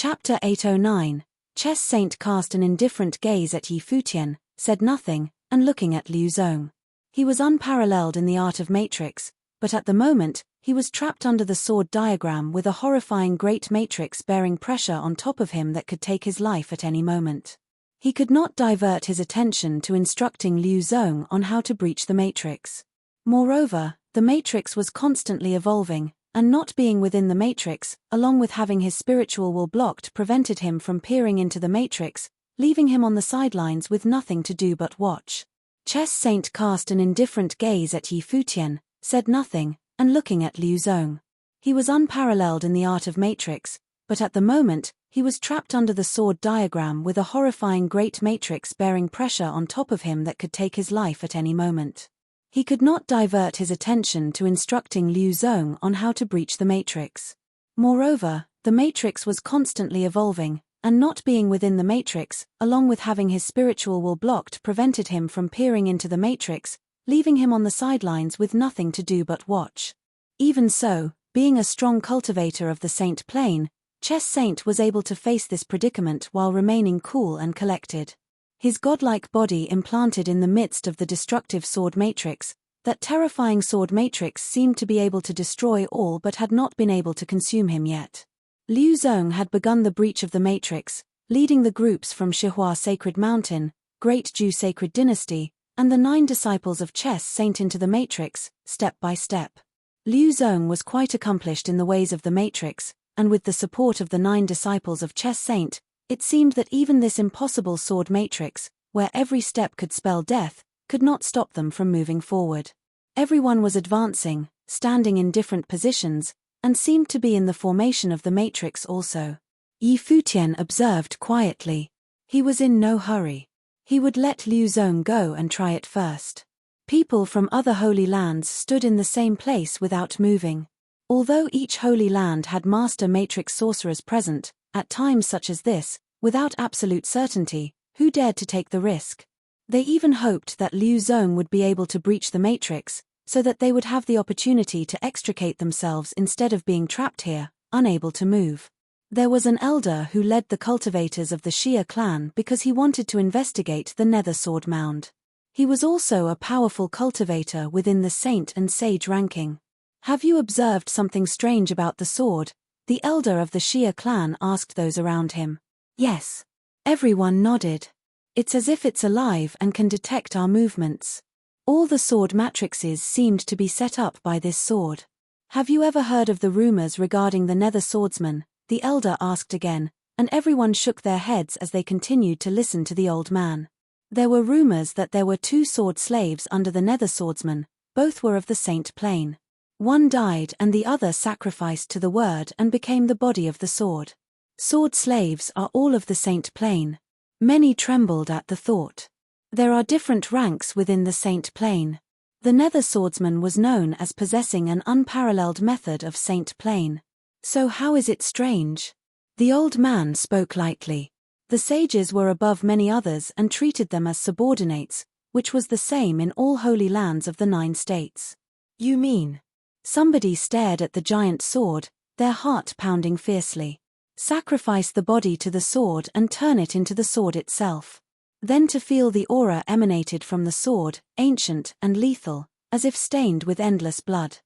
Chapter 809. Chess Saint cast an indifferent gaze at Yi Futian, said nothing, and looking at Liu Zong. He was unparalleled in the art of matrix, but at the moment, he was trapped under the sword diagram with a horrifying great matrix bearing pressure on top of him that could take his life at any moment. He could not divert his attention to instructing Liu Zong on how to breach the matrix. Moreover, the matrix was constantly evolving, and not being within the matrix, along with having his spiritual will blocked, prevented him from peering into the matrix, leaving him on the sidelines with nothing to do but watch. Chess Saint cast an indifferent gaze at Yi Futian, said nothing, and looking at Liu Zong. He was unparalleled in the art of matrix, but at the moment, he was trapped under the sword diagram with a horrifying great matrix bearing pressure on top of him that could take his life at any moment. He could not divert his attention to instructing Liu Zong on how to breach the matrix. Moreover, the matrix was constantly evolving, and not being within the matrix, along with having his spiritual will blocked, prevented him from peering into the matrix, leaving him on the sidelines with nothing to do but watch. Even so, being a strong cultivator of the Saint plane, Chess Saint was able to face this predicament while remaining cool and collected. His godlike body implanted in the midst of the destructive sword matrix, that terrifying sword matrix seemed to be able to destroy all but had not been able to consume him yet. Liu Zong had begun the breach of the matrix, leading the groups from Shihua Sacred Mountain, Great Ju Sacred Dynasty, and the 9 disciples of Chess Saint into the matrix, step by step. Liu Zong was quite accomplished in the ways of the matrix, and with the support of the 9 disciples of Chess Saint, it seemed that even this impossible sword matrix, where every step could spell death, could not stop them from moving forward. Everyone was advancing, standing in different positions, and seemed to be in the formation of the matrix also. Yi Futian observed quietly. He was in no hurry. He would let Liu Zong go and try it first. People from other holy lands stood in the same place without moving. Although each holy land had master matrix sorcerers present, at times such as this, without absolute certainty, who dared to take the risk? They even hoped that Liu Zong would be able to breach the matrix, so that they would have the opportunity to extricate themselves instead of being trapped here, unable to move. There was an elder who led the cultivators of the Xia clan because he wanted to investigate the Nether Sword Mound. He was also a powerful cultivator within the saint and sage ranking. "Have you observed something strange about the sword?" the elder of the Xia clan asked those around him. "Yes." Everyone nodded. "It's as if it's alive and can detect our movements. All the sword matrices seemed to be set up by this sword." "Have you ever heard of the rumors regarding the Nether Swordsman?" the elder asked again, and everyone shook their heads as they continued to listen to the old man. There were rumors that there were 2 sword slaves under the Nether Swordsman, both were of the Saint plane. One died and the other sacrificed to the word and became the body of the sword. Sword slaves are all of the Saint plane. Many trembled at the thought. There are different ranks within the Saint plane. The Nether Swordsman was known as possessing an unparalleled method of Saint plane. So how is it strange? The old man spoke lightly. The sages were above many others and treated them as subordinates, which was the same in all holy lands of the 9 states. "You mean?" Somebody stared at the giant sword, their heart pounding fiercely. "Sacrifice the body to the sword and turn it into the sword itself. Then to feel the aura emanated from the sword, ancient and lethal, as if stained with endless blood.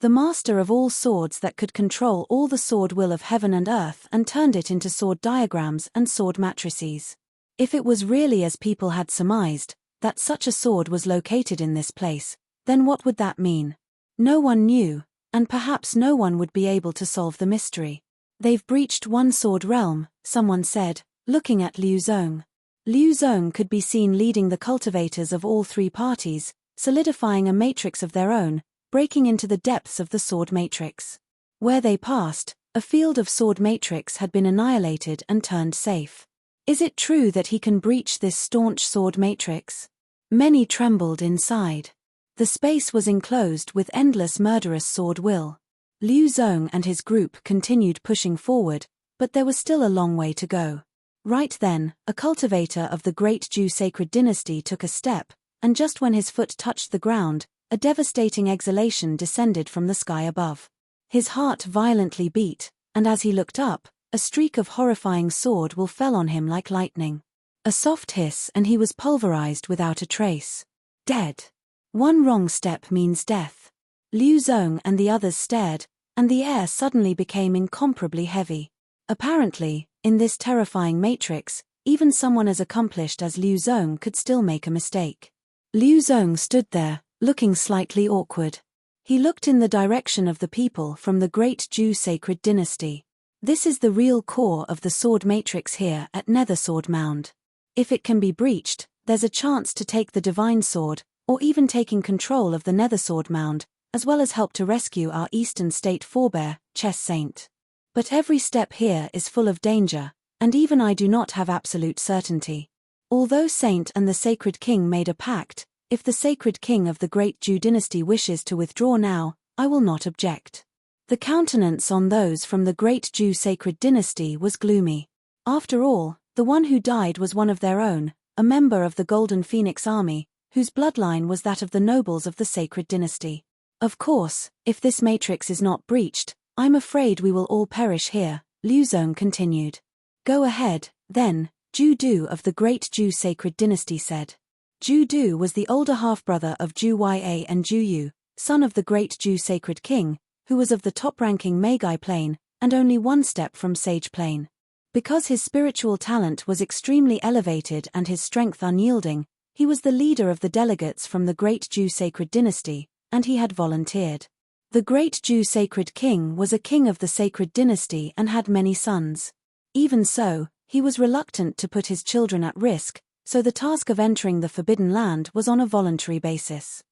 The master of all swords that could control all the sword will of heaven and earth and turned it into sword diagrams and sword matrices. If it was really as people had surmised, that such a sword was located in this place, then what would that mean? No one knew, and perhaps no one would be able to solve the mystery. "They've breached one sword realm," someone said, looking at Liu Zong. Liu Zong could be seen leading the cultivators of all 3 parties, solidifying a matrix of their own, breaking into the depths of the sword matrix. Where they passed, a field of sword matrix had been annihilated and turned safe. Is it true that he can breach this staunch sword matrix? Many trembled inside. The space was enclosed with endless murderous sword will. Liu Zong and his group continued pushing forward, but there was still a long way to go. Right then, a cultivator of the Great Ju Sacred Dynasty took a step, and just when his foot touched the ground, a devastating exhalation descended from the sky above. His heart violently beat, and as he looked up, A streak of horrifying sword will fell on him like lightning. A soft hiss and he was pulverized without a trace. Dead. One wrong step means death. Liu Zong and the others stared, and the air suddenly became incomparably heavy. Apparently, in this terrifying matrix, even someone as accomplished as Liu Zong could still make a mistake. Liu Zong stood there, looking slightly awkward. He looked in the direction of the people from the great Zhou sacred dynasty. This is the real core of the sword matrix here at Nether Sword Mound. If it can be breached, there's a chance to take the divine sword, or even taking control of the Nether Sword Mound, as well as help to rescue our Eastern State forebear, Chess Saint. But every step here is full of danger, and even I do not have absolute certainty. Although Saint and the Sacred King made a pact, if the Sacred King of the Great Zhou dynasty wishes to withdraw now, I will not object. The countenance on those from the Great Zhou sacred dynasty was gloomy. After all, the one who died was one of their own, a member of the Golden Phoenix army, whose bloodline was that of the nobles of the sacred dynasty. Of course, if this matrix is not breached, I'm afraid we will all perish here, Liu Zong continued. Go ahead, then, Zhu Du of the Great Zhou sacred dynasty said. Zhu Du was the older half-brother of Zhu Ya and Zhu Yu, son of the Great Zhou sacred king, who was of the top-ranking Magi plane, and only one step from Sage plane. Because his spiritual talent was extremely elevated and his strength unyielding, he was the leader of the delegates from the Great Zhou sacred dynasty, and he had volunteered. The Great Zhou sacred king was a king of the sacred dynasty and had many sons. Even so, he was reluctant to put his children at risk, so the task of entering the Forbidden Land was on a voluntary basis.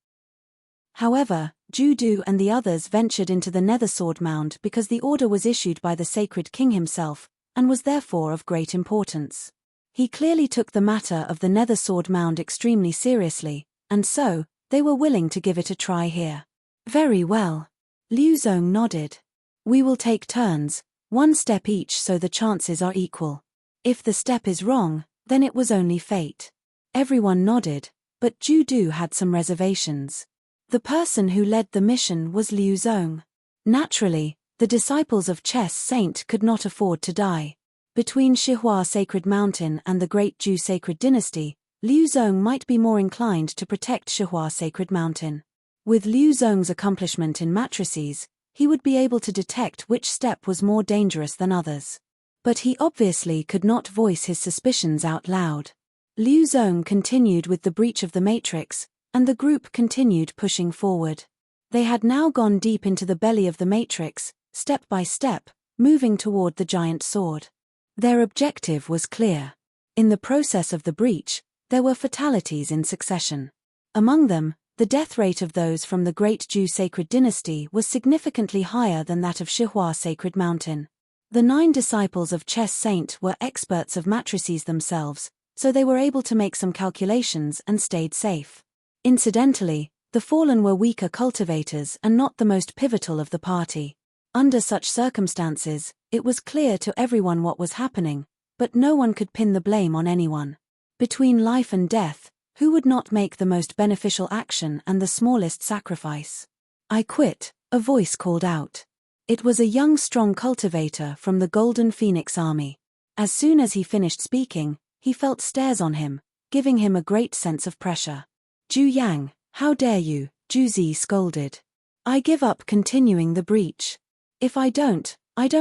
However, Zhu Du and the others ventured into the Nether Sword Mound because the order was issued by the Sacred King himself, and was therefore of great importance. He clearly took the matter of the Nether Sword Mound extremely seriously, and so, they were willing to give it a try here. Very well. Liu Zong nodded. We will take turns, one step each so the chances are equal. If the step is wrong, then it was only fate. Everyone nodded, but Zhu Du had some reservations. The person who led the mission was Liu Zong. Naturally, the disciples of Chess Saint could not afford to die. Between Shihua Sacred Mountain and the Great Zhou Sacred Dynasty, Liu Zong might be more inclined to protect Shihua Sacred Mountain. With Liu Zong's accomplishment in matrices, he would be able to detect which step was more dangerous than others. But he obviously could not voice his suspicions out loud. Liu Zong continued with the breach of the matrix, and the group continued pushing forward. They had now gone deep into the belly of the matrix, step by step, moving toward the giant sword. Their objective was clear. In the process of the breach, there were fatalities in succession. Among them, the death rate of those from the Great Zhou Sacred Dynasty was significantly higher than that of Shihua Sacred Mountain. The 9 disciples of Chess Saint were experts of matrices themselves, so they were able to make some calculations and stayed safe. Incidentally, the fallen were weaker cultivators and not the most pivotal of the party. Under such circumstances, it was clear to everyone what was happening, but no one could pin the blame on anyone. Between life and death, who would not make the most beneficial action and the smallest sacrifice? I quit, a voice called out. It was a young strong cultivator from the Golden Phoenix army. As soon as he finished speaking, he felt stares on him, giving him a great sense of pressure. Zhu Yang, how dare you, Zhu Zi scolded. I give up continuing the breach. If I don't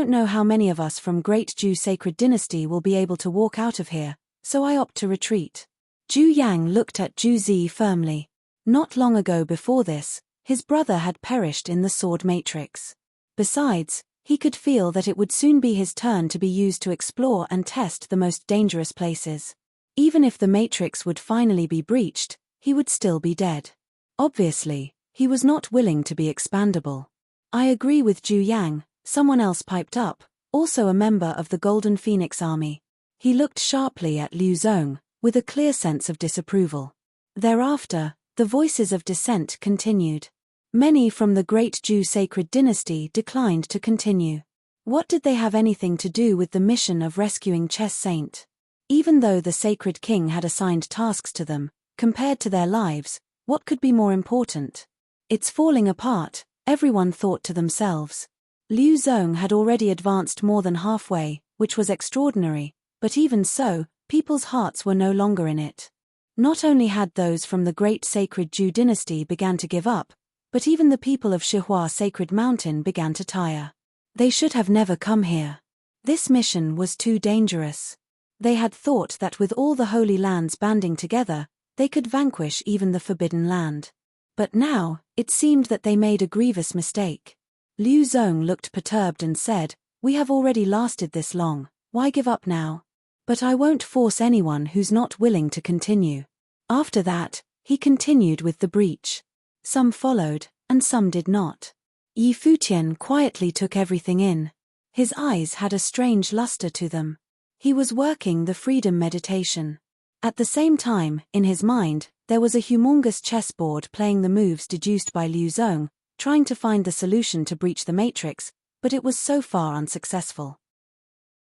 know how many of us from Great Zhou Sacred Dynasty will be able to walk out of here, so I opt to retreat. Zhu Yang looked at Zhu Zi firmly. Not long ago before this, his brother had perished in the sword matrix. Besides, he could feel that it would soon be his turn to be used to explore and test the most dangerous places. Even if the matrix would finally be breached, he would still be dead. Obviously, he was not willing to be expandable. I agree with Zhu Yang, someone else piped up, also a member of the Golden Phoenix army. He looked sharply at Liu Zong, with a clear sense of disapproval. Thereafter, the voices of dissent continued. Many from the Great Zhou Sacred Dynasty declined to continue. What did they have anything to do with the mission of rescuing Chess Saint? Even though the Sacred King had assigned tasks to them, compared to their lives, what could be more important? It's falling apart, everyone thought to themselves. Liu Zong had already advanced more than halfway, which was extraordinary, but even so, people's hearts were no longer in it. Not only had those from the great sacred Zhou dynasty began to give up, but even the people of Shihua Sacred Mountain began to tire. They should have never come here. This mission was too dangerous. They had thought that with all the holy lands banding together, they could vanquish even the Forbidden Land. But now, it seemed that they made a grievous mistake. Liu Zong looked perturbed and said, "We have already lasted this long, why give up now? But I won't force anyone who's not willing to continue." After that, he continued with the breach. Some followed, and some did not. Yi Futian quietly took everything in. His eyes had a strange luster to them. He was working the freedom meditation. At the same time, in his mind, there was a humongous chessboard playing the moves deduced by Liu Zong, trying to find the solution to breach the matrix, but it was so far unsuccessful.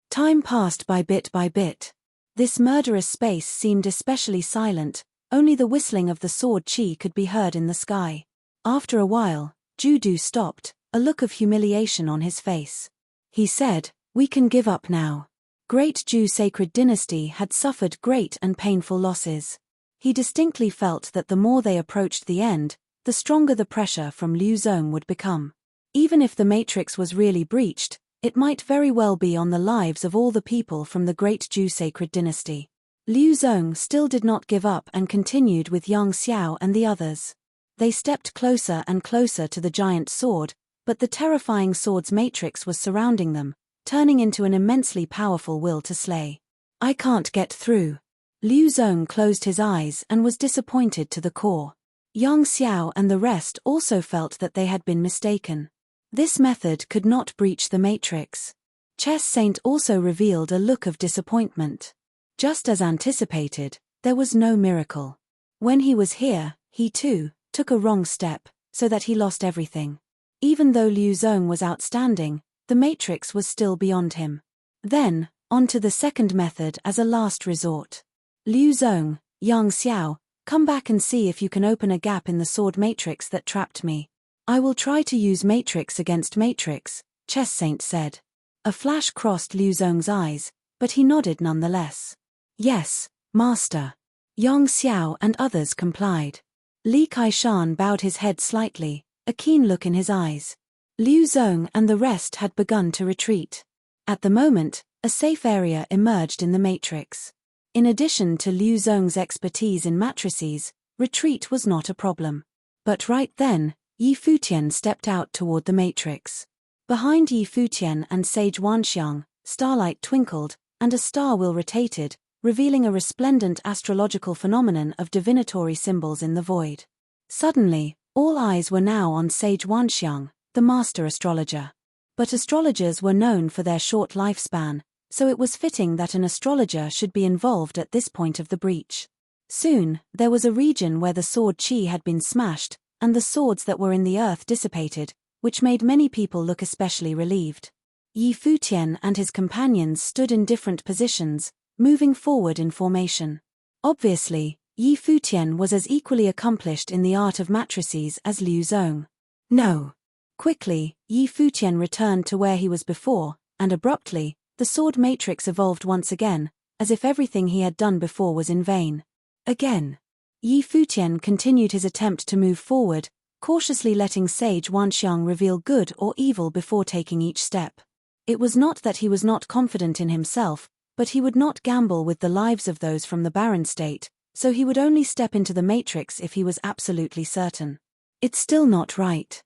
Time passed by bit. This murderous space seemed especially silent, only the whistling of the sword chi could be heard in the sky. After a while, Judu stopped, a look of humiliation on his face. He said, "We can give up now." Great Zhou Sacred Dynasty had suffered great and painful losses. He distinctly felt that the more they approached the end, the stronger the pressure from Liu Zong would become. Even if the matrix was really breached, it might very well be on the lives of all the people from the Great Zhou Sacred Dynasty. Liu Zong still did not give up and continued with Yang Xiao and the others. They stepped closer and closer to the giant sword, but the terrifying sword's matrix was surrounding them, turning into an immensely powerful will to slay. "I can't get through." Liu Zong closed his eyes and was disappointed to the core. Yang Xiao and the rest also felt that they had been mistaken. This method could not breach the matrix. Chess Saint also revealed a look of disappointment. Just as anticipated, there was no miracle. When he was here, he too took a wrong step, so that he lost everything. Even though Liu Zong was outstanding, the matrix was still beyond him. Then, on to the second method as a last resort. "Liu Zong, Yang Xiao, come back and see if you can open a gap in the sword matrix that trapped me." "I will try to use matrix against matrix," Chess Saint said. A flash crossed Liu Zong's eyes, but he nodded nonetheless. "Yes, Master." Yang Xiao and others complied. Li Kaishan bowed his head slightly, a keen look in his eyes. Liu Zong and the rest had begun to retreat. At the moment, a safe area emerged in the matrix. In addition to Liu Zong's expertise in matrices, retreat was not a problem. But right then, Yi Futian stepped out toward the matrix. Behind Yi Futian and Sage Wanxiang, starlight twinkled, and a star wheel rotated, revealing a resplendent astrological phenomenon of divinatory symbols in the void. Suddenly, all eyes were now on Sage Wanxiang, the master astrologer. But astrologers were known for their short lifespan, so it was fitting that an astrologer should be involved at this point of the breach. Soon, there was a region where the sword chi had been smashed, and the swords that were in the earth dissipated, which made many people look especially relieved. Yi Futian and his companions stood in different positions, moving forward in formation. Obviously, Yi Futian was as equally accomplished in the art of matrices as Liu Zong. "No." Quickly, Yi Futian returned to where he was before, and abruptly, the sword matrix evolved once again, as if everything he had done before was in vain. Again. Yi Futian continued his attempt to move forward, cautiously letting Sage Wanxiang reveal good or evil before taking each step. It was not that he was not confident in himself, but he would not gamble with the lives of those from the barren state, so he would only step into the matrix if he was absolutely certain. "It's still not right."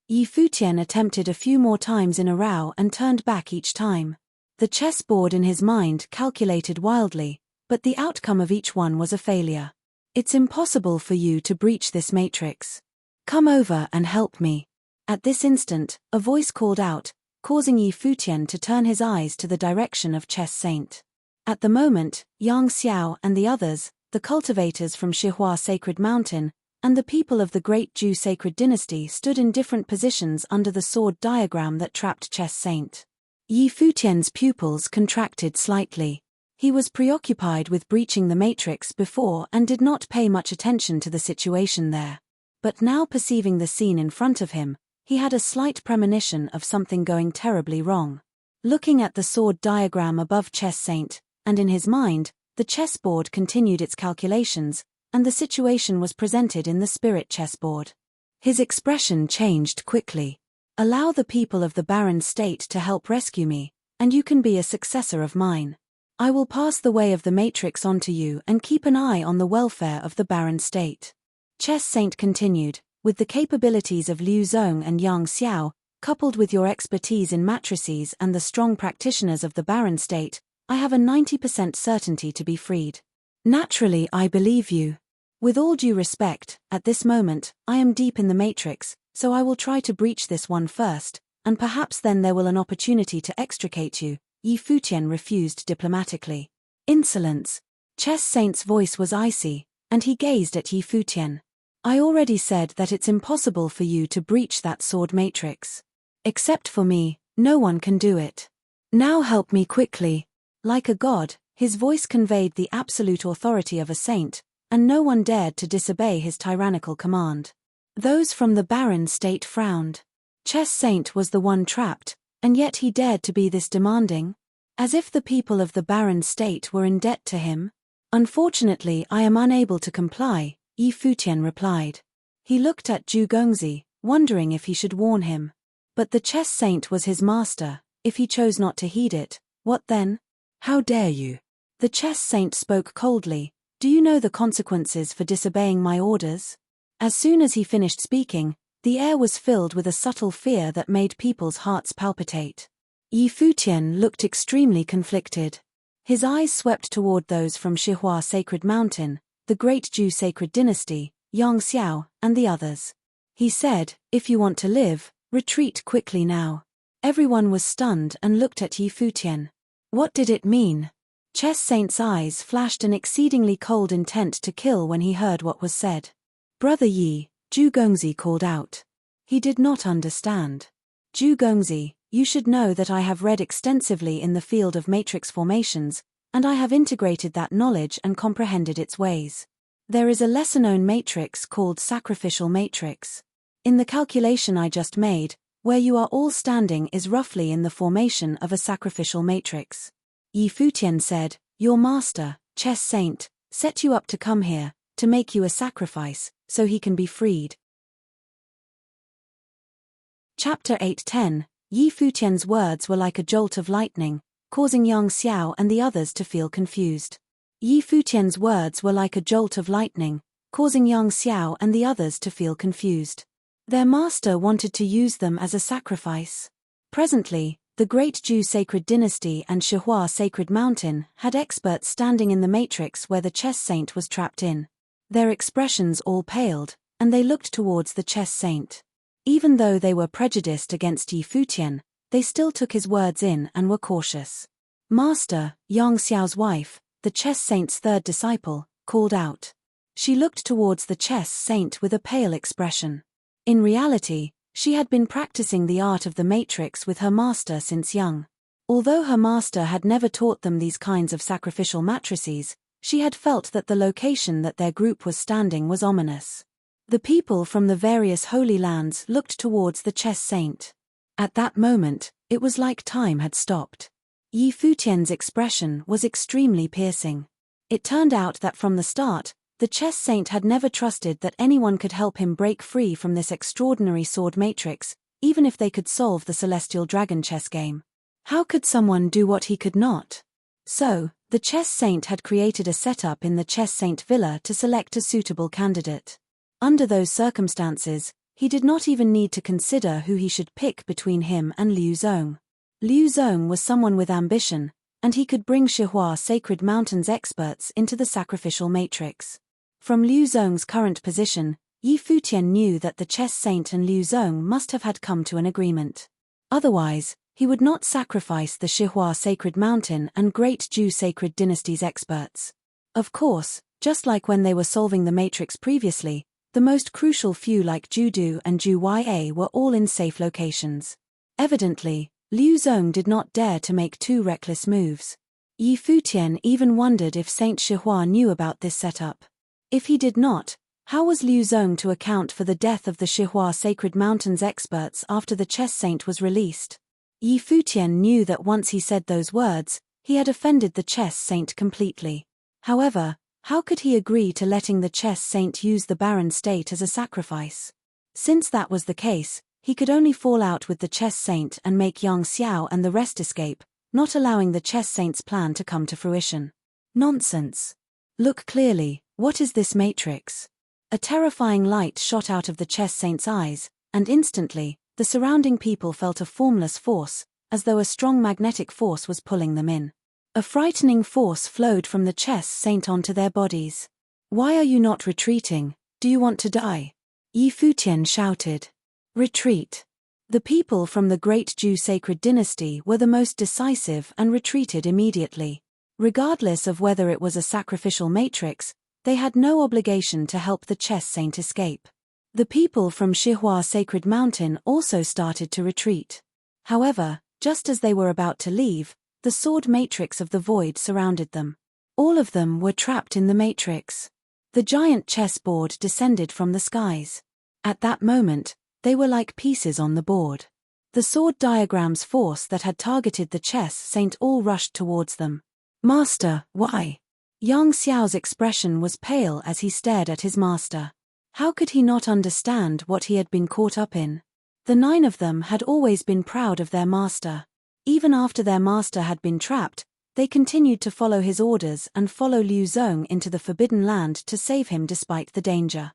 Yi Futian attempted a few more times in a row and turned back each time. The chessboard in his mind calculated wildly, but the outcome of each one was a failure. "It's impossible for you to breach this matrix. Come over and help me." At this instant, a voice called out, causing Yi Futian to turn his eyes to the direction of Chess Saint. At the moment, Yang Xiao and the others, the cultivators from Shihua Sacred Mountain, and the people of the Great Zhou Sacred Dynasty stood in different positions under the sword diagram that trapped Chess Saint. Yi Futian's pupils contracted slightly. He was preoccupied with breaching the matrix before and did not pay much attention to the situation there. But now perceiving the scene in front of him, he had a slight premonition of something going terribly wrong. looking at the sword diagram above chess saint, and in his mind, the chessboard continued its calculations, and the situation was presented in the spirit chessboard. His expression changed quickly. Allow the people of the barren state to help rescue me, and you can be a successor of mine. I will pass the way of the matrix on to you and keep an eye on the welfare of the barren state. Chess Saint continued, with the capabilities of Liu Zong and Yang Xiao, coupled with your expertise in matrices and the strong practitioners of the barren state, I have a 90% certainty to be freed. Naturally, I believe you. With all due respect, at this moment, I am deep in the matrix, so I will try to breach this one first, and perhaps then there will an opportunity to extricate you, Yi Futian refused diplomatically. Insolence. Chess Saint's voice was icy, and he gazed at Yi Futian. I already said that it's impossible for you to breach that sword matrix. Except for me, no one can do it. Now help me quickly. Like a god, his voice conveyed the absolute authority of a saint, and no one dared to disobey his tyrannical command. Those from the barren state frowned. Chess Saint was the one trapped, and yet he dared to be this demanding? As if the people of the barren state were in debt to him? Unfortunately, I am unable to comply, Yi Futian replied. He looked at Zhu Gongzi, wondering if he should warn him. But the chess saint was his master. If he chose not to heed it, what then? How dare you? The chess saint spoke coldly. Do you know the consequences for disobeying my orders? As soon as he finished speaking, the air was filled with a subtle fear that made people's hearts palpitate. Yi Futian looked extremely conflicted. His eyes swept toward those from Shihua Sacred Mountain, the Great Zhou Sacred Dynasty, Yang Xiao, and the others. He said, if you want to live, retreat quickly now. Everyone was stunned and looked at Yi Futian. What did it mean? Chess Saint's eyes flashed an exceedingly cold intent to kill when he heard what was said. Brother Yi, Zhu Gongzi called out. He did not understand. Zhu Gongzi, you should know that I have read extensively in the field of matrix formations, and I have integrated that knowledge and comprehended its ways. There is a lesser-known matrix called sacrificial matrix. In the calculation I just made, where you are all standing is roughly in the formation of a sacrificial matrix. Yi Futian said, your master, Chess Saint, set you up to come here, to make you a sacrifice, so he can be freed. Chapter 8:10. Yi Futian's words were like a jolt of lightning, causing Yang Xiao and the others to feel confused. Yi Futian's words were like a jolt of lightning, causing Yang Xiao and the others to feel confused. Their master wanted to use them as a sacrifice. Presently, the Great Zhou Sacred Dynasty and Shihua Sacred Mountain had experts standing in the matrix where the chess saint was trapped in. Their expressions all paled, and they looked towards the chess saint. Even though they were prejudiced against Yi Futian, they still took his words in and were cautious. Master, Yang Xiao's wife, the chess saint's third disciple, called out. She looked towards the chess saint with a pale expression. In reality, she had been practicing the art of the matrix with her master since young. Although her master had never taught them these kinds of sacrificial matrices, she had felt that the location that their group was standing was ominous. The people from the various holy lands looked towards the chess saint. At that moment, it was like time had stopped. Yi Futian's expression was extremely piercing. It turned out that from the start, the chess saint had never trusted that anyone could help him break free from this extraordinary sword matrix, even if they could solve the celestial dragon chess game. How could someone do what he could not? So, the chess saint had created a setup in the chess saint villa to select a suitable candidate. Under those circumstances, he did not even need to consider who he should pick between him and Liu Zong. Liu Zong was someone with ambition, and he could bring Shihua Sacred Mountain's experts into the sacrificial matrix. From Liu Zong's current position, Yi Futian knew that the chess saint and Liu Zong must have had come to an agreement. Otherwise, he would not sacrifice the Shihua Sacred Mountain and Great Zhou Sacred Dynasty's experts. Of course, just like when they were solving the matrix previously, the most crucial few like Judu and Zhu Ya were all in safe locations. Evidently, Liu Zong did not dare to make two reckless moves. Yi Futian even wondered if Saint Shihua knew about this setup. If he did not, how was Liu Zong to account for the death of the Shihua Sacred Mountain's experts after the chess saint was released? Yi Futian knew that once he said those words, he had offended the chess saint completely. However, how could he agree to letting the chess saint use the barren state as a sacrifice? Since that was the case, he could only fall out with the chess saint and make Yang Xiao and the rest escape, not allowing the chess saint's plan to come to fruition. Nonsense. Look clearly, what is this matrix? A terrifying light shot out of the chess saint's eyes, and instantly, the surrounding people felt a formless force, as though a strong magnetic force was pulling them in. A frightening force flowed from the chess saint onto their bodies. Why are you not retreating? Do you want to die? Yi Futian shouted. Retreat. The people from the great Zhou sacred dynasty were the most decisive and retreated immediately. Regardless of whether it was a sacrificial matrix, they had no obligation to help the chess saint escape. The people from Shihua Sacred Mountain also started to retreat. However, just as they were about to leave, the sword matrix of the void surrounded them. All of them were trapped in the matrix. The giant chessboard descended from the skies. At that moment, they were like pieces on the board. The sword diagram's force that had targeted the chess saint all rushed towards them. Master, why? Yang Xiao's expression was pale as he stared at his master. How could he not understand what he had been caught up in? The 9 of them had always been proud of their master. Even after their master had been trapped, they continued to follow his orders and follow Liu Zong into the Forbidden Land to save him despite the danger.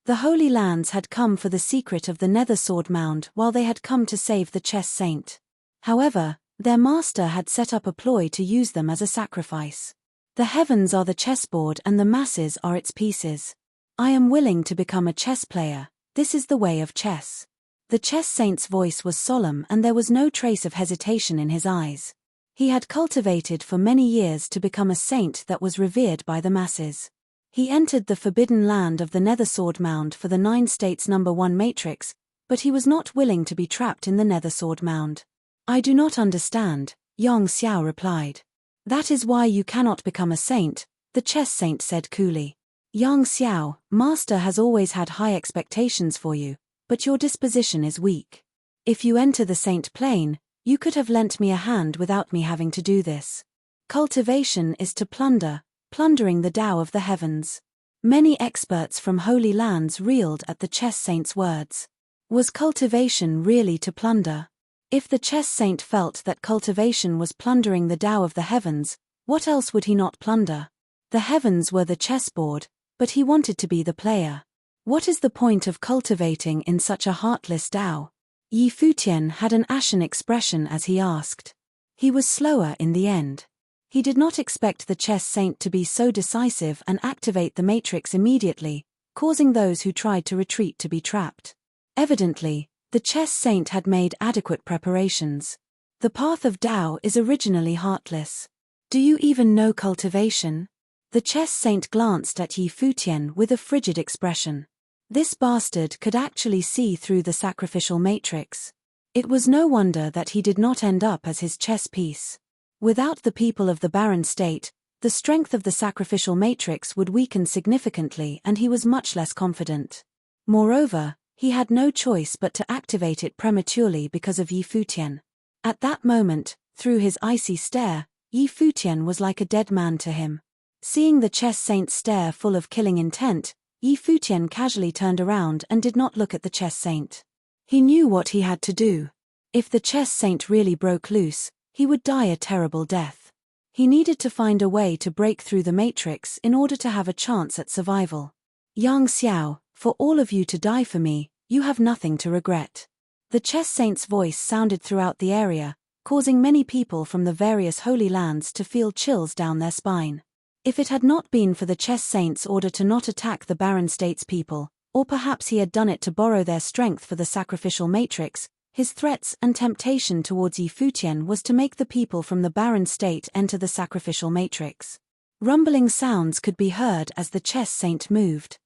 The Holy Lands had come for the secret of the Nether Sword Mound while they had come to save the chess saint. However, their master had set up a ploy to use them as a sacrifice. The heavens are the chessboard and the masses are its pieces. I am willing to become a chess player, this is the way of chess. The chess saint's voice was solemn and there was no trace of hesitation in his eyes. He had cultivated for many years to become a saint that was revered by the masses. He entered the forbidden land of the Nether Sword Mound for the 9 states #1 matrix, but he was not willing to be trapped in the Nether Sword Mound. I do not understand, Yang Xiao replied. That is why you cannot become a saint, the chess saint said coolly. Yang Xiao, master has always had high expectations for you, but your disposition is weak. If you enter the saint plane, you could have lent me a hand without me having to do this. Cultivation is to plunder, plundering the Tao of the heavens. Many experts from holy lands reeled at the chess saint's words. Was cultivation really to plunder? If the chess saint felt that cultivation was plundering the Tao of the heavens, what else would he not plunder? The heavens were the chessboard, but he wanted to be the player. What is the point of cultivating in such a heartless Tao? Yi Futian had an ashen expression as he asked. He was slower in the end. He did not expect the chess saint to be so decisive and activate the matrix immediately, causing those who tried to retreat to be trapped. Evidently, the chess saint had made adequate preparations. The path of Tao is originally heartless. Do you even know cultivation? The chess saint glanced at Yi Futian with a frigid expression. This bastard could actually see through the sacrificial matrix. It was no wonder that he did not end up as his chess piece. Without the people of the barren state, the strength of the sacrificial matrix would weaken significantly and he was much less confident. Moreover, he had no choice but to activate it prematurely because of Yi Futian. At that moment, through his icy stare, Yi Futian was like a dead man to him. Seeing the chess saint's stare full of killing intent, Yi Futian casually turned around and did not look at the chess saint. He knew what he had to do. If the chess saint really broke loose, he would die a terrible death. He needed to find a way to break through the matrix in order to have a chance at survival. Yang Xiao, for all of you to die for me, you have nothing to regret. The chess saint's voice sounded throughout the area, causing many people from the various holy lands to feel chills down their spine. If it had not been for the chess saint's order to not attack the barren state's people, or perhaps he had done it to borrow their strength for the sacrificial matrix, his threats and temptation towards Yi Futian was to make the people from the barren state enter the sacrificial matrix. Rumbling sounds could be heard as the chess saint moved.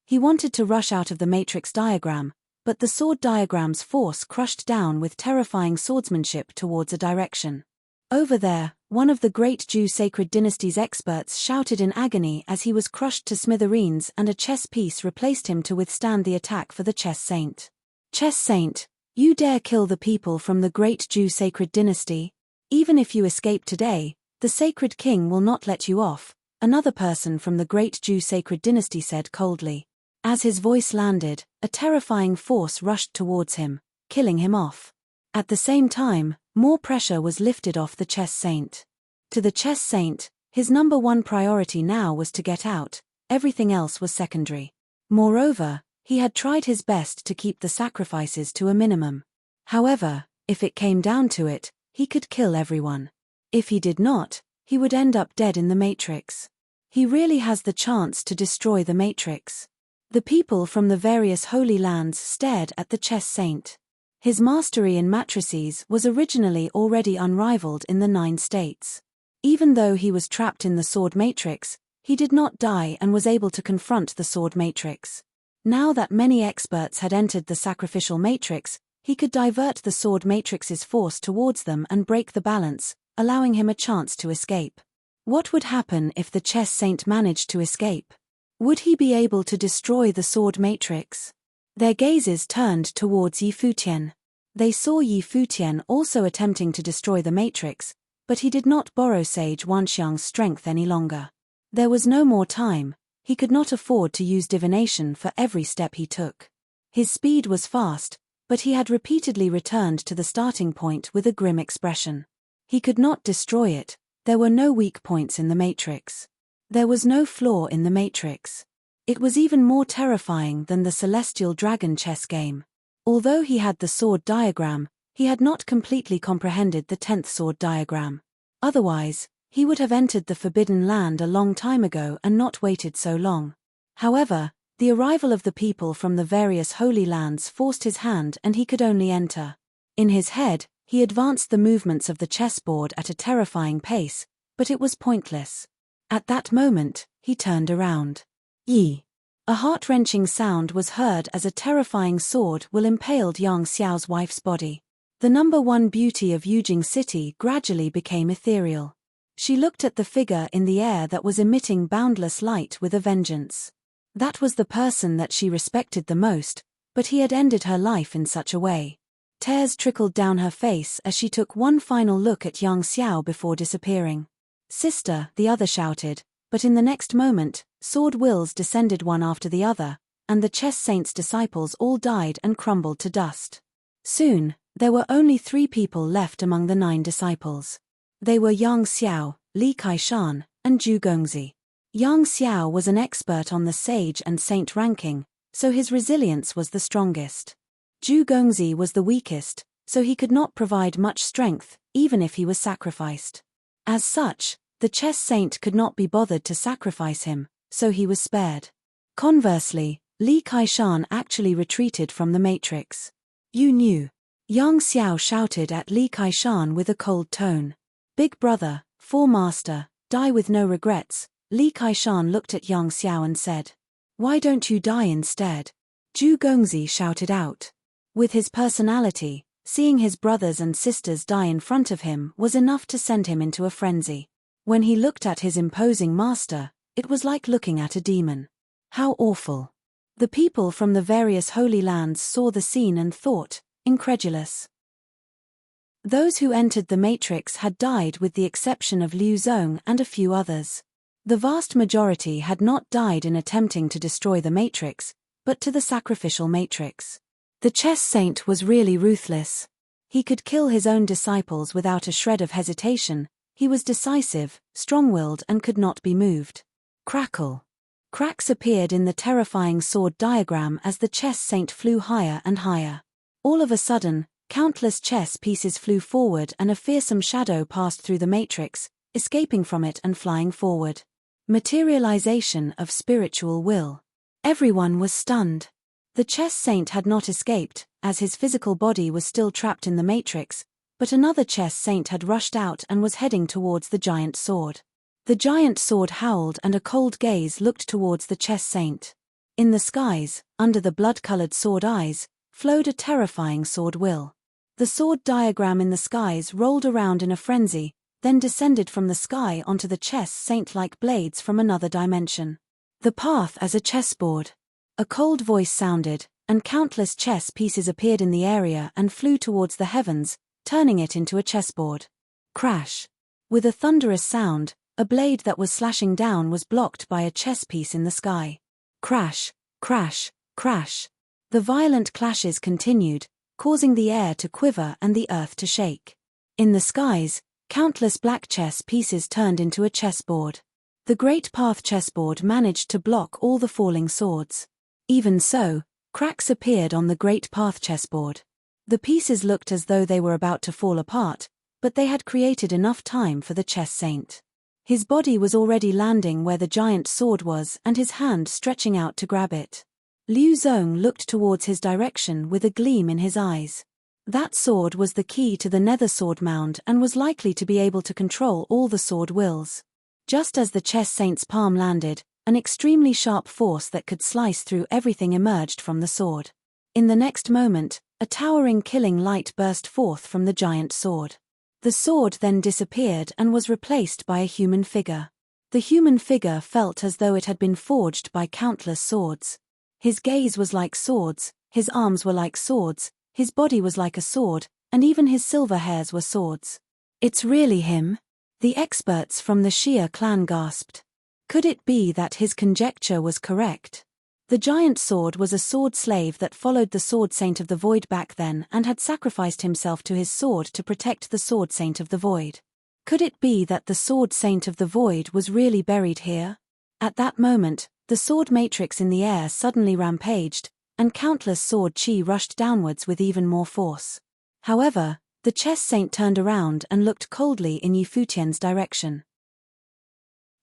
He wanted to rush out of the matrix diagram, but the sword diagram's force crushed down with terrifying swordsmanship towards a direction. Over there, one of the great Zhou sacred dynasty's experts shouted in agony as he was crushed to smithereens and a chess piece replaced him to withstand the attack for the chess saint. Chess saint, You dare kill the people from the great Jew sacred dynasty? Even if you escape today, the sacred king will not let you off, another person from the great Jew sacred dynasty said coldly. As his voice landed, a terrifying force rushed towards him, killing him off. At the same time, more pressure was lifted off the chess saint. To the chess saint, his number one priority now was to get out, everything else was secondary. Moreover, he had tried his best to keep the sacrifices to a minimum. However, if it came down to it, he could kill everyone. If he did not, he would end up dead in the Matrix. He really has the chance to destroy the Matrix. The people from the various holy lands stared at the chess saint. His mastery in matrices was originally already unrivaled in the 9 states. Even though he was trapped in the sword matrix, he did not die and was able to confront the sword matrix. Now that many experts had entered the sacrificial matrix, he could divert the sword matrix's force towards them and break the balance, allowing him a chance to escape. What would happen if the chess saint managed to escape? Would he be able to destroy the sword matrix? Their gazes turned towards Futian. They saw Futian also attempting to destroy the matrix, but he did not borrow Sage Wanxiang's strength any longer. There was no more time. He could not afford to use divination for every step he took. His speed was fast, but he had repeatedly returned to the starting point with a grim expression. He could not destroy it. There were no weak points in the matrix. There was no flaw in the matrix. It was even more terrifying than the celestial dragon chess game. Although he had the sword diagram, he had not completely comprehended the 10th sword diagram. Otherwise, he would have entered the Forbidden Land a long time ago and not waited so long. However, the arrival of the people from the various holy lands forced his hand and he could only enter. In his head, he advanced the movements of the chessboard at a terrifying pace, but it was pointless. At that moment, he turned around. Yi! A heart-wrenching sound was heard as a terrifying sword will impaled Yang Xiao's wife's body. The number one beauty of Yujing City gradually became ethereal. She looked at the figure in the air that was emitting boundless light with a vengeance. That was the person that she respected the most, but he had ended her life in such a way. Tears trickled down her face as she took one final look at Yang Xiao before disappearing. "Sister," the other shouted, but in the next moment, sword wills descended one after the other, and the chess saint's disciples all died and crumbled to dust. Soon, there were only 3 people left among the 9 disciples. They were Yang Xiao, Li Kaishan, and Zhu Gongzi. Yang Xiao was an expert on the sage and saint ranking, so his resilience was the strongest. Zhu Gongzi was the weakest, so he could not provide much strength, even if he was sacrificed. As such, the chess saint could not be bothered to sacrifice him, so he was spared. Conversely, Li Kaishan actually retreated from the matrix. "You knew." Yang Xiao shouted at Li Kaishan with a cold tone. "Big brother, master, die with no regrets." Li Kaishan looked at Yang Xiao and said. "Why don't you die instead?" Zhu Gongzi shouted out. With his personality, seeing his brothers and sisters die in front of him was enough to send him into a frenzy. When he looked at his imposing master, it was like looking at a demon. How awful. The people from the various holy lands saw the scene and thought, incredulous. Those who entered the matrix had died with the exception of Liu Zong and a few others. The vast majority had not died in attempting to destroy the matrix, but to the sacrificial matrix. The chess saint was really ruthless. He could kill his own disciples without a shred of hesitation. He was decisive, strong-willed and could not be moved. Crackle. Cracks appeared in the terrifying sword diagram as the chess saint flew higher and higher. All of a sudden, countless chess pieces flew forward and a fearsome shadow passed through the matrix, escaping from it and flying forward. Materialization of spiritual will. Everyone was stunned. The chess saint had not escaped, as his physical body was still trapped in the matrix, but another chess saint had rushed out and was heading towards the giant sword. The giant sword howled and a cold gaze looked towards the chess saint. In the skies, under the blood-colored sword eyes, flowed a terrifying sword will. The sword diagram in the skies rolled around in a frenzy, then descended from the sky onto the chess saint like blades from another dimension. The path as a chessboard. A cold voice sounded, and countless chess pieces appeared in the area and flew towards the heavens, turning it into a chessboard. Crash! With a thunderous sound, a blade that was slashing down was blocked by a chess piece in the sky. Crash! Crash! Crash! The violent clashes continued, causing the air to quiver and the earth to shake. In the skies, countless black chess pieces turned into a chessboard. The Great Path chessboard managed to block all the falling swords. Even so, cracks appeared on the Great Path chessboard. The pieces looked as though they were about to fall apart, but they had created enough time for the chess saint. His body was already landing where the giant sword was and his hand stretching out to grab it. Liu Zong looked towards his direction with a gleam in his eyes. That sword was the key to the nether sword mound and was likely to be able to control all the sword wills. Just as the chess saint's palm landed, an extremely sharp force that could slice through everything emerged from the sword. In the next moment, a towering killing light burst forth from the giant sword. The sword then disappeared and was replaced by a human figure. The human figure felt as though it had been forged by countless swords. His gaze was like swords, his arms were like swords, his body was like a sword, and even his silver hairs were swords. "It's really him?" The experts from the Xia clan gasped. Could it be that his conjecture was correct? The giant sword was a sword slave that followed the Sword Saint of the Void back then and had sacrificed himself to his sword to protect the Sword Saint of the Void. Could it be that the Sword Saint of the Void was really buried here? At that moment, the sword matrix in the air suddenly rampaged, and countless sword chi rushed downwards with even more force. However, the chess saint turned around and looked coldly in Futian's direction.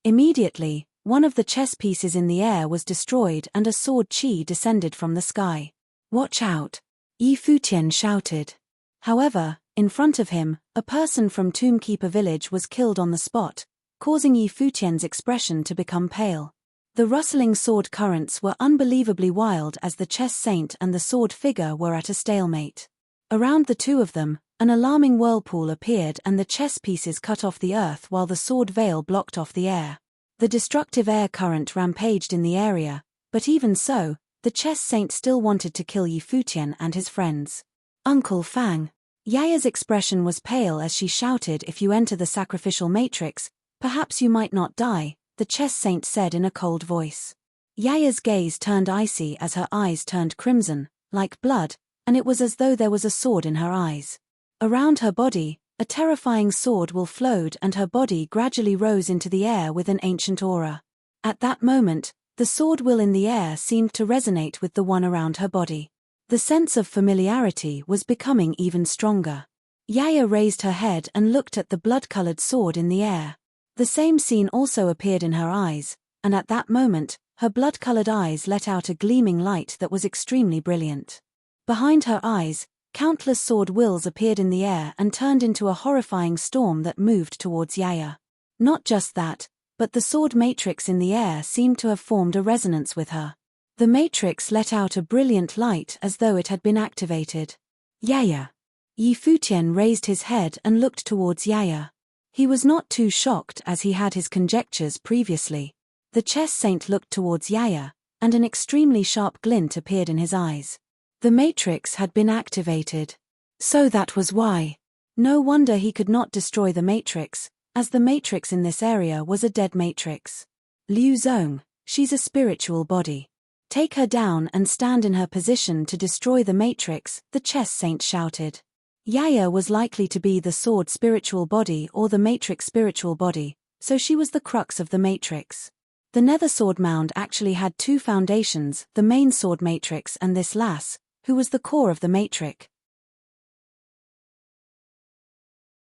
Immediately, one of the chess pieces in the air was destroyed and a sword chi descended from the sky. "Watch out!" Futian shouted. However, in front of him, a person from Tombkeeper village was killed on the spot, causing Futian's expression to become pale. The rustling sword currents were unbelievably wild as the chess saint and the sword figure were at a stalemate. Around the two of them, an alarming whirlpool appeared and the chess pieces cut off the earth while the sword veil blocked off the air. The destructive air current rampaged in the area, but even so, the chess saint still wanted to kill Futian and his friends. "Uncle Fang." Yaya's expression was pale as she shouted, "If you enter the sacrificial matrix, perhaps you might not die," the chess saint said in a cold voice. Yaya's gaze turned icy as her eyes turned crimson, like blood, and it was as though there was a sword in her eyes. Around her body, a terrifying sword will flowed and her body gradually rose into the air with an ancient aura. At that moment, the sword will in the air seemed to resonate with the one around her body. The sense of familiarity was becoming even stronger. Yaya raised her head and looked at the blood-colored sword in the air. The same scene also appeared in her eyes, and at that moment, her blood-colored eyes let out a gleaming light that was extremely brilliant. Behind her eyes, countless sword wills appeared in the air and turned into a horrifying storm that moved towards Yaya. Not just that, but the sword matrix in the air seemed to have formed a resonance with her. The matrix let out a brilliant light as though it had been activated. "Yaya." Futian raised his head and looked towards Yaya. He was not too shocked as he had his conjectures previously. The chess saint looked towards Yaya, and an extremely sharp glint appeared in his eyes. The matrix had been activated. So that was why. No wonder he could not destroy the matrix, as the matrix in this area was a dead matrix. "Liu Zong, she's a spiritual body. Take her down and stand in her position to destroy the matrix," the chess saint shouted. Yaya was likely to be the sword spiritual body or the matrix spiritual body, so she was the crux of the matrix. The nether sword mound actually had two foundations, the main sword matrix and this lass, who was the core of the matrix.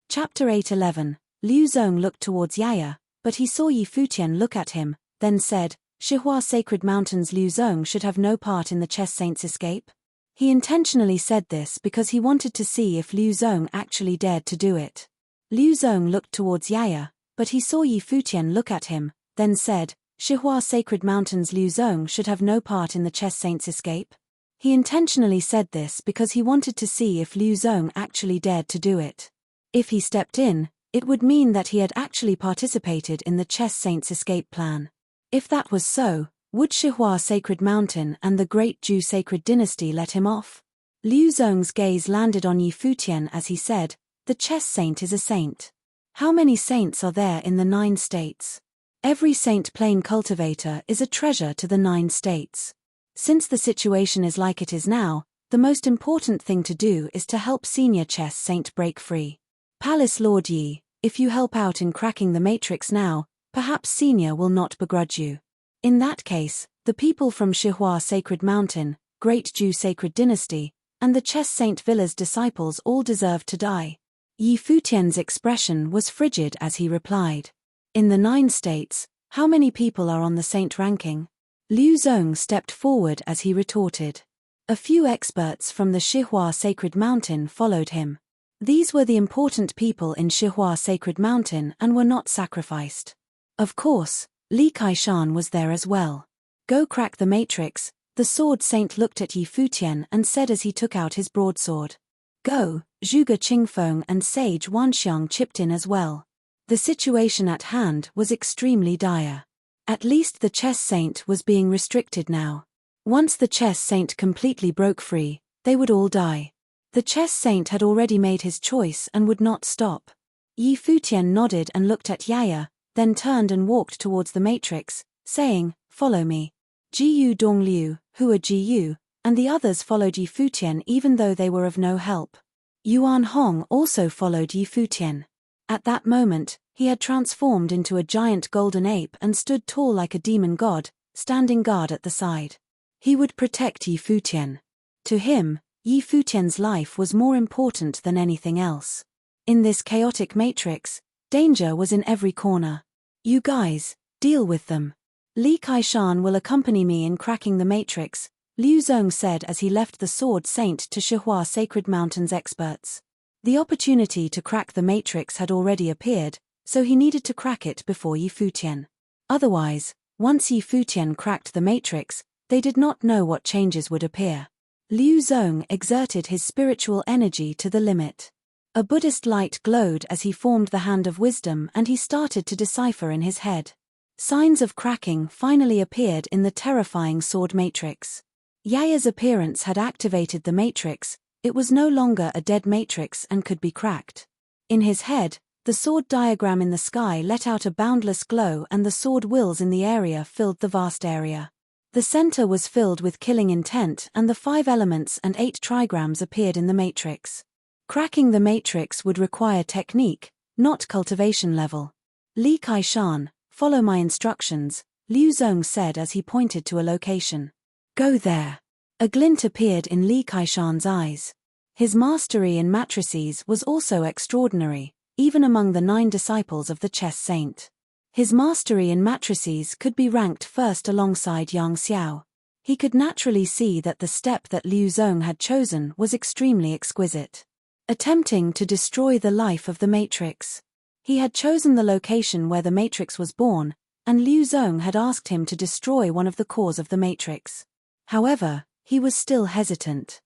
Chapter 8:11. Liu Zong looked towards Yaya, but he saw Futian look at him, then said, "Shihua Sacred Mountains Liu Zong should have no part in the chess saint's escape." He intentionally said this because he wanted to see if Liu Zong actually dared to do it. Liu Zong looked towards Yaya, but he saw Futian look at him, then said, "Shihua Sacred Mountains Liu Zong should have no part in the chess saint's escape." He intentionally said this because he wanted to see if Liu Zong actually dared to do it. If he stepped in, it would mean that he had actually participated in the chess saint's escape plan. If that was so, Would Shihua Sacred Mountain and the Great Ju Sacred Dynasty let him off? Liu Zong's gaze landed on Yi Futian as he said, "The chess saint is a saint. How many saints are there in the 9 states? Every saint plane cultivator is a treasure to the 9 states. Since the situation is like it is now, the most important thing to do is to help senior chess saint break free. Palace Lord Yi, if you help out in cracking the matrix now, perhaps senior will not begrudge you. In that case, the people from Shihua Sacred Mountain, Great Ju Sacred Dynasty, and the chess saint Villa's disciples all deserve to die." Yi Futian's expression was frigid as he replied. "In the 9 states, how many people are on the saint ranking?" Liu Zong stepped forward as he retorted. A few experts from the Shihua Sacred Mountain followed him. These were the important people in Shihua Sacred Mountain and were not sacrificed. Of course, Li Kaishan was there as well. "Go crack the matrix," the sword saint looked at Yi Futian and said as he took out his broadsword. "Go," Zhuge Qingfeng and Sage Wanxiang chipped in as well. The situation at hand was extremely dire. At least the chess saint was being restricted now. Once the chess saint completely broke free, they would all die. The chess saint had already made his choice and would not stop. Yi Futian nodded and looked at Yaya, then turned and walked towards the matrix, saying, "Follow me." Jiyu Dongliu, Hua Jiyu, and the others followed Yi Futian even though they were of no help. Yuan Hong also followed Yi Futian. At that moment, he had transformed into a giant golden ape and stood tall like a demon god, standing guard at the side. He would protect Yi Futian. To him, Yi Futian's life was more important than anything else. In this chaotic matrix, danger was in every corner. "You guys, deal with them. Li Kaishan will accompany me in cracking the matrix," Liu Zong said as he left the sword saint to Shihua Sacred Mountain's experts. The opportunity to crack the matrix had already appeared, so he needed to crack it before Yi Futian. Otherwise, once Yi Futian cracked the matrix, they did not know what changes would appear. Liu Zong exerted his spiritual energy to the limit. A Buddhist light glowed as he formed the hand of wisdom and he started to decipher in his head. Signs of cracking finally appeared in the terrifying sword matrix. Yaya's appearance had activated the matrix, it was no longer a dead matrix and could be cracked. In his head, the sword diagram in the sky let out a boundless glow and the sword wheels in the area filled the vast area. The center was filled with killing intent and the 5 elements and 8 trigrams appeared in the matrix. Cracking the matrix would require technique, not cultivation level. "Li Kaishan, follow my instructions," Liu Zong said as he pointed to a location. "Go there." A glint appeared in Li Kaishan's eyes. His mastery in matrices was also extraordinary, even among the 9 disciples of the chess saint. His mastery in matrices could be ranked first alongside Yang Xiao. He could naturally see that the step that Liu Zong had chosen was extremely exquisite. Attempting to destroy the life of the matrix. He had chosen the location where the matrix was born, and Liu Zong had asked him to destroy one of the cores of the matrix. However, he was still hesitant.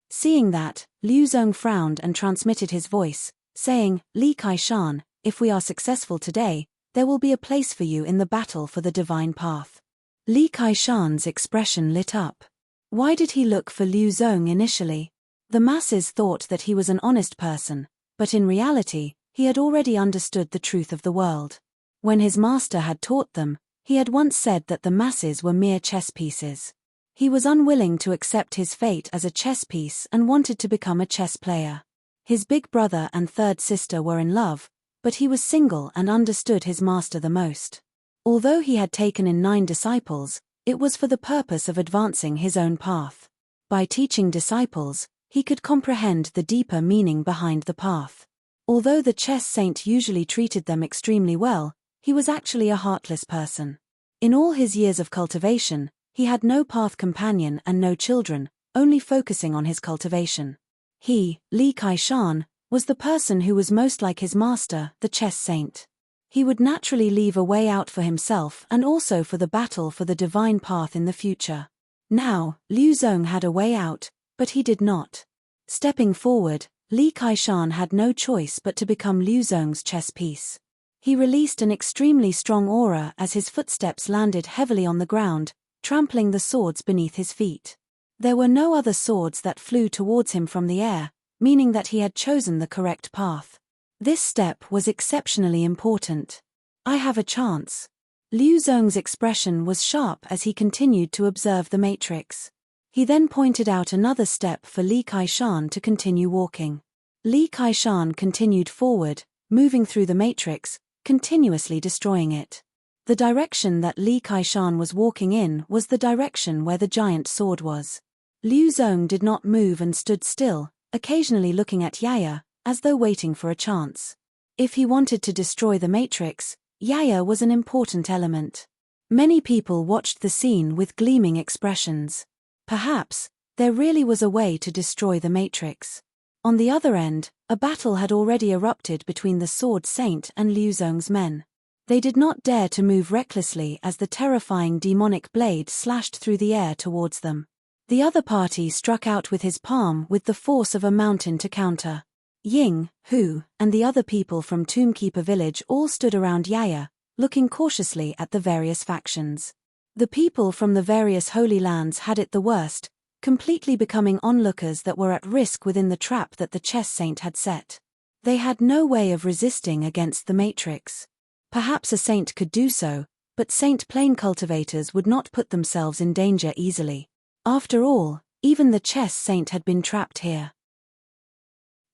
Seeing that, Liu Zong frowned and transmitted his voice, saying, "Li Kaishan, if we are successful today, there will be a place for you in the battle for the divine path." Li Kaishan's expression lit up. Why did he look for Liu Zong initially? The masses thought that he was an honest person, but in reality, he had already understood the truth of the world. When his master had taught them, he had once said that the masses were mere chess pieces. He was unwilling to accept his fate as a chess piece and wanted to become a chess player. His big brother and third sister were in love, but he was single and understood his master the most. Although he had taken in 9 disciples, it was for the purpose of advancing his own path. By teaching disciples, he could comprehend the deeper meaning behind the path. Although the chess saint usually treated them extremely well, he was actually a heartless person. In all his years of cultivation, he had no path companion and no children, only focusing on his cultivation. He, Li Kaishan, was the person who was most like his master, the chess saint. He would naturally leave a way out for himself and also for the battle for the divine path in the future. Now, Liu Zong had a way out, but he did not. Stepping forward, Li Kaishan had no choice but to become Liu Zong's chess piece. He released an extremely strong aura as his footsteps landed heavily on the ground, trampling the swords beneath his feet. There were no other swords that flew towards him from the air, meaning that he had chosen the correct path. This step was exceptionally important. I have a chance. Liu Zong's expression was sharp as he continued to observe the matrix. He then pointed out another step for Li Kaishan to continue walking. Li Kaishan continued forward, moving through the matrix, continuously destroying it. The direction that Li Kaishan was walking in was the direction where the giant sword was. Liu Zong did not move and stood still, occasionally looking at Yaya, as though waiting for a chance. If he wanted to destroy the matrix, Yaya was an important element. Many people watched the scene with gleaming expressions. Perhaps, there really was a way to destroy the matrix. On the other end, a battle had already erupted between the Sword Saint and Liu Zong's men. They did not dare to move recklessly as the terrifying demonic blade slashed through the air towards them. The other party struck out with his palm with the force of a mountain to counter. Ying, Hu, and the other people from Tombkeeper village all stood around Yaya, looking cautiously at the various factions. The people from the various holy lands had it the worst, completely becoming onlookers that were at risk within the trap that the chess saint had set. They had no way of resisting against the matrix. Perhaps a saint could do so, but saint plane cultivators would not put themselves in danger easily. After all, even the chess saint had been trapped here.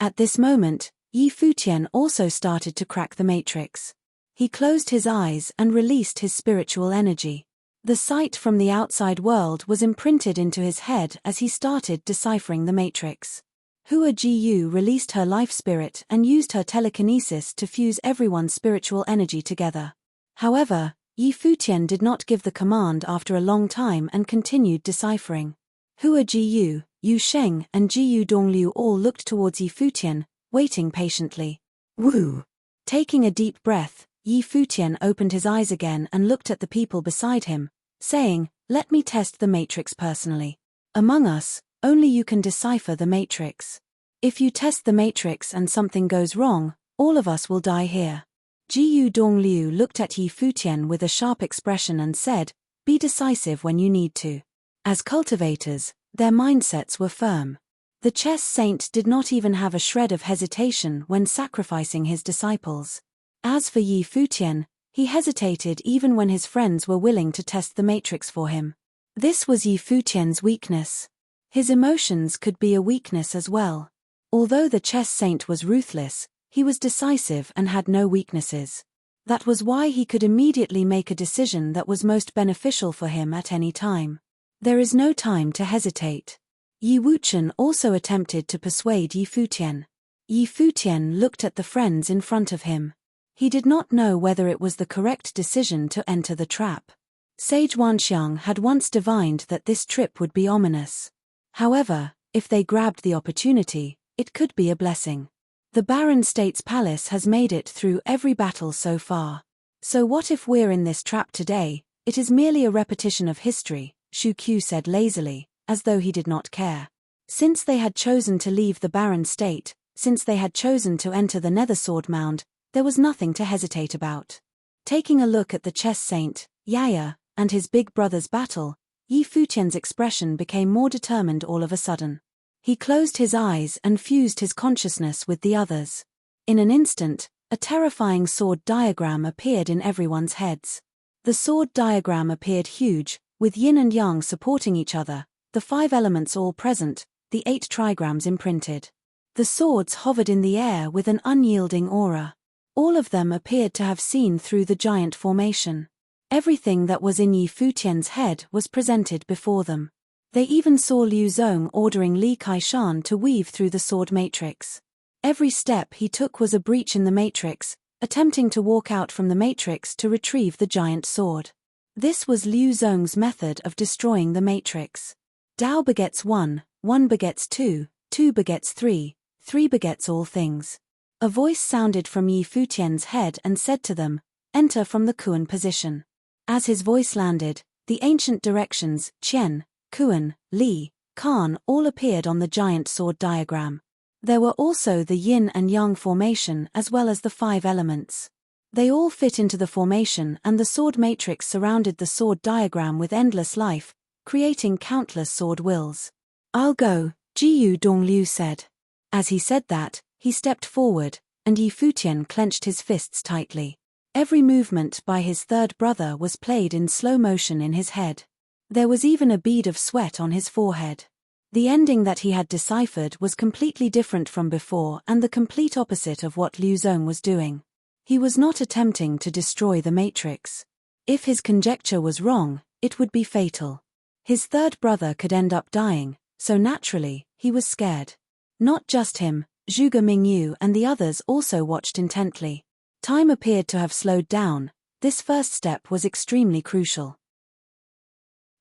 At this moment, Futian also started to crack the matrix. He closed his eyes and released his spiritual energy. The sight from the outside world was imprinted into his head as he started deciphering the matrix. Hua Jiyu released her life spirit and used her telekinesis to fuse everyone's spiritual energy together. However, Futian did not give the command after a long time and continued deciphering. Hua Jiyu, Yu Sheng and Jiyu Dongliu all looked towards Futian, waiting patiently. Woo! Taking a deep breath, Futian opened his eyes again and looked at the people beside him, saying, "Let me test the matrix personally. Among us, only you can decipher the matrix. If you test the matrix and something goes wrong, all of us will die here." Jiyu Dongliu looked at Futian with a sharp expression and said, "Be decisive when you need to." As cultivators, their mindsets were firm. The chess saint did not even have a shred of hesitation when sacrificing his disciples. As for Futian, he hesitated even when his friends were willing to test the matrix for him. This was Futian's weakness. His emotions could be a weakness as well. Although the chess saint was ruthless, he was decisive and had no weaknesses. That was why he could immediately make a decision that was most beneficial for him at any time. There is no time to hesitate. Yi Wuchen also attempted to persuade Futian. Futian looked at the friends in front of him. He did not know whether it was the correct decision to enter the trap. Sage Wanxiang had once divined that this trip would be ominous. However, if they grabbed the opportunity, it could be a blessing. The Baron State's palace has made it through every battle so far. So what if we're in this trap today? It is merely a repetition of history, Shu Qiu said lazily, as though he did not care. Since they had chosen to leave the Baron State, since they had chosen to enter the Nether Sword Mound, there was nothing to hesitate about. Taking a look at the chess saint, Yaya, and his big brother's battle, Futian's expression became more determined all of a sudden. He closed his eyes and fused his consciousness with the others. In an instant, a terrifying sword diagram appeared in everyone's heads. The sword diagram appeared huge, with yin and yang supporting each other, the 5 elements all present, the 8 trigrams imprinted. The swords hovered in the air with an unyielding aura. All of them appeared to have seen through the giant formation. Everything that was in Futian's head was presented before them. They even saw Liu Zong ordering Li Kaishan to weave through the sword matrix. Every step he took was a breach in the matrix, attempting to walk out from the matrix to retrieve the giant sword. This was Liu Zong's method of destroying the matrix. Tao begets 1, 1 begets 2, 2 begets 3, 3 begets all things. A voice sounded from Futian's head and said to them, "Enter from the Kuan position." As his voice landed, the ancient directions, Qian, Kuan, Li, Kan all appeared on the giant sword diagram. There were also the yin and yang formation as well as the 5 elements. They all fit into the formation, and the sword matrix surrounded the sword diagram with endless life, creating countless sword wills. "I'll go," Jiyu Dongliu said. As he said that, he stepped forward, and Yi Futian clenched his fists tightly. Every movement by his third brother was played in slow motion in his head. There was even a bead of sweat on his forehead. The ending that he had deciphered was completely different from before and the complete opposite of what Liu Zong was doing. He was not attempting to destroy the matrix. If his conjecture was wrong, it would be fatal. His third brother could end up dying, so naturally, he was scared. Not just him, Zhuge Mingyu and the others also watched intently. Time appeared to have slowed down. This first step was extremely crucial.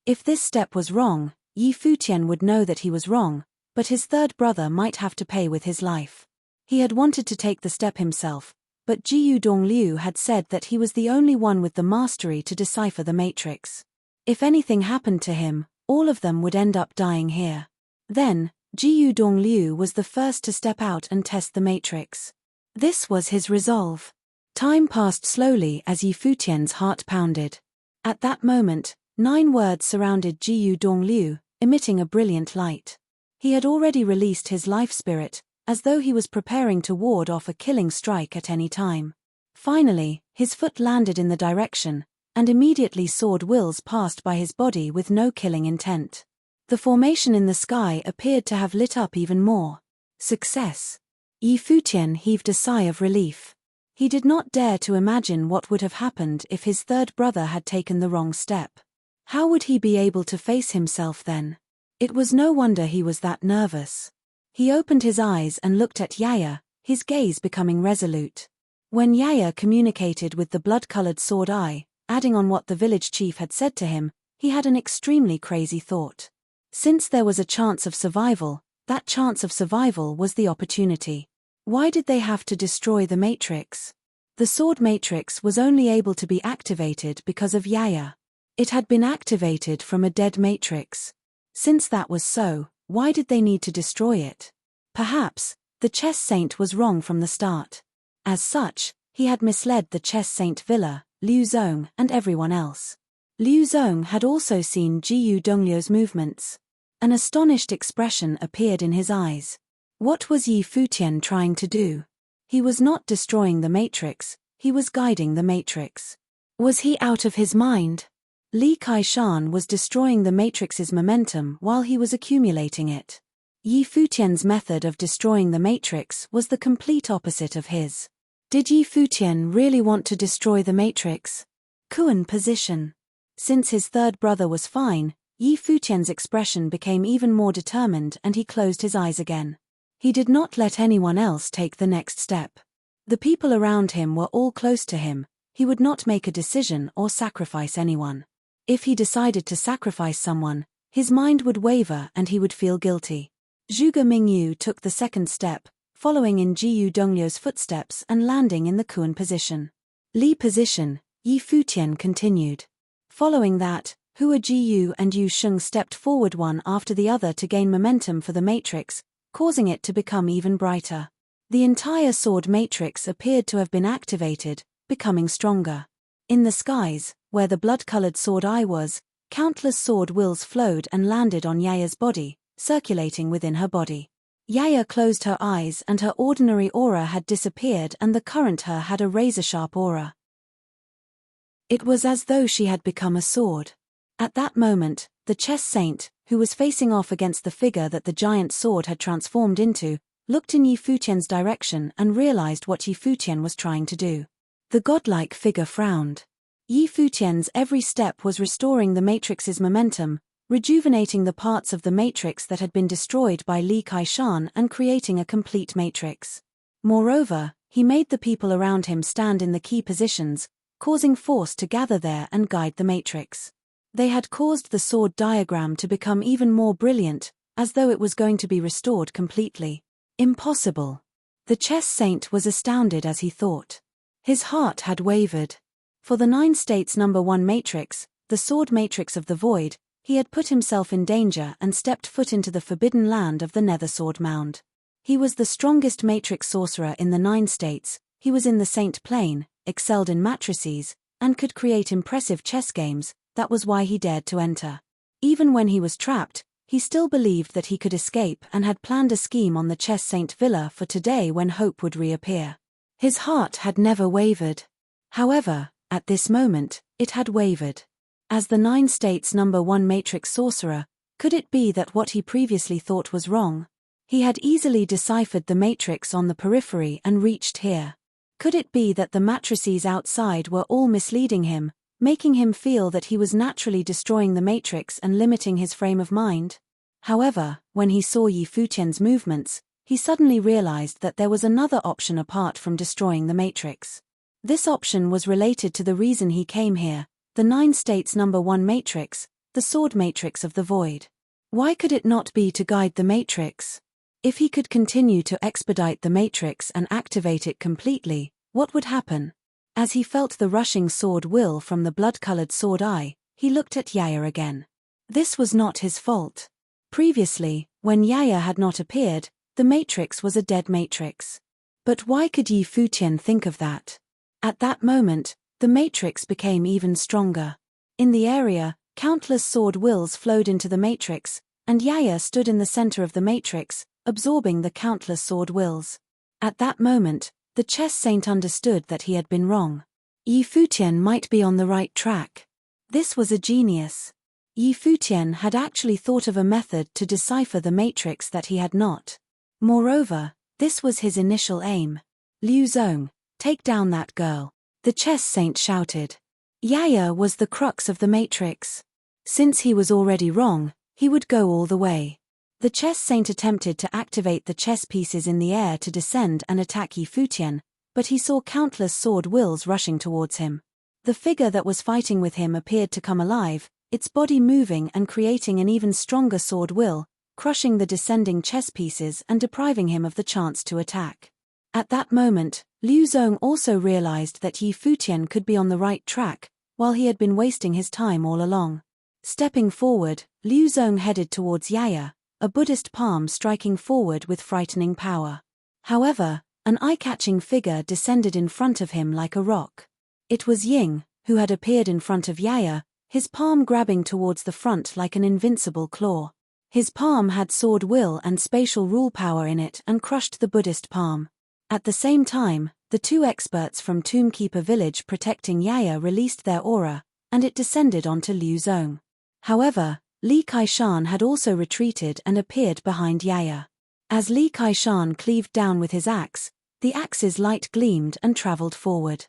If this step was wrong, Yi Futian would know that he was wrong, but his third brother might have to pay with his life. He had wanted to take the step himself, but Jiyu Dongliu had said that he was the only one with the mastery to decipher the matrix. If anything happened to him, all of them would end up dying here. Then, Jiyu Dongliu was the first to step out and test the matrix. This was his resolve. Time passed slowly as Yi Futian's heart pounded. At that moment, 9 words surrounded Jiyu Dongliu, emitting a brilliant light. He had already released his life spirit, as though he was preparing to ward off a killing strike at any time. Finally, his foot landed in the direction, and immediately sword wills passed by his body with no killing intent. The formation in the sky appeared to have lit up even more. Success! Yi Futian heaved a sigh of relief. He did not dare to imagine what would have happened if his third brother had taken the wrong step. How would he be able to face himself then? It was no wonder he was that nervous. He opened his eyes and looked at Yaya, his gaze becoming resolute. When Yaya communicated with the blood-colored sword eye, adding on what the village chief had said to him, he had an extremely crazy thought. Since there was a chance of survival, that chance of survival was the opportunity. Why did they have to destroy the matrix? The sword matrix was only able to be activated because of Yaya. It had been activated from a dead matrix. Since that was so, why did they need to destroy it? Perhaps, the chess saint was wrong from the start. As such, he had misled the chess saint Villa, Liu Zong and everyone else. Liu Zong had also seen Jiyu Dongliu's movements. An astonished expression appeared in his eyes. What was Yi Futian trying to do? He was not destroying the matrix, he was guiding the matrix. Was he out of his mind? Li Kaishan was destroying the matrix's momentum while he was accumulating it. Yi Futian's method of destroying the matrix was the complete opposite of his. Did Yi Futian really want to destroy the matrix? Kuan position. Since his third brother was fine, Yi Futian's expression became even more determined and he closed his eyes again. He did not let anyone else take the next step. The people around him were all close to him. He would not make a decision or sacrifice anyone. If he decided to sacrifice someone, his mind would waver and he would feel guilty. Zhuge Mingyu took the second step, following in Jiyu Dongliu's footsteps and landing in the Kuan position. Li position, Yi Futian continued. Following that, Hua Jiyu and Yu Sheng stepped forward one after the other to gain momentum for the matrix, causing it to become even brighter. The entire sword matrix appeared to have been activated, becoming stronger. In the skies, where the blood-colored sword eye was, countless sword wills flowed and landed on Yaya's body, circulating within her body. Yaya closed her eyes and her ordinary aura had disappeared and the current her had a razor-sharp aura. It was as though she had become a sword. At that moment, the chess saint, who was facing off against the figure that the giant sword had transformed into, looked in Yi Futian's direction and realized what Yi Futian was trying to do. The godlike figure frowned. Yi Futian's every step was restoring the matrix's momentum, rejuvenating the parts of the matrix that had been destroyed by Li Kaishan and creating a complete matrix. Moreover, he made the people around him stand in the key positions, causing force to gather there and guide the matrix. They had caused the sword diagram to become even more brilliant, as though it was going to be restored completely. Impossible. The chess saint was astounded as he thought. His heart had wavered. For the 9 states number 1 matrix, the sword matrix of the void, he had put himself in danger and stepped foot into the forbidden land of the Nether Sword Mound. He was the strongest matrix sorcerer in the 9 states, he was in the Saint Plane, excelled in matrices, and could create impressive chess games. That was why he dared to enter. Even when he was trapped, he still believed that he could escape and had planned a scheme on the Chess Saint Villa for today when hope would reappear. His heart had never wavered. However, at this moment, it had wavered. As the 9 States #1 matrix sorcerer, could it be that what he previously thought was wrong? He had easily deciphered the matrix on the periphery and reached here. Could it be that the matrices outside were all misleading him, making him feel that he was naturally destroying the matrix and limiting his frame of mind? However, when he saw Yi Futian's movements, he suddenly realized that there was another option apart from destroying the matrix. This option was related to the reason he came here, the 9 States #1 matrix, the sword matrix of the void. Why could it not be to guide the matrix? If he could continue to expedite the matrix and activate it completely, what would happen? As he felt the rushing sword will from the blood-colored sword eye, he looked at Yaya again. This was not his fault. Previously, when Yaya had not appeared, the matrix was a dead matrix. But why could Yi Futian think of that? At that moment, the matrix became even stronger. In the area, countless sword wills flowed into the matrix, and Yaya stood in the center of the matrix, absorbing the countless sword wills. At that moment, the chess saint understood that he had been wrong. Yi Futian might be on the right track. This was a genius. Yi Futian had actually thought of a method to decipher the matrix that he had not. Moreover, this was his initial aim. Liu Zong, take down that girl, the chess saint shouted. Yaya was the crux of the matrix. Since he was already wrong, he would go all the way. The chess saint attempted to activate the chess pieces in the air to descend and attack Yi Futian, but he saw countless sword wills rushing towards him. The figure that was fighting with him appeared to come alive, its body moving and creating an even stronger sword will, crushing the descending chess pieces and depriving him of the chance to attack. At that moment, Liu Zong also realized that Yi Futian could be on the right track, while he had been wasting his time all along. Stepping forward, Liu Zong headed towards Yaya, a Buddhist palm striking forward with frightening power. However, an eye-catching figure descended in front of him like a rock. It was Ying, who had appeared in front of Yaya, his palm grabbing towards the front like an invincible claw. His palm had sword will and spatial rule power in it and crushed the Buddhist palm. At the same time, the 2 experts from Tombkeeper Village protecting Yaya released their aura, and it descended onto Liu Zong. However, Li Kaishan had also retreated and appeared behind Yaya. As Li Kaishan cleaved down with his axe, the axe's light gleamed and traveled forward.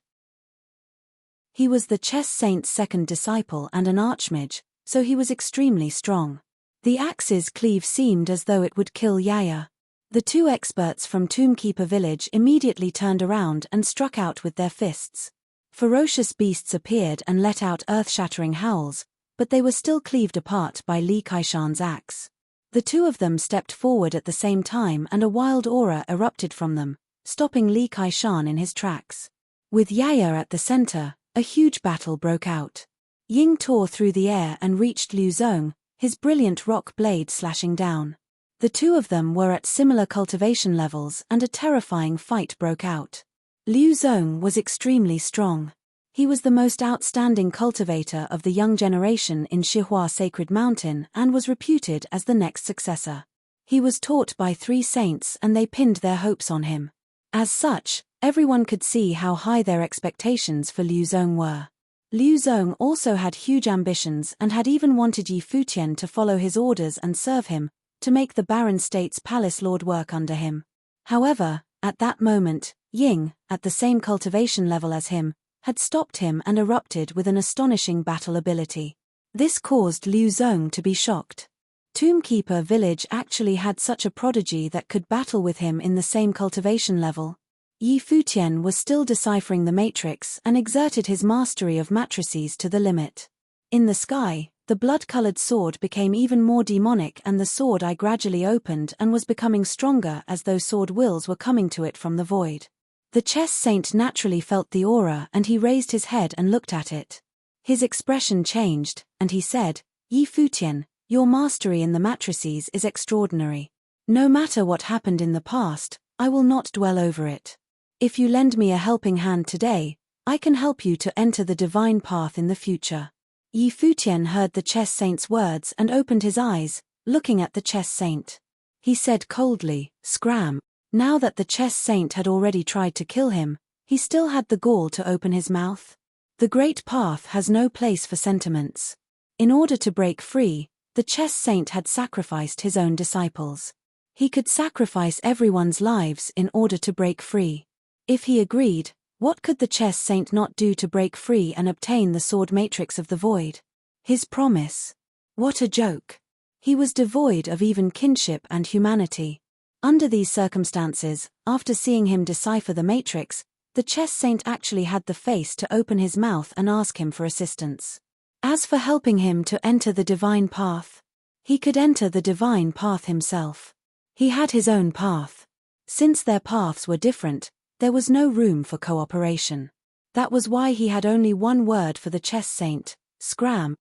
He was the chess saint's second disciple and an archmage, so he was extremely strong. The axe's cleave seemed as though it would kill Yaya. The 2 experts from Tombkeeper Village immediately turned around and struck out with their fists. Ferocious beasts appeared and let out earth-shattering howls, but they were still cleaved apart by Li Kaishan's axe. The 2 of them stepped forward at the same time and a wild aura erupted from them, stopping Li Kaishan in his tracks. With Yaya at the center, a huge battle broke out. Ying tore through the air and reached Liu Zong, his brilliant rock blade slashing down. The 2 of them were at similar cultivation levels and a terrifying fight broke out. Liu Zong was extremely strong. He was the most outstanding cultivator of the young generation in Shihua Sacred Mountain and was reputed as the next successor. He was taught by 3 saints and they pinned their hopes on him. As such, everyone could see how high their expectations for Liu Zong were. Liu Zong also had huge ambitions and had even wanted Yi Futian to follow his orders and serve him, to make the Barren State's palace lord work under him. However, at that moment, Ying, at the same cultivation level as him, had stopped him and erupted with an astonishing battle ability. This caused Liu Zong to be shocked. Tombkeeper Village actually had such a prodigy that could battle with him in the same cultivation level. Yi Futian was still deciphering the matrix and exerted his mastery of matrices to the limit. In the sky, the blood-colored sword became even more demonic and the sword eye gradually opened and was becoming stronger as though sword wills were coming to it from the void. The chess saint naturally felt the aura and he raised his head and looked at it. His expression changed, and he said, "Yi Futian, your mastery in the matrices is extraordinary. No matter what happened in the past, I will not dwell over it. If you lend me a helping hand today, I can help you to enter the divine path in the future. Yi Futian heard the chess saint's words and opened his eyes, looking at the chess saint. He said coldly, "Scram." Now that the chess saint had already tried to kill him, he still had the gall to open his mouth. The great path has no place for sentiments. In order to break free, the chess saint had sacrificed his own disciples. He could sacrifice everyone's lives in order to break free. If he agreed, what could the chess saint not do to break free and obtain the sword matrix of the void? His promise. What a joke. He was devoid of even kinship and humanity. Under these circumstances, after seeing him decipher the matrix, the chess saint actually had the face to open his mouth and ask him for assistance. As for helping him to enter the divine path, he could enter the divine path himself. He had his own path. Since their paths were different, there was no room for cooperation. That was why he had only one word for the chess saint: scram.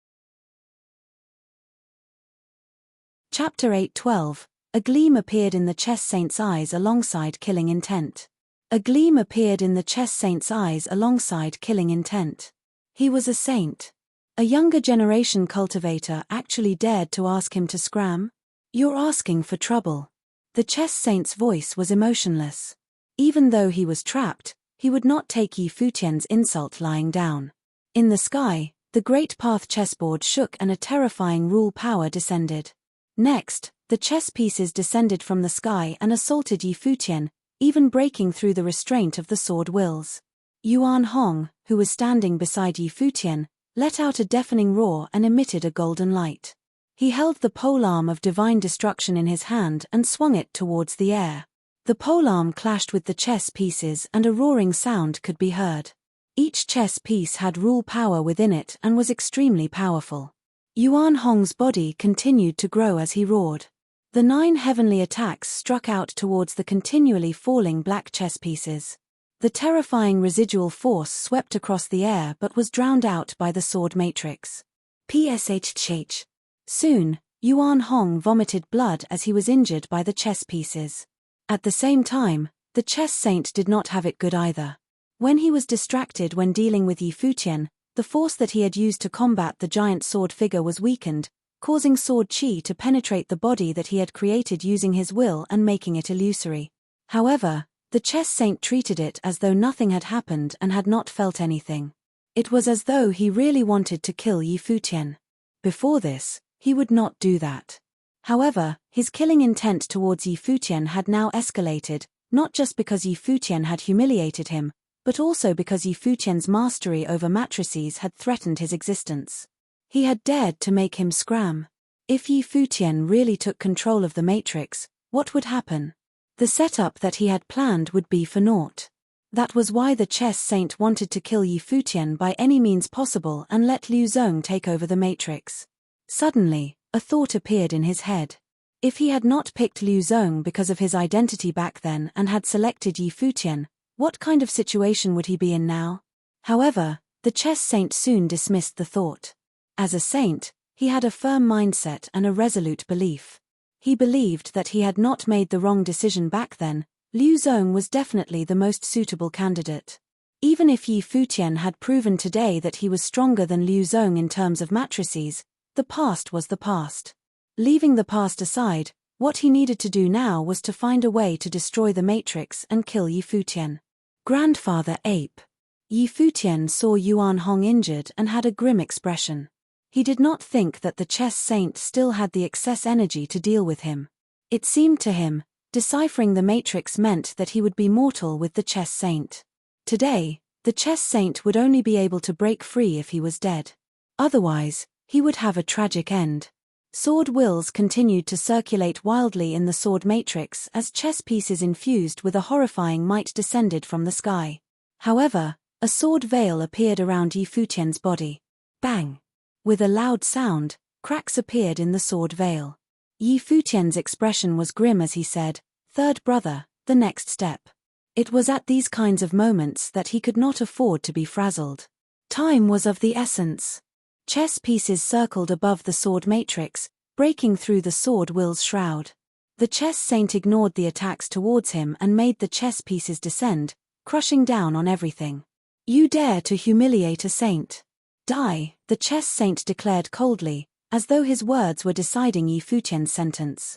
Chapter 8:12. A gleam appeared in the chess saint's eyes alongside killing intent. A gleam appeared in the chess saint's eyes alongside killing intent. He was a saint. A younger generation cultivator actually dared to ask him to scram? You're asking for trouble. The chess saint's voice was emotionless. Even though he was trapped, he would not take Yi Futian's insult lying down. In the sky, the great path chessboard shook and a terrifying rule power descended. Next, the chess pieces descended from the sky and assaulted Yi Futian, even breaking through the restraint of the sword wills. Yuan Hong, who was standing beside Yi Futian, let out a deafening roar and emitted a golden light. He held the polearm of divine destruction in his hand and swung it towards the air. The polearm clashed with the chess pieces and a roaring sound could be heard. Each chess piece had rule power within it and was extremely powerful. Yuan Hong's body continued to grow as he roared. The 9 heavenly attacks struck out towards the continually falling black chess pieces. The terrifying residual force swept across the air but was drowned out by the sword matrix. Pshh. Soon, Yuan Hong vomited blood as he was injured by the chess pieces. At the same time, the chess saint did not have it good either. When he was distracted when dealing with Yi Futian, the force that he had used to combat the giant sword figure was weakened, causing sword chi to penetrate the body that he had created using his will and making it illusory. However, the chess saint treated it as though nothing had happened and had not felt anything. It was as though he really wanted to kill Yi Futian. Before this, he would not do that. However, his killing intent towards Yi Futian had now escalated, not just because Yi Futian had humiliated him, but also because Yi Futian's mastery over matrices had threatened his existence. He had dared to make him scram. If Yi Futian really took control of the matrix, what would happen? The setup that he had planned would be for naught. That was why the chess saint wanted to kill Yi Futian by any means possible and let Liu Zong take over the matrix. Suddenly, a thought appeared in his head. If he had not picked Liu Zong because of his identity back then and had selected Yi Futian, what kind of situation would he be in now? However, the chess saint soon dismissed the thought. As a saint, he had a firm mindset and a resolute belief. He believed that he had not made the wrong decision back then. Liu Zong was definitely the most suitable candidate. Even if Yi Futian had proven today that he was stronger than Liu Zong in terms of matrices, the past was the past. Leaving the past aside, what he needed to do now was to find a way to destroy the matrix and kill Yi Futian. Grandfather Ape. Yi Futian saw Yuan Hong injured and had a grim expression. He did not think that the chess saint still had the excess energy to deal with him. It seemed to him, deciphering the matrix meant that he would be mortal with the chess saint. Today, the chess saint would only be able to break free if he was dead. Otherwise, he would have a tragic end. Sword wills continued to circulate wildly in the sword matrix as chess pieces infused with a horrifying might descended from the sky. However, a sword veil appeared around Yi Futian's body. Bang! With a loud sound, cracks appeared in the sword veil. Yi Futian's expression was grim as he said, "Third brother, the next step." It was at these kinds of moments that he could not afford to be frazzled. Time was of the essence. Chess pieces circled above the sword matrix, breaking through the sword will's shroud. The chess saint ignored the attacks towards him and made the chess pieces descend, crushing down on everything. You dare to humiliate a saint. Die, the chess saint declared coldly, as though his words were deciding Yi Futian's sentence.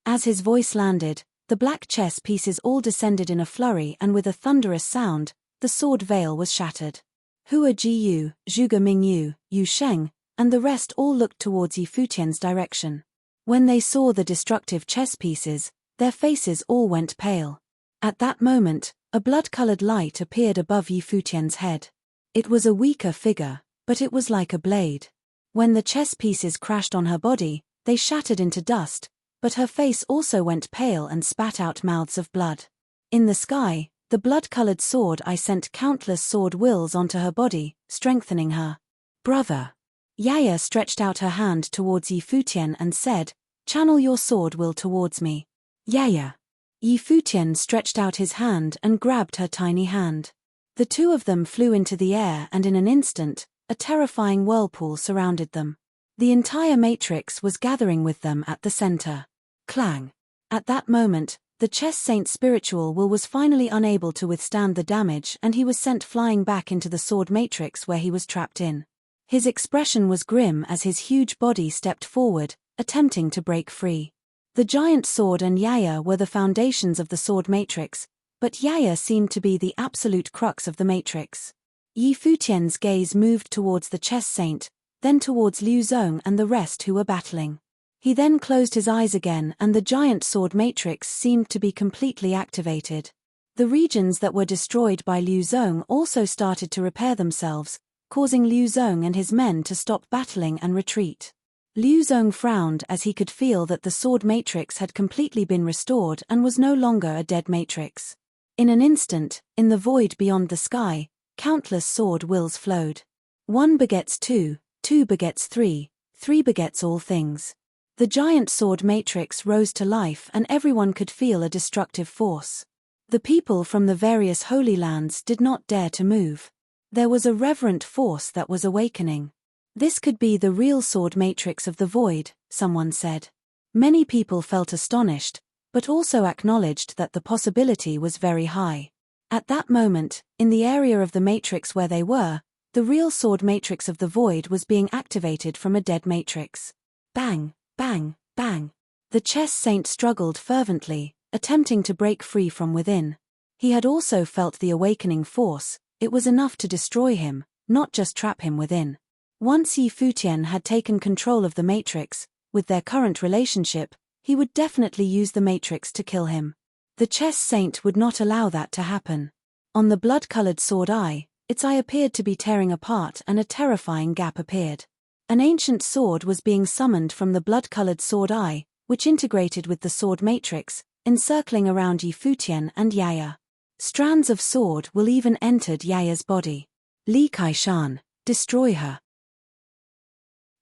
As his voice landed, the black chess pieces all descended in a flurry, and with a thunderous sound, the sword veil was shattered. Hua Jiyu, Zhuge Mingyu, Yu Sheng, and the rest all looked towards Yi Futian's direction. When they saw the destructive chess pieces, their faces all went pale. At that moment, a blood-colored light appeared above Yi Futian's head. It was a weaker figure, but it was like a blade. When the chess pieces crashed on her body, they shattered into dust, but her face also went pale and spat out mouths of blood. In the sky, the blood-colored sword eye sent countless sword wills onto her body, strengthening her. Brother. Yaya stretched out her hand towards Yi Futian and said, "Channel your sword will towards me." Yaya. Yi Futian stretched out his hand and grabbed her tiny hand. The two of them flew into the air, and in an instant, a terrifying whirlpool surrounded them. The entire matrix was gathering with them at the center. Clang. At that moment, the chess saint's spiritual will was finally unable to withstand the damage, and he was sent flying back into the sword matrix where he was trapped in. His expression was grim as his huge body stepped forward, attempting to break free. The giant sword and Yaya were the foundations of the sword matrix, but Yaya seemed to be the absolute crux of the matrix. Yi Futian's gaze moved towards the chess saint, then towards Liu Zong and the rest who were battling. He then closed his eyes again, and the giant sword matrix seemed to be completely activated. The regions that were destroyed by Liu Zong also started to repair themselves, causing Liu Zong and his men to stop battling and retreat. Liu Zong frowned as he could feel that the sword matrix had completely been restored and was no longer a dead matrix. In an instant, in the void beyond the sky, countless sword wills flowed. 1 begets 2, 2 begets 3, 3 begets all things. The giant sword matrix rose to life, and everyone could feel a destructive force. The people from the various holy lands did not dare to move. There was a reverent force that was awakening. This could be the real sword matrix of the void, someone said. Many people felt astonished, but also acknowledged that the possibility was very high. At that moment, in the area of the matrix where they were, the real sword matrix of the void was being activated from a dead matrix. Bang, bang, bang. The chess saint struggled fervently, attempting to break free from within. He had also felt the awakening force. It was enough to destroy him, not just trap him within. Once Yi Futian had taken control of the matrix, with their current relationship, he would definitely use the matrix to kill him. The chess saint would not allow that to happen. On the blood-colored sword eye, its eye appeared to be tearing apart, and a terrifying gap appeared. An ancient sword was being summoned from the blood-colored sword eye, which integrated with the sword matrix, encircling around Yi Futian and Yaya. Strands of sword will even entered Yaya's body. Li Kaishan, destroy her.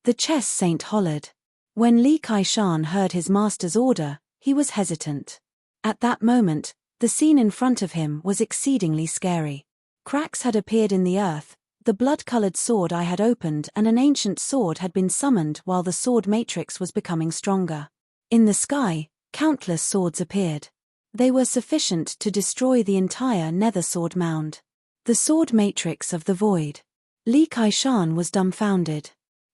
The chess saint hollered. When Li Kaishan heard his master's order, he was hesitant. At that moment, the scene in front of him was exceedingly scary. Cracks had appeared in the earth, the blood-colored sword eye had opened, and an ancient sword had been summoned while the sword matrix was becoming stronger. In the sky, countless swords appeared. They were sufficient to destroy the entire nether sword mound. The sword matrix of the void. Li Kaishan was dumbfounded.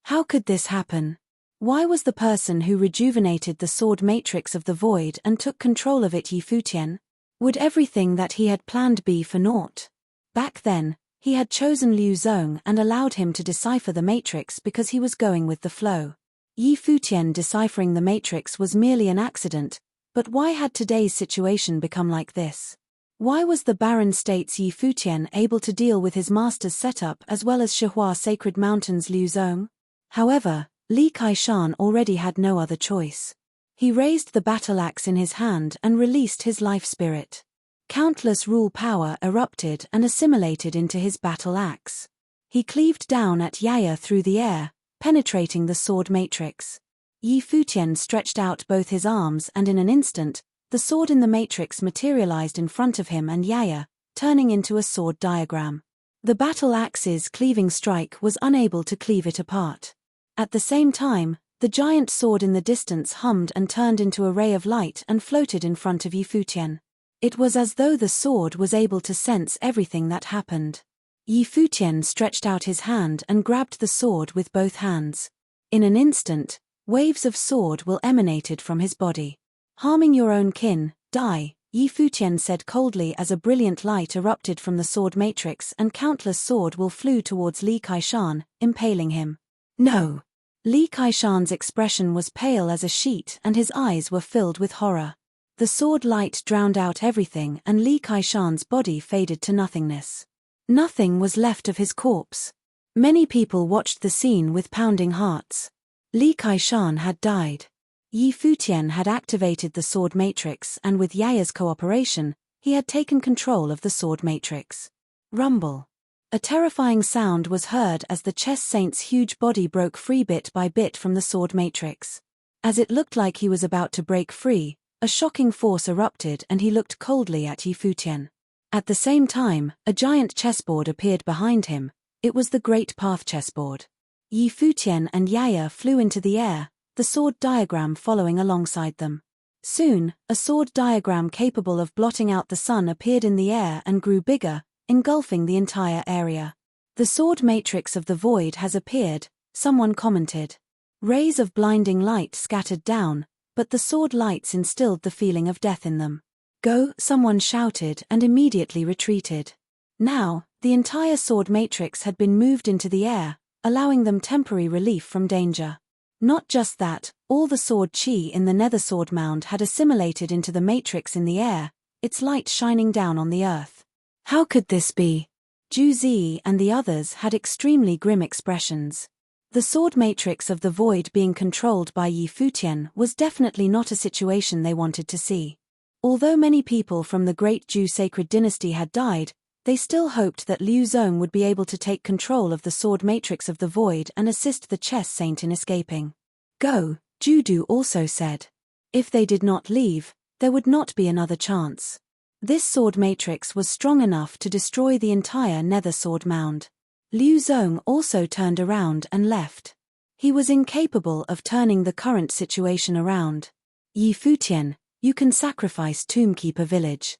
How could this happen? Why was the person who rejuvenated the sword matrix of the void and took control of it Yi Futian? Would everything that he had planned be for naught? Back then, he had chosen Liu Zong and allowed him to decipher the matrix because he was going with the flow. Yi Futian deciphering the matrix was merely an accident, but why had today's situation become like this? Why was the barren states Yi Futian able to deal with his master's setup as well as Shihua Sacred Mountains Liu Zong? However, Li Kaishan already had no other choice. He raised the battle axe in his hand and released his life spirit. Countless rule power erupted and assimilated into his battle axe. He cleaved down at Yaya through the air, penetrating the sword matrix. Yi Futian stretched out both his arms, and in an instant, the sword in the matrix materialized in front of him and Yaya, turning into a sword diagram. The battle axe's cleaving strike was unable to cleave it apart. At the same time, the giant sword in the distance hummed and turned into a ray of light and floated in front of Yi Futian. It was as though the sword was able to sense everything that happened. Futian stretched out his hand and grabbed the sword with both hands. In an instant, waves of sword will emanated from his body. Harming your own kin, die, Futian said coldly as a brilliant light erupted from the sword matrix and countless sword will flew towards Li Kaishan, impaling him. No! Li Kaishan's expression was pale as a sheet and his eyes were filled with horror. The sword light drowned out everything and Li Kaishan's body faded to nothingness. Nothing was left of his corpse. Many people watched the scene with pounding hearts. Li Kaishan had died. Futian had activated the sword matrix and with Yaya's cooperation, he had taken control of the sword matrix. Rumble. A terrifying sound was heard as the chess saint's huge body broke free bit by bit from the sword matrix. As it looked like he was about to break free, a shocking force erupted and he looked coldly at Futian. At the same time, a giant chessboard appeared behind him. It was the Great Path chessboard. Futian and Yaya flew into the air, the sword diagram following alongside them. Soon, a sword diagram capable of blotting out the sun appeared in the air and grew bigger, engulfing the entire area. The sword matrix of the void has appeared, someone commented. Rays of blinding light scattered down, but the sword lights instilled the feeling of death in them. Go, someone shouted and immediately retreated. Now, the entire sword matrix had been moved into the air, allowing them temporary relief from danger. Not just that, all the sword chi in the nether sword mound had assimilated into the matrix in the air, its light shining down on the earth. How could this be? Juzi and the others had extremely grim expressions. The sword matrix of the void being controlled by Futian was definitely not a situation they wanted to see. Although many people from the great Zhou sacred dynasty had died, they still hoped that Liu Zong would be able to take control of the sword matrix of the void and assist the chess saint in escaping. Go, Judu also said. If they did not leave, there would not be another chance. This sword matrix was strong enough to destroy the entire nether sword mound. Liu Zong also turned around and left. He was incapable of turning the current situation around. Futian, you can sacrifice Tombkeeper village.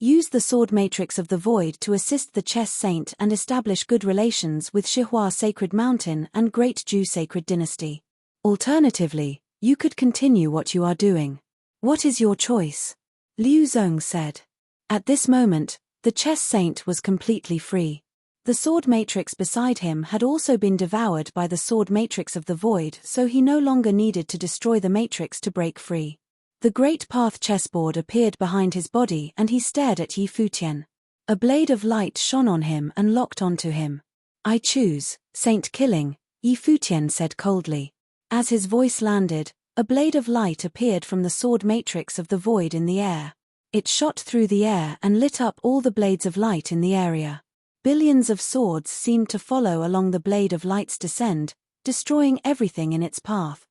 Use the sword matrix of the void to assist the chess saint and establish good relations with Shihua Sacred Mountain and Great Zhou Sacred Dynasty. Alternatively, you could continue what you are doing. What is your choice? Liu Zong said. At this moment, the chess saint was completely free. The sword matrix beside him had also been devoured by the sword matrix of the void, so he no longer needed to destroy the matrix to break free. The Great Path chessboard appeared behind his body and he stared at Futian. A blade of light shone on him and locked onto him. I choose, Saint Killing, Futian said coldly. As his voice landed, a blade of light appeared from the sword matrix of the void in the air. It shot through the air and lit up all the blades of light in the area. Billions of swords seemed to follow along the blade of light's descent, destroying everything in its path.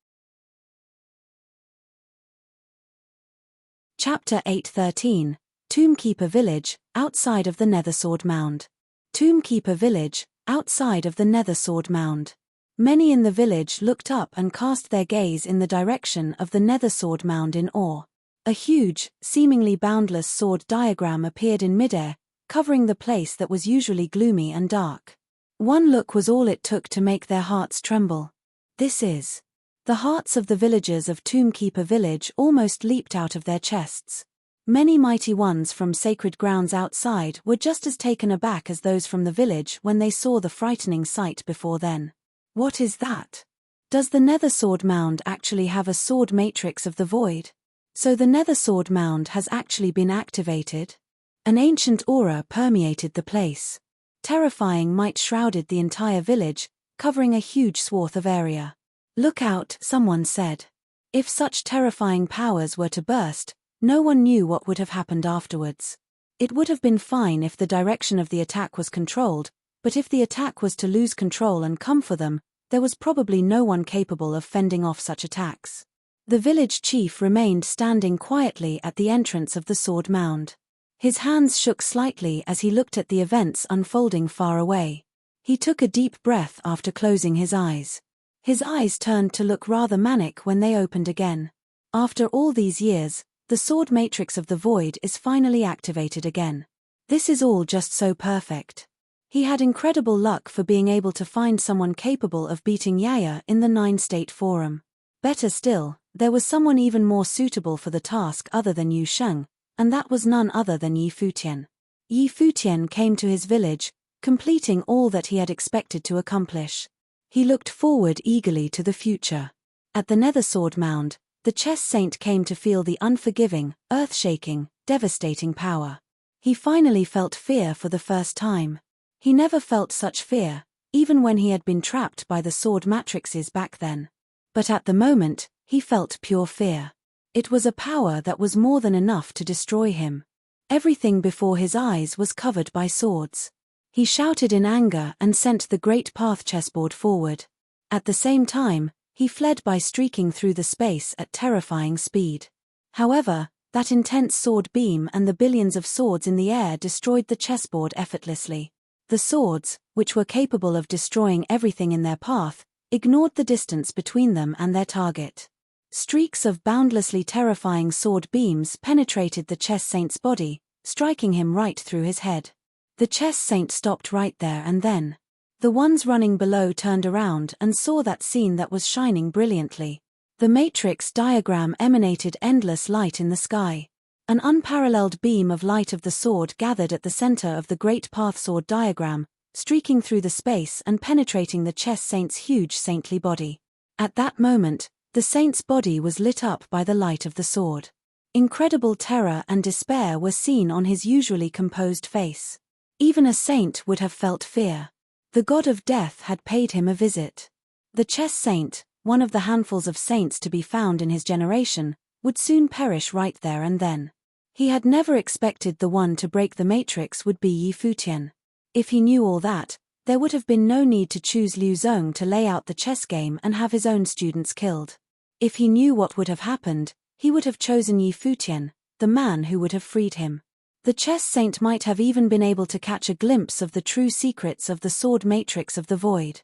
Chapter 8:13, Tombkeeper Village, outside of the Nether Sword Mound. Tombkeeper Village, outside of the Nether Sword Mound. Many in the village looked up and cast their gaze in the direction of the Nether Sword Mound in awe. A huge, seemingly boundless sword diagram appeared in midair, covering the place that was usually gloomy and dark. One look was all it took to make their hearts tremble. This is. The hearts of the villagers of Tombkeeper Village almost leaped out of their chests. Many mighty ones from sacred grounds outside were just as taken aback as those from the village when they saw the frightening sight before then. What is that? Does the Nether Sword Mound actually have a sword matrix of the void? So the Nether Sword Mound has actually been activated? An ancient aura permeated the place. Terrifying might shrouded the entire village, covering a huge swath of area. Look out, someone said. If such terrifying powers were to burst, no one knew what would have happened afterwards. It would have been fine if the direction of the attack was controlled, but if the attack was to lose control and come for them, there was probably no one capable of fending off such attacks. The village chief remained standing quietly at the entrance of the sword mound. His hands shook slightly as he looked at the events unfolding far away. He took a deep breath after closing his eyes. His eyes turned to look rather manic when they opened again. After all these years, The sword matrix of the void is finally activated again. This is all just so perfect. He had incredible luck for being able to find someone capable of beating Yaya in the 9-state forum. Better still, there was someone even more suitable for the task other than Yu Sheng, and that was none other than Yi Futian. Yi Futian came to his village, completing all that he had expected to accomplish. He looked forward eagerly to the future. At the Nether Sword Mound, the chess saint came to feel the unforgiving, earth-shaking, devastating power. He finally felt fear for the first time. He never felt such fear, even when he had been trapped by the sword matrices back then. But at the moment, he felt pure fear. It was a power that was more than enough to destroy him. Everything before his eyes was covered by swords. He shouted in anger and sent the great path chessboard forward. At the same time, he fled by streaking through the space at terrifying speed. However, that intense sword beam and the billions of swords in the air destroyed the chessboard effortlessly. The swords, which were capable of destroying everything in their path, ignored the distance between them and their target. Streaks of boundlessly terrifying sword beams penetrated the chess saint's body, striking him right through his head. The chess saint stopped right there and then. The ones running below turned around and saw that scene that was shining brilliantly. The matrix diagram emanated endless light in the sky. An unparalleled beam of light of the sword gathered at the center of the great path sword diagram, streaking through the space and penetrating the chess saint's huge saintly body. At that moment, the saint's body was lit up by the light of the sword. Incredible terror and despair were seen on his usually composed face. Even a saint would have felt fear. The god of death had paid him a visit. The chess saint, one of the handfuls of saints to be found in his generation, would soon perish right there and then. He had never expected the one to break the matrix would be Yi Futian. If he knew all that, there would have been no need to choose Liu Zong to lay out the chess game and have his own students killed. If he knew what would have happened, he would have chosen Yi Futian, the man who would have freed him. The chess saint might have even been able to catch a glimpse of the true secrets of the sword matrix of the void.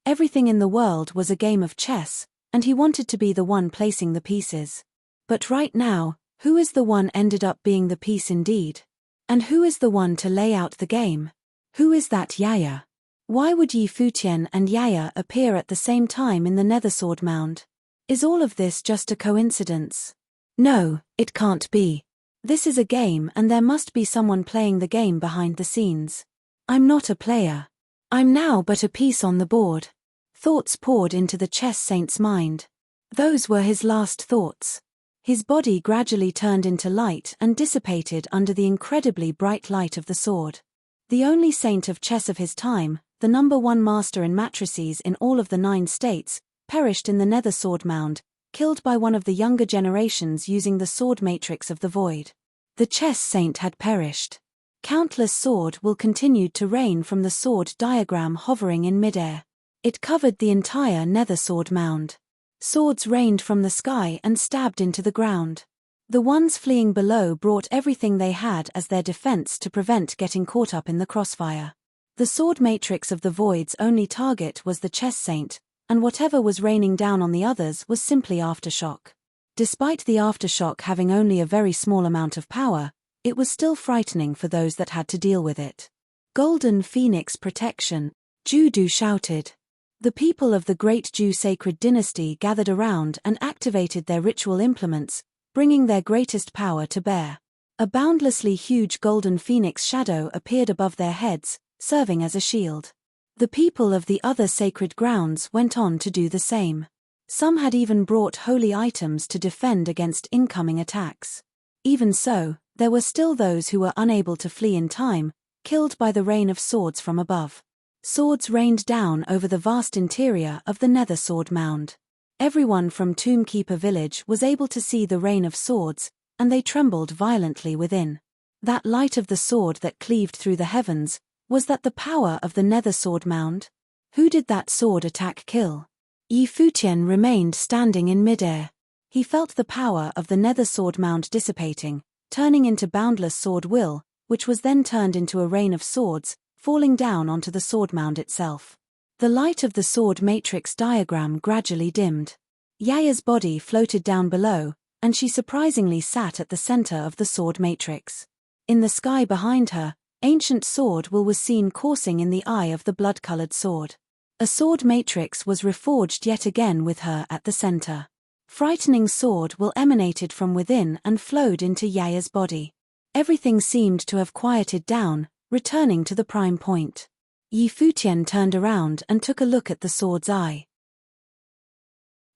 Everything in the world was a game of chess, and he wanted to be the one placing the pieces. But right now, who is the one ended up being the piece indeed? And who is the one to lay out the game? Who is that Yaya? Why would Yi Futian and Yaya appear at the same time in the Nethersword Mound? Is all of this just a coincidence? No, it can't be. This is a game and there must be someone playing the game behind the scenes. I'm not a player. I'm now but a piece on the board. Thoughts poured into the chess saint's mind. Those were his last thoughts. His body gradually turned into light and dissipated under the incredibly bright light of the sword. The only saint of chess of his time, the #1 master in matrices in all of the 9 states, perished in the Nether Sword Mound, killed by one of the younger generations using the sword matrix of the void. The chess saint had perished. Countless sword will continued to rain from the sword diagram hovering in midair. It covered the entire Nether Sword Mound. Swords rained from the sky and stabbed into the ground. The ones fleeing below brought everything they had as their defense to prevent getting caught up in the crossfire. The sword matrix of the void's only target was the chess saint, and whatever was raining down on the others was simply aftershock. Despite the aftershock having only a very small amount of power, it was still frightening for those that had to deal with it. Golden Phoenix protection, Judu shouted. The people of the Great Jew Sacred Dynasty gathered around and activated their ritual implements, bringing their greatest power to bear. A boundlessly huge golden phoenix shadow appeared above their heads, serving as a shield. The people of the other sacred grounds went on to do the same. Some had even brought holy items to defend against incoming attacks. Even so, there were still those who were unable to flee in time, killed by the rain of swords from above. Swords rained down over the vast interior of the Nether Sword Mound. Everyone from Tombkeeper Village was able to see the rain of swords, and they trembled violently within. That light of the sword that cleaved through the heavens, was that the power of the Nether Sword Mound? Who did that sword attack kill? Yi Futian remained standing in midair. He felt the power of the Nether Sword Mound dissipating, turning into boundless sword will, which was then turned into a rain of swords, falling down onto the sword mound itself. The light of the sword matrix diagram gradually dimmed. Yaya's body floated down below, and she surprisingly sat at the center of the sword matrix. In the sky behind her, ancient sword will was seen coursing in the eye of the blood-colored sword. A sword matrix was reforged yet again with her at the center. Frightening sword will emanated from within and flowed into Yaya's body. Everything seemed to have quieted down, returning to the prime point. Futian turned around and took a look at the sword's eye.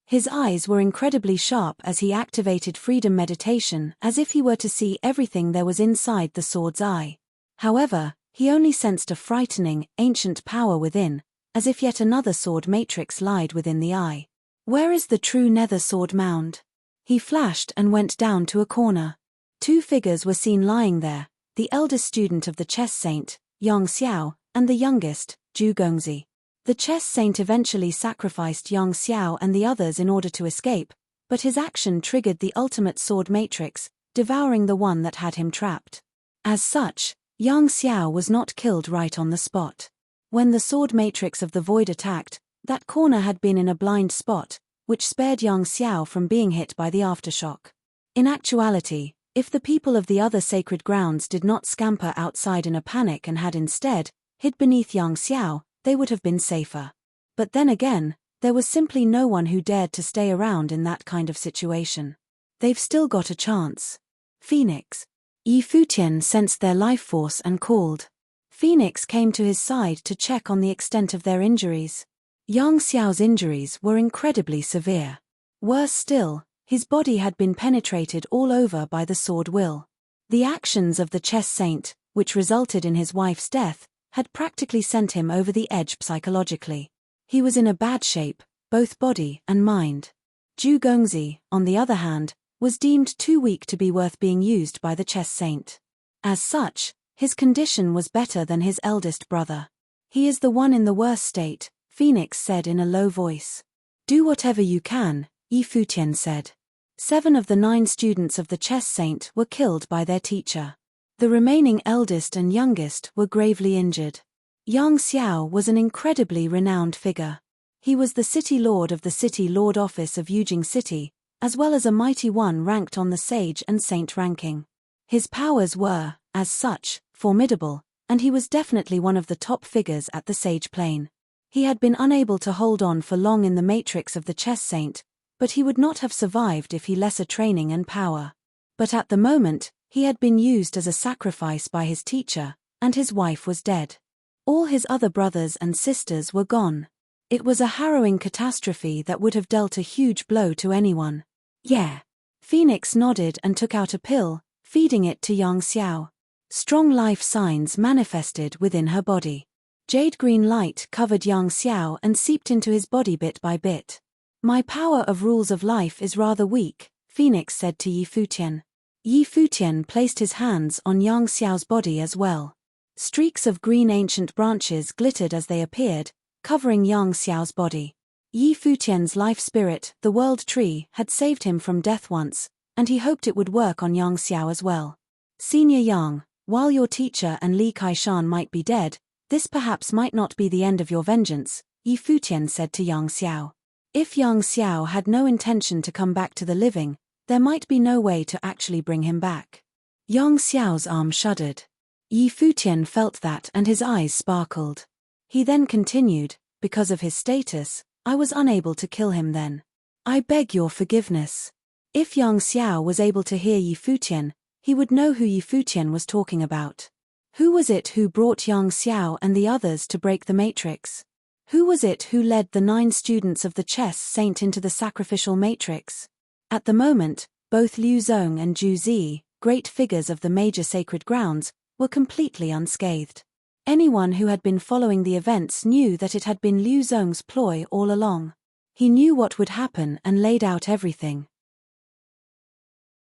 His eyes were incredibly sharp as he activated freedom meditation, as if he were to see everything there was inside the sword's eye. However, he only sensed a frightening, ancient power within, as if yet another sword matrix lied within the eye. Where is the true nether sword mound? He flashed and went down to a corner. Two figures were seen lying there, the eldest student of the chess saint, Yang Xiao, and the youngest, Zhu Gongzi. The chess saint eventually sacrificed Yang Xiao and the others in order to escape, but his action triggered the ultimate sword matrix, devouring the one that had him trapped. As such, Yang Xiao was not killed right on the spot. When the sword matrix of the void attacked, that corner had been in a blind spot, which spared Yang Xiao from being hit by the aftershock. In actuality, if the people of the other sacred grounds did not scamper outside in a panic and had instead hid beneath Yang Xiao, they would have been safer. But then again, there was simply no one who dared to stay around in that kind of situation. They've still got a chance. Phoenix. Futian sensed their life force and called. Phoenix came to his side to check on the extent of their injuries. Yang Xiao's injuries were incredibly severe. Worse still, his body had been penetrated all over by the sword will. The actions of the chess saint, which resulted in his wife's death, had practically sent him over the edge psychologically. He was in a bad shape, both body and mind. Zhu Gongzi, on the other hand, was deemed too weak to be worth being used by the chess saint. As such, his condition was better than his eldest brother. He is the one in the worst state, Phoenix said in a low voice. Do whatever you can, Futian said. 7 of the 9 students of the chess saint were killed by their teacher. The remaining eldest and youngest were gravely injured. Yang Xiao was an incredibly renowned figure. He was the city lord of the city lord office of Yujing City, as well as a mighty one ranked on the sage and saint ranking. His powers were, as such, formidable, and he was definitely one of the top figures at the sage plane. He had been unable to hold on for long in the matrix of the chess saint, but he would not have survived if he lesser training and power. But at the moment, he had been used as a sacrifice by his teacher, and his wife was dead. All his other brothers and sisters were gone. It was a harrowing catastrophe that would have dealt a huge blow to anyone. Yeah. Phoenix nodded and took out a pill, feeding it to Yang Xiao. Strong life signs manifested within her body. Jade-green light covered Yang Xiao and seeped into his body bit by bit. My power of rules of life is rather weak, Phoenix said to Futian. Futian placed his hands on Yang Xiao's body as well. Streaks of green ancient branches glittered as they appeared, covering Yang Xiao's body. Futian's life spirit, the world tree, had saved him from death once, and he hoped it would work on Yang Xiao as well. Senior Yang, while your teacher and Li Kaishan might be dead, this perhaps might not be the end of your vengeance, Futian said to Yang Xiao. If Yang Xiao had no intention to come back to the living, there might be no way to actually bring him back. Yang Xiao's arm shuddered. Futian felt that and his eyes sparkled. He then continued, because of his status, I was unable to kill him then. I beg your forgiveness. If Yang Xiao was able to hear Futian, he would know who Futian was talking about. Who was it who brought Yang Xiao and the others to break the matrix? Who was it who led the 9 students of the chess saint into the sacrificial matrix? At the moment, both Liu Zong and Zhu Zi, great figures of the major sacred grounds, were completely unscathed. Anyone who had been following the events knew that it had been Liu Zong's ploy all along. He knew what would happen and laid out everything.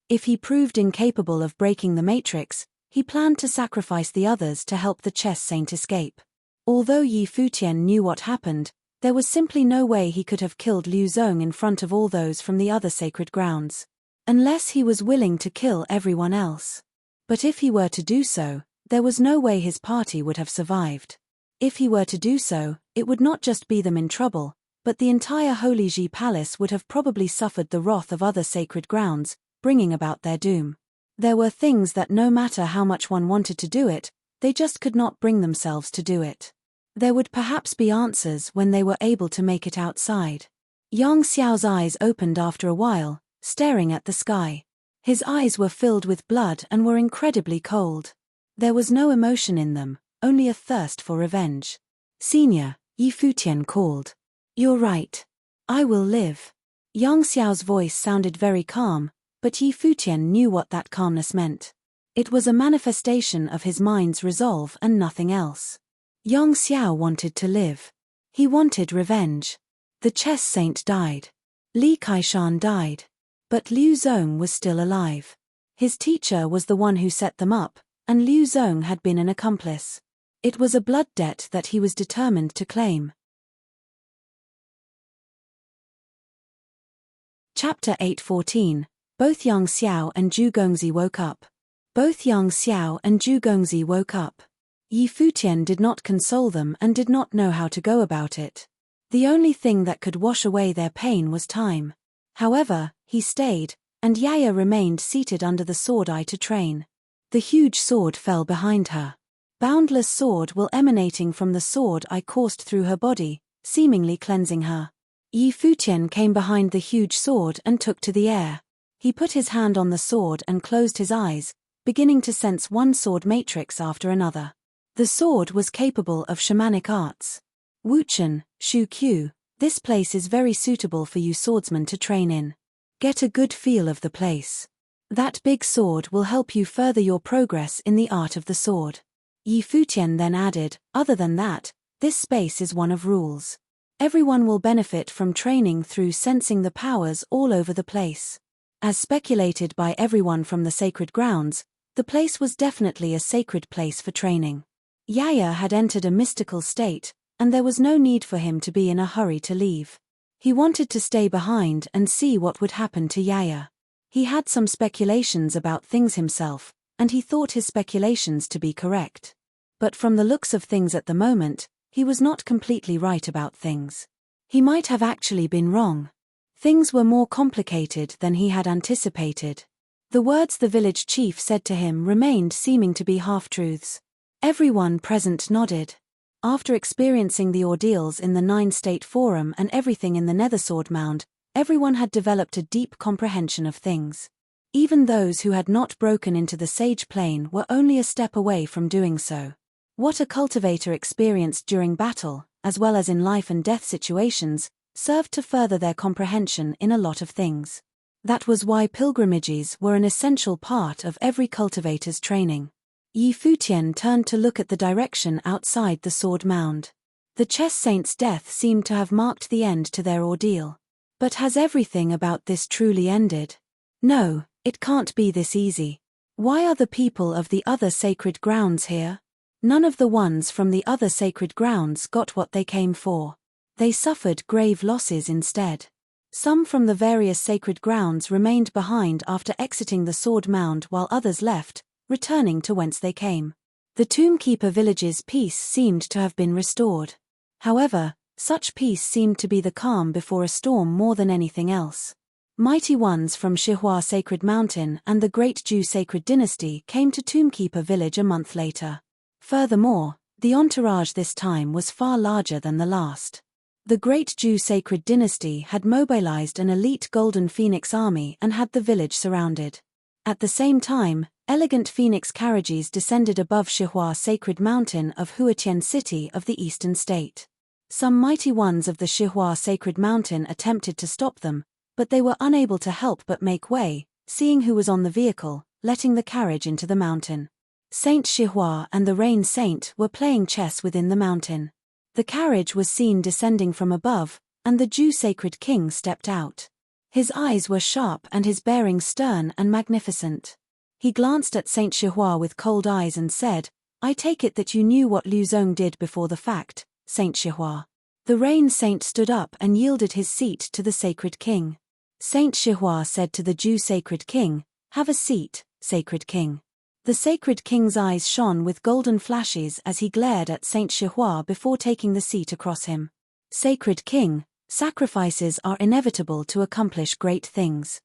If he proved incapable of breaking the matrix, he planned to sacrifice the others to help the chess saint escape. Although Futian knew what happened, there was simply no way he could have killed Liu Zong in front of all those from the other sacred grounds. Unless he was willing to kill everyone else. But if he were to do so, there was no way his party would have survived. If he were to do so, it would not just be them in trouble, but the entire Holy Ji Palace would have probably suffered the wrath of other sacred grounds, bringing about their doom. There were things that no matter how much one wanted to do it, they just could not bring themselves to do it. There would perhaps be answers when they were able to make it outside. Yang Xiao's eyes opened after a while, staring at the sky. His eyes were filled with blood and were incredibly cold. There was no emotion in them, only a thirst for revenge. "Senior," Yi Futian called. "You're right. I will live." Yang Xiao's voice sounded very calm, but Yi Futian knew what that calmness meant. It was a manifestation of his mind's resolve and nothing else. Yang Xiao wanted to live. He wanted revenge. The chess saint died. Li Kaishan died. But Liu Zong was still alive. His teacher was the one who set them up, and Liu Zong had been an accomplice. It was a blood debt that he was determined to claim. Chapter 8:14. Both Yang Xiao and Zhu Gongzi woke up. Both Yang Xiao and Zhu Gongzi woke up. Yi Futian did not console them and did not know how to go about it. The only thing that could wash away their pain was time. However, he stayed, and Yaya remained seated under the sword eye to train. The huge sword fell behind her. Boundless sword will emanating from the sword eye coursed through her body, seemingly cleansing her. Yi Futian came behind the huge sword and took to the air. He put his hand on the sword and closed his eyes, beginning to sense one sword matrix after another. The sword was capable of shamanic arts. Wuchen, Shu Q, this place is very suitable for you swordsmen to train in. Get a good feel of the place. That big sword will help you further your progress in the art of the sword. Yi Futian then added, other than that, this space is one of rules. Everyone will benefit from training through sensing the powers all over the place. As speculated by everyone from the sacred grounds, the place was definitely a sacred place for training. Yaya had entered a mystical state, and there was no need for him to be in a hurry to leave. He wanted to stay behind and see what would happen to Yaya. He had some speculations about things himself, and he thought his speculations to be correct. But from the looks of things at the moment, he was not completely right about things. He might have actually been wrong. Things were more complicated than he had anticipated. The words the village chief said to him remained seeming to be half-truths. Everyone present nodded. After experiencing the ordeals in the 9-state forum and everything in the Nethersword Mound, everyone had developed a deep comprehension of things. Even those who had not broken into the sage plane were only a step away from doing so. What a cultivator experienced during battle, as well as in life and death situations, served to further their comprehension in a lot of things. That was why pilgrimages were an essential part of every cultivator's training. Yi Futian turned to look at the direction outside the sword mound. The chess saint's death seemed to have marked the end to their ordeal. But has everything about this truly ended? No, it can't be this easy. Why are the people of the other sacred grounds here? None of the ones from the other sacred grounds got what they came for. They suffered grave losses instead. Some from the various sacred grounds remained behind after exiting the sword mound while others left, returning to whence they came. The Tombkeeper village's peace seemed to have been restored. However, such peace seemed to be the calm before a storm more than anything else. Mighty ones from Shihua Sacred Mountain and the Great Zhu Sacred Dynasty came to Tombkeeper village a month later. Furthermore, the entourage this time was far larger than the last. The Great Zhu Sacred Dynasty had mobilized an elite Golden Phoenix army and had the village surrounded. At the same time, elegant phoenix carriages descended above Shihua Sacred Mountain of Futian city of the eastern state. Some mighty ones of the Shihua Sacred Mountain attempted to stop them, but they were unable to help but make way, seeing who was on the vehicle, letting the carriage into the mountain. Saint Shihua and the Rain Saint were playing chess within the mountain. The carriage was seen descending from above, and the Zhu Sacred King stepped out. His eyes were sharp and his bearing stern and magnificent. He glanced at Saint Shihua with cold eyes and said, "I take it that you knew what Liu Zong did before the fact, Saint Shihua." The Rain Saint stood up and yielded his seat to the Sacred King. Saint Shihua said to the Zhu Sacred King, "Have a seat, Sacred King." The Sacred King's eyes shone with golden flashes as he glared at Saint Shihua before taking the seat across him. "Sacred King, sacrifices are inevitable to accomplish great things.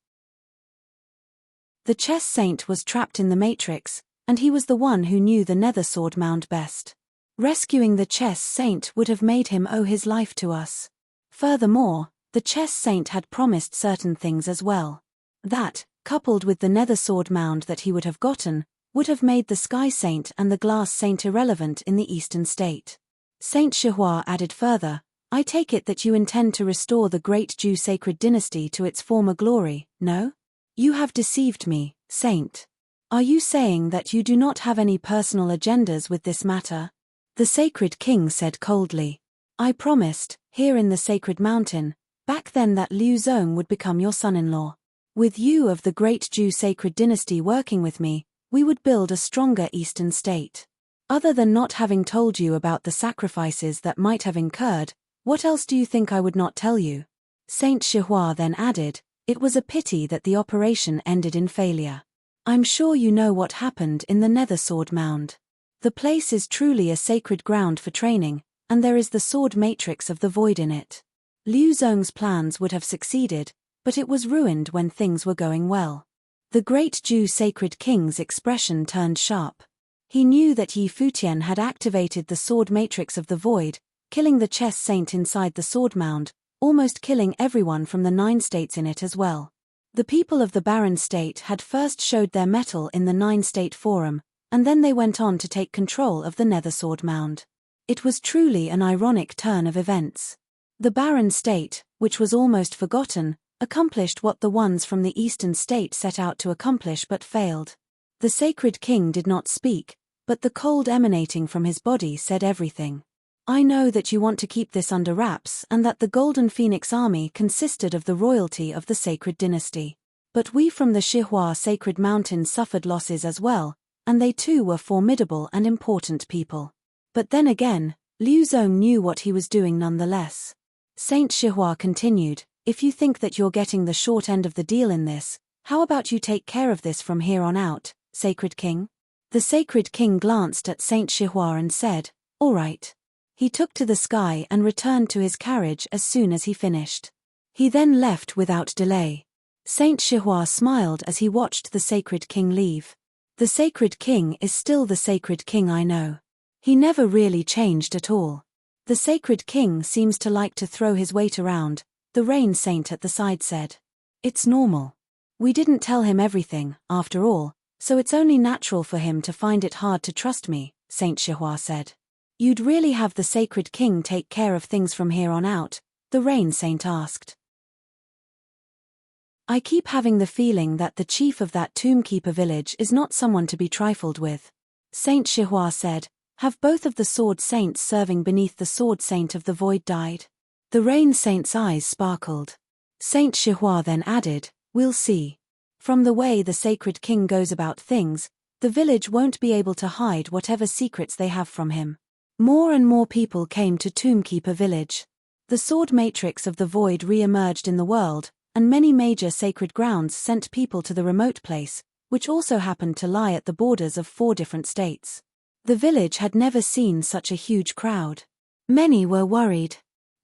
The chess saint was trapped in the matrix, and he was the one who knew the nether sword mound best. Rescuing the chess saint would have made him owe his life to us. Furthermore, the chess saint had promised certain things as well. That, coupled with the nether sword mound that he would have gotten, would have made the sky saint and the glass saint irrelevant in the eastern state. Saint Shihua added further, I take it that you intend to restore the great Jew sacred dynasty to its former glory, no? You have deceived me, saint. Are you saying that you do not have any personal agendas with this matter? The sacred king said coldly. I promised, here in the sacred mountain, back then that Liu Zong would become your son-in-law. With you of the great Jew sacred dynasty working with me, we would build a stronger eastern state. Other than not having told you about the sacrifices that might have incurred, what else do you think I would not tell you? Saint Shihua then added, it was a pity that the operation ended in failure. I'm sure you know what happened in the nether sword mound. The place is truly a sacred ground for training, and there is the sword matrix of the void in it. Liu Zong's plans would have succeeded, but it was ruined when things were going well. The great Jew sacred king's expression turned sharp. He knew that Yi Futian had activated the sword matrix of the void, killing the chess saint inside the sword mound, almost killing everyone from the 9 states in it as well. The people of the Barren State had first showed their mettle in the 9-state forum, and then they went on to take control of the nether sword mound. It was truly an ironic turn of events. The Barren State, which was almost forgotten, accomplished what the ones from the eastern state set out to accomplish but failed. The sacred king did not speak, but the cold emanating from his body said everything. I know that you want to keep this under wraps and that the Golden Phoenix army consisted of the royalty of the sacred dynasty. But we from the Shihua sacred mountain suffered losses as well, and they too were formidable and important people. But then again, Liu Zong knew what he was doing nonetheless. Saint Shihua continued, if you think that you're getting the short end of the deal in this, how about you take care of this from here on out, sacred king? The sacred king glanced at Saint Shihua and said, all right. He took to the sky and returned to his carriage as soon as he finished. He then left without delay. Saint Shihua smiled as he watched the sacred king leave. The sacred king is still the sacred king I know. He never really changed at all. The sacred king seems to like to throw his weight around, the rain saint at the side said. It's normal. We didn't tell him everything, after all, so it's only natural for him to find it hard to trust me, Saint Shihua said. You'd really have the sacred king take care of things from here on out, the rain saint asked. I keep having the feeling that the chief of that Tombkeeper village is not someone to be trifled with. Saint Shihua said, have both of the sword saints serving beneath the sword saint of the void died? The rain saint's eyes sparkled. Saint Shihua then added, we'll see. From the way the sacred king goes about things, the village won't be able to hide whatever secrets they have from him. More and more people came to Tombkeeper village. The sword matrix of the void re-emerged in the world, and many major sacred grounds sent people to the remote place, which also happened to lie at the borders of 4 different states. The village had never seen such a huge crowd. Many were worried.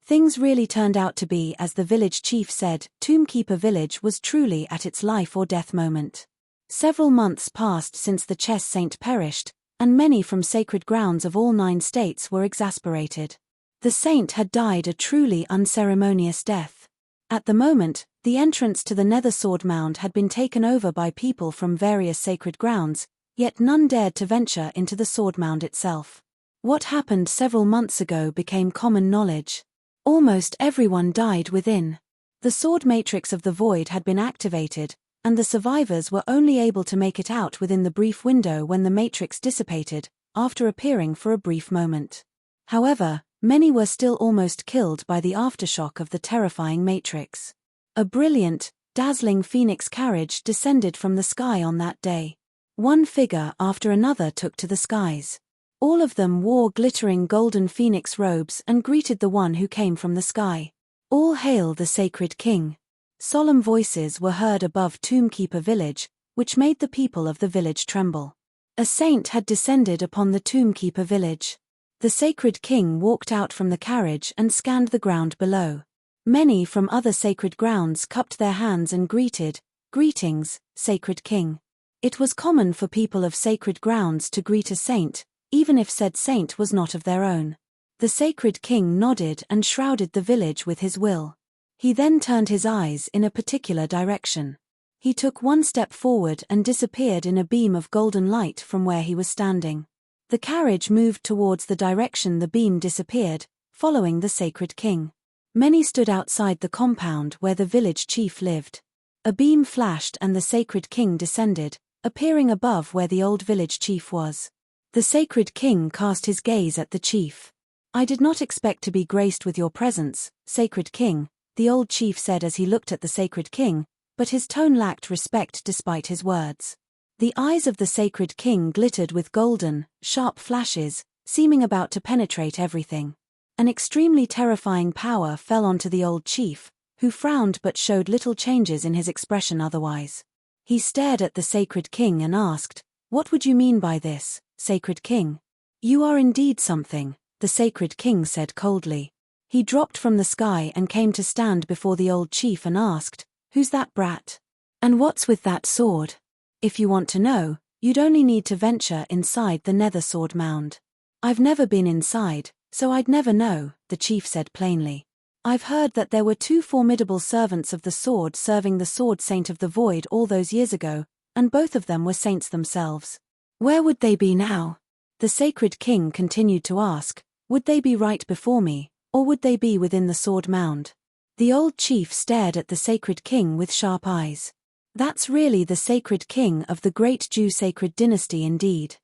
Things really turned out to be as the village chief said, Tombkeeper village was truly at its life or death moment. Several months passed since the chess saint perished, and many from sacred grounds of all 9 states were exasperated. The saint had died a truly unceremonious death. At the moment, the entrance to the nether sword mound had been taken over by people from various sacred grounds, yet none dared to venture into the sword mound itself. What happened several months ago became common knowledge. Almost everyone died within. The sword matrix of the void had been activated, and the survivors were only able to make it out within the brief window when the matrix dissipated, after appearing for a brief moment. However, many were still almost killed by the aftershock of the terrifying matrix. A brilliant, dazzling phoenix carriage descended from the sky on that day. One figure after another took to the skies. All of them wore glittering golden phoenix robes and greeted the one who came from the sky. All hail the sacred king. Solemn voices were heard above Tombkeeper village, which made the people of the village tremble. A saint had descended upon the Tombkeeper village. The sacred king walked out from the carriage and scanned the ground below. Many from other sacred grounds cupped their hands and greeted Greetings, Sacred King. It was common for people of sacred grounds to greet a saint, even if said saint was not of their own. The Sacred King nodded and shrouded the village with his will. He then turned his eyes in a particular direction. He took one step forward and disappeared in a beam of golden light from where he was standing. The carriage moved towards the direction the beam disappeared, following the Sacred King. Many stood outside the compound where the village chief lived. A beam flashed and the Sacred King descended, appearing above where the old village chief was. The Sacred King cast his gaze at the chief. "I did not expect to be graced with your presence, Sacred King," the old chief said as he looked at the Sacred King, but his tone lacked respect despite his words. The eyes of the Sacred King glittered with golden, sharp flashes, seeming about to penetrate everything. An extremely terrifying power fell onto the old chief, who frowned but showed little changes in his expression otherwise. He stared at the Sacred King and asked, "What would you mean by this, Sacred King?" "You are indeed something," the Sacred King said coldly. He dropped from the sky and came to stand before the old chief and asked, "Who's that brat? And what's with that sword? If you want to know, you'd only need to venture inside the nether sword mound." "I've never been inside, so I'd never know," the chief said plainly. "I've heard that there were two formidable servants of the sword serving the sword saint of the void all those years ago, and both of them were saints themselves. Where would they be now?" The Sacred King continued to ask, "Would they be right before me, or would they be within the sword mound?" The old chief stared at the Sacred King with sharp eyes. "That's really the Sacred King of the great Jew sacred dynasty indeed.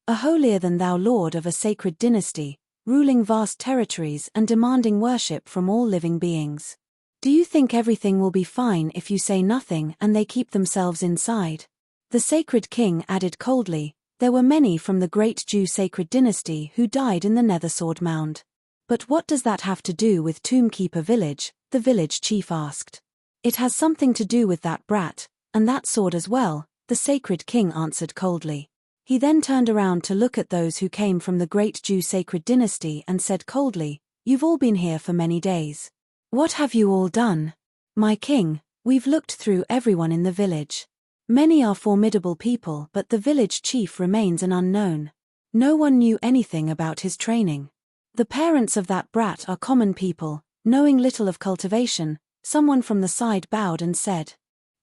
A holier-than-thou lord of a sacred dynasty, ruling vast territories and demanding worship from all living beings. Do you think everything will be fine if you say nothing and they keep themselves inside?" The Sacred King added coldly, "There were many from the great Jew sacred dynasty who died in the nether sword mound. But what does that have to do with Tombkeeper Village?" the village chief asked. "It has something to do with that brat, and that sword as well," the Sacred King answered coldly. He then turned around to look at those who came from the great Jew sacred dynasty and said coldly, "You've all been here for many days. What have you all done?" "My king, we've looked through everyone in the village. Many are formidable people, but the village chief remains an unknown. No one knew anything about his training. The parents of that brat are common people, knowing little of cultivation." Someone from the side bowed and said.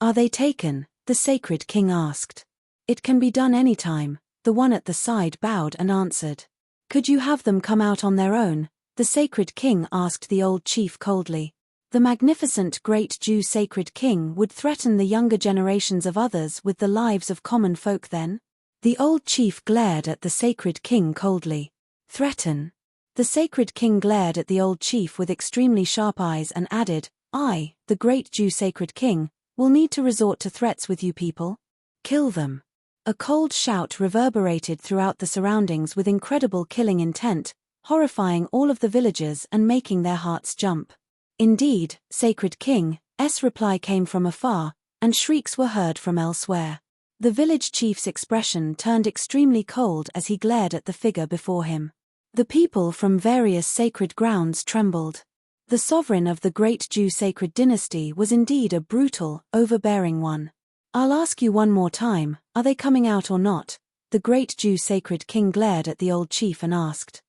"Are they taken?" the Sacred King asked. "It can be done any time," the one at the side bowed and answered. "Could you have them come out on their own?" the Sacred King asked the old chief coldly. The magnificent great Jew sacred king would threaten the younger generations of others with the lives of common folk then? The old chief glared at the Sacred King coldly. "Threaten?" The Sacred King glared at the old chief with extremely sharp eyes and added, "I, the great Jew sacred king, will need to resort to threats with you people. Kill them." A cold shout reverberated throughout the surroundings with incredible killing intent, horrifying all of the villagers and making their hearts jump. "Indeed, Sacred King," reply came from afar, and shrieks were heard from elsewhere. The village chief's expression turned extremely cold as he glared at the figure before him. The people from various sacred grounds trembled. The sovereign of the great Jew sacred dynasty was indeed a brutal, overbearing one. "I'll ask you one more time, are they coming out or not?" the great Jew sacred king glared at the old chief and asked.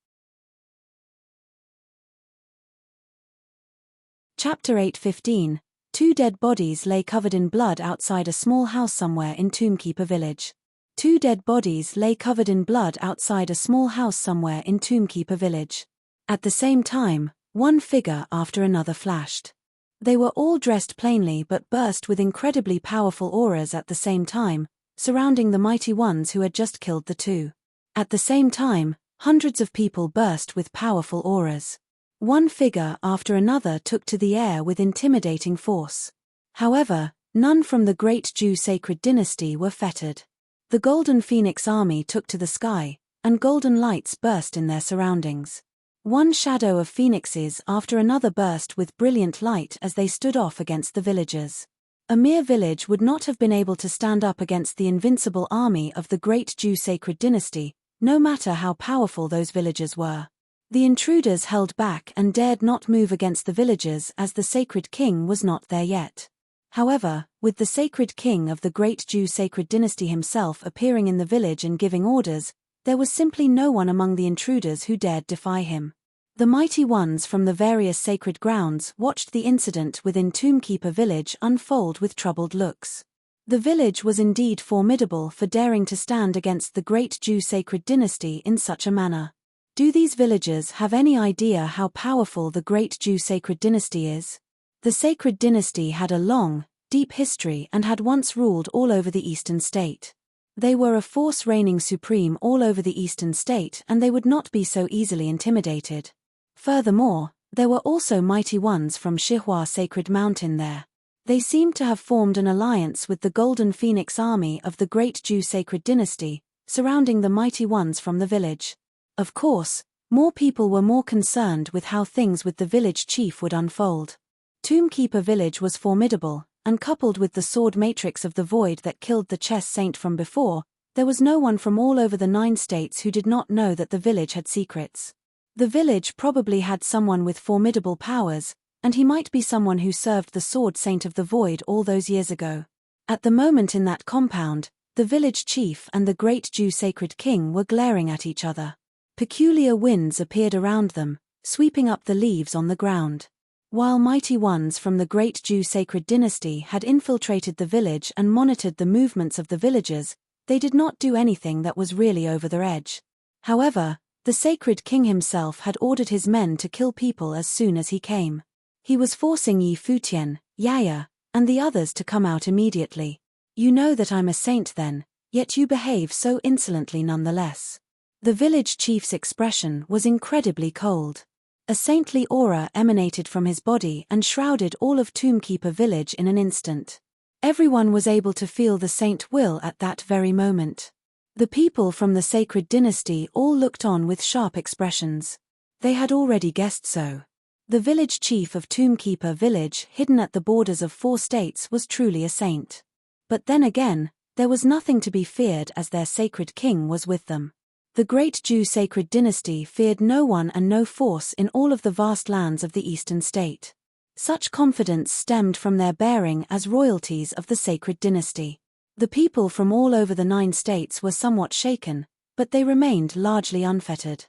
Chapter 8:15. Two dead bodies lay covered in blood outside a small house somewhere in Tombkeeper Village. Two dead bodies lay covered in blood outside a small house somewhere in Tombkeeper Village. At the same time, one figure after another flashed. They were all dressed plainly but burst with incredibly powerful auras at the same time, surrounding the mighty ones who had just killed the two. At the same time, hundreds of people burst with powerful auras. One figure after another took to the air with intimidating force. However, none from the great Jew sacred dynasty were fettered. The Golden Phoenix army took to the sky, and golden lights burst in their surroundings. One shadow of phoenixes after another burst with brilliant light as they stood off against the villagers. A mere village would not have been able to stand up against the invincible army of the great Jew sacred dynasty, no matter how powerful those villagers were. The intruders held back and dared not move against the villagers as the Sacred King was not there yet. However, with the sacred king of the great Jew sacred dynasty himself appearing in the village and giving orders, there was simply no one among the intruders who dared defy him. The mighty ones from the various sacred grounds watched the incident within Tombkeeper village unfold with troubled looks. The village was indeed formidable for daring to stand against the great Jew sacred dynasty in such a manner. Do these villagers have any idea how powerful the great Jew sacred dynasty is? The sacred dynasty had a long, deep history and had once ruled all over the eastern state. They were a force reigning supreme all over the eastern state, and they would not be so easily intimidated. Furthermore, there were also mighty ones from Shihua Sacred Mountain there. They seemed to have formed an alliance with the Golden Phoenix army of the great Jew sacred dynasty, surrounding the mighty ones from the village. Of course, more people were more concerned with how things with the village chief would unfold. Tombkeeper village was formidable, and coupled with the sword matrix of the void that killed the chess saint from before, there was no one from all over the 9 states who did not know that the village had secrets. The village probably had someone with formidable powers, and he might be someone who served the sword saint of the void all those years ago. At the moment in that compound, the village chief and the great Jew sacred king were glaring at each other. Peculiar winds appeared around them, sweeping up the leaves on the ground. While mighty ones from the great Jew sacred dynasty had infiltrated the village and monitored the movements of the villagers, they did not do anything that was really over their edge. However, the sacred king himself had ordered his men to kill people as soon as he came. He was forcing Futian, Yaya, and the others to come out immediately. You know that I'm a saint then, yet you behave so insolently nonetheless. The village chief's expression was incredibly cold. A saintly aura emanated from his body and shrouded all of Tombkeeper village in an instant. Everyone was able to feel the saint will at that very moment. The people from the sacred dynasty all looked on with sharp expressions. They had already guessed so. The village chief of Tombkeeper village, hidden at the borders of 4 states, was truly a saint. But then again, there was nothing to be feared as their sacred king was with them. The great Jew sacred dynasty feared no one and no force in all of the vast lands of the eastern state. Such confidence stemmed from their bearing as royalties of the sacred dynasty. The people from all over the 9 states were somewhat shaken, but they remained largely unfettered.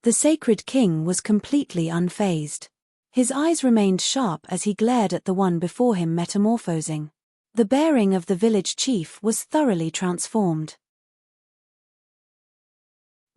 The sacred king was completely unfazed. His eyes remained sharp as he glared at the one before him metamorphosing. The bearing of the village chief was thoroughly transformed.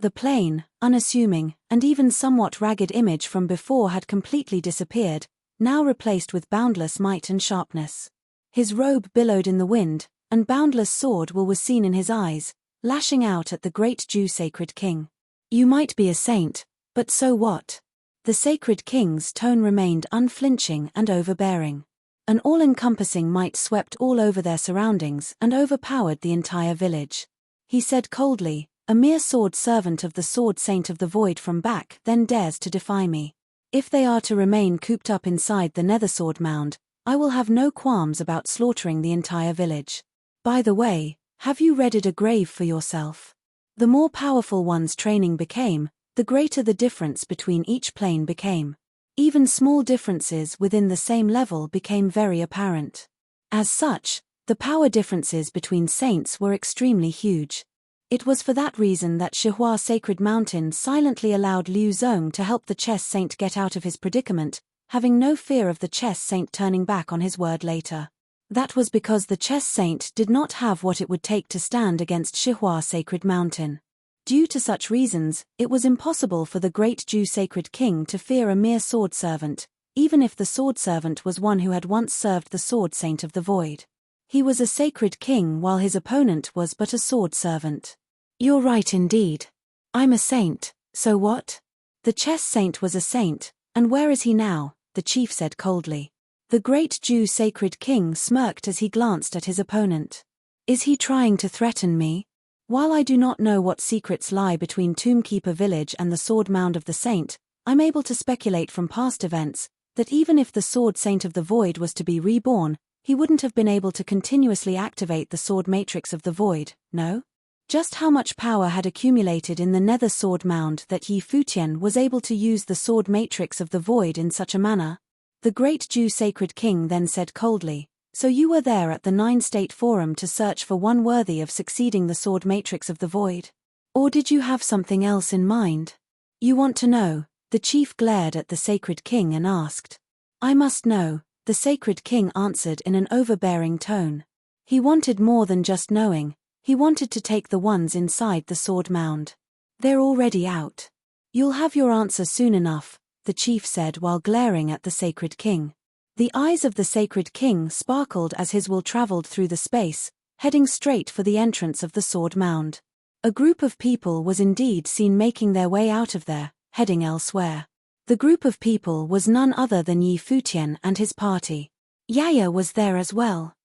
The plain, unassuming, and even somewhat ragged image from before had completely disappeared, now replaced with boundless might and sharpness. His robe billowed in the wind, and boundless sword will was seen in his eyes, lashing out at the great Jew sacred king. You might be a saint, but so what? The sacred king's tone remained unflinching and overbearing. An all-encompassing might swept all over their surroundings and overpowered the entire village. He said coldly, "A mere sword servant of the sword saint of the void from back then dares to defy me. If they are to remain cooped up inside the nether sword mound, I will have no qualms about slaughtering the entire village. By the way, have you readied a grave for yourself?" The more powerful one's training became, the greater the difference between each plane became. Even small differences within the same level became very apparent. As such, the power differences between saints were extremely huge. It was for that reason that Shihua Sacred Mountain silently allowed Liu Zong to help the chess saint get out of his predicament, having no fear of the chess saint turning back on his word later. That was because the chess saint did not have what it would take to stand against Shihua Sacred Mountain. Due to such reasons, it was impossible for the great Jew sacred king to fear a mere sword servant, even if the sword servant was one who had once served the sword saint of the void. He was a sacred king while his opponent was but a sword servant. You're right indeed. I'm a saint, so what? The chess saint was a saint, and where is he now? The chief said coldly. The great Jew sacred king smirked as he glanced at his opponent. Is he trying to threaten me? While I do not know what secrets lie between Tombkeeper village and the sword mound of the saint, I'm able to speculate from past events, that even if the sword saint of the void was to be reborn, he wouldn't have been able to continuously activate the sword matrix of the void, no? Just how much power had accumulated in the nether sword mound that Futian was able to use the sword matrix of the void in such a manner? The great Jew sacred king then said coldly, So you were there at the 9-state forum to search for one worthy of succeeding the sword matrix of the void? Or did you have something else in mind? You want to know, the chief glared at the sacred king and asked. I must know, the sacred king answered in an overbearing tone. He wanted more than just knowing, he wanted to take the ones inside the sword mound. They're already out. You'll have your answer soon enough, the chief said while glaring at the sacred king. The eyes of the sacred king sparkled as his will traveled through the space, heading straight for the entrance of the sword mound. A group of people was indeed seen making their way out of there, heading elsewhere. The group of people was none other than Futian and his party. Yaya was there as well.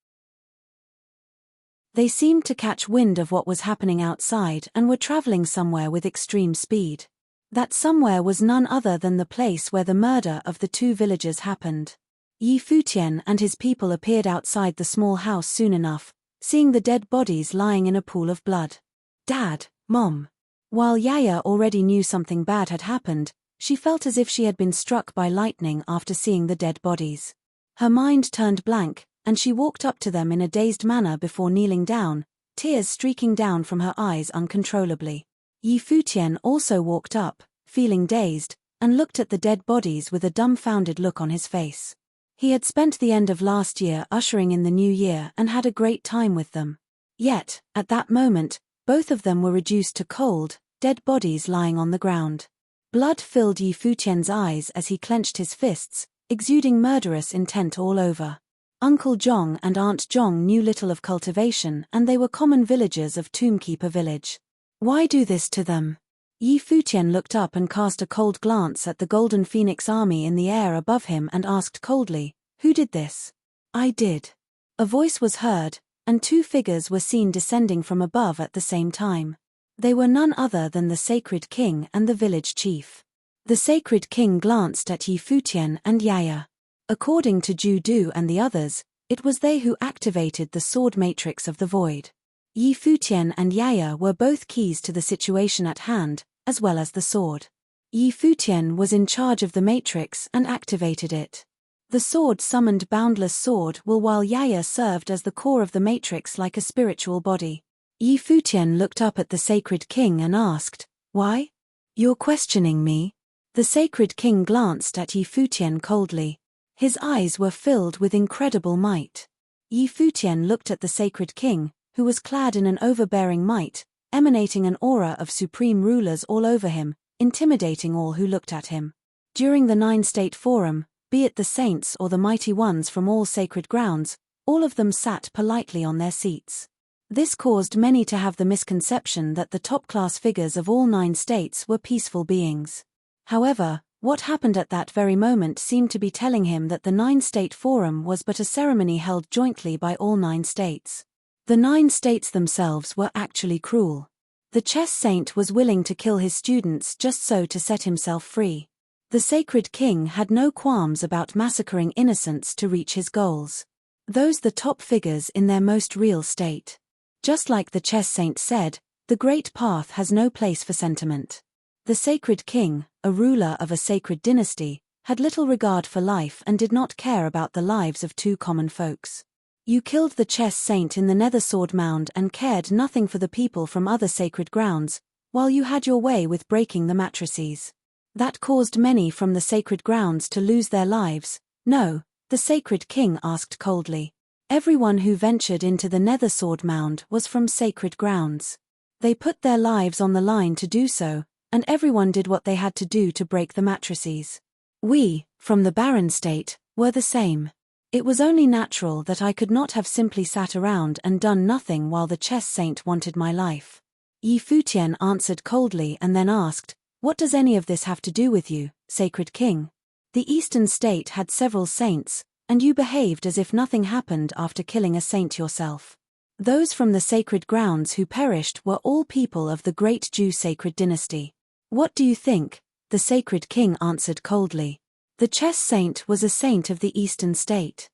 They seemed to catch wind of what was happening outside and were traveling somewhere with extreme speed. That somewhere was none other than the place where the murder of the 2 villagers happened. Futian and his people appeared outside the small house soon enough, seeing the dead bodies lying in a pool of blood. Dad, Mom. While Yaya already knew something bad had happened, she felt as if she had been struck by lightning after seeing the dead bodies. Her mind turned blank, and she walked up to them in a dazed manner before kneeling down, tears streaking down from her eyes uncontrollably. Futian also walked up, feeling dazed, and looked at the dead bodies with a dumbfounded look on his face. He had spent the end of last year ushering in the new year and had a great time with them. Yet, at that moment, both of them were reduced to cold, dead bodies lying on the ground. Blood filled Futian's eyes as he clenched his fists, exuding murderous intent all over. Uncle Zhong and Aunt Zhong knew little of cultivation and they were common villagers of Tombkeeper village. Why do this to them? Futian looked up and cast a cold glance at the Golden Phoenix army in the air above him and asked coldly, who did this? I did. A voice was heard, and 2 figures were seen descending from above at the same time. They were none other than the sacred king and the village chief. The sacred king glanced at Futian and Yaya. According to Judu and the others, it was they who activated the sword matrix of the void. Futian and Yaya were both keys to the situation at hand, as well as the sword. Futian was in charge of the matrix and activated it. The sword summoned boundless sword will while Yaya served as the core of the matrix like a spiritual body. Futian looked up at the sacred king and asked, why? You're questioning me? The sacred king glanced at Futian coldly. His eyes were filled with incredible might. Futian looked at the sacred king, who was clad in an overbearing might, emanating an aura of supreme rulers all over him, intimidating all who looked at him. During the 9-state forum, be it the saints or the mighty ones from all sacred grounds, all of them sat politely on their seats. This caused many to have the misconception that the top-class figures of all 9 states were peaceful beings. However, what happened at that very moment seemed to be telling him that the 9-state forum was but a ceremony held jointly by all 9 states. The 9 states themselves were actually cruel. The chess saint was willing to kill his students just so to set himself free. The sacred king had no qualms about massacring innocents to reach his goals. Those the top figures in their most real state. Just like the chess saint said, the great path has no place for sentiment. The sacred king, a ruler of a sacred dynasty, had little regard for life and did not care about the lives of 2 common folks. You killed the chess saint in the nether sword mound and cared nothing for the people from other sacred grounds, while you had your way with breaking the matrices. That caused many from the sacred grounds to lose their lives. No, the sacred king asked coldly. Everyone who ventured into the nether sword mound was from sacred grounds. They put their lives on the line to do so, and everyone did what they had to do to break the matrices. We, from the barren state, were the same. It was only natural that I could not have simply sat around and done nothing while the chess saint wanted my life. Futian answered coldly and then asked, what does any of this have to do with you, sacred king? The eastern state had several saints, and you behaved as if nothing happened after killing a saint yourself. Those from the sacred grounds who perished were all people of the great Jew sacred dynasty. What do you think? The sacred king answered coldly. The chess saint was a saint of the eastern state.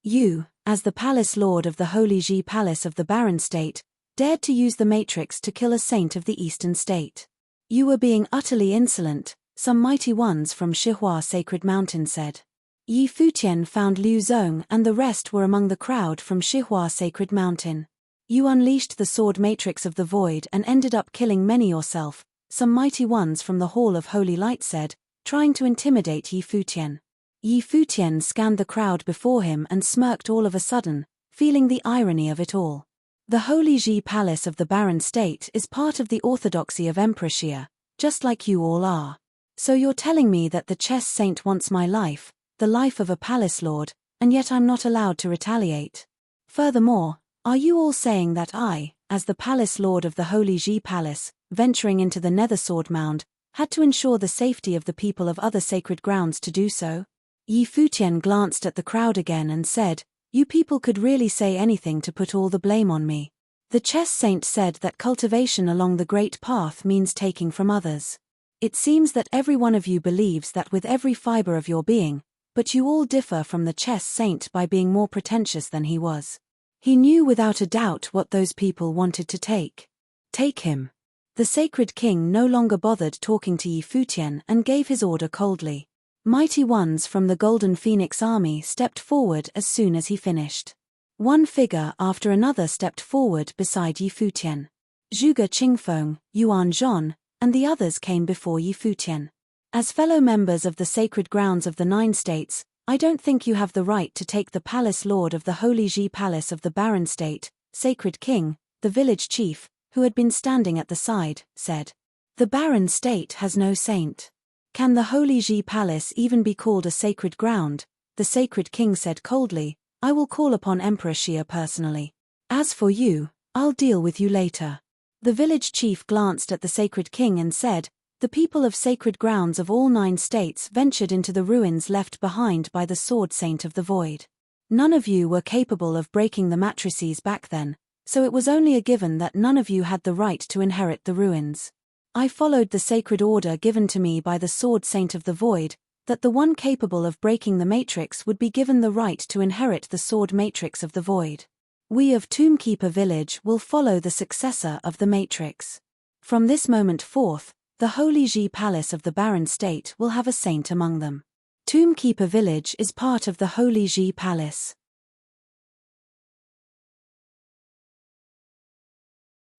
You, as the palace lord of the Holy Ji Palace of the barren state, dared to use the matrix to kill a saint of the eastern state. You were being utterly insolent, some mighty ones from Shihua Sacred Mountain said. Yi Futian found Liu Zong and the rest were among the crowd from Shihua Sacred Mountain. You unleashed the sword matrix of the void and ended up killing many yourself, some mighty ones from the Hall of Holy Light said, trying to intimidate Yi Futian. Yi Futian scanned the crowd before him and smirked all of a sudden, feeling the irony of it all. The Holy Ji Palace of the Barren State is part of the orthodoxy of Emperor Xia, just like you all are. So you're telling me that the chess saint wants my life, the life of a palace lord, and yet I'm not allowed to retaliate. Furthermore, are you all saying that I, as the palace lord of the Holy Ji Palace, venturing into the Nether Sword Mound, had to ensure the safety of the people of other sacred grounds to do so? Yi Futian glanced at the crowd again and said, you people could really say anything to put all the blame on me. The chess saint said that cultivation along the great path means taking from others. It seems that every one of you believes that with every fiber of your being, but you all differ from the chess saint by being more pretentious than he was. He knew without a doubt what those people wanted to take. Take him. The sacred king no longer bothered talking to Yi Futian and gave his order coldly. Mighty ones from the Golden Phoenix army stepped forward as soon as he finished. One figure after another stepped forward beside Yi Futian. Zhuge Qingfeng, Yuan Zhon, and the others came before Yi Futian. As fellow members of the sacred grounds of the 9 states, I don't think you have the right to take the palace lord of the Holy Ji Palace of the Barren State, Sacred King, the village chief, who had been standing at the side, said. The Barren State has no saint. Can the Holy Ji Palace even be called a sacred ground? The Sacred King said coldly, I will call upon Emperor Xia personally. As for you, I'll deal with you later. The village chief glanced at the Sacred King and said, the people of sacred grounds of all 9 states ventured into the ruins left behind by the Sword Saint of the Void. None of you were capable of breaking the matrices back then, so it was only a given that none of you had the right to inherit the ruins. I followed the sacred order given to me by the Sword Saint of the Void, that the one capable of breaking the matrix would be given the right to inherit the sword matrix of the Void. We of Tombkeeper Village will follow the successor of the matrix. From this moment forth, the Holy Ji Palace of the Barren State will have a saint among them. Tombkeeper Village is part of the Holy Ji Palace.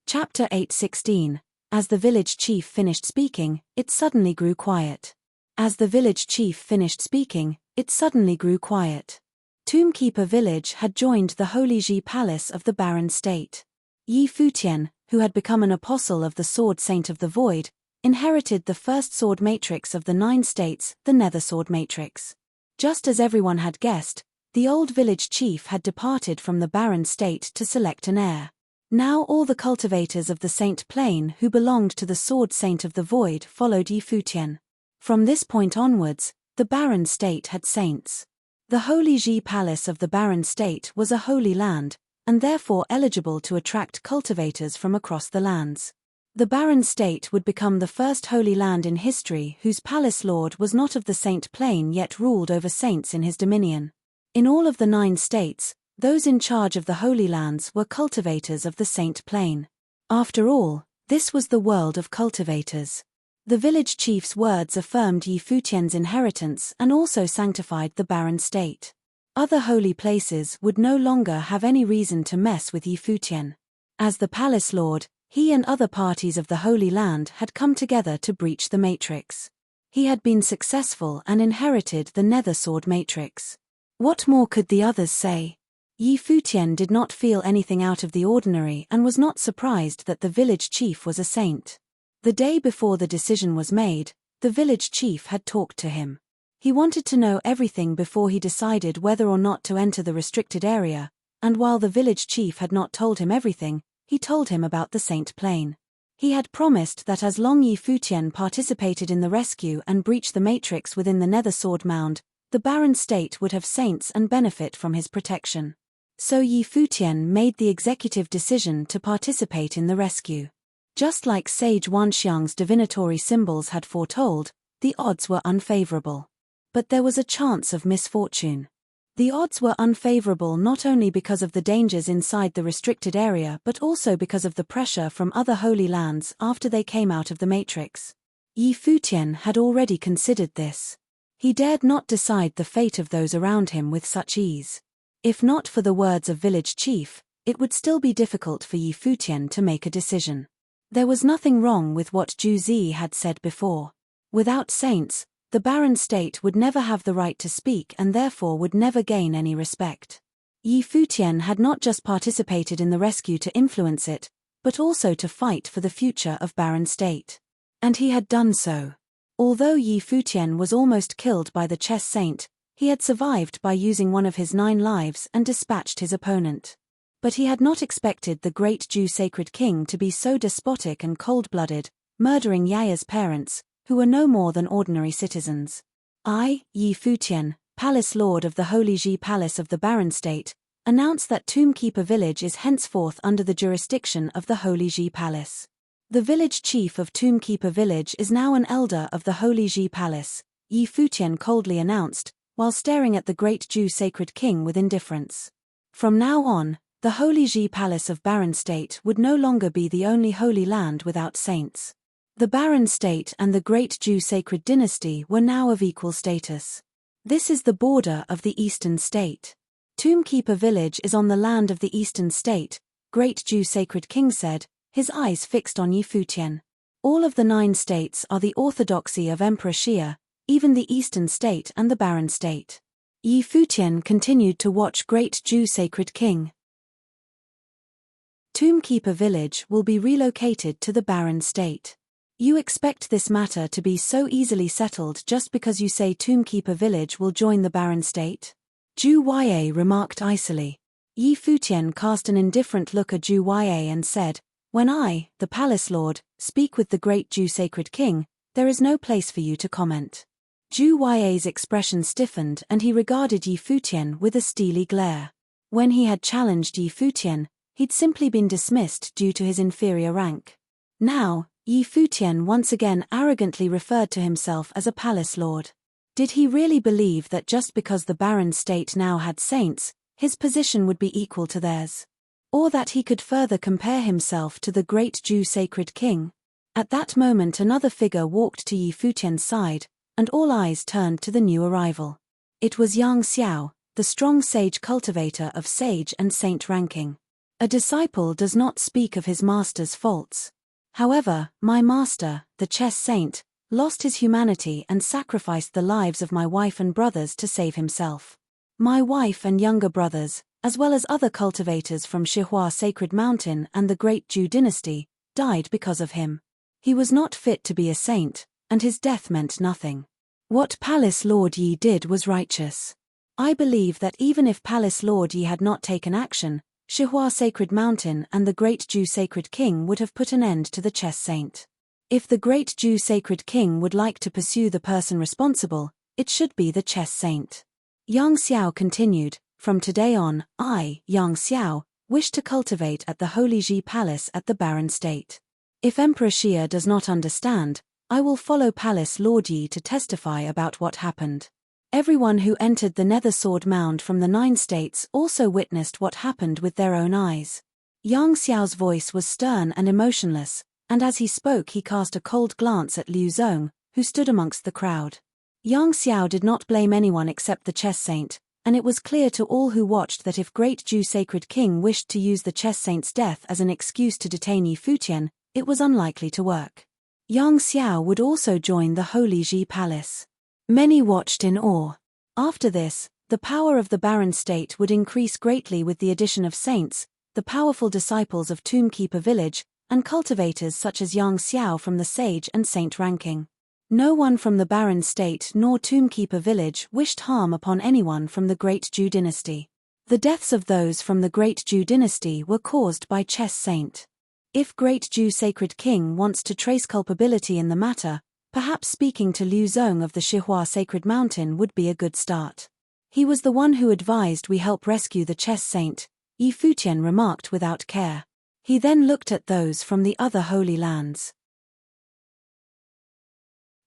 Chapter 8:16. As the village chief finished speaking, it suddenly grew quiet. As the village chief finished speaking, it suddenly grew quiet. Tombkeeper Village had joined the Holy Ji Palace of the Barren State. Yi Futian, who had become an apostle of the Sword Saint of the Void, inherited the first sword matrix of the 9 states, the Nether Sword Matrix. Just as everyone had guessed, the old village chief had departed from the Barren State to select an heir. Now all the cultivators of the Saint Plane who belonged to the Sword Saint of the Void followed Yi Futian. From this point onwards, the Barren State had saints. The Holy Ji Palace of the Barren State was a holy land, and therefore eligible to attract cultivators from across the lands. The Barren State would become the first holy land in history whose palace lord was not of the Saint Plane yet ruled over saints in his dominion. In all of the 9 states, those in charge of the holy lands were cultivators of the Saint Plane. After all, this was the world of cultivators. The village chief's words affirmed Yi Futian's inheritance and also sanctified the Barren State. Other holy places would no longer have any reason to mess with Yi Futian. As the palace lord, he and other parties of the Holy Land had come together to breach the Matrix. He had been successful and inherited the Nether Sword Matrix. What more could the others say? Yi Futian did not feel anything out of the ordinary and was not surprised that the village chief was a saint. The day before the decision was made, the village chief had talked to him. He wanted to know everything before he decided whether or not to enter the restricted area, and while the village chief had not told him everything, he told him about the Saint Plane. He had promised that as long Yi Futian participated in the rescue and breached the Matrix within the Nether Sword Mound, the Barren State would have saints and benefit from his protection. So Yi Futian made the executive decision to participate in the rescue. Just like Sage Wanxiang's divinatory symbols had foretold, the odds were unfavorable. But there was a chance of misfortune. The odds were unfavorable not only because of the dangers inside the restricted area but also because of the pressure from other holy lands after they came out of the Matrix. Yi Futian had already considered this. He dared not decide the fate of those around him with such ease. If not for the words of village chief, it would still be difficult for Yi Futian to make a decision. There was nothing wrong with what Zhu Zi had said before. Without saints, the barren state would never have the right to speak and therefore would never gain any respect. Yi Futian had not just participated in the rescue to influence it, but also to fight for the future of barren state. And he had done so. Although Yi Futian was almost killed by the chess saint, he had survived by using one of his 9 lives and dispatched his opponent. But he had not expected the great Zhu sacred king to be so despotic and cold-blooded, murdering Yaya's parents, who were no more than ordinary citizens. I, Yi Futian, Palace Lord of the Holy Ji Palace of the Barren State, announce that Tombkeeper Village is henceforth under the jurisdiction of the Holy Ji Palace. The village chief of Tombkeeper Village is now an elder of the Holy Ji Palace, Yi Futian coldly announced, while staring at the great Zhu sacred king with indifference. From now on, the Holy Ji Palace of Barren State would no longer be the only holy land without saints. The Barren State and the great Zhu sacred dynasty were now of equal status. This is the border of the Eastern State. Tombkeeper Village is on the land of the Eastern State, great Zhu sacred king said, his eyes fixed on Yi Futian. All of the 9 states are the orthodoxy of Emperor Xia, even the Eastern State and the Barren State. Yi Futian continued to watch great Zhu sacred king. Tombkeeper Village will be relocated to the Barren State. You expect this matter to be so easily settled just because you say Tombkeeper Village will join the Barren State? Zhu Ya remarked icily. Yi Futian cast an indifferent look at Zhu Ya and said, "When I, the Palace Lord, speak with the great Zhu sacred king, there is no place for you to comment." Zhu Ya's expression stiffened and he regarded Yi Futian with a steely glare. When he had challenged Yi Futian, he'd simply been dismissed due to his inferior rank. Now, Yi Futian once again arrogantly referred to himself as a palace lord. Did he really believe that just because the barren state now had saints, his position would be equal to theirs? Or that he could further compare himself to the great Zhu sacred king? At that moment another figure walked to Yi Futian's side, and all eyes turned to the new arrival. It was Yang Xiao, the strong sage cultivator of sage and saint ranking. A disciple does not speak of his master's faults. However, my master, the chess saint, lost his humanity and sacrificed the lives of my wife and brothers to save himself. My wife and younger brothers, as well as other cultivators from Shihua Sacred Mountain and the great Zhu dynasty, died because of him. He was not fit to be a saint, and his death meant nothing. What Palace Lord Yi did was righteous. I believe that even if Palace Lord Yi had not taken action, Shihua Sacred Mountain and the great Zhu sacred king would have put an end to the chess saint. If the great Zhu sacred king would like to pursue the person responsible, it should be the chess saint. Yang Xiao continued, "From today on, I, Yang Xiao, wish to cultivate at the Holy Ji Palace at the Barren State. If Emperor Xia does not understand, I will follow Palace Lord Yi to testify about what happened." Everyone who entered the Nether Sword Mound from the 9 states also witnessed what happened with their own eyes. Yang Xiao's voice was stern and emotionless, and as he spoke he cast a cold glance at Liu Zong, who stood amongst the crowd. Yang Xiao did not blame anyone except the chess saint, and it was clear to all who watched that if great Zhu sacred king wished to use the chess saint's death as an excuse to detain Yi Futian, it was unlikely to work. Yang Xiao would also join the Holy Ji Palace. Many watched in awe. After this, the power of the barren state would increase greatly with the addition of saints, the powerful disciples of Tombkeeper Village, and cultivators such as Yang Xiao from the sage and saint ranking. No one from the barren state nor Tombkeeper Village wished harm upon anyone from the great Zhu dynasty. The deaths of those from the great Zhu dynasty were caused by chess saint. If great Zhu sacred king wants to trace culpability in the matter, perhaps speaking to Liu Zong of the Shihua Sacred Mountain would be a good start. He was the one who advised we help rescue the chess saint, Yi Futian remarked without care. He then looked at those from the other holy lands.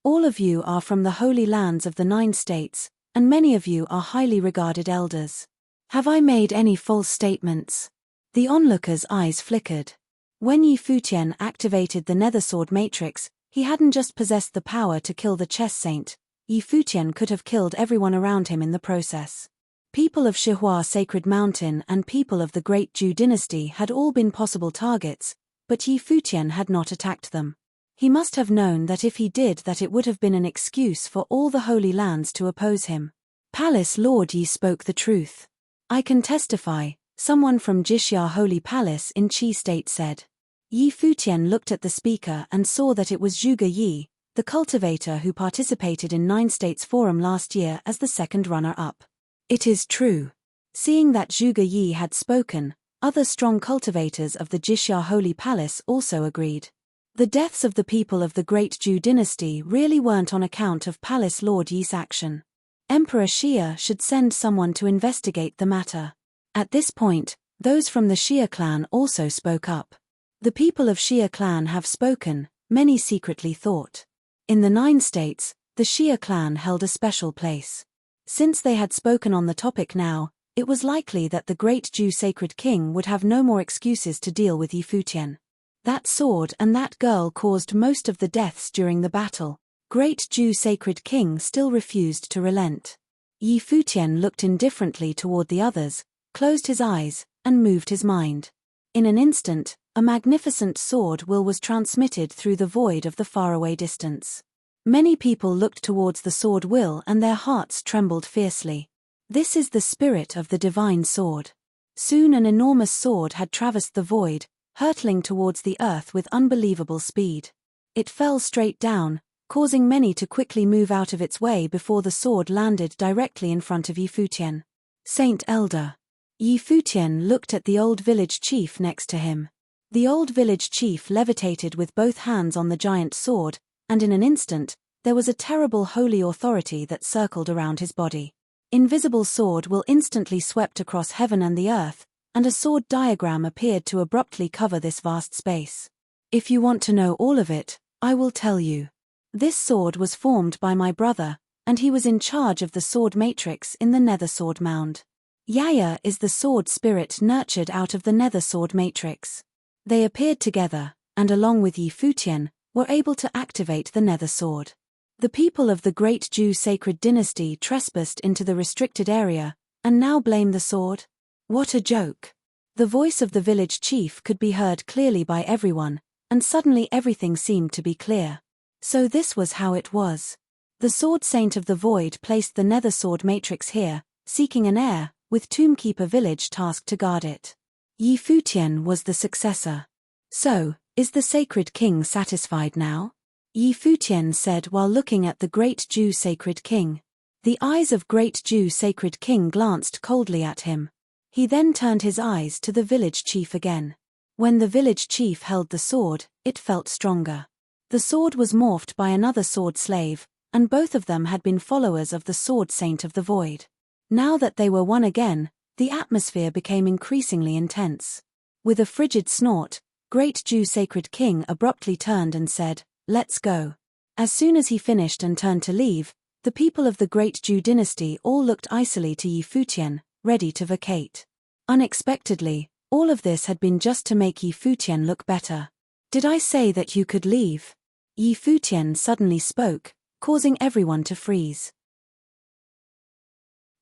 All of you are from the holy lands of the 9 states, and many of you are highly regarded elders. Have I made any false statements? The onlookers' eyes flickered. When Yi Futian activated the Nethersword Matrix, he hadn't just possessed the power to kill the chess saint, Yi Futian could have killed everyone around him in the process. People of Shihua Sacred Mountain and people of the Great Zhou dynasty had all been possible targets, but Yi Futian had not attacked them. He must have known that if he did that it would have been an excuse for all the Holy Lands to oppose him. Palace Lord Yi spoke the truth. I can testify, someone from Jixia Holy Palace in Qi State said. Yi Futian looked at the speaker and saw that it was Zhuge Yi, the cultivator who participated in Nine States Forum last year as the second runner-up. It is true. Seeing that Zhuge Yi had spoken, other strong cultivators of the Jixia Holy Palace also agreed. The deaths of the people of the Great Zhou dynasty really weren't on account of Palace Lord Yi's action. Emperor Xia should send someone to investigate the matter. At this point, those from the Xia clan also spoke up. The people of Xia clan have spoken, many secretly thought. In the 9 states, the Xia clan held a special place. Since they had spoken on the topic now, it was likely that the Great Zhou Sacred King would have no more excuses to deal with Yi Futian. That sword and that girl caused most of the deaths during the battle. Great Zhou Sacred King still refused to relent. Yi Futian looked indifferently toward the others, closed his eyes, and moved his mind. In an instant, a magnificent sword will was transmitted through the void of the faraway distance. Many people looked towards the sword will and their hearts trembled fiercely. This is the spirit of the divine sword. Soon an enormous sword had traversed the void, hurtling towards the earth with unbelievable speed. It fell straight down, causing many to quickly move out of its way before the sword landed directly in front of Yi Futian. Saint Elder. Yi Futian looked at the old village chief next to him. The old village chief levitated with both hands on the giant sword, and in an instant, there was a terrible holy authority that circled around his body. Invisible sword will instantly swept across heaven and the earth, and a sword diagram appeared to abruptly cover this vast space. If you want to know all of it, I will tell you. This sword was formed by my brother, and he was in charge of the sword matrix in the nether sword mound. Yaya is the sword spirit nurtured out of the nether sword matrix. They appeared together, and along with Yi Futian, were able to activate the nether sword. The people of the Great Zhou Sacred Dynasty trespassed into the restricted area, and now blame the sword? What a joke. The voice of the village chief could be heard clearly by everyone, and suddenly everything seemed to be clear. So this was how it was. The Sword Saint of the Void placed the nether sword matrix here, seeking an heir, with Tombkeeper village tasked to guard it. Yi Futian was the successor. So, is the Sacred King satisfied now? Yi Futian said while looking at the Great Zhou Sacred King. The eyes of Great Zhou Sacred King glanced coldly at him. He then turned his eyes to the village chief again. When the village chief held the sword, it felt stronger. The sword was morphed by another sword slave, and both of them had been followers of the Sword Saint of the Void. Now that they were one again, the atmosphere became increasingly intense. With a frigid snort, Great Zhou Sacred King abruptly turned and said, "Let's go." As soon as he finished and turned to leave, the people of the Great Zhou dynasty all looked icily to Yi Futian, ready to vacate. Unexpectedly, all of this had been just to make Yi Futian look better. "Did I say that you could leave?" Yi Futian suddenly spoke, causing everyone to freeze.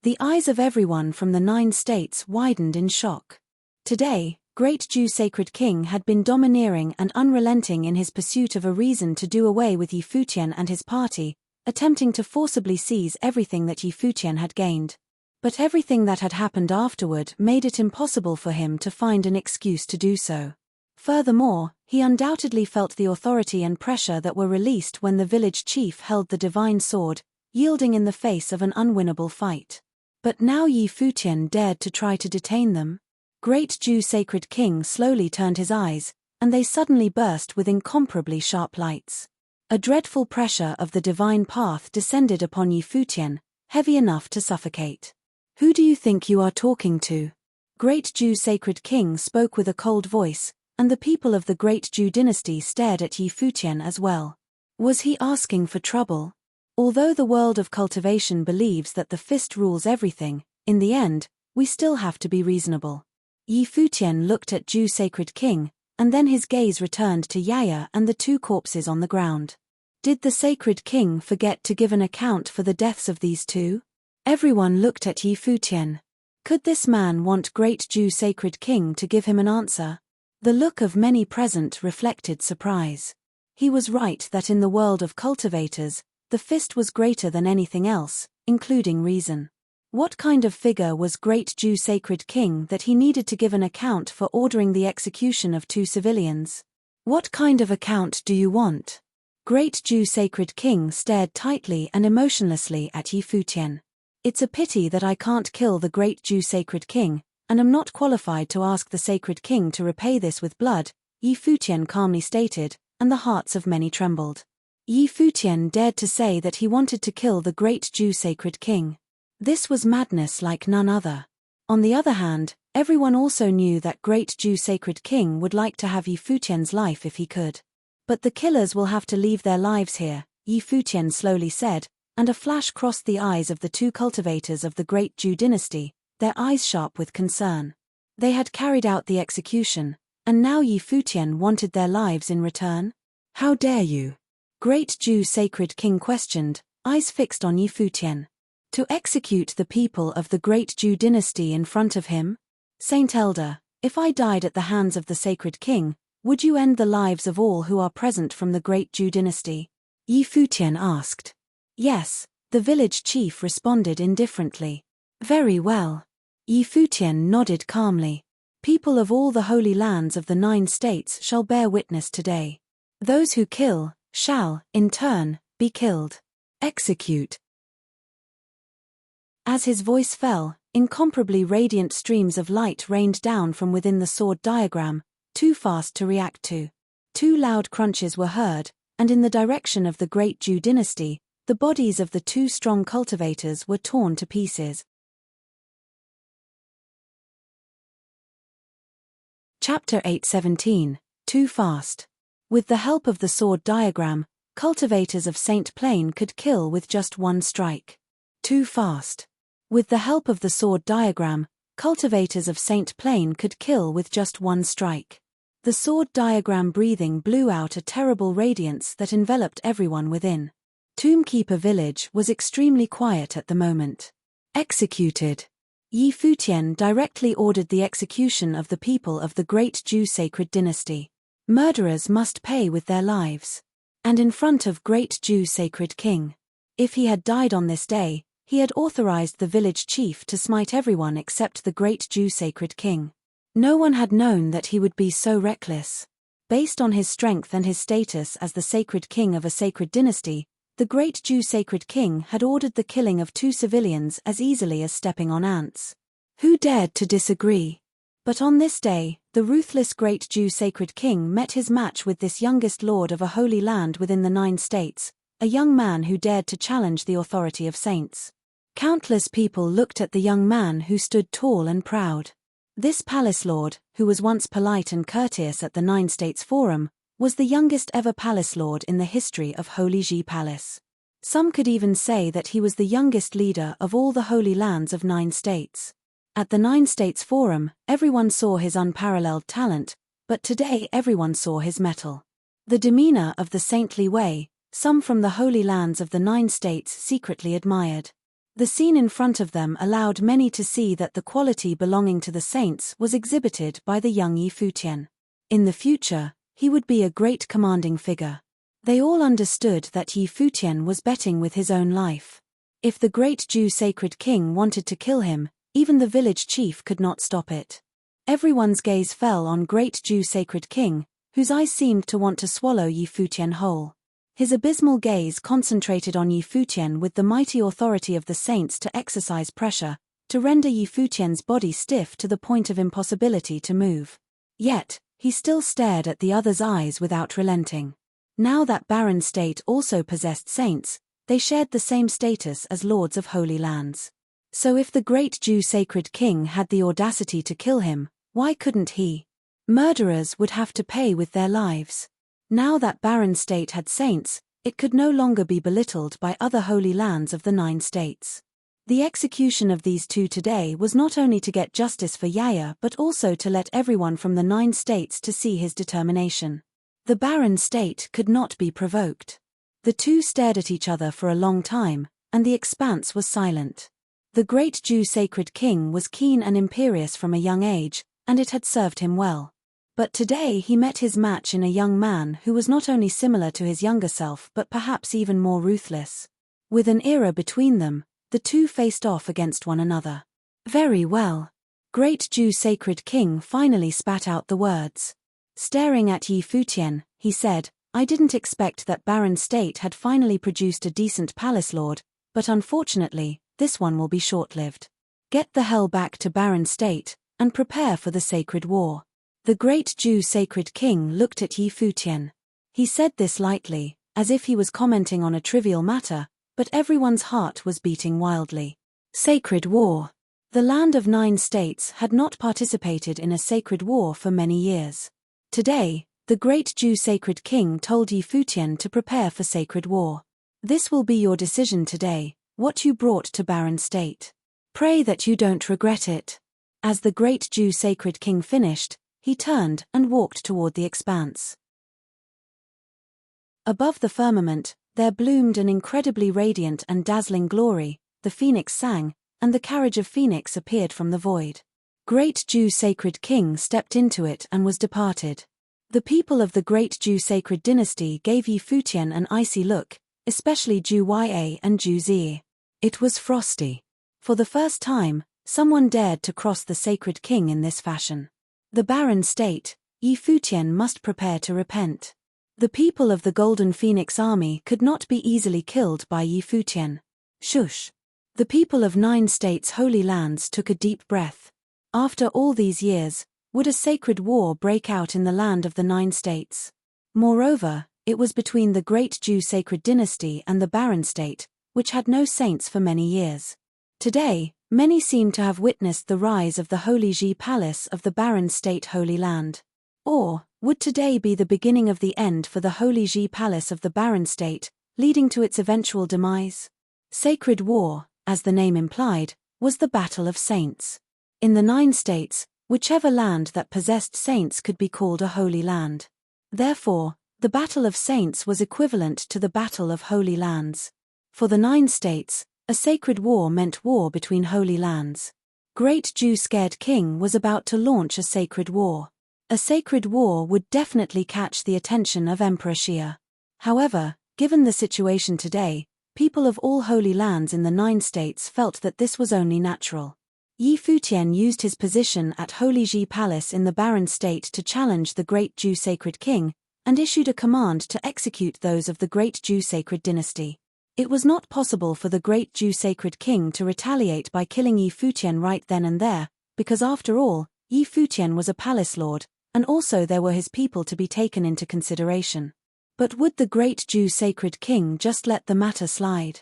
The eyes of everyone from the 9 states widened in shock. Today, Great Zhou Sacred King had been domineering and unrelenting in his pursuit of a reason to do away with Yi Futian and his party, attempting to forcibly seize everything that Yi Futian had gained. But everything that had happened afterward made it impossible for him to find an excuse to do so. Furthermore, he undoubtedly felt the authority and pressure that were released when the village chief held the divine sword, yielding in the face of an unwinnable fight. But now Yi Futian dared to try to detain them. Great Zhou Sacred King slowly turned his eyes, and they suddenly burst with incomparably sharp lights. A dreadful pressure of the divine path descended upon Yi Futian, heavy enough to suffocate. "Who do you think you are talking to?" Great Zhou Sacred King spoke with a cold voice, and the people of the Great Zhou dynasty stared at Yi Futian as well. Was he asking for trouble? Although the world of cultivation believes that the fist rules everything, in the end, we still have to be reasonable. Yi Futian looked at Zhou Sacred King, and then his gaze returned to Yaya and the 2 corpses on the ground. Did the sacred king forget to give an account for the deaths of these two? Everyone looked at Futian. Could this man want great Jew sacred king to give him an answer? The look of many present reflected surprise. He was right that in the world of cultivators, the fist was greater than anything else, including reason. What kind of figure was great Jew sacred king that he needed to give an account for ordering the execution of two civilians? What kind of account do you want? Great Jew sacred king stared tightly and emotionlessly at Futian. It's a pity that I can't kill the great Jew sacred king, and am not qualified to ask the sacred king to repay this with blood, Futian calmly stated, and the hearts of many trembled. Futian dared to say that he wanted to kill the great Jew sacred king. This was madness like none other. On the other hand, everyone also knew that great Jew sacred king would like to have Futian's life if he could. But the killers will have to leave their lives here, Futian slowly said, and a flash crossed the eyes of the two cultivators of the great Jew dynasty, their eyes sharp with concern. They had carried out the execution, and now Futian wanted their lives in return? How dare you? Great Jew sacred king questioned, eyes fixed on Futian. To execute the people of the great Jew dynasty in front of him? Saint Elder, if I died at the hands of the sacred king, would you end the lives of all who are present from the great Jew dynasty? Futian asked. Yes, the village chief responded indifferently. Very well. Futian nodded calmly. People of all the holy lands of the 9 states shall bear witness today. Those who kill, shall, in turn, be killed. Execute. As his voice fell, incomparably radiant streams of light rained down from within the sword diagram, too fast to react to. 2 loud crunches were heard, and in the direction of the great Jew dynasty, the bodies of the 2 strong cultivators were torn to pieces. Chapter 8:17, Too Fast. With the help of the sword diagram, cultivators of Saint Plain could kill with just 1 strike. Too fast. With the help of the sword diagram, cultivators of Saint Plain could kill with just 1 strike. The sword diagram breathing blew out a terrible radiance that enveloped everyone within. Tombkeeper village was extremely quiet at the moment. Executed. Futian directly ordered the execution of the people of the great Jew sacred dynasty. Murderers must pay with their lives. And in front of great Jew sacred king. If he had died on this day, he had authorized the village chief to smite everyone except the great Jew sacred king. No one had known that he would be so reckless. Based on his strength and his status as the sacred king of a sacred dynasty, the great Jew sacred king had ordered the killing of 2 civilians as easily as stepping on ants. Who dared to disagree? But on this day, the ruthless great Jew sacred king met his match with this youngest lord of a holy land within the 9 states, a young man who dared to challenge the authority of saints. Countless people looked at the young man who stood tall and proud. This palace lord, who was once polite and courteous at the 9 states forum, was the youngest ever palace lord in the history of Holy Ji Palace. Some could even say that he was the youngest leader of all the holy lands of 9 states. At the 9 states forum, everyone saw his unparalleled talent, but today everyone saw his mettle. The demeanor of the saintly way, some from the holy lands of the 9 states secretly admired. The scene in front of them allowed many to see that the quality belonging to the saints was exhibited by the young Futian. In the future, he would be a great commanding figure. They all understood that Futian was betting with his own life. If the great Jew sacred king wanted to kill him, even the village chief could not stop it. Everyone's gaze fell on great Jew sacred king, whose eyes seemed to want to swallow Futian whole. His abysmal gaze concentrated on Futian with the mighty authority of the saints to exercise pressure, to render Futian's body stiff to the point of impossibility to move. Yet, he still stared at the other's eyes without relenting. Now that barren state also possessed saints, they shared the same status as lords of holy lands. So if the great Jew sacred king had the audacity to kill him, why couldn't he? Murderers would have to pay with their lives. Now that barren state had saints, it could no longer be belittled by other holy lands of the 9 states. The execution of these 2 today was not only to get justice for Yahya but also to let everyone from the 9 states to see his determination. The barren state could not be provoked. The two stared at each other for a long time, and the expanse was silent. The great Jew sacred king was keen and imperious from a young age, and it had served him well. But today he met his match in a young man who was not only similar to his younger self but perhaps even more ruthless. With an era between them, the two faced off against one another. Very well. Great Jew sacred king finally spat out the words. Staring at Yi Futian, he said, I didn't expect that barren state had finally produced a decent palace lord, but unfortunately, this one will be short-lived. Get the hell back to barren state, and prepare for the sacred war. The great Jew sacred king looked at Yi Futian. He said this lightly, as if he was commenting on a trivial matter, but everyone's heart was beating wildly. Sacred war. The land of 9 states had not participated in a sacred war for many years. Today, the great Jew sacred king told Yi Futian to prepare for sacred war. This will be your decision today, what you brought to barren state. Pray that you don't regret it. As the great Jew sacred king finished, he turned and walked toward the expanse. Above the firmament, there bloomed an incredibly radiant and dazzling glory, the phoenix sang, and the carriage of phoenix appeared from the void. Great Jew sacred king stepped into it and was departed. The people of the great Jew sacred dynasty gave Yi Futian an icy look, especially Jew Ya and Jew Zi. It was frosty. For the first time, someone dared to cross the sacred king in this fashion. The barren state, Yi Futian must prepare to repent. The people of the Golden Phoenix army could not be easily killed by Yi Futian. Shush. The people of 9 states' holy lands took a deep breath. After all these years, would a sacred war break out in the land of the 9 states? Moreover, it was between the great Jew sacred dynasty and the barren state, which had no saints for many years. Today, many seem to have witnessed the rise of the Holy Ji Palace of the barren state Holy Land. Or, would today be the beginning of the end for the Holy Ji Palace of the barren state, leading to its eventual demise? Sacred war, as the name implied, was the battle of saints. In the 9 states, whichever land that possessed saints could be called a holy land. Therefore, the battle of saints was equivalent to the battle of holy lands. For the 9 states, a sacred war meant war between holy lands. Great Jew scared king was about to launch a sacred war. A sacred war would definitely catch the attention of Emperor Xia. However, given the situation today, people of all holy lands in the 9 states felt that this was only natural. Yi Futian used his position at Holy Ji Palace in the barren state to challenge the great Jew sacred king, and issued a command to execute those of the great Jew sacred dynasty. It was not possible for the great Jew sacred king to retaliate by killing Yi Futian right then and there, because after all, Yi Futian was a palace lord, and also there were his people to be taken into consideration. But would the great Jew sacred king just let the matter slide?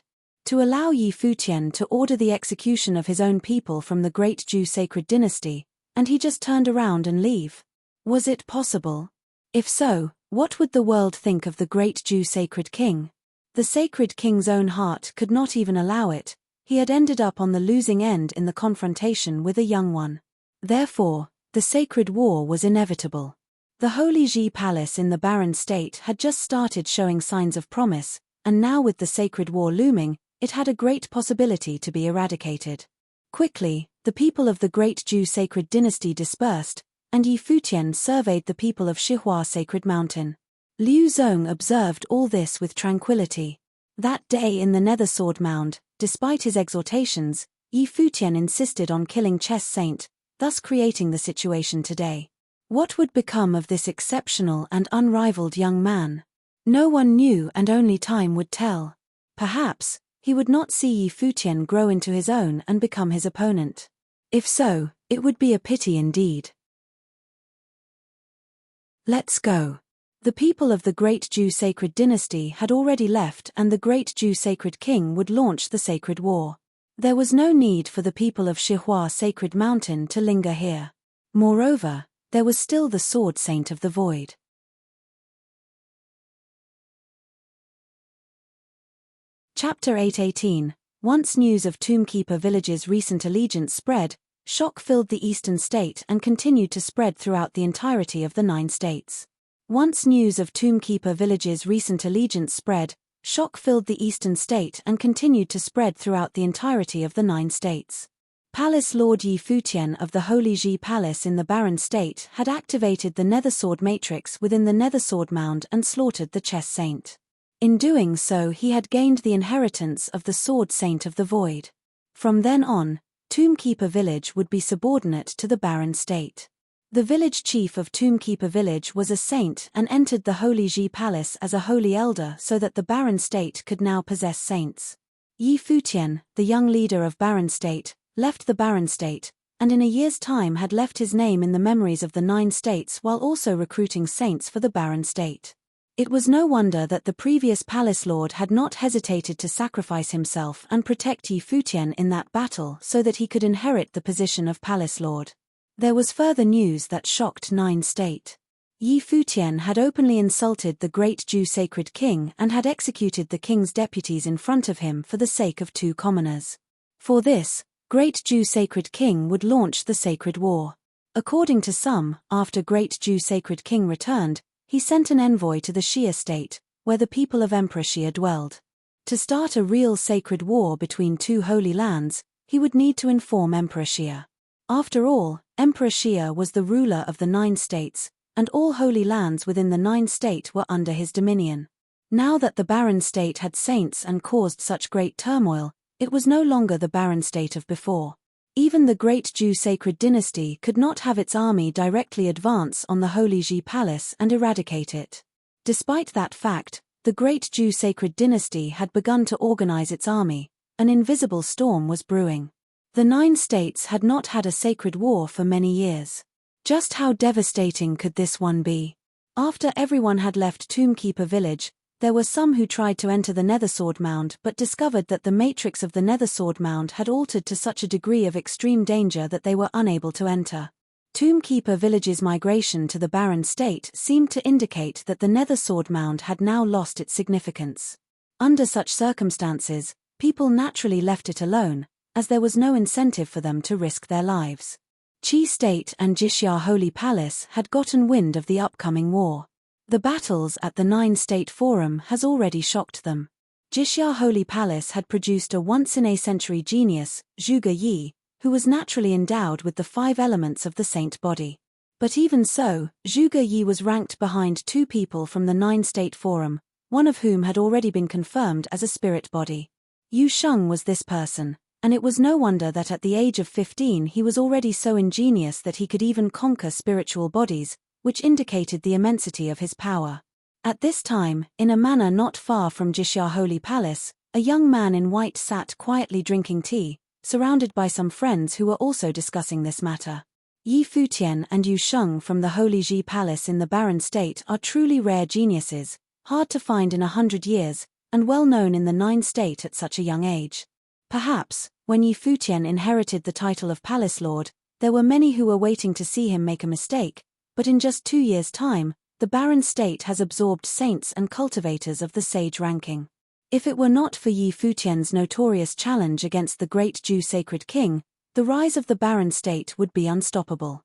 To allow Yi Futian to order the execution of his own people from the great Jew sacred dynasty, and he just turned around and leave? Was it possible? If so, what would the world think of the great Jew sacred king? The sacred king's own heart could not even allow it. He had ended up on the losing end in the confrontation with a young one. Therefore, the sacred war was inevitable. The Holy Ji Palace in the barren state had just started showing signs of promise, and now with the sacred war looming, it had a great possibility to be eradicated. Quickly, the people of the great Jew sacred dynasty dispersed, and Yi Futian surveyed the people of Shihua Sacred Mountain. Liu Zong observed all this with tranquility. That day in the Nether Sword Mound, despite his exhortations, Yi Futian insisted on killing Chess Saint, thus creating the situation today. What would become of this exceptional and unrivaled young man? No one knew, and only time would tell. Perhaps he would not see Yi Futian grow into his own and become his opponent. If so, it would be a pity indeed. Let's go. The people of the great Jew sacred dynasty had already left, and the great Jew sacred king would launch the sacred war. There was no need for the people of Shihua Sacred Mountain to linger here. Moreover, there was still the Sword Saint of the Void. Chapter 8:18. Once news of Tombkeeper Village's recent allegiance spread, shock filled the eastern state and continued to spread throughout the entirety of the 9 states. Once news of Tombkeeper Village's recent allegiance spread, Shock filled the eastern state and continued to spread throughout the entirety of the 9 states. Palace Lord Yi Futian of the Holy Ji Palace in the Barren State had activated the Nether Sword Matrix within the Nether Sword Mound and slaughtered the Chess Saint. In doing so, he had gained the inheritance of the Sword Saint of the Void. From then on, Tombkeeper Village would be subordinate to the Barren State. The village chief of Tombkeeper Village was a saint and entered the Holy Ji Palace as a holy elder so that the Barren State could now possess saints. Yi Futian, the young leader of Barren State, left the Barren State, and in a year's time had left his name in the memories of the 9 states while also recruiting saints for the Barren State. It was no wonder that the previous palace lord had not hesitated to sacrifice himself and protect Yi Futian in that battle so that he could inherit the position of palace lord. There was further news that shocked 9 state. Yi Futian had openly insulted the great Jew sacred king and had executed the king's deputies in front of him for the sake of 2 commoners. For this, Great Jew Sacred King would launch the Sacred War. According to some, after Great Jew Sacred King returned, he sent an envoy to the Shia state, where the people of Emperor Shia dwelled. To start a real sacred war between 2 holy lands, he would need to inform Emperor Shia. After all, Emperor Shia was the ruler of the 9 states, and all holy lands within the 9 state were under his dominion. Now that the Barren State had saints and caused such great turmoil, it was no longer the Barren State of before. Even the great Jew sacred dynasty could not have its army directly advance on the Holy Ji Palace and eradicate it. Despite that fact, the great Jew sacred dynasty had begun to organize its army. An invisible storm was brewing. The 9 states had not had a sacred war for many years. Just how devastating could this one be? After everyone had left Tombkeeper Village, there were some who tried to enter the Nethersword Mound but discovered that the matrix of the Nethersword Mound had altered to such a degree of extreme danger that they were unable to enter. Tombkeeper Village's migration to the Barren State seemed to indicate that the Nethersword Mound had now lost its significance. Under such circumstances, people naturally left it alone, as there was no incentive for them to risk their lives. Qi State and Jixia Holy Palace had gotten wind of the upcoming war. The battles at the 9-state forum has already shocked them. Jixia Holy Palace had produced a once-in-a-century genius, Zhuge Yi, who was naturally endowed with the 5 elements of the saint body. But even so, Zhuge Yi was ranked behind 2 people from the 9-state forum, one of whom had already been confirmed as a spirit body. Yu Sheng was this person, and it was no wonder that at the age of 15 he was already so ingenious that he could even conquer spiritual bodies, which indicated the immensity of his power. At this time, in a manor not far from Jixia Holy Palace, a young man in white sat quietly drinking tea, surrounded by some friends who were also discussing this matter. Yi Futian and Yu Sheng from the Holy Ji Palace in the Barren State are truly rare geniuses, hard to find in 100 years, and well known in the 9 state at such a young age. Perhaps, when Yi Futian inherited the title of Palace Lord, there were many who were waiting to see him make a mistake, but in just 2 years' time, the Barren State has absorbed saints and cultivators of the sage ranking. If it were not for Yi Futian's notorious challenge against the great Jew sacred king, the rise of the Barren State would be unstoppable.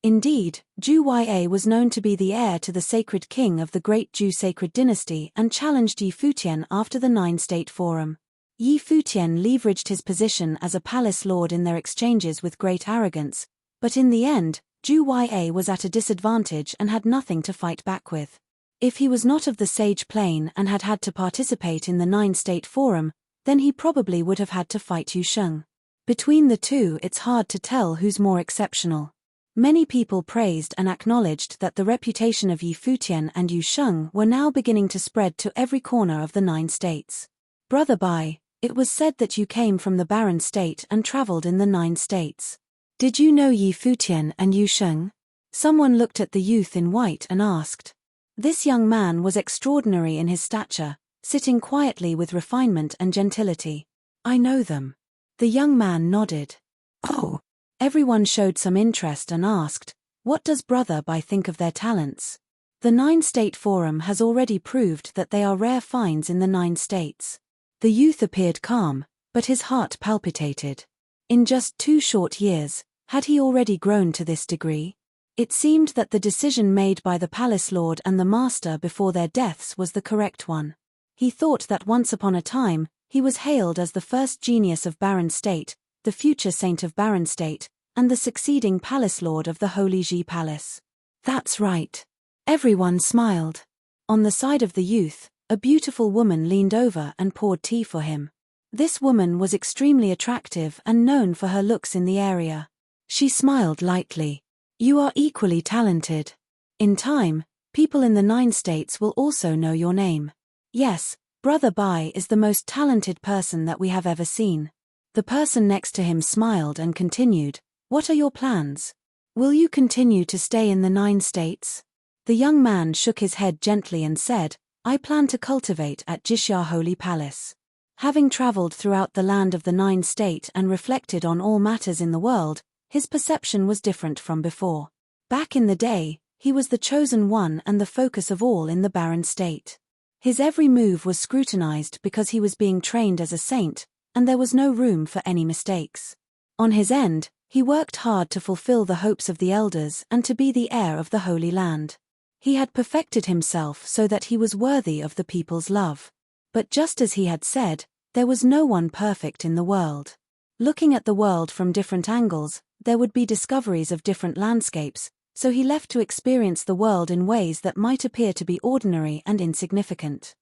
Indeed, Zhu Ya was known to be the heir to the sacred king of the great Jew sacred dynasty and challenged Yi Futian after the 9-state forum. Yi Futian leveraged his position as a palace lord in their exchanges with great arrogance, but in the end, Zhu Ya was at a disadvantage and had nothing to fight back with. If he was not of the sage plane and had had to participate in the 9-state forum, then he probably would have had to fight Yu Sheng. Between the two, it's hard to tell who's more exceptional. Many people praised and acknowledged that the reputation of Yi Futian and Yu Sheng were now beginning to spread to every corner of the 9 states. Brother Bai, it was said that you came from the Barren State and traveled in the 9 states. Did you know Yi Futian and Yu Sheng? Someone looked at the youth in white and asked. This young man was extraordinary in his stature, sitting quietly with refinement and gentility. I know them. The young man nodded. Oh. Everyone showed some interest and asked, what does Brother Bai think of their talents? The 9-state forum has already proved that they are rare finds in the 9 states. The youth appeared calm, but his heart palpitated. In just 2 short years, had he already grown to this degree? It seemed that the decision made by the palace lord and the master before their deaths was the correct one. He thought that once upon a time, he was hailed as the first genius of Baron State, the future saint of Baron State, and the succeeding palace lord of the Holy Ji Palace. That's right. Everyone smiled. On the side of the youth, a beautiful woman leaned over and poured tea for him. This woman was extremely attractive and known for her looks in the area. She smiled lightly. You are equally talented. In time, people in the 9 states will also know your name. Yes, Brother Bai is the most talented person that we have ever seen. The person next to him smiled and continued, What are your plans? Will you continue to stay in the 9 states? The young man shook his head gently and said, I plan to cultivate at Jixia Holy Palace. Having traveled throughout the land of the 9 state and reflected on all matters in the world, his perception was different from before. Back in the day, he was the chosen one and the focus of all in the barren state. His every move was scrutinized because he was being trained as a saint, and there was no room for any mistakes. On his end, he worked hard to fulfill the hopes of the elders and to be the heir of the Holy Land. He had perfected himself so that he was worthy of the people's love. But just as he had said, there was no one perfect in the world. Looking at the world from different angles, there would be discoveries of different landscapes, so he left to experience the world in ways that might appear to be ordinary and insignificant.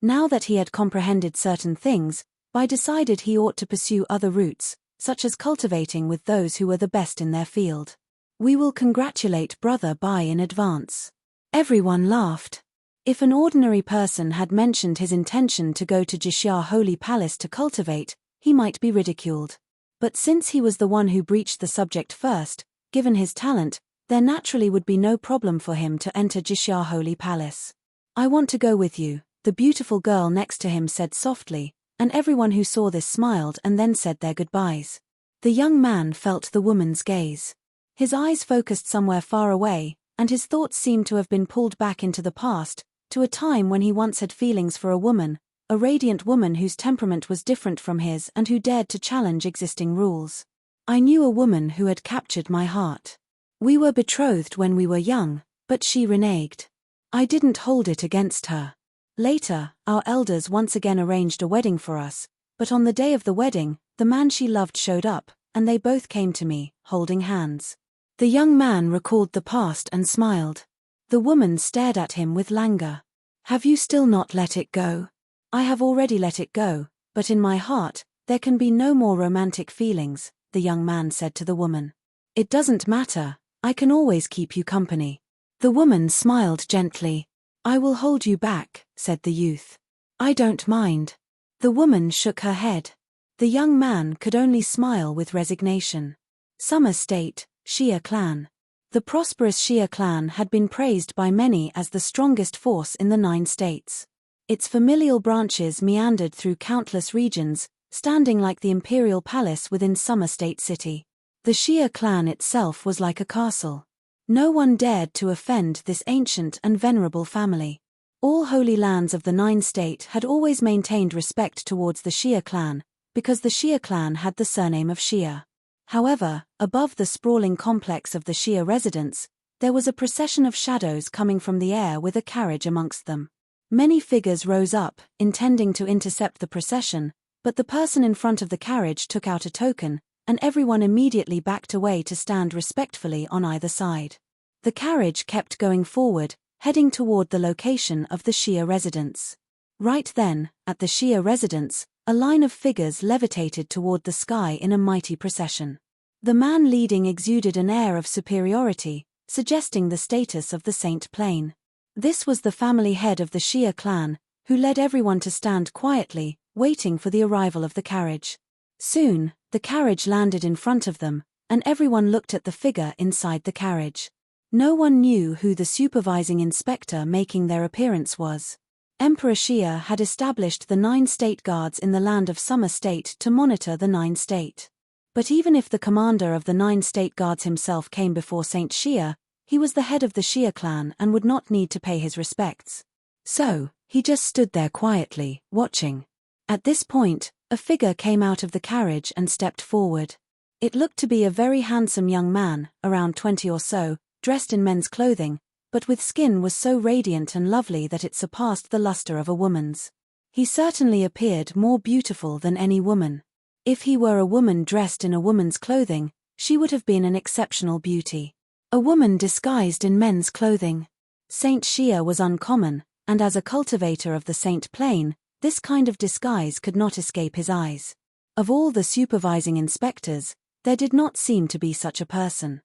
Now that he had comprehended certain things, Bai decided he ought to pursue other routes, such as cultivating with those who were the best in their field. We will congratulate Brother Bai in advance. Everyone laughed. If an ordinary person had mentioned his intention to go to Jixia Holy Palace to cultivate, he might be ridiculed. But since he was the one who breached the subject first, given his talent, there naturally would be no problem for him to enter Jixia Holy Palace. I want to go with you, the beautiful girl next to him said softly, and everyone who saw this smiled and then said their goodbyes. The young man felt the woman's gaze. His eyes focused somewhere far away, and his thoughts seemed to have been pulled back into the past, to a time when he once had feelings for a woman, a radiant woman whose temperament was different from his and who dared to challenge existing rules. I knew a woman who had captured my heart. We were betrothed when we were young, but she reneged. I didn't hold it against her. Later, our elders once again arranged a wedding for us, but on the day of the wedding, the man she loved showed up, and they both came to me, holding hands. The young man recalled the past and smiled. The woman stared at him with languor. Have you still not let it go? I have already let it go, but in my heart, there can be no more romantic feelings, the young man said to the woman. It doesn't matter, I can always keep you company. The woman smiled gently. I will hold you back, said the youth. I don't mind. The woman shook her head. The young man could only smile with resignation. Summer State, Shia clan. The prosperous Shia clan had been praised by many as the strongest force in the 9 states. Its familial branches meandered through countless regions, standing like the imperial palace within Summer State City. The Shia clan itself was like a castle. No one dared to offend this ancient and venerable family. All holy lands of the 9 state had always maintained respect towards the Shia clan, because the Shia clan had the surname of Shia. However, above the sprawling complex of the Shia residence, there was a procession of shadows coming from the air with a carriage amongst them. Many figures rose up, intending to intercept the procession, but the person in front of the carriage took out a token, and everyone immediately backed away to stand respectfully on either side. The carriage kept going forward, heading toward the location of the Shia residence. Right then, at the Shia residence, a line of figures levitated toward the sky in a mighty procession. The man leading exuded an air of superiority, suggesting the status of the Saint Plain. This was the family head of the Shia clan, who led everyone to stand quietly, waiting for the arrival of the carriage. Soon, the carriage landed in front of them, and everyone looked at the figure inside the carriage. No one knew who the supervising inspector making their appearance was. Emperor Shia had established the 9 state guards in the land of Summer State to monitor the 9 state. But even if the commander of the 9 state guards himself came before Saint Shia, he was the head of the Shia clan and would not need to pay his respects. So, he just stood there quietly, watching. At this point, a figure came out of the carriage and stepped forward. It looked to be a very handsome young man, around 20 or so, dressed in men's clothing, but with skin was so radiant and lovely that it surpassed the luster of a woman's. He certainly appeared more beautiful than any woman. If he were a woman dressed in a woman's clothing, she would have been an exceptional beauty. A woman disguised in men's clothing. Saint Shia was uncommon, and as a cultivator of the Saint Plane, this kind of disguise could not escape his eyes. Of all the supervising inspectors, there did not seem to be such a person.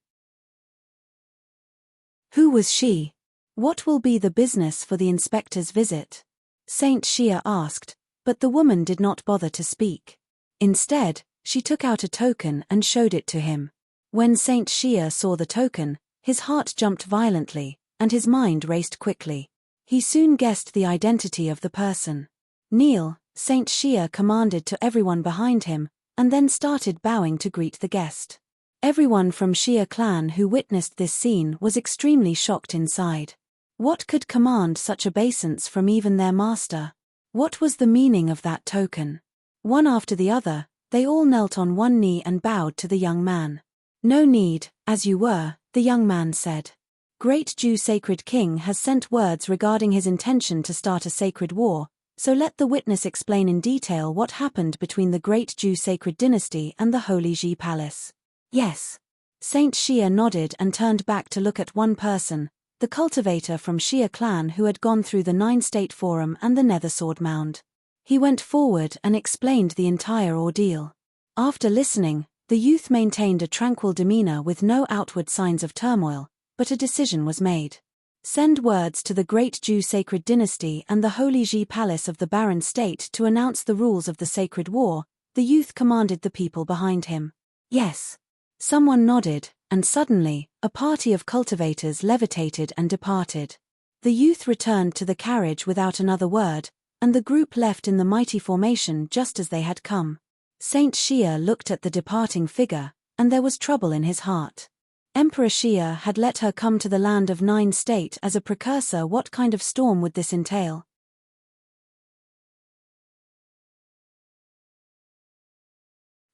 Who was she? What will be the business for the inspector's visit? Saint Shia asked, but the woman did not bother to speak. Instead, she took out a token and showed it to him. When Saint Shia saw the token, his heart jumped violently, and his mind raced quickly. He soon guessed the identity of the person. Kneel, Saint Shia commanded to everyone behind him, and then started bowing to greet the guest. Everyone from Shia clan who witnessed this scene was extremely shocked inside. What could command such obeisance from even their master? What was the meaning of that token? One after the other, they all knelt on one knee and bowed to the young man. No need, as you were, the young man said. Great Jew Sacred King has sent words regarding his intention to start a sacred war, so let the witness explain in detail what happened between the Great Jew Sacred Dynasty and the Holy Ji Palace. Yes. Saint Shia nodded and turned back to look at one person, the cultivator from Shia clan who had gone through the 9-State Forum and the Nether Sword Mound. He went forward and explained the entire ordeal. After listening, the youth maintained a tranquil demeanor with no outward signs of turmoil, but a decision was made. Send words to the Great Jew Sacred Dynasty and the Holy Ji Palace of the Barren State to announce the rules of the sacred war, the youth commanded the people behind him. Yes. Someone nodded, and suddenly, a party of cultivators levitated and departed. The youth returned to the carriage without another word, and the group left in the mighty formation just as they had come. Saint Shia looked at the departing figure, and there was trouble in his heart. Emperor Shia had let her come to the land of 9 state as a precursor. What kind of storm would this entail?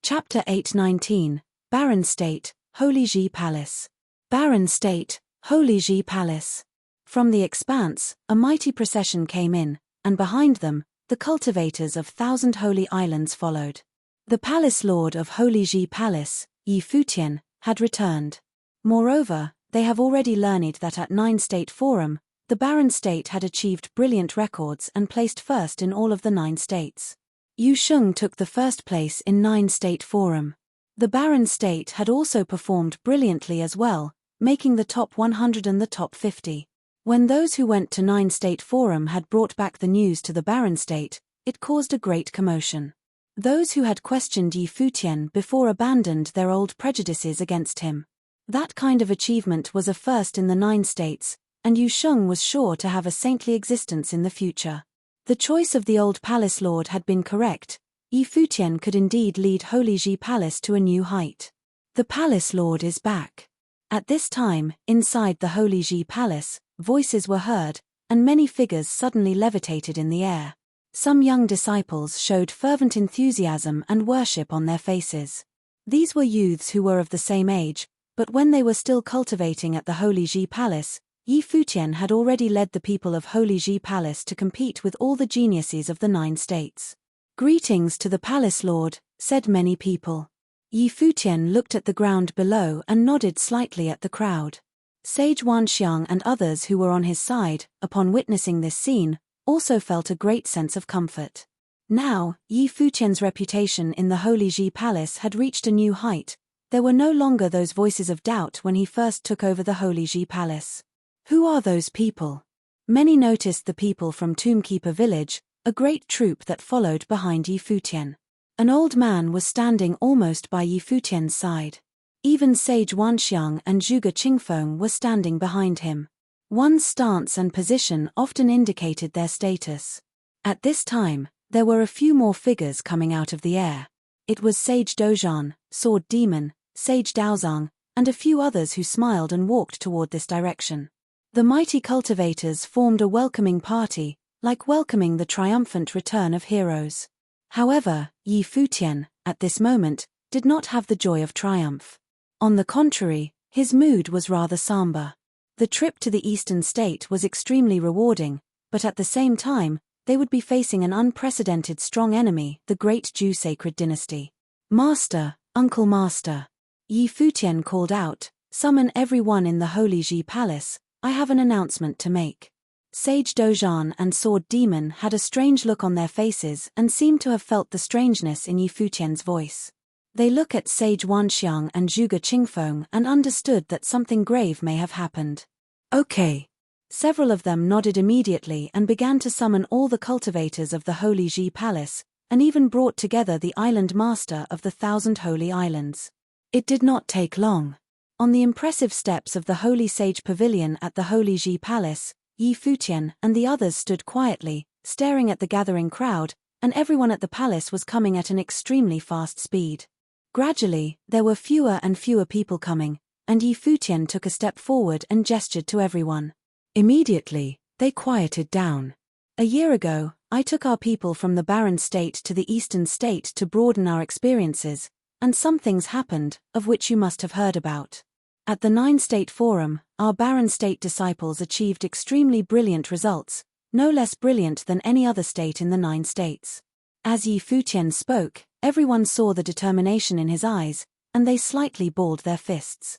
Chapter 8:19, Barren State, Holy Ji Palace. Barren State, Holy Ji Palace. From the expanse, a mighty procession came in, and behind them, the cultivators of 1,000 holy islands followed. The palace lord of Holy Ji Palace, Futian, had returned. Moreover, they have already learned that at 9-State Forum, the Barren State had achieved brilliant records and placed first in all of the 9 states. Yusheng took the first place in 9-State Forum. The Barren State had also performed brilliantly as well, making the top 100 and the top 50. When those who went to 9-State Forum had brought back the news to the Barren State, it caused a great commotion. Those who had questioned Futian before abandoned their old prejudices against him. That kind of achievement was a first in the 9 states, and Yusheng was sure to have a saintly existence in the future. The choice of the old palace lord had been correct. Futian could indeed lead Holy Ji Palace to a new height. The palace lord is back. At this time, inside the Holy Ji Palace, voices were heard, and many figures suddenly levitated in the air. Some young disciples showed fervent enthusiasm and worship on their faces. These were youths who were of the same age, but when they were still cultivating at the Holy Ji Palace, Futian had already led the people of Holy Ji Palace to compete with all the geniuses of the 9 states. Greetings to the palace lord, said many people. Futian looked at the ground below and nodded slightly at the crowd. Sage Wanxiang and others who were on his side, upon witnessing this scene, also felt a great sense of comfort. Now, Futian's reputation in the Holy Ji Palace had reached a new height. There were no longer those voices of doubt when he first took over the Holy Ji Palace. Who are those people? Many noticed the people from Tombkeeper village, a great troop that followed behind Futian. An old man was standing almost by Futian's side. Even Sage Wanxiang and Zhuge Qingfeng were standing behind him. One's stance and position often indicated their status. At this time, there were a few more figures coming out of the air. It was Sage Dozhan, Sword Demon, Sage Daozang, and a few others who smiled and walked toward this direction. The mighty cultivators formed a welcoming party, like welcoming the triumphant return of heroes. However, Futian, at this moment, did not have the joy of triumph. On the contrary, his mood was rather somber. The trip to the eastern state was extremely rewarding, but at the same time, they would be facing an unprecedented strong enemy, the great Jew sacred dynasty. Master, Uncle Master. Yi Futian called out, summon everyone in the Holy Ji Palace, I have an announcement to make. Sage Dojan and Sword Demon had a strange look on their faces and seemed to have felt the strangeness in Yi Futian's voice. They looked at Sage Wanxiang and Zhuge Qingfeng and understood that something grave may have happened. Okay. Several of them nodded immediately and began to summon all the cultivators of the Holy Ji Palace, and even brought together the island master of the 1,000 holy islands. It did not take long. On the impressive steps of the Holy Sage Pavilion at the Holy Ji Palace, Yi Futian and the others stood quietly, staring at the gathering crowd, and everyone at the palace was coming at an extremely fast speed. Gradually, there were fewer and fewer people coming, and Yi Futian took a step forward and gestured to everyone. Immediately, they quieted down. A year ago, I took our people from the barren state to the eastern state to broaden our experiences, and some things happened, of which you must have heard about. At the 9-State Forum, our barren state disciples achieved extremely brilliant results, no less brilliant than any other state in the 9 states. As Yi Futian spoke, everyone saw the determination in his eyes, and they slightly balled their fists.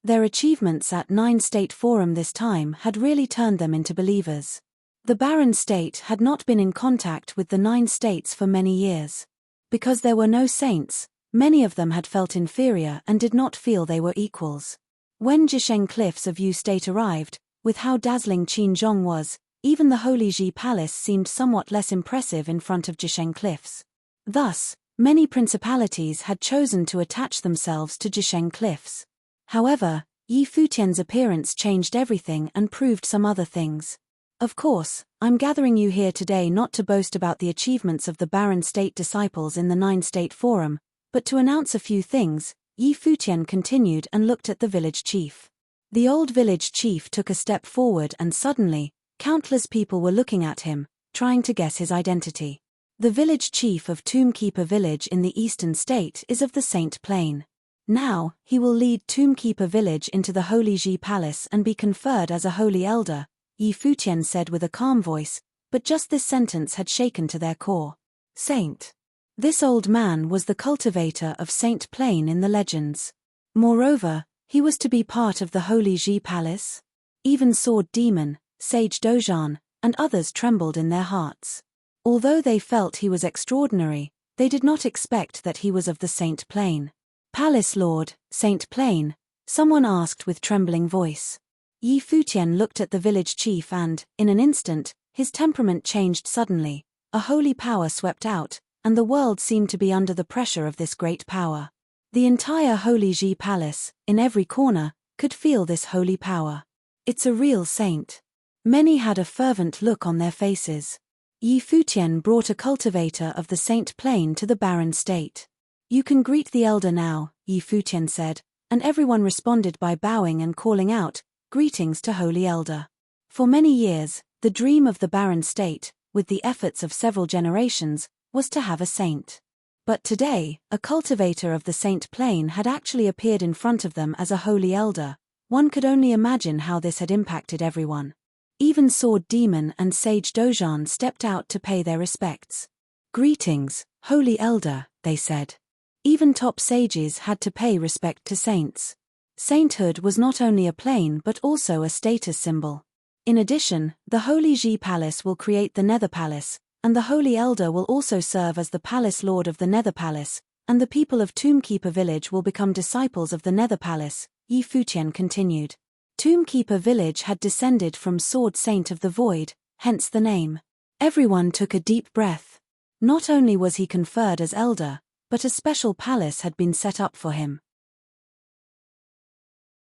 Their achievements at 9-State Forum this time had really turned them into believers. The barren state had not been in contact with the 9 states for many years. Because there were no saints, many of them had felt inferior and did not feel they were equals. When Jisheng Cliffs of Yu State arrived, with how dazzling Qinzhong was, even the Holy Ji Palace seemed somewhat less impressive in front of Jisheng Cliffs. Thus, many principalities had chosen to attach themselves to Jisheng Cliffs. However, Yi Futian's appearance changed everything and proved some other things. Of course, I'm gathering you here today not to boast about the achievements of the barren state disciples in the 9-State Forum, but to announce a few things. Yi Futian continued and looked at the village chief. The old village chief took a step forward and suddenly, countless people were looking at him, trying to guess his identity. The village chief of Tombkeeper Village in the eastern state is of the Saint Plain. Now, he will lead Tombkeeper Village into the Holy Ji Palace and be conferred as a holy elder, Yi Futian said with a calm voice, but just this sentence had shaken to their core. Saint. This old man was the cultivator of Saint Plain in the legends. Moreover, he was to be part of the Holy Ji Palace. Even Sword Demon, Sage Dojan, and others trembled in their hearts. Although they felt he was extraordinary, they did not expect that he was of the Saint Plain. Palace Lord, Saint Plain, someone asked with trembling voice. Yi Futian looked at the village chief and, in an instant, his temperament changed suddenly. A holy power swept out, and the world seemed to be under the pressure of this great power. The entire Holy Ji Palace, in every corner, could feel this holy power. It's a real saint. Many had a fervent look on their faces. Yi Futian brought a cultivator of the Saint Plain to the barren state. You can greet the elder now, Yi Futian said, and everyone responded by bowing and calling out, greetings to Holy Elder. For many years, the dream of the barren state, with the efforts of several generations, was to have a saint. But today, a cultivator of the Saint Plain had actually appeared in front of them as a holy elder. One could only imagine how this had impacted everyone. Even Sword Demon and Sage Dojan stepped out to pay their respects. Greetings, holy elder, they said. Even top sages had to pay respect to saints. Sainthood was not only a plane but also a status symbol. In addition, the Holy Ji Palace will create the Nether Palace, and the Holy Elder will also serve as the Palace Lord of the Nether Palace, and the people of Tombkeeper Village will become disciples of the Nether Palace, Yi Futian continued. Tombkeeper Village had descended from Sword Saint of the Void, hence the name. Everyone took a deep breath. Not only was he conferred as elder, but a special palace had been set up for him.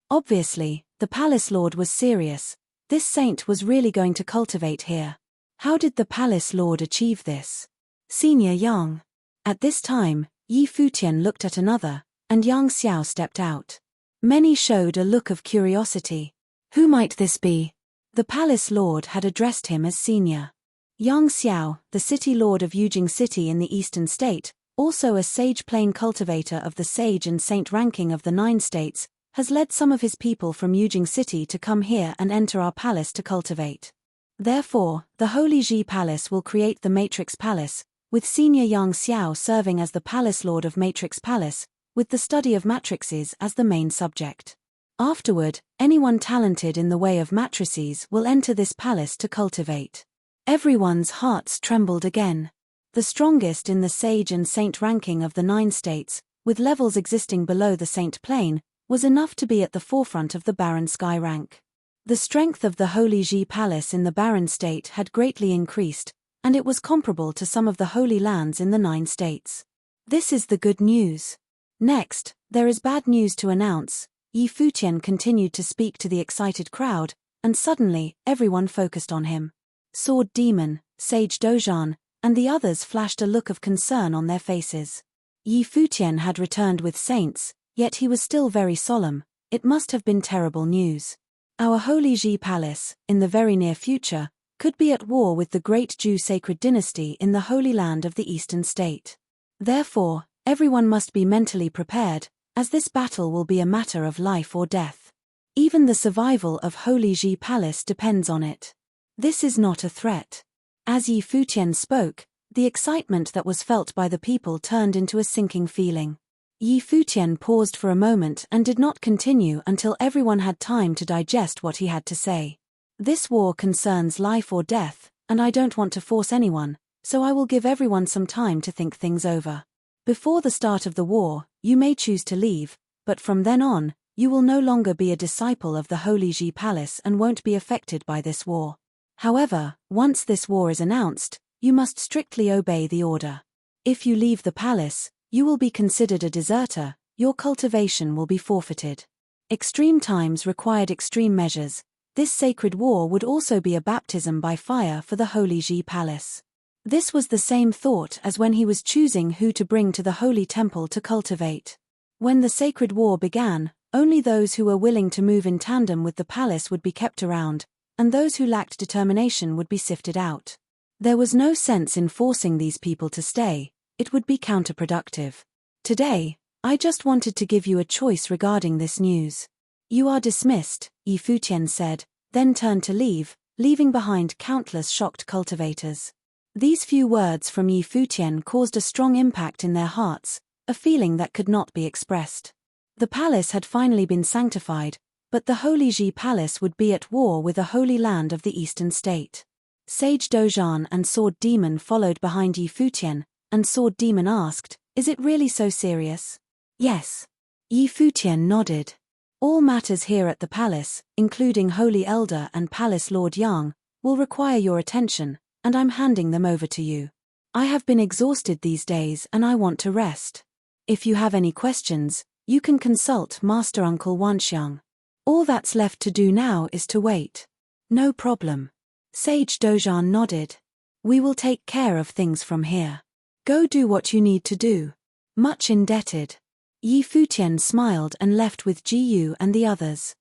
Obviously, the Palace Lord was serious. This saint was really going to cultivate here. How did the Palace Lord achieve this? Senior Yang. At this time, Yi Futian looked at another, and Yang Xiao stepped out. Many showed a look of curiosity. Who might this be? The Palace Lord had addressed him as Senior. Yang Xiao, the City Lord of Yujing City in the Eastern State, also a sage plane cultivator of the sage and saint ranking of the 9 states, has led some of his people from Yujing City to come here and enter our palace to cultivate. Therefore, the Holy Ji Palace will create the Matrix Palace, with Senior Yang Xiao serving as the Palace Lord of Matrix Palace, with the study of matrices as the main subject. Afterward, anyone talented in the way of matrices will enter this palace to cultivate. Everyone's hearts trembled again. The strongest in the sage and saint ranking of the 9 states, with levels existing below the saint plane, was enough to be at the forefront of the barren sky rank. The strength of the Holy Ji Palace in the barren state had greatly increased, and it was comparable to some of the holy lands in the 9 states. This is the good news. Next, there is bad news to announce. Yi Futian continued to speak to the excited crowd, and suddenly, everyone focused on him. Sword Demon, Sage Dojan, and the others flashed a look of concern on their faces. Yi Futian had returned with saints, yet he was still very solemn. It must have been terrible news. Our Holy Ji Palace, in the very near future, could be at war with the great Zhu sacred dynasty in the Holy Land of the Eastern State. Therefore, everyone must be mentally prepared, as this battle will be a matter of life or death. Even the survival of Holy Ji Palace depends on it. This is not a threat. As Yi Futian spoke, the excitement that was felt by the people turned into a sinking feeling. Yi Futian paused for a moment and did not continue until everyone had time to digest what he had to say. This war concerns life or death, and I don't want to force anyone, so I will give everyone some time to think things over. Before the start of the war, you may choose to leave, but from then on, you will no longer be a disciple of the Holy Ji Palace and won't be affected by this war. However, once this war is announced, you must strictly obey the order. If you leave the palace, you will be considered a deserter, your cultivation will be forfeited. Extreme times required extreme measures. This sacred war would also be a baptism by fire for the Holy Ji Palace. This was the same thought as when he was choosing who to bring to the holy temple to cultivate. When the sacred war began, only those who were willing to move in tandem with the palace would be kept around, and those who lacked determination would be sifted out. There was no sense in forcing these people to stay, it would be counterproductive. Today, I just wanted to give you a choice regarding this news. You are dismissed, Yi Futian said, then turned to leave, leaving behind countless shocked cultivators. These few words from Yi Futian caused a strong impact in their hearts, a feeling that could not be expressed. The palace had finally been sanctified, but the Holy Ji Palace would be at war with a holy land of the Eastern State. Sage Dojan and Sword Demon followed behind Yi Futian, and Sword Demon asked, "Is it really so serious?" "Yes." Yi Futian nodded. "All matters here at the palace, including Holy Elder and Palace Lord Yang, will require your attention, and I'm handing them over to you. I have been exhausted these days and I want to rest. If you have any questions, you can consult Master Uncle Wanxiang. All that's left to do now is to wait." "No problem." Sage Dojan nodded. "We will take care of things from here. Go do what you need to do." Much indebted. Yi Futian smiled and left with Jiyu and the others.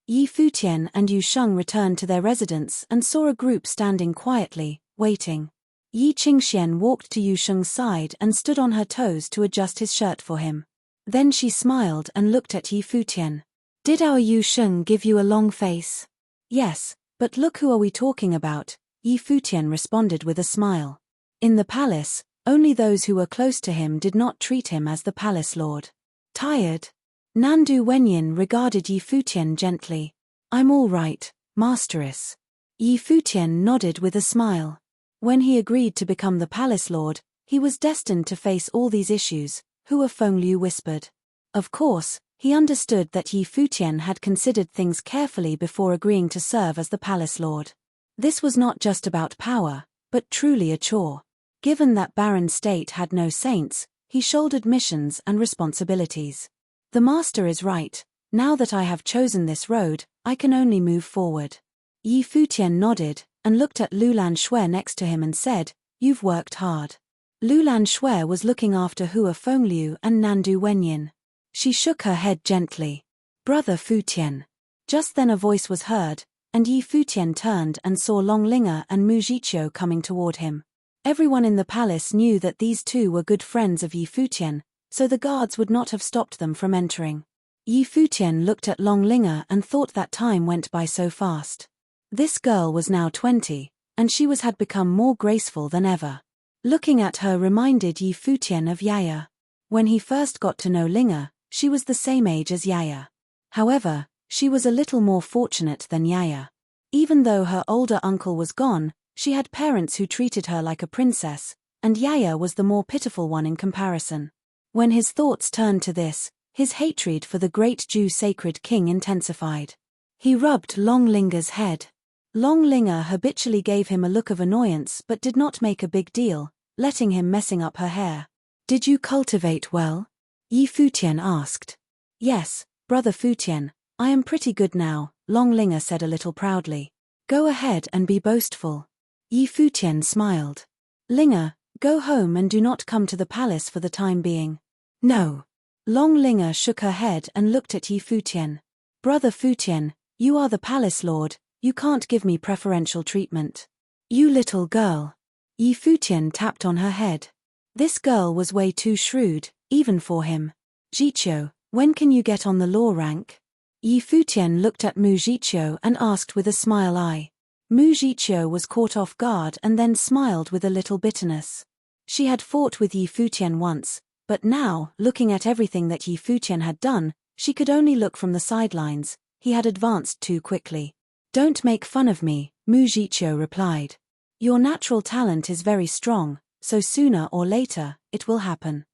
Yi Futian and Yu Sheng returned to their residence and saw a group standing quietly, waiting. Yi Qingxian walked to Yu Sheng's side and stood on her toes to adjust his shirt for him. Then she smiled and looked at Yi Futian. "Did our Yu Sheng give you a long face?" "Yes, but look, who are we talking about?" Yi Futian responded with a smile. In the palace, only those who were close to him did not treat him as the palace lord. "Tired?" Nandu Wenyin regarded Yi Futian gently. "I'm all right, Masteress." Yi Futian nodded with a smile. When he agreed to become the palace lord, he was destined to face all these issues, Hua Fengliu whispered. Of course, he understood that Yi Futian had considered things carefully before agreeing to serve as the palace lord. This was not just about power, but truly a chore. Given that barren state had no saints, he shouldered missions and responsibilities. The master is right. Now that I have chosen this road, I can only move forward. Yi Futian nodded, and looked at Lulan Shui next to him and said, "You've worked hard." Lulan Shui was looking after Hua Fengliu and Nandu Wenyin. She shook her head gently. "Brother Futian." Just then a voice was heard, and Yi Futian turned and saw Long Linger and Mu Jiqiu coming toward him. Everyone in the palace knew that these two were good friends of Yi Futian, so the guards would not have stopped them from entering. Yi Futian looked at Long Linger and thought that time went by so fast. This girl was now 20, and she had become more graceful than ever. Looking at her reminded Yi Futian of Yaya. When he first got to know Linger, she was the same age as Yaya. However, she was a little more fortunate than Yaya. Even though her older uncle was gone, she had parents who treated her like a princess, and Yaya was the more pitiful one in comparison. When his thoughts turned to this, his hatred for the great Jew sacred king intensified. He rubbed Long Linger's head. Long Linger habitually gave him a look of annoyance but did not make a big deal, letting him messing up her hair. "Did you cultivate well?" Yi Futian asked. "Yes, brother Futian, I am pretty good now," Long Linger said a little proudly. "Go ahead and be boastful." Yi Futian smiled. "Linger, go home and do not come to the palace for the time being." "No." Long Linger shook her head and looked at Yi Futian. "Brother Futian, you are the palace lord, you can't give me preferential treatment." "You little girl." Yi Futian tapped on her head. This girl was way too shrewd, even for him. "Jiqiu, when can you get on the law rank?" Yi Futian looked at Mu Jiqiu and asked with a smile eye. Mu Jiqiu was caught off guard and then smiled with a little bitterness. She had fought with Yi Futian once, but now, looking at everything that Yi Futian had done, she could only look from the sidelines. He had advanced too quickly. "Don't make fun of me," Mu Jiqiu replied. "Your natural talent is very strong, so sooner or later, it will happen."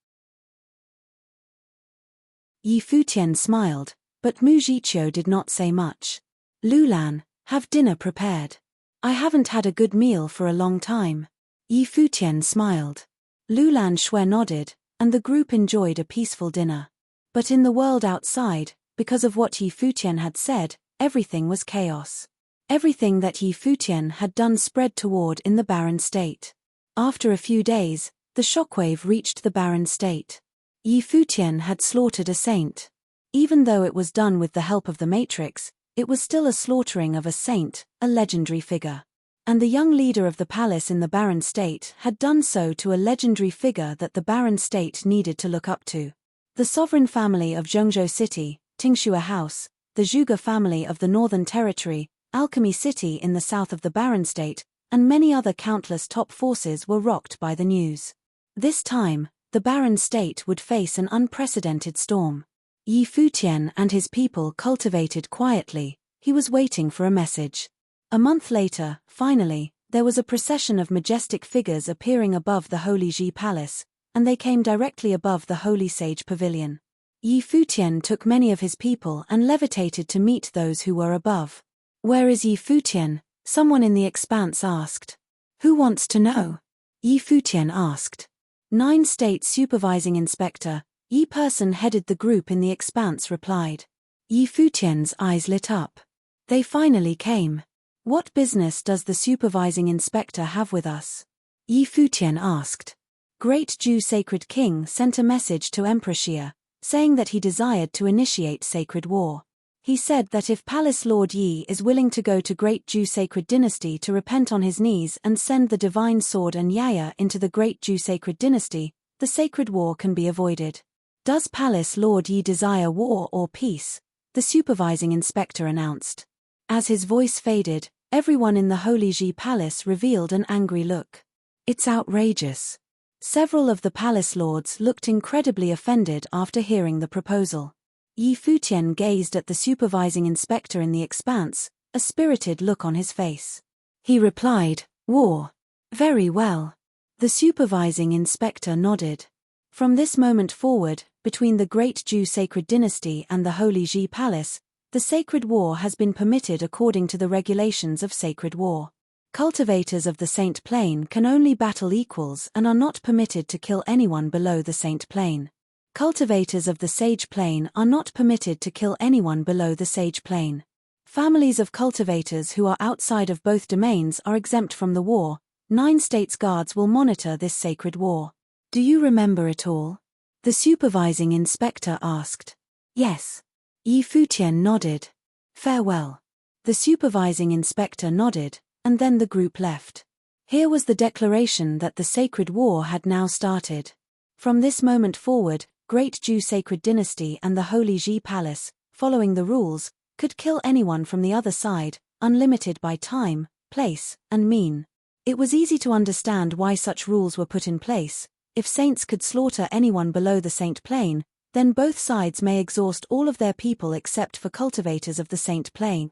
Yi Futian smiled, but Mu Jiqiu did not say much. "Lulan, have dinner prepared. I haven't had a good meal for a long time." Yi Futian smiled. Lulan Shui nodded, and the group enjoyed a peaceful dinner. But in the world outside, because of what Yi Futian had said, everything was chaos. Everything that Yi Futian had done spread toward in the barren state. After a few days, the shockwave reached the barren state. Yi Futian had slaughtered a saint. Even though it was done with the help of the Matrix, it was still a slaughtering of a saint, a legendary figure. And the young leader of the palace in the barren state had done so to a legendary figure that the barren state needed to look up to. The sovereign family of Zhengzhou City, Tingxue House, the Zhuge family of the Northern Territory, Alchemy City in the south of the barren state, and many other countless top forces were rocked by the news. This time, the barren state would face an unprecedented storm. Yi Futian and his people cultivated quietly. He was waiting for a message. A month later, finally, there was a procession of majestic figures appearing above the Holy Ji Palace, and they came directly above the Holy Sage Pavilion. Yi Futian took many of his people and levitated to meet those who were above. "Where is Yi Futian?" someone in the expanse asked. "Who wants to know?" Yi Futian asked. 9 State Supervising Inspector, Yi Person headed the group in the expanse replied. Yi Futian's eyes lit up. They finally came. "What business does the supervising inspector have with us?" Yi Futian asked. Great Jew Sacred King sent a message to Emperor Xia, saying that he desired to initiate sacred war. He said that if Palace Lord Yi is willing to go to Great Jew Sacred Dynasty to repent on his knees and send the Divine Sword and Yaya into the Great Jew Sacred Dynasty, the sacred war can be avoided. "Does Palace Lord Yi desire war or peace?" the supervising inspector announced. As his voice faded, everyone in the Holy Ji Palace revealed an angry look. "It's outrageous." Several of the palace lords looked incredibly offended after hearing the proposal. Yi Futian gazed at the supervising inspector in the expanse, a spirited look on his face. He replied, "War. Very well." The supervising inspector nodded. From this moment forward, between the Great Jew Sacred Dynasty and the Holy Ji Palace, the sacred war has been permitted according to the regulations of sacred war. Cultivators of the Saint Plane can only battle equals and are not permitted to kill anyone below the Saint Plane. Cultivators of the Sage Plane are not permitted to kill anyone below the Sage Plane. Families of cultivators who are outside of both domains are exempt from the war. 9 states guards will monitor this sacred war. "Do you remember it all?" the supervising inspector asked. "Yes." Yi Futian nodded. "Farewell." The supervising inspector nodded, and then the group left. Here was the declaration that the sacred war had now started. From this moment forward, Great Jew Sacred Dynasty and the Holy Ji Palace, following the rules, could kill anyone from the other side, unlimited by time, place, and mean. It was easy to understand why such rules were put in place. If saints could slaughter anyone below the saint plane, then both sides may exhaust all of their people except for cultivators of the saint plane.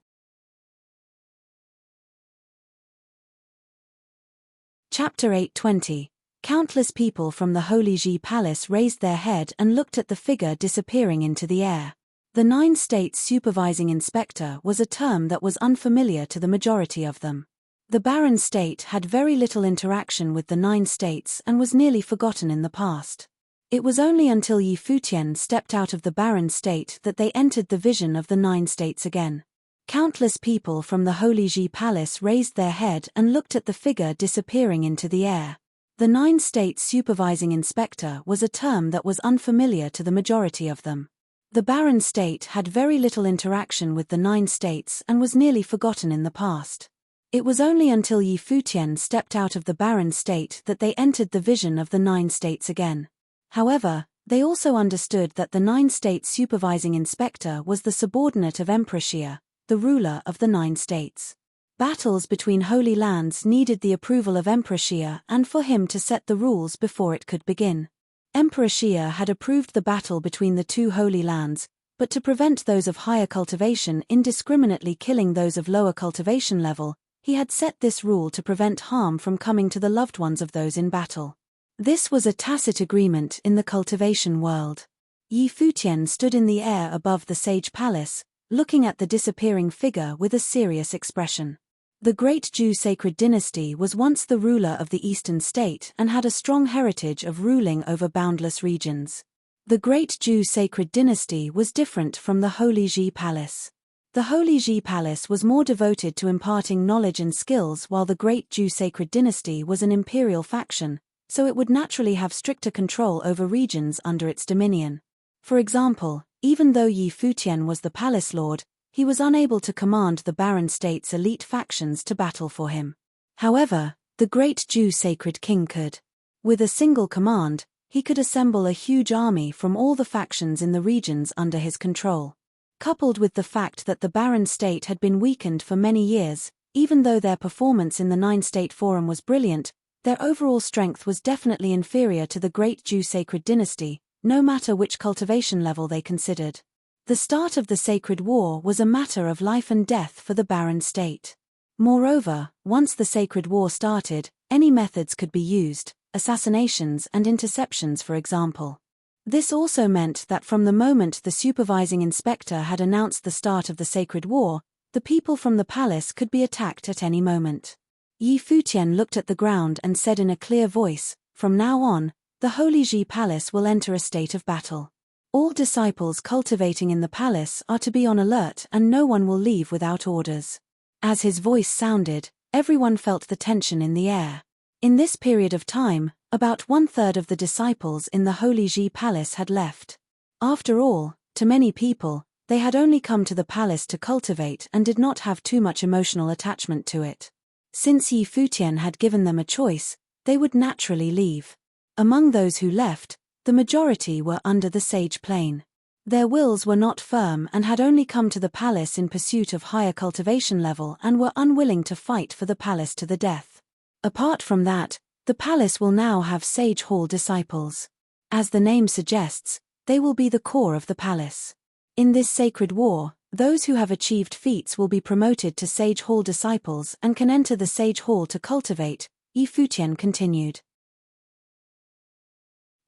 Chapter 8:20. Countless people from the Holy Ji Palace raised their head and looked at the figure disappearing into the air. The 9 states supervising inspector was a term that was unfamiliar to the majority of them. The barren state had very little interaction with the 9 states and was nearly forgotten in the past. It was only until Yi Futian stepped out of the barren state that they entered the vision of the 9 states again. Countless people from the Holy Ji Palace raised their head and looked at the figure disappearing into the air. The 9 states supervising inspector was a term that was unfamiliar to the majority of them. The barren state had very little interaction with the 9 states and was nearly forgotten in the past. It was only until Yi Futian stepped out of the barren state that they entered the vision of the 9 states again. However, they also understood that the 9 states supervising inspector was the subordinate of Emperor Xia, the ruler of the 9 states. Battles between holy lands needed the approval of Emperor Xia and for him to set the rules before it could begin. Emperor Xia had approved the battle between the 2 holy lands, but to prevent those of higher cultivation indiscriminately killing those of lower cultivation level, he had set this rule to prevent harm from coming to the loved ones of those in battle. This was a tacit agreement in the cultivation world. Yi Futian stood in the air above the sage palace, looking at the disappearing figure with a serious expression. The Great Jew Sacred Dynasty was once the ruler of the Eastern State and had a strong heritage of ruling over boundless regions. The Great Jew Sacred Dynasty was different from the Holy Ji Palace. The Holy Ji Palace was more devoted to imparting knowledge and skills, while the Great Jew Sacred Dynasty was an imperial faction, so it would naturally have stricter control over regions under its dominion. For example, even though Yi Futian was the palace lord, he was unable to command the barren state's elite factions to battle for him. However, the Great Jew Sacred King could. With a single command, he could assemble a huge army from all the factions in the regions under his control. Coupled with the fact that the barren state had been weakened for many years, even though their performance in the 9-state forum was brilliant, their overall strength was definitely inferior to the Great Jew Sacred Dynasty, no matter which cultivation level they considered. The start of the Sacred War was a matter of life and death for the barren state. Moreover, once the Sacred War started, any methods could be used, assassinations and interceptions for example. This also meant that from the moment the supervising inspector had announced the start of the Sacred War, the people from the palace could be attacked at any moment. Yi Futian looked at the ground and said in a clear voice, "From now on, the Holy Ji Palace will enter a state of battle. All disciples cultivating in the palace are to be on alert and no one will leave without orders." As his voice sounded, everyone felt the tension in the air. In this period of time, about 1/3 of the disciples in the Holy Ji Palace had left. After all, to many people, they had only come to the palace to cultivate and did not have too much emotional attachment to it. Since Yi Futian had given them a choice, they would naturally leave. Among those who left, the majority were under the sage plane. Their wills were not firm and had only come to the palace in pursuit of higher cultivation level and were unwilling to fight for the palace to the death. Apart from that, the palace will now have Sage Hall disciples. As the name suggests, they will be the core of the palace. In this sacred war, those who have achieved feats will be promoted to Sage Hall disciples and can enter the Sage Hall to cultivate, Yi Futian continued.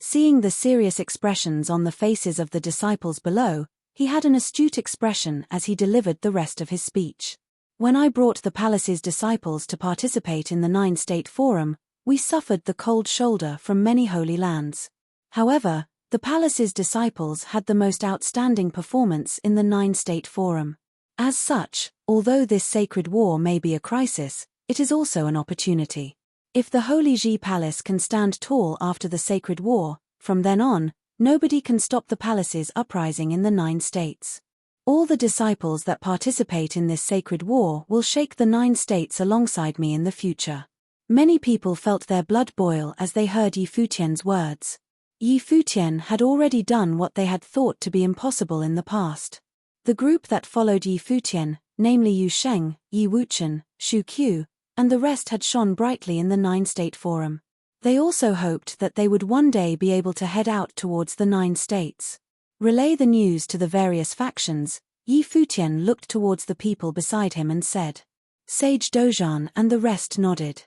Seeing the serious expressions on the faces of the disciples below, he had an astute expression as he delivered the rest of his speech. "When I brought the palace's disciples to participate in the 9-state forum, we suffered the cold shoulder from many holy lands. However, the palace's disciples had the most outstanding performance in the 9-state forum. As such, although this sacred war may be a crisis, it is also an opportunity. If the Holy Ji Palace can stand tall after the sacred war, from then on, nobody can stop the palace's uprising in the 9 states. All the disciples that participate in this sacred war will shake the 9 states alongside me in the future. Many people felt their blood boil as they heard Yi Futian's words. Yi Futian had already done what they had thought to be impossible in the past. The group that followed Yi Futian, namely Yu Sheng, Yi Wuchen, Shu Qiu, and the rest had shone brightly in the Nine-State Forum. They also hoped that they would one day be able to head out towards the 9 states. Relay the news to the various factions. Yi Futian looked towards the people beside him and said. Sage Dozhan and the rest nodded.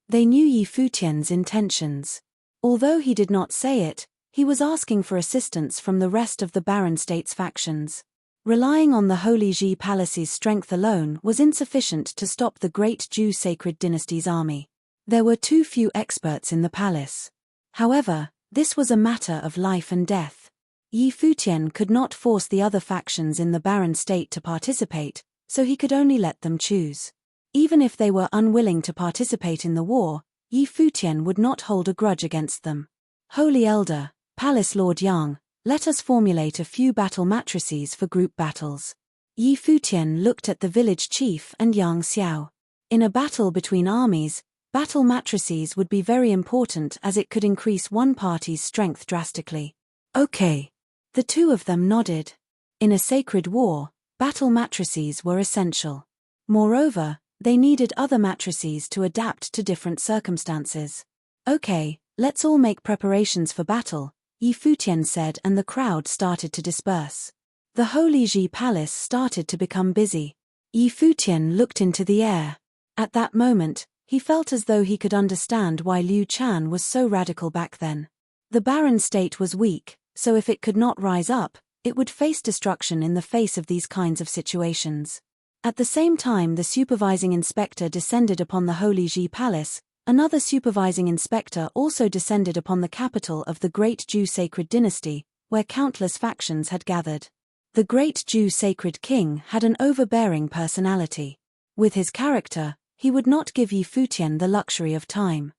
They knew Yi Futian's intentions. Although he did not say it, he was asking for assistance from the rest of the Barren States factions. Relying on the Holy Ji Palace's strength alone was insufficient to stop the great Zhou Sacred Dynasty's army. There were too few experts in the palace. However, this was a matter of life and death. Yi Futian could not force the other factions in the Barren State to participate, so he could only let them choose. Even if they were unwilling to participate in the war, Yi Futian would not hold a grudge against them. Holy Elder, Palace Lord Yang, let us formulate a few battle matrices for group battles. Yi Futian looked at the village chief and Yang Xiao. In a battle between armies, battle matrices would be very important as it could increase one party's strength drastically. Okay. The two of them nodded. In a sacred war, battle matrices were essential. Moreover, they needed other matrices to adapt to different circumstances. Okay, let's all make preparations for battle, Yi Futian said, and the crowd started to disperse. The Holy Ji Palace started to become busy. Yi Futian looked into the air. At that moment, he felt as though he could understand why Liu Chan was so radical back then. The Barren State was weak, so if it could not rise up, it would face destruction in the face of these kinds of situations. At the same time, the supervising inspector descended upon the Holy Ji Palace. Another supervising inspector also descended upon the capital of the Great Zhou Sacred Dynasty, where countless factions had gathered. The Great Zhou Sacred King had an overbearing personality. With his character, he would not give Yi Futian the luxury of time.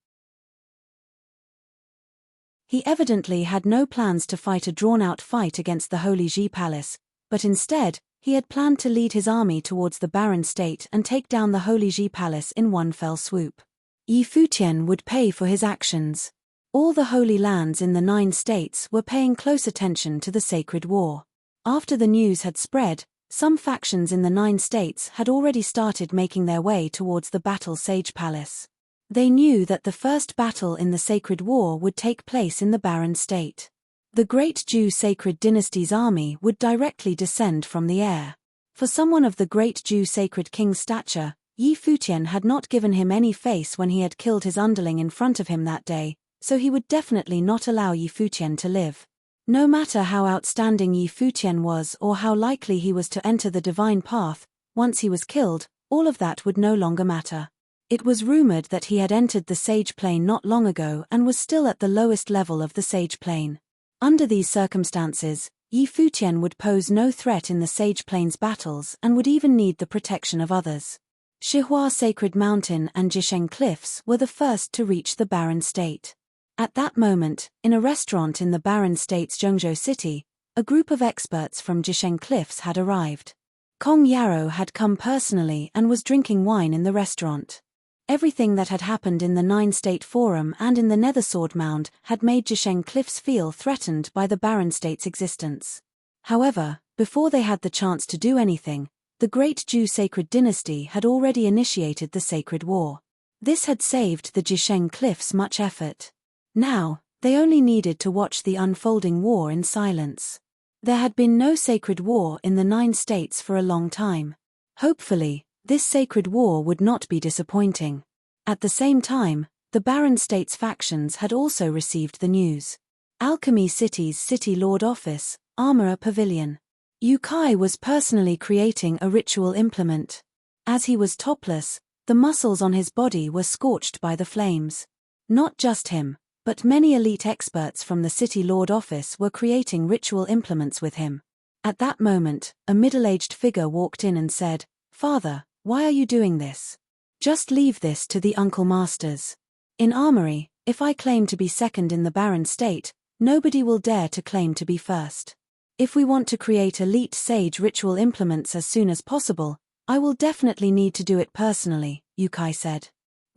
He evidently had no plans to fight a drawn-out fight against the Holy Ji Palace, but instead, he had planned to lead his army towards the Barren State and take down the Holy Ji Palace in one fell swoop. Yi Futian would pay for his actions. All the holy lands in the 9 states were paying close attention to the sacred war. After the news had spread, some factions in the 9 states had already started making their way towards the Battle Sage Palace. They knew that the first battle in the sacred war would take place in the Barren State. The Great Zhou Sacred Dynasty's army would directly descend from the air. For someone of the Great Zhou Sacred King's stature, Yi Futian had not given him any face when he had killed his underling in front of him that day, so he would definitely not allow Yi Futian to live. No matter how outstanding Yi Futian was or how likely he was to enter the divine path, once he was killed, all of that would no longer matter. It was rumored that he had entered the Sage Plane not long ago and was still at the lowest level of the Sage Plane. Under these circumstances, Yi Futian would pose no threat in the Sage Plane's battles and would even need the protection of others. Shihua Sacred Mountain and Jisheng Cliffs were the first to reach the Barren State. At that moment, in a restaurant in the Barren State's Zhengzhou city, a group of experts from Jisheng Cliffs had arrived. Kong Yarrow had come personally and was drinking wine in the restaurant. Everything that had happened in the 9-State Forum and in the Nethersword Mound had made Jisheng Cliffs feel threatened by the Barren State's existence. However, before they had the chance to do anything, the Great Zhou Sacred Dynasty had already initiated the Sacred War. This had saved the Jisheng Cliffs much effort. Now, they only needed to watch the unfolding war in silence. There had been no sacred war in the 9 states for a long time. Hopefully, this sacred war would not be disappointing. At the same time, the Barren States factions had also received the news. Alchemy City's City Lord Office, Armorer Pavilion. Yu Kai was personally creating a ritual implement. As he was topless, the muscles on his body were scorched by the flames. Not just him, but many elite experts from the City Lord Office were creating ritual implements with him. At that moment, a middle-aged figure walked in and said, "Father, why are you doing this? Just leave this to the Uncle Masters. In Armory, if I claim to be second in the Barren State, nobody will dare to claim to be first. If we want to create elite sage ritual implements as soon as possible, I will definitely need to do it personally," Yu Kai said.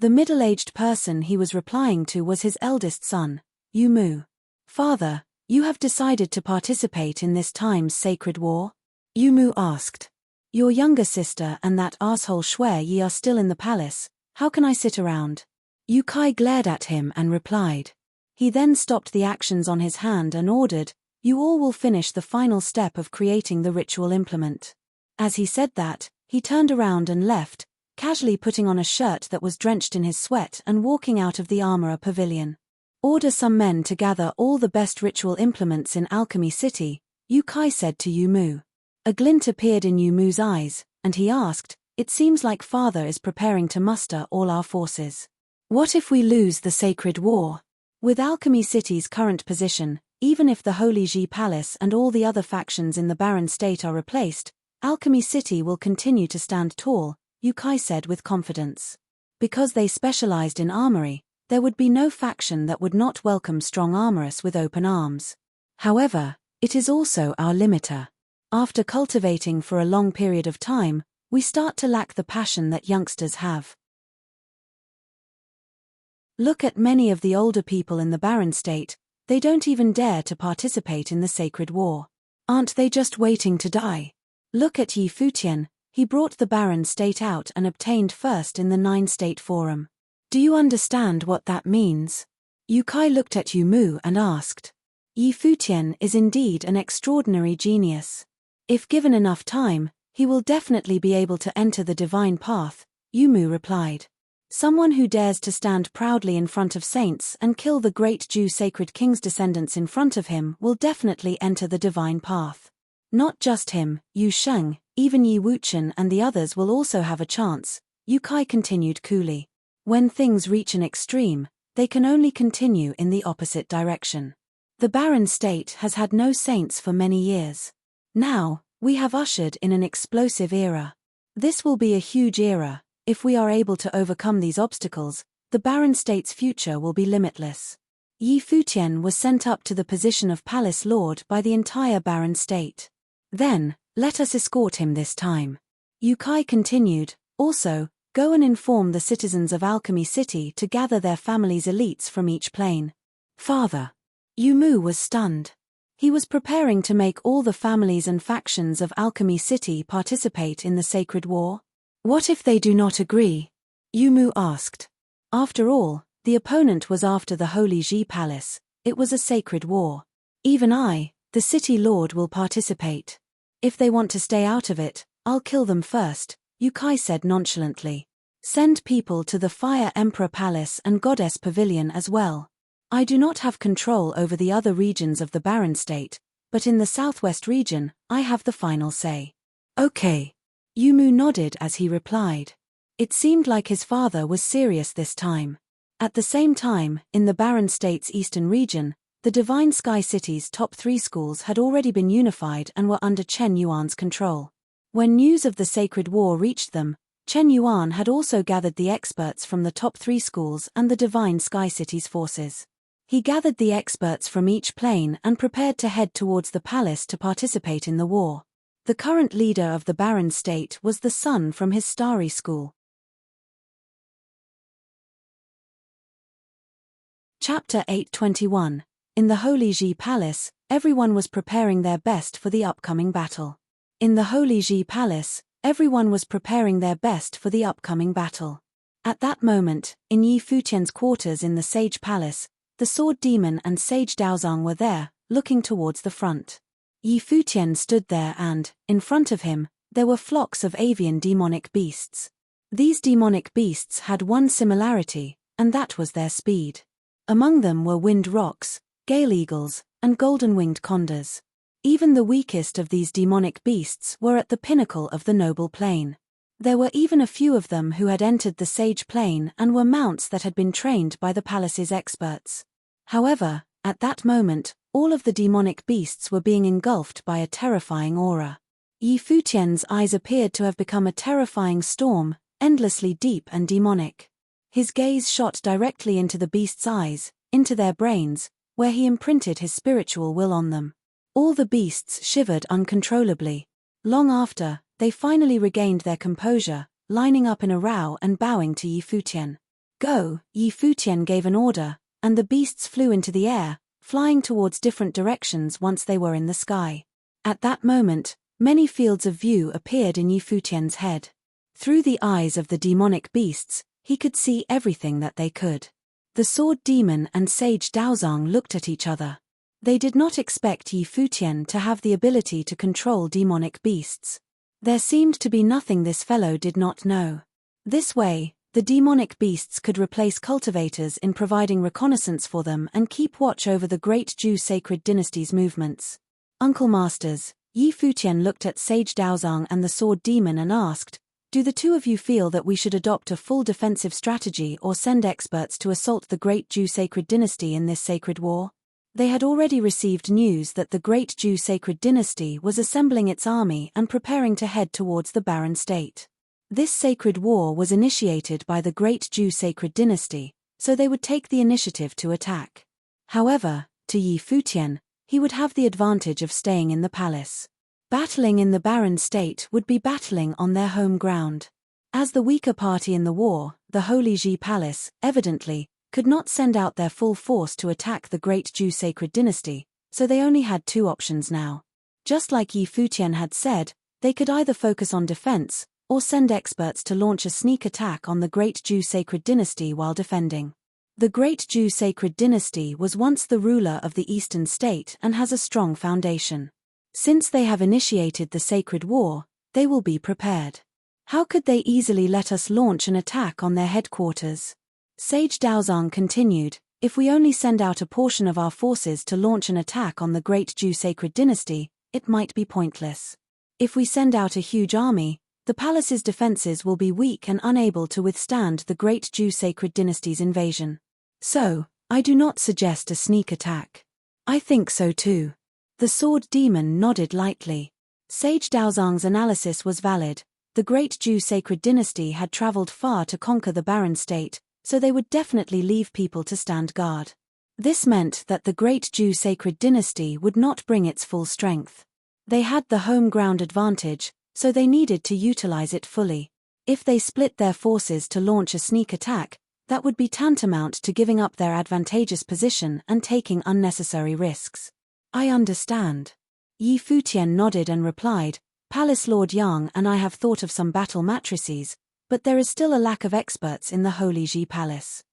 The middle-aged person he was replying to was his eldest son, Yu Mu. "Father, you have decided to participate in this time's sacred war?" Yu Mu asked. "Your younger sister and that asshole Shui Yi are still in the palace, how can I sit around?" Yu Kai glared at him and replied. He then stopped the actions on his hand and ordered, "You all will finish the final step of creating the ritual implement." As he said that, he turned around and left, casually putting on a shirt that was drenched in his sweat and walking out of the armorer pavilion. "Order some men to gather all the best ritual implements in Alchemy City," Yu Kai said to Yu Mu. A glint appeared in Yu Mu's eyes, and he asked, "It seems like Father is preparing to muster all our forces. What if we lose the sacred war?" With Alchemy City's current position, even if the Holy Ji Palace and all the other factions in the Barren State are replaced, Alchemy City will continue to stand tall, Yu Kai said with confidence. Because they specialized in armory, there would be no faction that would not welcome strong armorers with open arms. However, it is also our limiter. After cultivating for a long period of time, we start to lack the passion that youngsters have. Look at many of the older people in the Barren State, they don't even dare to participate in the sacred war. Aren't they just waiting to die? Look at Yi Futian, he brought the Barren State out and obtained first in the 9-state forum. Do you understand what that means? Yu Kai looked at Yu Mu and asked. Yi Futian is indeed an extraordinary genius. If given enough time, he will definitely be able to enter the divine path, Yu Mu replied. Someone who dares to stand proudly in front of saints and kill the great Jew sacred king's descendants in front of him will definitely enter the divine path. Not just him, Yu Sheng, even Yi Wuchen and the others will also have a chance, Yu Kai continued coolly. When things reach an extreme, they can only continue in the opposite direction. The Barren State has had no saints for many years. Now, we have ushered in an explosive era. This will be a huge era. If we are able to overcome these obstacles, the Barren State's future will be limitless. Yi Futian was sent up to the position of Palace Lord by the entire Barren State. Then, let us escort him this time. Yu Kai continued, also, go and inform the citizens of Alchemy City to gather their families' elites from each plane. Father. Yu Mu was stunned. He was preparing to make all the families and factions of Alchemy City participate in the sacred war. What if they do not agree? Yu Mu asked. After all, the opponent was after the Holy Ji Palace, it was a sacred war. Even I, the city lord, will participate. If they want to stay out of it, I'll kill them first, Yu Kai said nonchalantly. Send people to the Fire Emperor Palace and Goddess Pavilion as well. I do not have control over the other regions of the Barren State, but in the southwest region, I have the final say. Okay. Yu Mu nodded as he replied. It seemed like his father was serious this time. At the same time, in the Barren State's eastern region, the Divine Sky City's top 3 schools had already been unified and were under Chen Yuan's control. When news of the sacred war reached them, Chen Yuan had also gathered the experts from the top 3 schools and the Divine Sky City's forces. He gathered the experts from each plane and prepared to head towards the palace to participate in the war. The current leader of the Barren State was the son from his starry school. Chapter 821. In the Holy Ji Palace, everyone was preparing their best for the upcoming battle. In the Holy Ji Palace, everyone was preparing their best for the upcoming battle. At that moment, in Yi Futian's quarters in the Sage Palace, the Sword Demon and Sage Daozang were there, looking towards the front. Yi Futian stood there and, in front of him, there were flocks of avian demonic beasts. These demonic beasts had one similarity, and that was their speed. Among them were winged rocks, gale eagles, and golden-winged condors. Even the weakest of these demonic beasts were at the pinnacle of the noble plane. There were even a few of them who had entered the sage plane and were mounts that had been trained by the palace's experts. However, at that moment, all of the demonic beasts were being engulfed by a terrifying aura. Yi Futian's eyes appeared to have become a terrifying storm, endlessly deep and demonic. His gaze shot directly into the beasts' eyes, into their brains, where he imprinted his spiritual will on them. All the beasts shivered uncontrollably. Long after, they finally regained their composure, lining up in a row and bowing to Yi Futian. Go, Yi Futian gave an order, and the beasts flew into the air, flying towards different directions once they were in the sky. At that moment, many fields of view appeared in Yi Futian's head. Through the eyes of the demonic beasts, he could see everything that they could. The sword demon and sage Daozang looked at each other. They did not expect Yi Futian to have the ability to control demonic beasts. There seemed to be nothing this fellow did not know. This way, the demonic beasts could replace cultivators in providing reconnaissance for them and keep watch over the great Zhu sacred dynasty's movements. Uncle Masters, Yi Futian looked at Sage Daozang and the sword demon and asked, "Do the two of you feel that we should adopt a full defensive strategy or send experts to assault the great Zhu sacred dynasty in this sacred war?" They had already received news that the great Zhu sacred dynasty was assembling its army and preparing to head towards the barren state. This sacred war was initiated by the great Zhu sacred dynasty, so they would take the initiative to attack. However, to Yi Futian, he would have the advantage of staying in the palace. Battling in the barren state would be battling on their home ground. As the weaker party in the war, the Holy Ji Palace, evidently, could not send out their full force to attack the great Zhu sacred dynasty, so they only had two options now. Just like Yi Futian had said, they could either focus on defense, or send experts to launch a sneak attack on the great Zhu sacred dynasty while defending. The great Zhu sacred dynasty was once the ruler of the eastern state and has a strong foundation. Since they have initiated the sacred war, they will be prepared. How could they easily let us launch an attack on their headquarters? Sage Daozang continued, "If we only send out a portion of our forces to launch an attack on the great Zhu sacred dynasty, it might be pointless. If we send out a huge army, the palace's defenses will be weak and unable to withstand the great Zhu sacred dynasty's invasion. So, I do not suggest a sneak attack." "I think so too." The sword demon nodded lightly. Sage Daozang's analysis was valid. The great Zhu sacred dynasty had traveled far to conquer the barren state, so they would definitely leave people to stand guard. This meant that the great Zhu sacred dynasty would not bring its full strength. They had the home ground advantage, so they needed to utilize it fully. If they split their forces to launch a sneak attack, that would be tantamount to giving up their advantageous position and taking unnecessary risks. "I understand." Yi Futian nodded and replied, "Palace Lord Yang and I have thought of some battle matrices, but there is still a lack of experts in the Holy Ji Palace."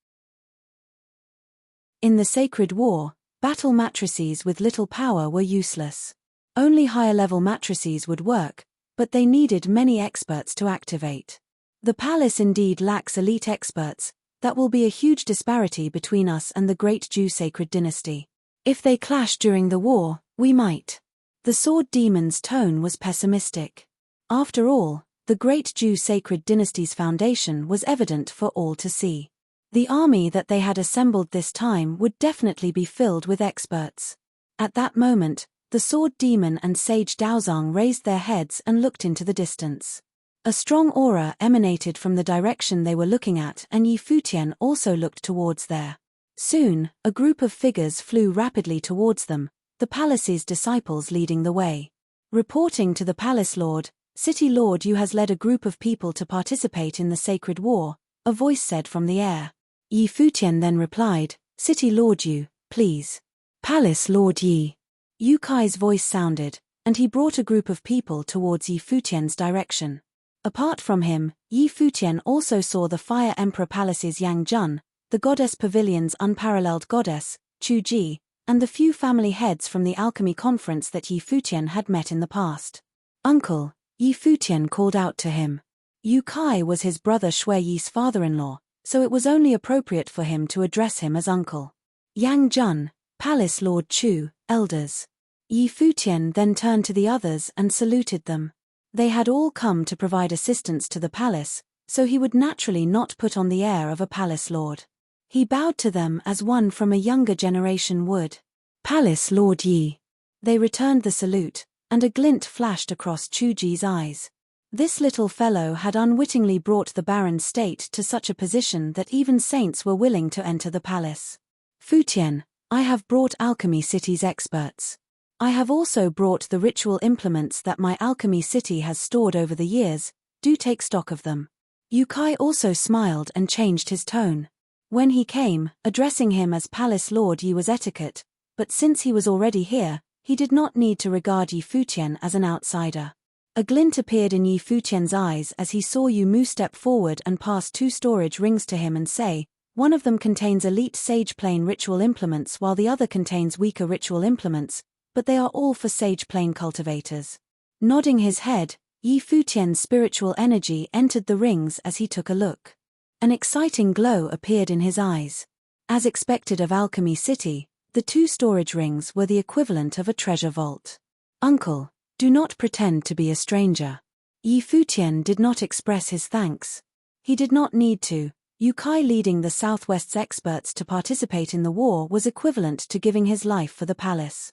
In the sacred war, battle matrices with little power were useless. Only higher-level matrices would work, but they needed many experts to activate. The palace indeed lacks elite experts. That will be a huge disparity between us and the great Zhu sacred dynasty. If they clash during the war, we might. The sword demon's tone was pessimistic. After all, the great Zhu sacred dynasty's foundation was evident for all to see. The army that they had assembled this time would definitely be filled with experts. At that moment, the sword demon and sage Daozang raised their heads and looked into the distance. A strong aura emanated from the direction they were looking at, and Yi Futian also looked towards there. Soon, a group of figures flew rapidly towards them, the palace's disciples leading the way. Reporting to the palace lord, "City Lord Yu has led a group of people to participate in the sacred war," a voice said from the air. Yi Futian then replied, "City Lord Yu, please." "Palace Lord Yi." Yu Kai's voice sounded, and he brought a group of people towards Yi Futian's direction. Apart from him, Yi Futian also saw the Fire Emperor Palace's Yang Jun, the Goddess Pavilion's unparalleled goddess, Chu Ji, and the few family heads from the alchemy conference that Yi Futian had met in the past. "Uncle," Yi Futian called out to him. Yu Kai was his brother Shui Yi's father-in-law, so it was only appropriate for him to address him as uncle. "Yang Jun, Palace Lord Chu, elders." Yi Futian then turned to the others and saluted them. They had all come to provide assistance to the palace, so he would naturally not put on the air of a palace lord. He bowed to them as one from a younger generation would. "Palace Lord Yi." They returned the salute, and a glint flashed across Chu Ji's eyes. This little fellow had unwittingly brought the barren state to such a position that even saints were willing to enter the palace. "Futian, I have brought Alchemy City's experts. I have also brought the ritual implements that my alchemy city has stored over the years. Do take stock of them." Yu Kai also smiled and changed his tone. When he came, addressing him as Palace Lord Yi was etiquette, but since he was already here, he did not need to regard Yi Futian as an outsider. A glint appeared in Yi Futian's eyes as he saw Yu Mu step forward and pass 2 storage rings to him and say, one of them contains elite Sage Plane ritual implements while the other contains weaker ritual implements, but they are all for Sage Plane cultivators. Nodding his head, Yi Futian's spiritual energy entered the rings as he took a look. An exciting glow appeared in his eyes. As expected of Alchemy City, the 2 storage rings were the equivalent of a treasure vault. Uncle, do not pretend to be a stranger. Yi Futian did not express his thanks. He did not need to. Yu Kai leading the Southwest's experts to participate in the war was equivalent to giving his life for the palace.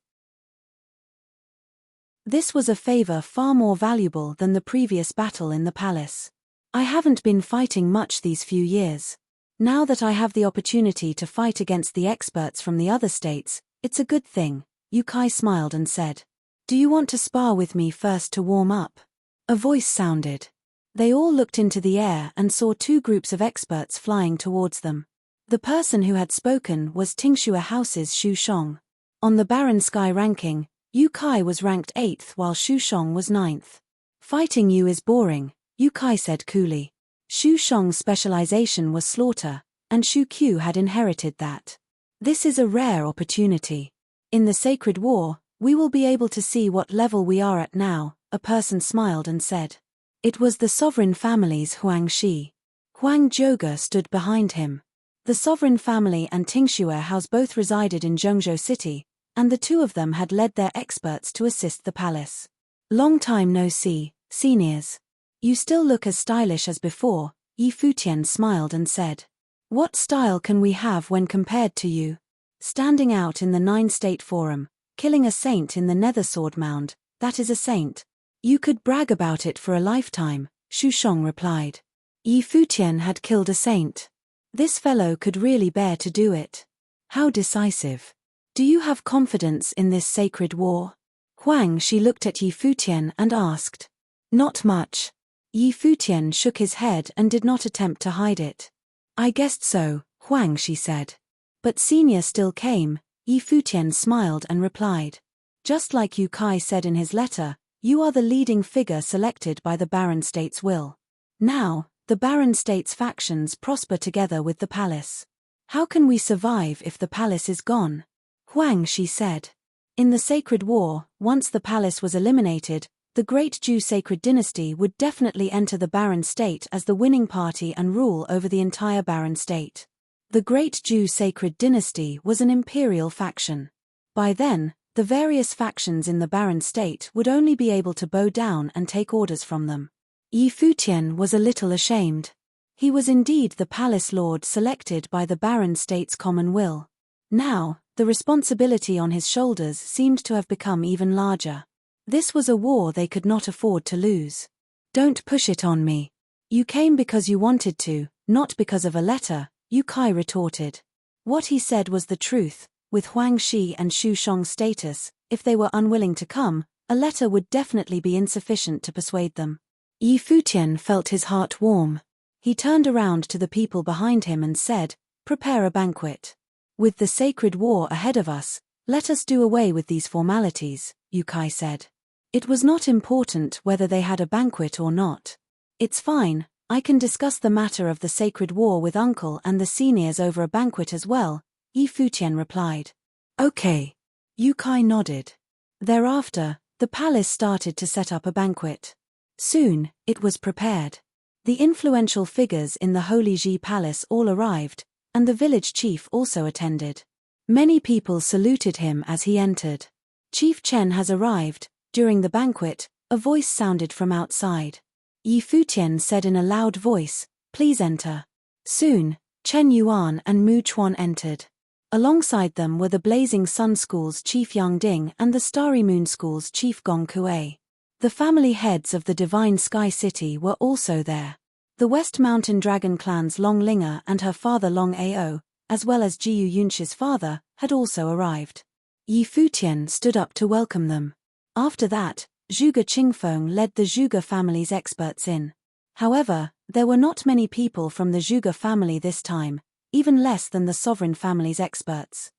This was a favor far more valuable than the previous battle in the palace. I haven't been fighting much these few years. Now that I have the opportunity to fight against the experts from the other states, it's a good thing, Yu Kai smiled and said. Do you want to spar with me first to warm up? A voice sounded. They all looked into the air and saw 2 groups of experts flying towards them. The person who had spoken was Tingxue House's Xu Shong. On the Baron Sky ranking, Yu Kai was ranked 8th while Xu Shong was 9th. Fighting you is boring, Yu Kai said coolly. Xu Shong's specialization was slaughter, and Xu Q had inherited that. This is a rare opportunity. In the Sacred War, we will be able to see what level we are at now, a person smiled and said. It was the sovereign family's Huang Shi. Huang Zhouge stood behind him. The sovereign family and Tingxue House both resided in Zhengzhou City, and the 2 of them had led their experts to assist the palace. Long time no see, seniors. You still look as stylish as before, Yi Futian smiled and said. What style can we have when compared to you? Standing out in the 9-state forum, killing a saint in the Nether Sword Mound, that is a saint. You could brag about it for a lifetime, Xu Shong replied. Yi Futian had killed a saint. This fellow could really bear to do it. How decisive. Do you have confidence in this sacred war? Huang Shi looked at Yi Futian and asked. Not much. Yi Futian shook his head and did not attempt to hide it. I guessed so, Huang Shi said. But senior still came, Yi Futian smiled and replied. Just like Yu Kai said in his letter, you are the leading figure selected by the Baron State's will. Now, the Baron State's factions prosper together with the palace. How can we survive if the palace is gone? Huang Shi said. In the Sacred War, once the palace was eliminated, the Great Zhou Sacred Dynasty would definitely enter the Baron State as the winning party and rule over the entire Baron State. The Great Zhou Sacred Dynasty was an imperial faction. By then, the various factions in the Baron State would only be able to bow down and take orders from them. Yi Futian was a little ashamed. He was indeed the palace lord selected by the Baron State's common will. Now, the responsibility on his shoulders seemed to have become even larger. This was a war they could not afford to lose. Don't push it on me. You came because you wanted to, not because of a letter, Yu Kai retorted. What he said was the truth. With Huang Shi and Xu Shong's status, if they were unwilling to come, a letter would definitely be insufficient to persuade them. Yi Futian felt his heart warm. He turned around to the people behind him and said, prepare a banquet. With the sacred war ahead of us, let us do away with these formalities, Yu Kai said. It was not important whether they had a banquet or not. It's fine, I can discuss the matter of the sacred war with uncle and the seniors over a banquet as well, Yi Futian replied. Okay. Yu Kai nodded. Thereafter, the palace started to set up a banquet. Soon, it was prepared. The influential figures in the Holy Ji Palace all arrived, and the village chief also attended. Many people saluted him as he entered. Chief Chen has arrived. During the banquet, a voice sounded from outside. Yi Futian said in a loud voice, please enter. Soon, Chen Yuan and Mu Chuan entered. Alongside them were the Blazing Sun School's Chief Yang Ding and the Starry Moon School's Chief Gong Kuei. The family heads of the Divine Sky City were also there. The West Mountain Dragon Clan's Long Linger and her father Long Ao, as well as Jiu Yunchi's father, had also arrived. Yi Futian stood up to welcome them. After that, Zhuge Qingfeng led the Zhuge family's experts in. However, there were not many people from the Zhuge family this time, even less than the sovereign family's experts.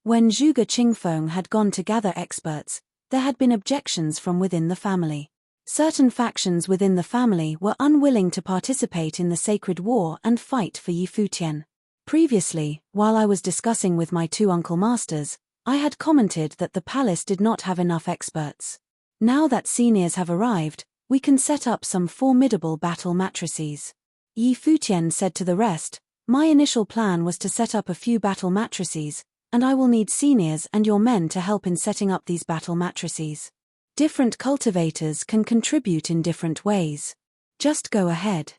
When Zhuge Qingfeng had gone to gather experts, there had been objections from within the family. Certain factions within the family were unwilling to participate in the sacred war and fight for Yi Futian. Previously, while I was discussing with my two uncle masters, I had commented that the palace did not have enough experts. Now that seniors have arrived, we can set up some formidable battle matrices. Yi Futian said to the rest, "My initial plan was to set up a few battle matrices, and I will need seniors and your men to help in setting up these battle matrices. Different cultivators can contribute in different ways. Just go ahead.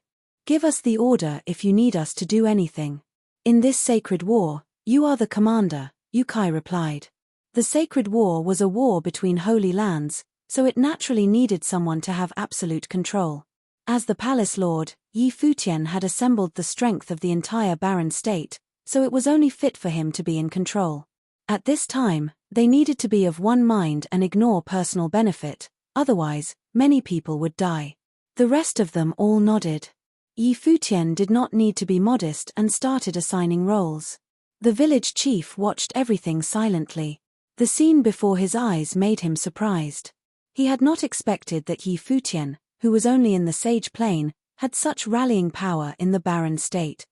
Give us the order if you need us to do anything. In this sacred war, you are the commander," Yu Kai replied. The sacred war was a war between holy lands, so it naturally needed someone to have absolute control. As the palace lord, Yi Futian had assembled the strength of the entire barren state, so it was only fit for him to be in control. At this time, they needed to be of one mind and ignore personal benefit, otherwise, many people would die. The rest of them all nodded. Yi Futian did not need to be modest and started assigning roles. The village chief watched everything silently. The scene before his eyes made him surprised. He had not expected that Yi Futian, who was only in the Sage Plain, had such rallying power in the barren state.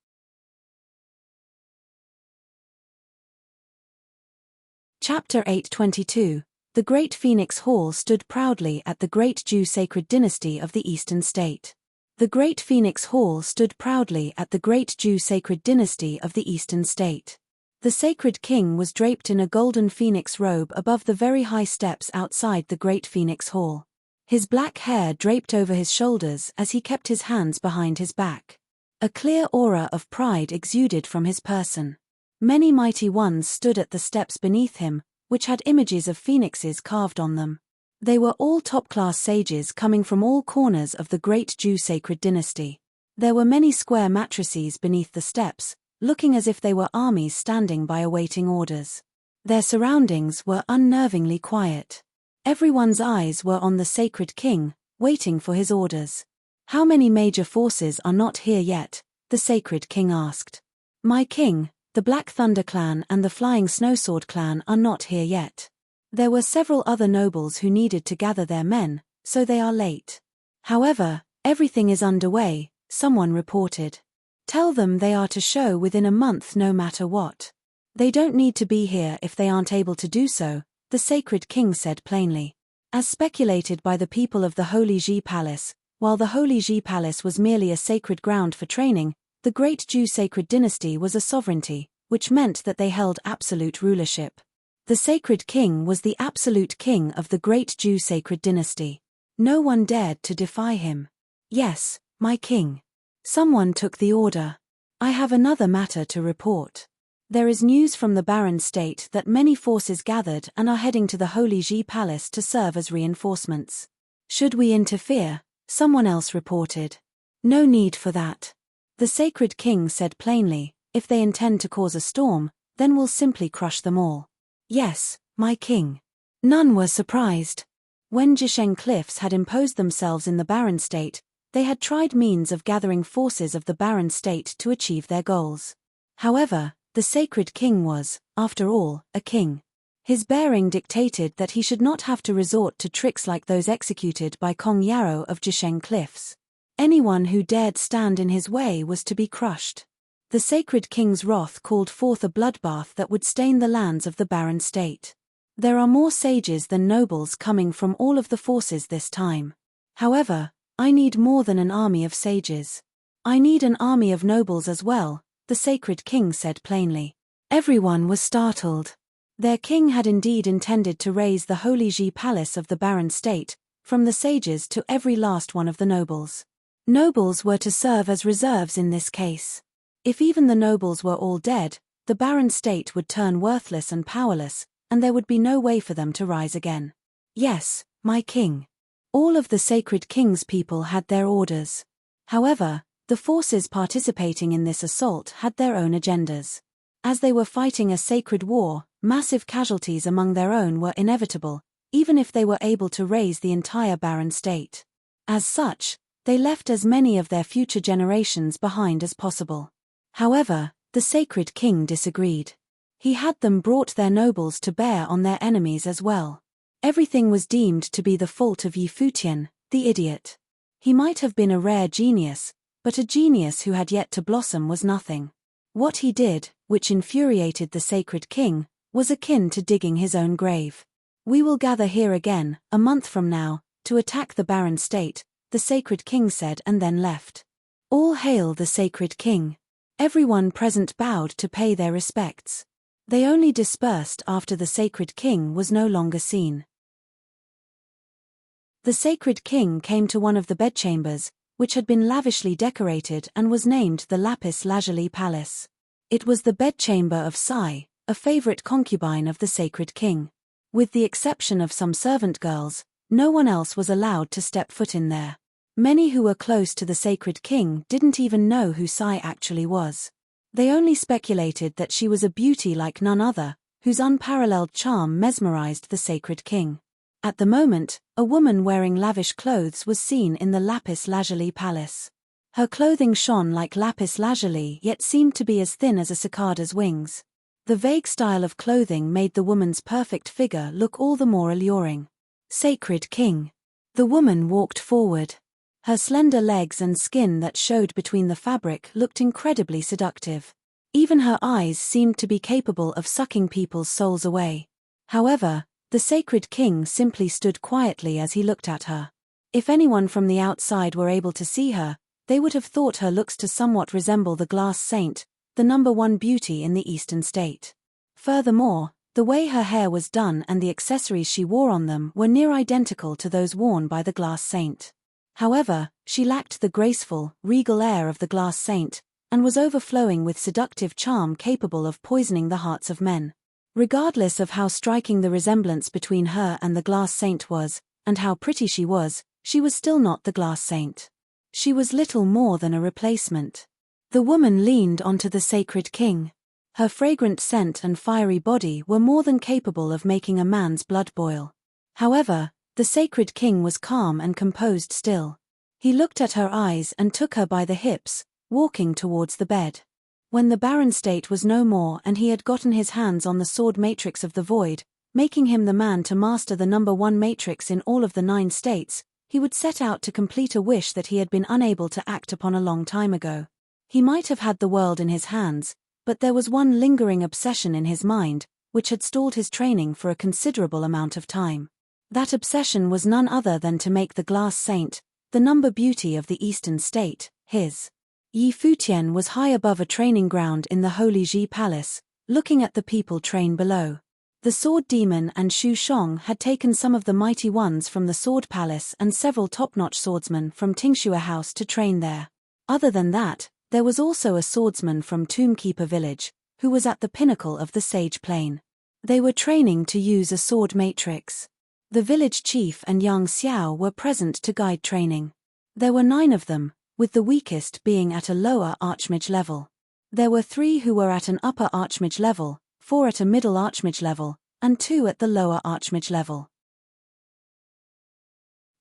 Chapter 822. The Great Phoenix Hall stood proudly at the Great Jew Sacred Dynasty of the Eastern State. The Great Phoenix Hall stood proudly at the Great Jew Sacred Dynasty of the Eastern State. The sacred king was draped in a golden phoenix robe above the very high steps outside the Great Phoenix Hall. His black hair draped over his shoulders as he kept his hands behind his back. A clear aura of pride exuded from his person. Many mighty ones stood at the steps beneath him, which had images of phoenixes carved on them. They were all top-class sages coming from all corners of the Great Jew Sacred Dynasty. There were many square matrices beneath the steps, looking as if they were armies standing by awaiting orders. Their surroundings were unnervingly quiet. Everyone's eyes were on the sacred king, waiting for his orders. "How many major forces are not here yet?" the sacred king asked. "My king, the Black Thunder clan and the Flying Snowsword clan are not here yet. There were several other nobles who needed to gather their men, so they are late. However, everything is underway," someone reported. "Tell them they are to show within a month no matter what. They don't need to be here if they aren't able to do so," the sacred king said plainly. As speculated by the people of the Holy Ji Palace, while the Holy Ji Palace was merely a sacred ground for training, the Great Jew Sacred Dynasty was a sovereignty, which meant that they held absolute rulership. The sacred king was the absolute king of the Great Jew Sacred Dynasty. No one dared to defy him. "Yes, my king." Someone took the order. "I have another matter to report. There is news from the barren state that many forces gathered and are heading to the Holy Ji Palace to serve as reinforcements. Should we interfere?" someone else reported. "No need for that." The sacred king said plainly, "If they intend to cause a storm, then we'll simply crush them all." "Yes, my king." None were surprised. When Jisheng Cliffs had imposed themselves in the barren state, they had tried means of gathering forces of the barren state to achieve their goals. However, the sacred king was, after all, a king. His bearing dictated that he should not have to resort to tricks like those executed by Kong Yarrow of Jisheng Cliffs. Anyone who dared stand in his way was to be crushed. The sacred king's wrath called forth a bloodbath that would stain the lands of the barren state. There are more sages than nobles coming from all of the forces this time. However, I need more than an army of sages. I need an army of nobles as well, the sacred king said plainly. Everyone was startled. Their king had indeed intended to raise the Holy Ji Palace of the barren state, from the sages to every last one of the nobles. Nobles were to serve as reserves in this case. If even the nobles were all dead, the barren state would turn worthless and powerless, and there would be no way for them to rise again. "Yes, my king." All of the sacred king's people had their orders. However, the forces participating in this assault had their own agendas. As they were fighting a sacred war, massive casualties among their own were inevitable, even if they were able to raise the entire barren state. As such, They left as many of their future generations behind as possible. However, the sacred king disagreed. He had them brought their nobles to bear on their enemies as well. Everything was deemed to be the fault of Futian, the idiot. He might have been a rare genius, but a genius who had yet to blossom was nothing. What he did, which infuriated the sacred king, was akin to digging his own grave. "We will gather here again, a month from now, to attack the barren state," the sacred king said, and then left. All hail the sacred king. Everyone present bowed to pay their respects. They only dispersed after the sacred king was no longer seen. The sacred king came to one of the bedchambers, which had been lavishly decorated and was named the lapis lazuli palace. It was the bedchamber of Sai, a favorite concubine of the sacred king. With the exception of some servant girls, no one else was allowed to step foot in there. Many who were close to the sacred king didn't even know who Sai actually was. They only speculated that she was a beauty like none other, whose unparalleled charm mesmerized the sacred king. At the moment, a woman wearing lavish clothes was seen in the lapis lazuli palace. Her clothing shone like lapis lazuli yet seemed to be as thin as a cicada's wings. The vague style of clothing made the woman's perfect figure look all the more alluring. Sacred king. The woman walked forward. Her slender legs and skin that showed between the fabric looked incredibly seductive. Even her eyes seemed to be capable of sucking people's souls away. However, the sacred king simply stood quietly as he looked at her. If anyone from the outside were able to see her, they would have thought her looks to somewhat resemble the glass saint, the #1 beauty in the eastern state. Furthermore, the way her hair was done and the accessories she wore on them were near identical to those worn by the glass saint. However, she lacked the graceful, regal air of the glass saint, and was overflowing with seductive charm capable of poisoning the hearts of men. Regardless of how striking the resemblance between her and the glass saint was, and how pretty she was still not the glass saint. She was little more than a replacement. The woman leaned onto the sacred king. Her fragrant scent and fiery body were more than capable of making a man's blood boil. However, the sacred king was calm and composed still. He looked at her eyes and took her by the hips, walking towards the bed. When the barren state was no more and he had gotten his hands on the sword matrix of the void, making him the man to master the #1 matrix in all of the 9 states, he would set out to complete a wish that he had been unable to act upon a long time ago. He might have had the world in his hands, but there was one lingering obsession in his mind, which had stalled his training for a considerable amount of time. That obsession was none other than to make the glass saint, the number beauty of the eastern state, his. Futian was high above a training ground in the Holy Ji Palace, looking at the people train below. The sword demon and Shu Shong had taken some of the mighty ones from the Sword Palace and several top-notch swordsmen from Tingxue House to train there. Other than that, there was also a swordsman from Tombkeeper Village, who was at the pinnacle of the Sage Plain. They were training to use a sword matrix. The village chief and Yang Xiao were present to guide training. There were 9 of them, with the weakest being at a lower archmage level. There were 3 who were at an upper archmage level, 4 at a middle archmage level, and 2 at the lower archmage level.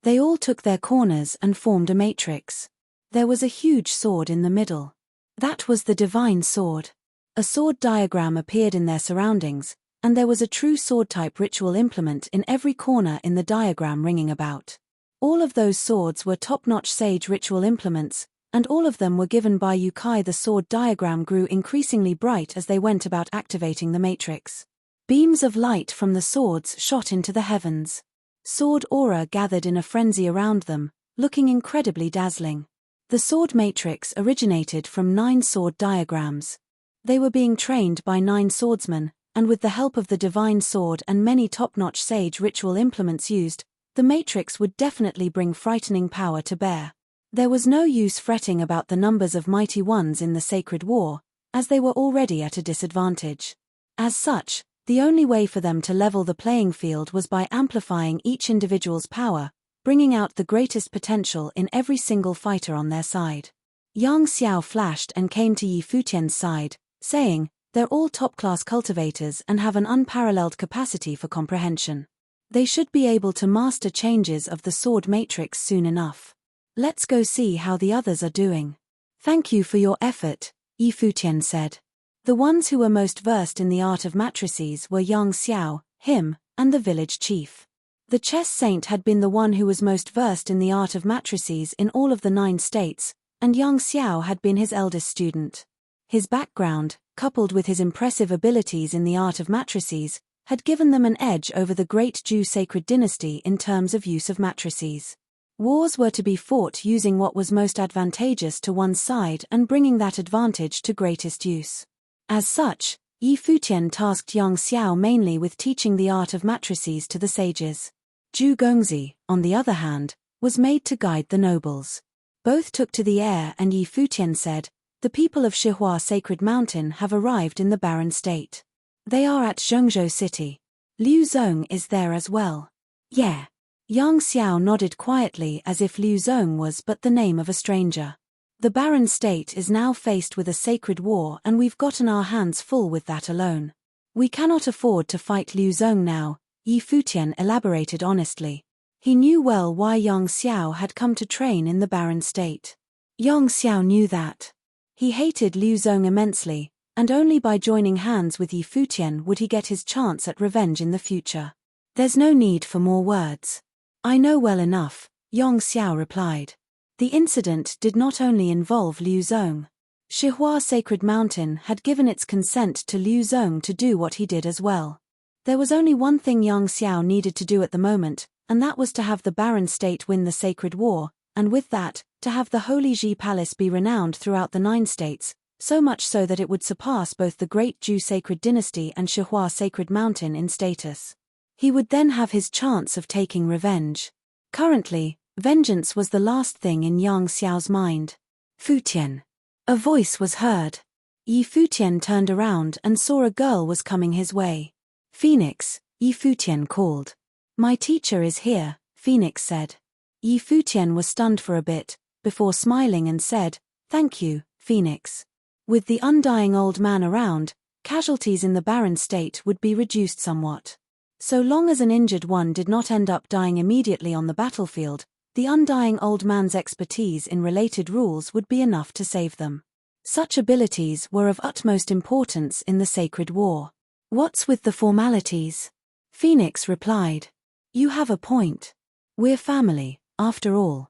They all took their corners and formed a matrix. There was a huge sword in the middle. That was the divine sword. A sword diagram appeared in their surroundings, and there was a true sword-type ritual implement in every corner in the diagram ringing about. All of those swords were top-notch sage ritual implements, and all of them were given by Yukai. The sword diagram grew increasingly bright as they went about activating the matrix. Beams of light from the swords shot into the heavens. Sword aura gathered in a frenzy around them, looking incredibly dazzling. The sword matrix originated from 9 sword diagrams. They were being trained by 9 swordsmen, and with the help of the divine sword and many top-notch sage ritual implements used, the matrix would definitely bring frightening power to bear. There was no use fretting about the numbers of mighty ones in the sacred war, as they were already at a disadvantage. As such, the only way for them to level the playing field was by amplifying each individual's power, bringing out the greatest potential in every single fighter on their side. Yang Xiao flashed and came to Futian's side, saying, "They're all top-class cultivators and have an unparalleled capacity for comprehension. They should be able to master changes of the sword matrix soon enough. Let's go see how the others are doing. Thank you for your effort, Futian said. The ones who were most versed in the art of matrices were Yang Xiao, him, and the village chief. The chess saint had been the one who was most versed in the art of matrices in all of the 9 states, and Yang Xiao had been his eldest student. His background, coupled with his impressive abilities in the art of matrices, had given them an edge over the great Zhou sacred dynasty in terms of use of matrices. Wars were to be fought using what was most advantageous to one's side and bringing that advantage to greatest use. As such, Futian tasked Yang Xiao mainly with teaching the art of matrices to the sages. Zhu Gongzi, on the other hand, was made to guide the nobles. Both took to the air and Futian said, "The people of Shihua Sacred Mountain have arrived in the barren state. They are at Zhengzhou City. Liu Zong is there as well." "Yeah." Yang Xiao nodded quietly as if Liu Zong was but the name of a stranger. "The barren state is now faced with a sacred war and we've gotten our hands full with that alone. We cannot afford to fight Liu Zong now," Futian elaborated honestly. He knew well why Yang Xiao had come to train in the barren state. Yang Xiao knew that. He hated Liu Zong immensely, and only by joining hands with Futian would he get his chance at revenge in the future. "There's no need for more words. I know well enough," Yang Xiao replied. The incident did not only involve Liu Zong. Shihua Sacred Mountain had given its consent to Liu Zong to do what he did as well. There was only one thing Yang Xiao needed to do at the moment, and that was to have the barren state win the sacred war, and with that, to have the Holy Ji Palace be renowned throughout the 9 states, so much so that it would surpass both the Great Zhou Sacred Dynasty and Shihua Sacred Mountain in status. He would then have his chance of taking revenge. Currently, vengeance was the last thing in Yang Xiao's mind. "Futian." A voice was heard. Futian turned around and saw a girl was coming his way. "Phoenix," Futian called. "My teacher is here," Phoenix said. Futian was stunned for a bit, before smiling and said, "Thank you, Phoenix." With the undying old man around, casualties in the barren state would be reduced somewhat. So long as an injured one did not end up dying immediately on the battlefield, the undying old man's expertise in related rules would be enough to save them. Such abilities were of utmost importance in the sacred war. "What's with the formalities?" Phoenix replied. "You have a point. We're family, after all."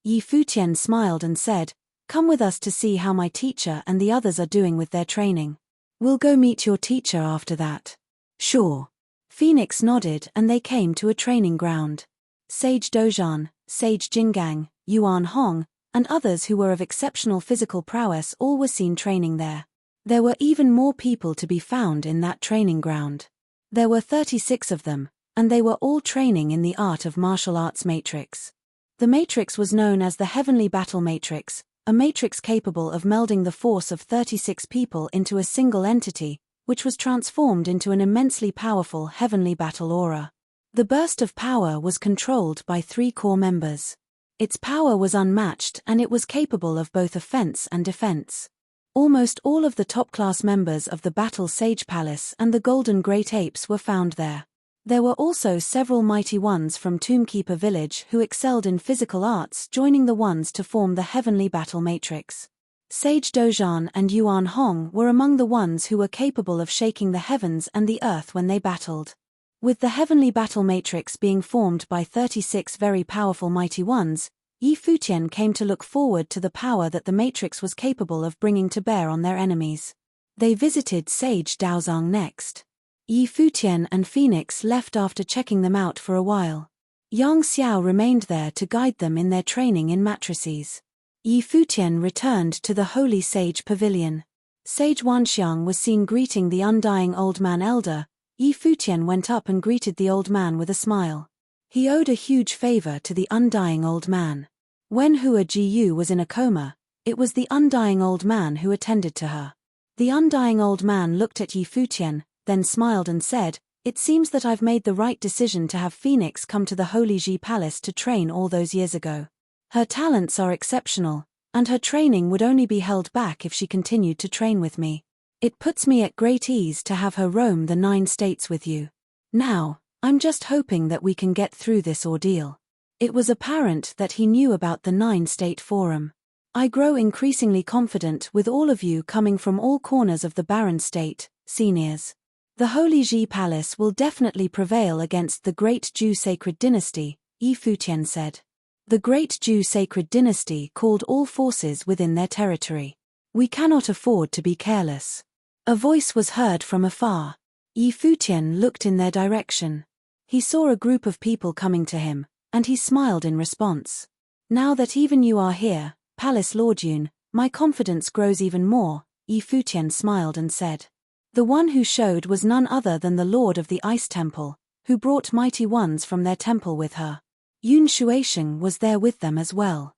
Futian smiled and said, "Come with us to see how my teacher and the others are doing with their training. We'll go meet your teacher after that." "Sure." Phoenix nodded and they came to a training ground. Sage Dozhan, Sage Jingang, Yuan Hong, and others who were of exceptional physical prowess all were seen training there. There were even more people to be found in that training ground. There were 36 of them, and they were all training in the art of martial arts matrix. The matrix was known as the Heavenly Battle Matrix, a matrix capable of melding the force of 36 people into a single entity, which was transformed into an immensely powerful heavenly battle aura. The burst of power was controlled by 3 core members. Its power was unmatched and it was capable of both offense and defense. Almost all of the top-class members of the Battle Sage Palace and the Golden Great Apes were found there. There were also several mighty ones from Tombkeeper Village who excelled in physical arts, joining the ones to form the Heavenly Battle Matrix. Sage Dozhan and Yuan Hong were among the ones who were capable of shaking the heavens and the earth when they battled. With the Heavenly Battle Matrix being formed by 36 very powerful mighty ones, Futian came to look forward to the power that the Matrix was capable of bringing to bear on their enemies. They visited Sage Daozang next. Futian and Phoenix left after checking them out for a while. Yang Xiao remained there to guide them in their training in matrices. Futian returned to the Holy Sage Pavilion. Sage Wanxiang was seen greeting the undying old man elder. Futian went up and greeted the old man with a smile. He owed a huge favor to the undying old man. When Hua Jiyu was in a coma, it was the undying old man who attended to her. The undying old man looked at Futian, then smiled and said, "It seems that I've made the right decision to have Phoenix come to the Holy Ji Palace to train all those years ago. Her talents are exceptional, and her training would only be held back if she continued to train with me. It puts me at great ease to have her roam the 9 states with you. Now, I'm just hoping that we can get through this ordeal." It was apparent that he knew about the 9-state forum. I grow increasingly confident with all of you coming from all corners of the barren state, seniors. The Holy Ji Palace will definitely prevail against the Great Jew Sacred Dynasty, Futian said. The Great Jew Sacred Dynasty called all forces within their territory. We cannot afford to be careless. A voice was heard from afar. Futian looked in their direction. He saw a group of people coming to him, and he smiled in response. Now that even you are here, Palace Lord Yun, my confidence grows even more, Futian smiled and said. The one who showed was none other than the Lord of the Ice Temple, who brought mighty ones from their temple with her. Yun Shuaisheng was there with them as well.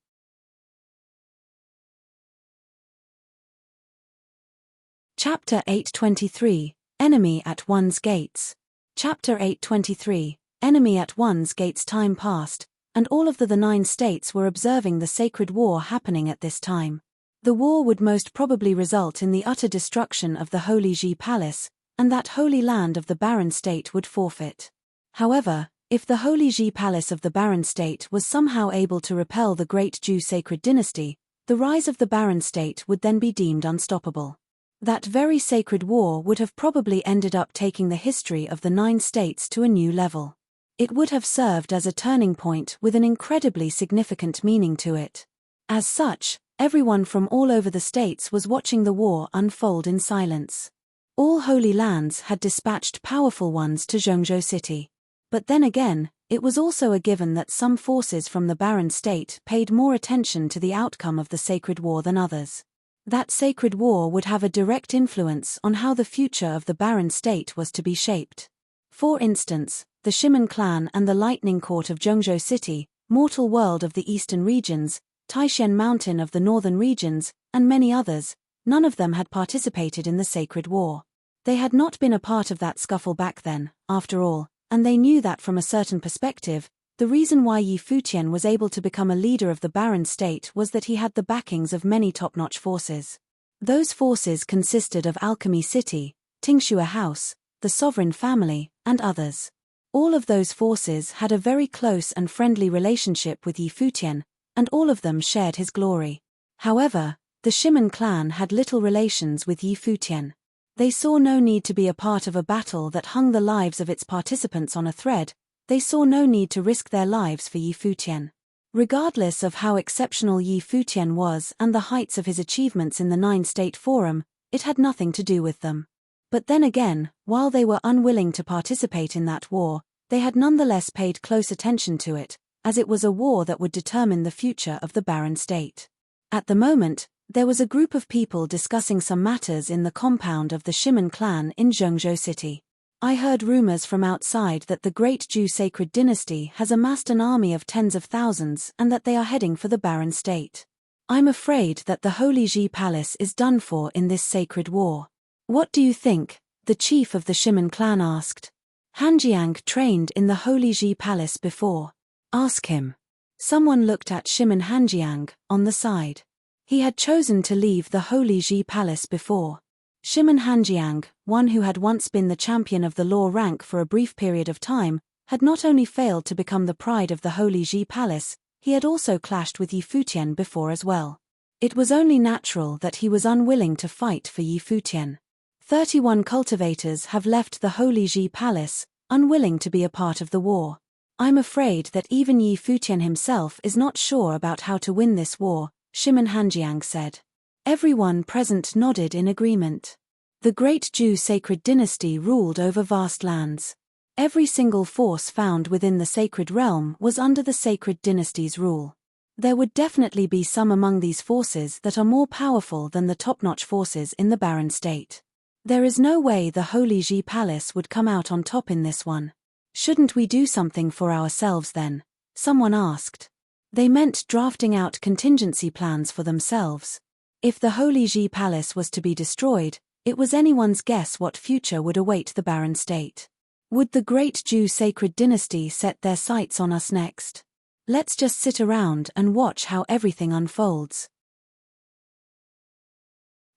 Chapter 823, Enemy at One's Gates. Chapter 823, Enemy at One's Gates. Time passed, and all of the 9 states were observing the sacred war happening at this time. The war would most probably result in the utter destruction of the Holy Ji Palace, and that holy land of the barren state would forfeit. However, if the Holy Ji Palace of the barren state was somehow able to repel the Great Jew Sacred Dynasty, the rise of the barren state would then be deemed unstoppable. That very sacred war would have probably ended up taking the history of the 9 states to a new level. It would have served as a turning point with an incredibly significant meaning to it. As such, everyone from all over the states was watching the war unfold in silence. All holy lands had dispatched powerful ones to Zhengzhou City. But then again, it was also a given that some forces from the barren state paid more attention to the outcome of the sacred war than others. That sacred war would have a direct influence on how the future of the barren state was to be shaped. For instance, the Shimen clan and the Lightning Court of Zhengzhou City, Mortal World of the eastern regions, Taishan Mountain of the northern regions, and many others, none of them had participated in the sacred war. They had not been a part of that scuffle back then, after all, and they knew that from a certain perspective, the reason why Futian was able to become a leader of the barren state was that he had the backings of many top-notch forces. Those forces consisted of Alchemy City, Tingxue House, the Sovereign Family, and others. All of those forces had a very close and friendly relationship with Futian, and all of them shared his glory. However, the Shimen clan had little relations with Futian. They saw no need to be a part of a battle that hung the lives of its participants on a thread. They saw no need to risk their lives for Futian. Regardless of how exceptional Futian was and the heights of his achievements in the 9-state forum, it had nothing to do with them. But then again, while they were unwilling to participate in that war, they had nonetheless paid close attention to it, as it was a war that would determine the future of the barren state. At the moment, there was a group of people discussing some matters in the compound of the Shimen clan in Zhengzhou City. I heard rumors from outside that the Great Jew Sacred Dynasty has amassed an army of tens of thousands and that they are heading for the barren state. I'm afraid that the Holy Ji Palace is done for in this sacred war. What do you think? The chief of the Shimen clan asked. Hanjiang trained in the Holy Ji Palace before. Ask him. Someone looked at Shimen Hanjiang, on the side. He had chosen to leave the Holy Ji Palace before. Shimen Hanjiang, one who had once been the champion of the law rank for a brief period of time, had not only failed to become the pride of the Holy Ji Palace, he had also clashed with Futian before as well. It was only natural that he was unwilling to fight for Futian. 31 cultivators have left the Holy Ji Palace, unwilling to be a part of the war. I'm afraid that even Futian himself is not sure about how to win this war, Shimen Hanjiang said. Everyone present nodded in agreement. The Great Jew Sacred Dynasty ruled over vast lands. Every single force found within the sacred realm was under the Sacred Dynasty's rule. There would definitely be some among these forces that are more powerful than the top-notch forces in the barren state. There is no way the Holy Ji Palace would come out on top in this one. Shouldn't we do something for ourselves then? Someone asked. They meant drafting out contingency plans for themselves. If the Holy Ji Palace was to be destroyed, it was anyone's guess what future would await the barren state. Would the Great Jew Sacred Dynasty set their sights on us next? Let's just sit around and watch how everything unfolds.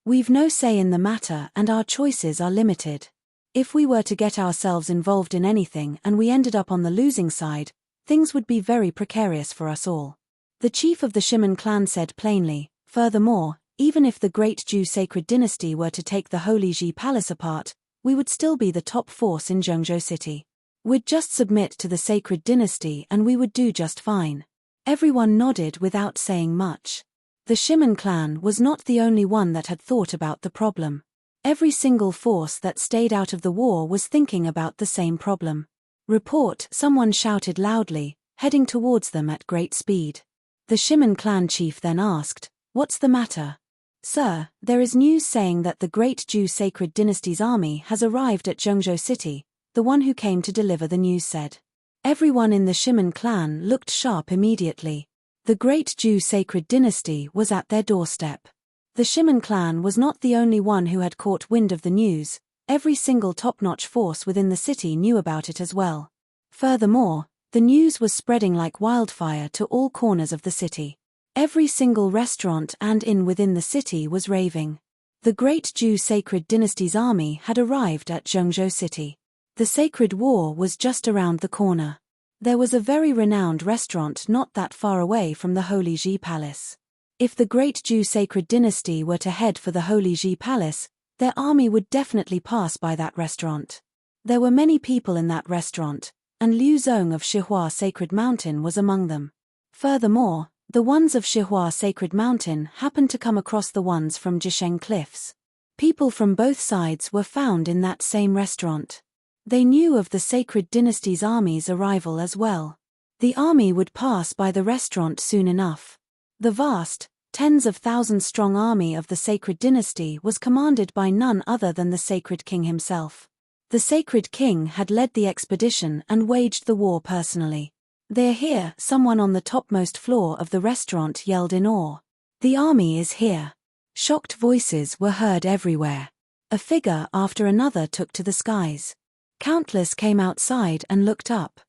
We've no say in the matter and our choices are limited. If we were to get ourselves involved in anything and we ended up on the losing side, things would be very precarious for us all. The chief of the Shiman clan said plainly, furthermore, even if the great Zhou sacred dynasty were to take the Holy Ji Palace apart, we would still be the top force in Zhengzhou City. We'd just submit to the sacred dynasty and we would do just fine. Everyone nodded without saying much. The Shiman clan was not the only one that had thought about the problem. Every single force that stayed out of the war was thinking about the same problem. Report, someone shouted loudly, heading towards them at great speed. The Shiman clan chief then asked, "What's the matter?" "Sir, there is news saying that the great Zhou sacred dynasty's army has arrived at Zhengzhou City," the one who came to deliver the news said. Everyone in the Shiman clan looked sharp immediately. The great Zhou sacred dynasty was at their doorstep. The Shiman clan was not the only one who had caught wind of the news. Every single top-notch force within the city knew about it as well. Furthermore, the news was spreading like wildfire to all corners of the city. Every single restaurant and inn within the city was raving. The great Zhou sacred dynasty's army had arrived at Zhengzhou City. The sacred war was just around the corner. There was a very renowned restaurant not that far away from the Holy Ji Palace. If the great Zhou sacred dynasty were to head for the Holy Ji Palace, their army would definitely pass by that restaurant. There were many people in that restaurant, and Liu Zong of Shihua Sacred Mountain was among them. Furthermore, the ones of Shihua Sacred Mountain happened to come across the ones from Jisheng Cliffs. People from both sides were found in that same restaurant. They knew of the sacred dynasty's army's arrival as well. The army would pass by the restaurant soon enough. The vast, tens of thousands strong army of the sacred dynasty was commanded by none other than the sacred king himself. The sacred king had led the expedition and waged the war personally. "They're here," someone on the topmost floor of the restaurant yelled in awe. "The army is here." Shocked voices were heard everywhere. A figure after another took to the skies. Countless came outside and looked up.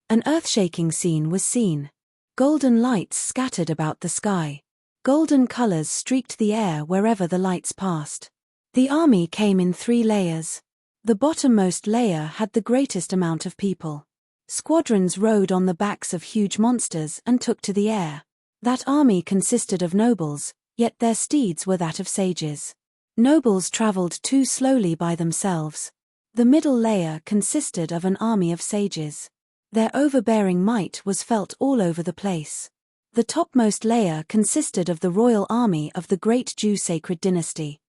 An earth-shaking scene was seen. Golden lights scattered about the sky. Golden colors streaked the air wherever the lights passed. The army came in 3 layers. The bottommost layer had the greatest amount of people. Squadrons rode on the backs of huge monsters and took to the air. That army consisted of nobles, yet their steeds were that of sages. Nobles traveled too slowly by themselves. The middle layer consisted of an army of sages. Their overbearing might was felt all over the place. The topmost layer consisted of the royal army of the great Zhou sacred dynasty.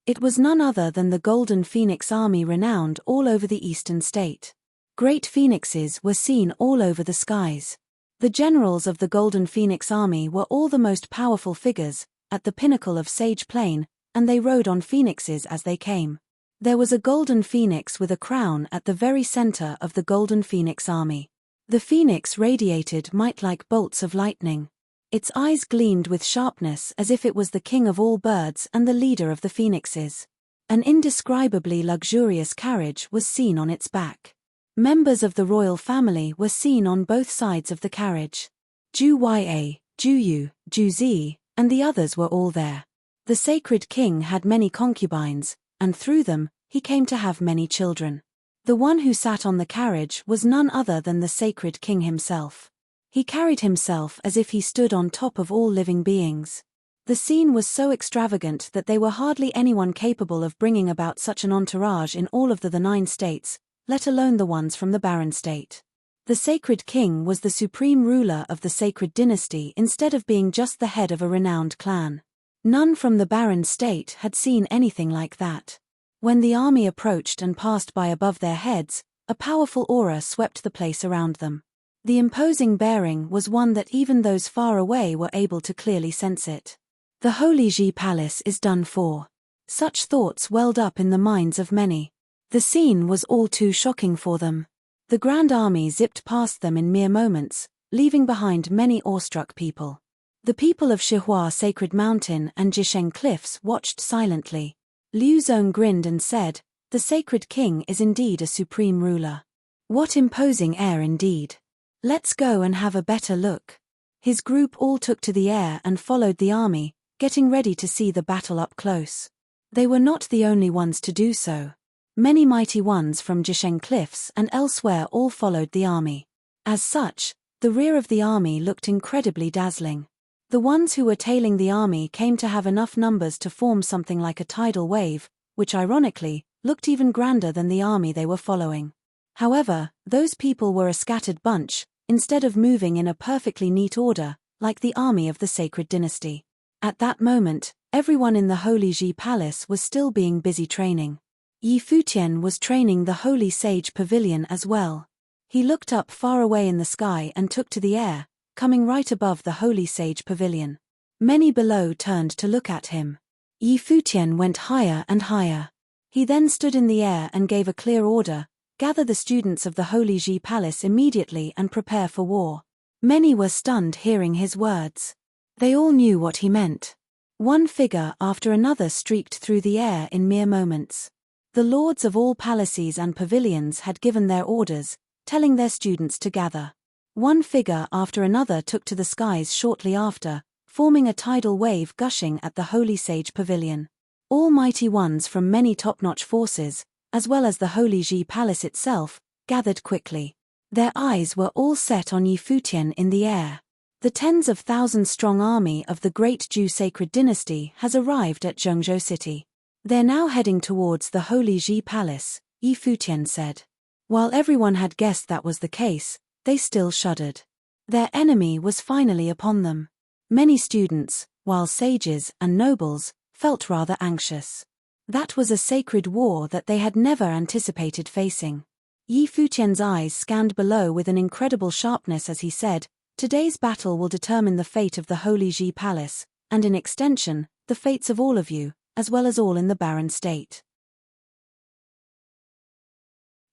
It was none other than the Golden Phoenix army, renowned all over the eastern state. Great phoenixes were seen all over the skies. The generals of the Golden Phoenix army were all the most powerful figures, at the pinnacle of Sage Plain, and they rode on phoenixes as they came. There was a golden phoenix with a crown at the very center of the Golden Phoenix army. The phoenix radiated might like bolts of lightning. Its eyes gleamed with sharpness as if it was the king of all birds and the leader of the phoenixes. An indescribably luxurious carriage was seen on its back. Members of the royal family were seen on both sides of the carriage. Zhu Ya, Zhu Yu, Zhu Zi, and the others were all there. The sacred king had many concubines, and through them, he came to have many children. The one who sat on the carriage was none other than the sacred king himself. He carried himself as if he stood on top of all living beings. The scene was so extravagant that there were hardly anyone capable of bringing about such an entourage in all of the 9 states, let alone the ones from the barren state. The sacred king was the supreme ruler of the sacred dynasty instead of being just the head of a renowned clan. None from the barren state had seen anything like that. When the army approached and passed by above their heads, a powerful aura swept the place around them. The imposing bearing was one that even those far away were able to clearly sense it. The Holy Ji Palace is done for. Such thoughts welled up in the minds of many. The scene was all too shocking for them. The grand army zipped past them in mere moments, leaving behind many awestruck people. The people of Shihua Sacred Mountain and Jisheng Cliffs watched silently. Liu Zong grinned and said, "The sacred king is indeed a supreme ruler. What imposing air indeed. Let's go and have a better look." His group all took to the air and followed the army, getting ready to see the battle up close. They were not the only ones to do so. Many mighty ones from Jisheng cliffs and elsewhere all followed the army. As such, the rear of the army looked incredibly dazzling. The ones who were tailing the army came to have enough numbers to form something like a tidal wave, which ironically, looked even grander than the army they were following. However, those people were a scattered bunch, instead of moving in a perfectly neat order, like the army of the sacred dynasty. At that moment, everyone in the Holy Ji Palace was still being busy training. Futian was training the Holy Sage Pavilion as well. He looked up far away in the sky and took to the air, coming right above the Holy Sage Pavilion. Many below turned to look at him. Futian went higher and higher. He then stood in the air and gave a clear order: gather the students of the Holy Ji Palace immediately and prepare for war. Many were stunned hearing his words. They all knew what he meant. One figure after another streaked through the air in mere moments. The lords of all palaces and pavilions had given their orders, telling their students to gather. One figure after another took to the skies shortly after, forming a tidal wave gushing at the Holy Sage Pavilion. All mighty ones from many top-notch forces, as well as the Holy Ji Palace itself, gathered quickly. Their eyes were all set on Futian in the air. The tens of thousands strong army of the great Zhou sacred dynasty has arrived at Zhengzhou city. They're now heading towards the Holy Ji Palace, Futian said. While everyone had guessed that was the case, they still shuddered. Their enemy was finally upon them. Many students, while sages and nobles, felt rather anxious. That was a sacred war that they had never anticipated facing. Futian's eyes scanned below with an incredible sharpness as he said, "Today's battle will determine the fate of the Holy Ji Palace, and in extension, the fates of all of you, as well as all in the barren state.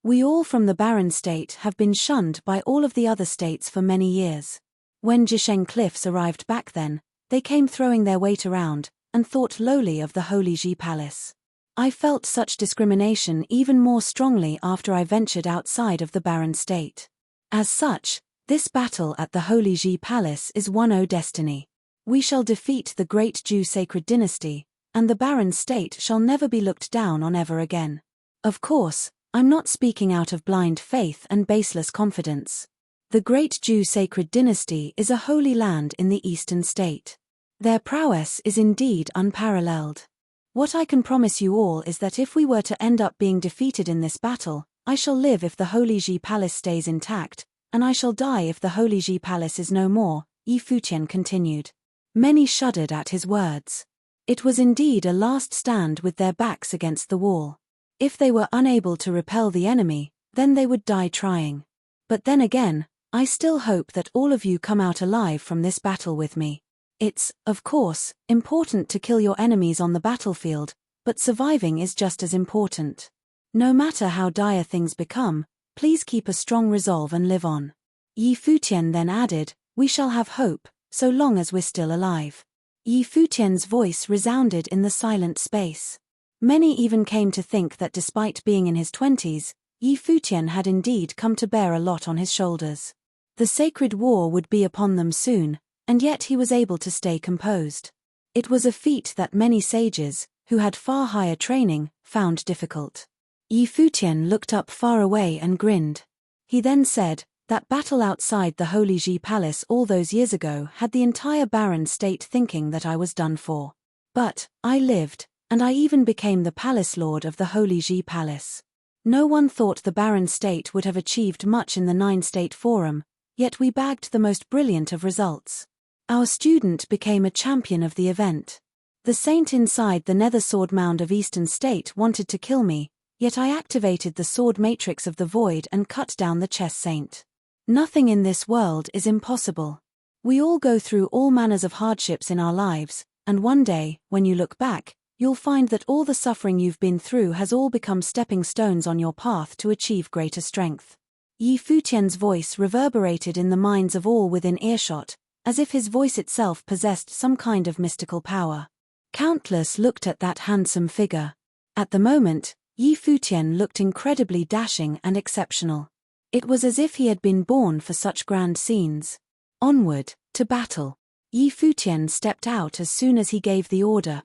We all from the barren state have been shunned by all of the other states for many years. When Jisheng cliffs arrived back then, they came throwing their weight around, and thought lowly of the Holy Ji Palace. I felt such discrimination even more strongly after I ventured outside of the barren state. As such, this battle at the Holy Ji Palace is one destiny. We shall defeat the great Zhou sacred dynasty, and the barren state shall never be looked down on ever again. Of course, I'm not speaking out of blind faith and baseless confidence. The great Zhou sacred dynasty is a holy land in the eastern state. Their prowess is indeed unparalleled. What I can promise you all is that if we were to end up being defeated in this battle, I shall live if the Holy Ji Palace stays intact, and I shall die if the Holy Ji Palace is no more, Futian continued. Many shuddered at his words. It was indeed a last stand with their backs against the wall. If they were unable to repel the enemy, then they would die trying. But then again, I still hope that all of you come out alive from this battle with me. It's, of course, important to kill your enemies on the battlefield, but surviving is just as important. No matter how dire things become, please keep a strong resolve and live on. Futian then added, "We shall have hope, so long as we're still alive." Futian's voice resounded in the silent space. Many even came to think that despite being in his 20s, Futian had indeed come to bear a lot on his shoulders. The sacred war would be upon them soon, and yet he was able to stay composed. It was a feat that many sages, who had far higher training, found difficult. Futian looked up far away and grinned. He then said, "That battle outside the Holy Ji Palace all those years ago had the entire barren state thinking that I was done for. But I lived, and I even became the palace lord of the Holy Ji Palace. No one thought the barren state would have achieved much in the 9-state forum, yet we bagged the most brilliant of results. Our student became a champion of the event. The saint inside the nether sword mound of Eastern State wanted to kill me, yet I activated the sword matrix of the void and cut down the chess saint. Nothing in this world is impossible. We all go through all manners of hardships in our lives, and one day, when you look back, you'll find that all the suffering you've been through has all become stepping stones on your path to achieve greater strength." Futian's voice reverberated in the minds of all within earshot, as if his voice itself possessed some kind of mystical power. Countless looked at that handsome figure. At the moment, Futian looked incredibly dashing and exceptional. It was as if he had been born for such grand scenes. Onward, to battle. Futian stepped out as soon as he gave the order.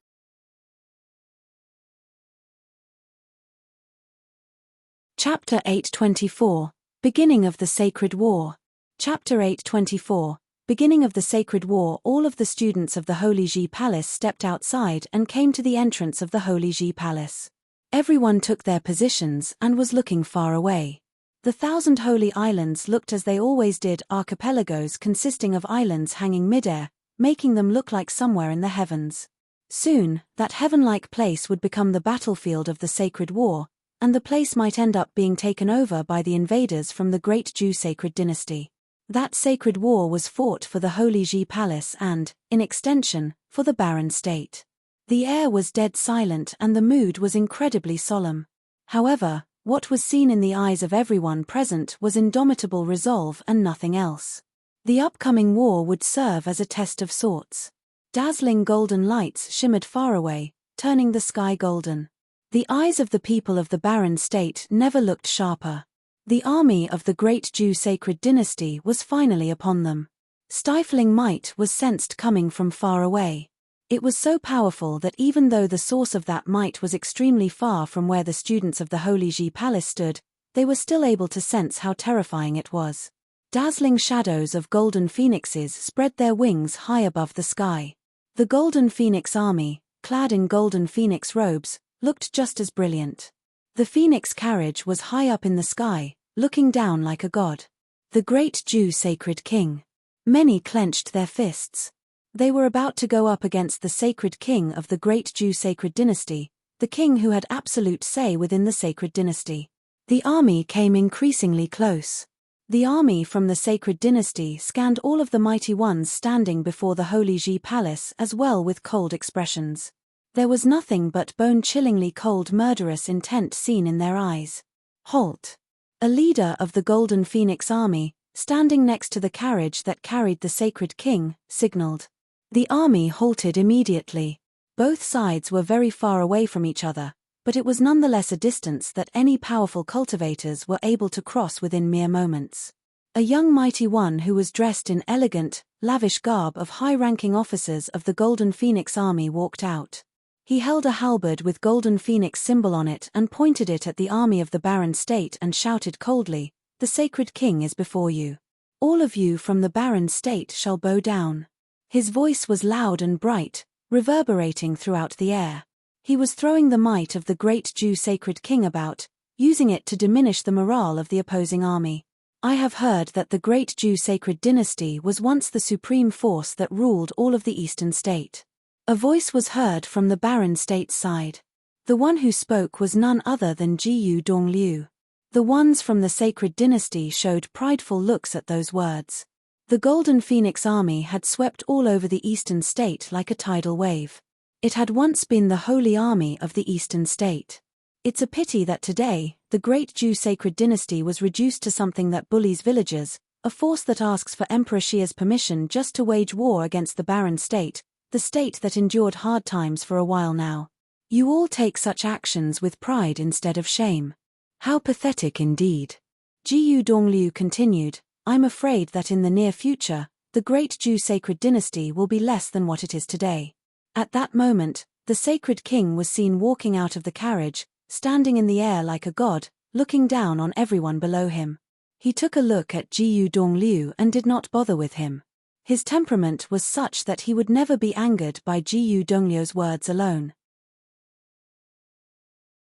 Chapter 824, Beginning of the Sacred War. Chapter 824, Beginning of the Sacred War. All of the students of the Holy Ji Palace stepped outside and came to the entrance of the Holy Ji Palace. Everyone took their positions and was looking far away. The 1,000 holy islands looked as they always did, archipelagos consisting of islands hanging midair, making them look like somewhere in the heavens. Soon, that heaven-like place would become the battlefield of the sacred war, and the place might end up being taken over by the invaders from the great Jew sacred dynasty. That sacred war was fought for the Holy Ji Palace and, in extension, for the barren state. The air was dead silent and the mood was incredibly solemn. However, what was seen in the eyes of everyone present was indomitable resolve and nothing else. The upcoming war would serve as a test of sorts. Dazzling golden lights shimmered far away, turning the sky golden. The eyes of the people of the barren state never looked sharper. The army of the great Jew sacred dynasty was finally upon them. Stifling might was sensed coming from far away. It was so powerful that even though the source of that might was extremely far from where the students of the Holy Ji Palace stood, they were still able to sense how terrifying it was. Dazzling shadows of golden phoenixes spread their wings high above the sky. The Golden Phoenix army, clad in golden phoenix robes, looked just as brilliant. The phoenix carriage was high up in the sky, looking down like a god. The great Jew sacred king. Many clenched their fists. They were about to go up against the sacred king of the great Jew sacred dynasty, the king who had absolute say within the sacred dynasty. The army came increasingly close. The army from the sacred dynasty scanned all of the mighty ones standing before the Holy Ji Palace as well with cold expressions. There was nothing but bone-chillingly cold murderous intent seen in their eyes. Halt! A leader of the Golden Phoenix army, standing next to the carriage that carried the sacred king, signaled. The army halted immediately. Both sides were very far away from each other, but it was nonetheless a distance that any powerful cultivators were able to cross within mere moments. A young mighty one who was dressed in elegant, lavish garb of high-ranking officers of the Golden Phoenix army walked out. He held a halberd with Golden Phoenix symbol on it and pointed it at the army of the barren state and shouted coldly, "The sacred king is before you. All of you from the barren state shall bow down." His voice was loud and bright, reverberating throughout the air. He was throwing the might of the great Jew sacred king about, using it to diminish the morale of the opposing army. I have heard that the great Jew sacred dynasty was once the supreme force that ruled all of the eastern state. A voice was heard from the barren state's side. The one who spoke was none other than Jiyu Dongliu. The ones from the sacred dynasty showed prideful looks at those words. The Golden Phoenix army had swept all over the eastern state like a tidal wave. It had once been the holy army of the eastern state. It's a pity that today, the great Jew sacred dynasty was reduced to something that bullies villagers, a force that asks for Emperor Xia's permission just to wage war against the barren state, the state that endured hard times for a while now. You all take such actions with pride instead of shame. How pathetic indeed. Jiyu Dongliu continued, I'm afraid that in the near future, the great Jew sacred dynasty will be less than what it is today. At that moment, the sacred king was seen walking out of the carriage, standing in the air like a god, looking down on everyone below him. He took a look at Jiyu Dongliu and did not bother with him. His temperament was such that he would never be angered by Jiyu Dongliu's words alone.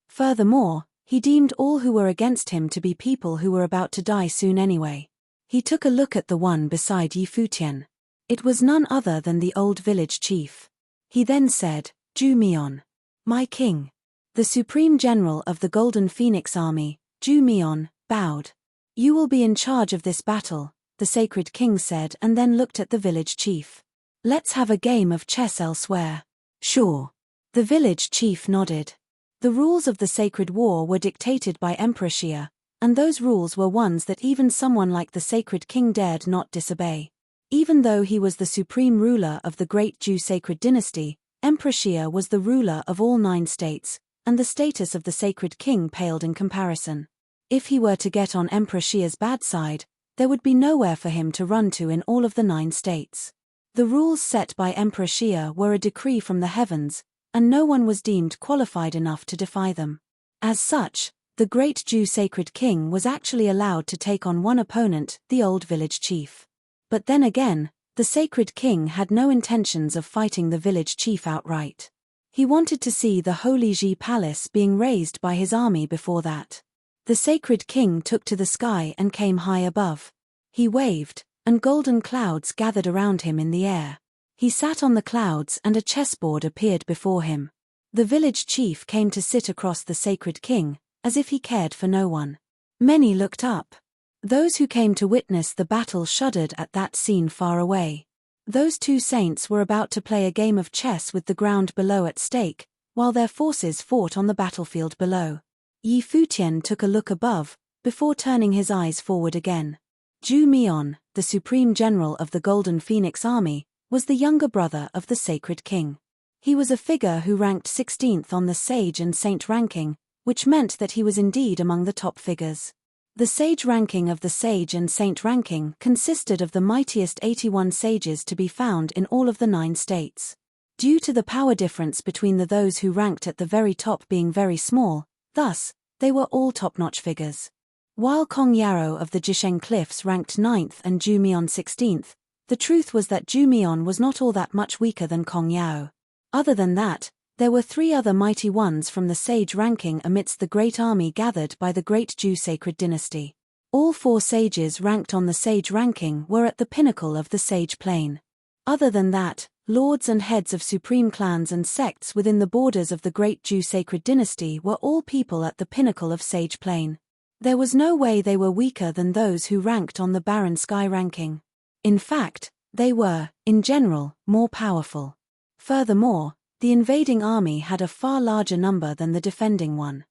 Furthermore, he deemed all who were against him to be people who were about to die soon anyway. He took a look at the one beside Yi Futian. It was none other than the old village chief. He then said, Ju Mion. My king. The supreme general of the Golden Phoenix army, Ju Mion, bowed. You will be in charge of this battle, the sacred king said and then looked at the village chief. Let's have a game of chess elsewhere. Sure. The village chief nodded. The rules of the sacred war were dictated by Emperor Xia, and those rules were ones that even someone like the sacred king dared not disobey. Even though he was the supreme ruler of the great Jew sacred dynasty, Emperor Xia was the ruler of all 9 states, and the status of the sacred king paled in comparison. If he were to get on Emperor Xia's bad side, there would be nowhere for him to run to in all of the 9 states. The rules set by Emperor Xia were a decree from the heavens, and no one was deemed qualified enough to defy them. As such, The great Jew sacred king was actually allowed to take on one opponent, the old village chief. But then again, the sacred king had no intentions of fighting the village chief outright. He wanted to see the holy Ji palace being razed by his army before that. The sacred king took to the sky and came high above. He waved, and golden clouds gathered around him in the air. He sat on the clouds and a chessboard appeared before him. The village chief came to sit across the sacred king, as if he cared for no one. Many looked up. Those who came to witness the battle shuddered at that scene far away. Those two saints were about to play a game of chess with the ground below at stake, while their forces fought on the battlefield below. Futian took a look above, before turning his eyes forward again. Zhu Mian, the supreme general of the Golden Phoenix army, was the younger brother of the sacred king. He was a figure who ranked 16th on the sage and saint ranking, which meant that he was indeed among the top figures. The sage ranking of the sage and saint ranking consisted of the mightiest 81 sages to be found in all of the 9 states. Due to the power difference between those who ranked at the very top being very small, thus, they were all top-notch figures. While Kong Yarrow of the Jisheng Cliffs ranked 9th and Zhu Mian 16th, the truth was that Zhu Mian was not all that much weaker than Kong Yarrow. Other than that, there were 3 other mighty ones from the sage ranking amidst the great army gathered by the great Jew sacred dynasty. All 4 sages ranked on the sage ranking were at the pinnacle of the sage plane. Other than that, lords and heads of supreme clans and sects within the borders of the great Jew sacred dynasty were all people at the pinnacle of sage plane. There was no way they were weaker than those who ranked on the barren sky ranking. In fact, they were, in general, more powerful. Furthermore, the invading army had a far larger number than the defending one.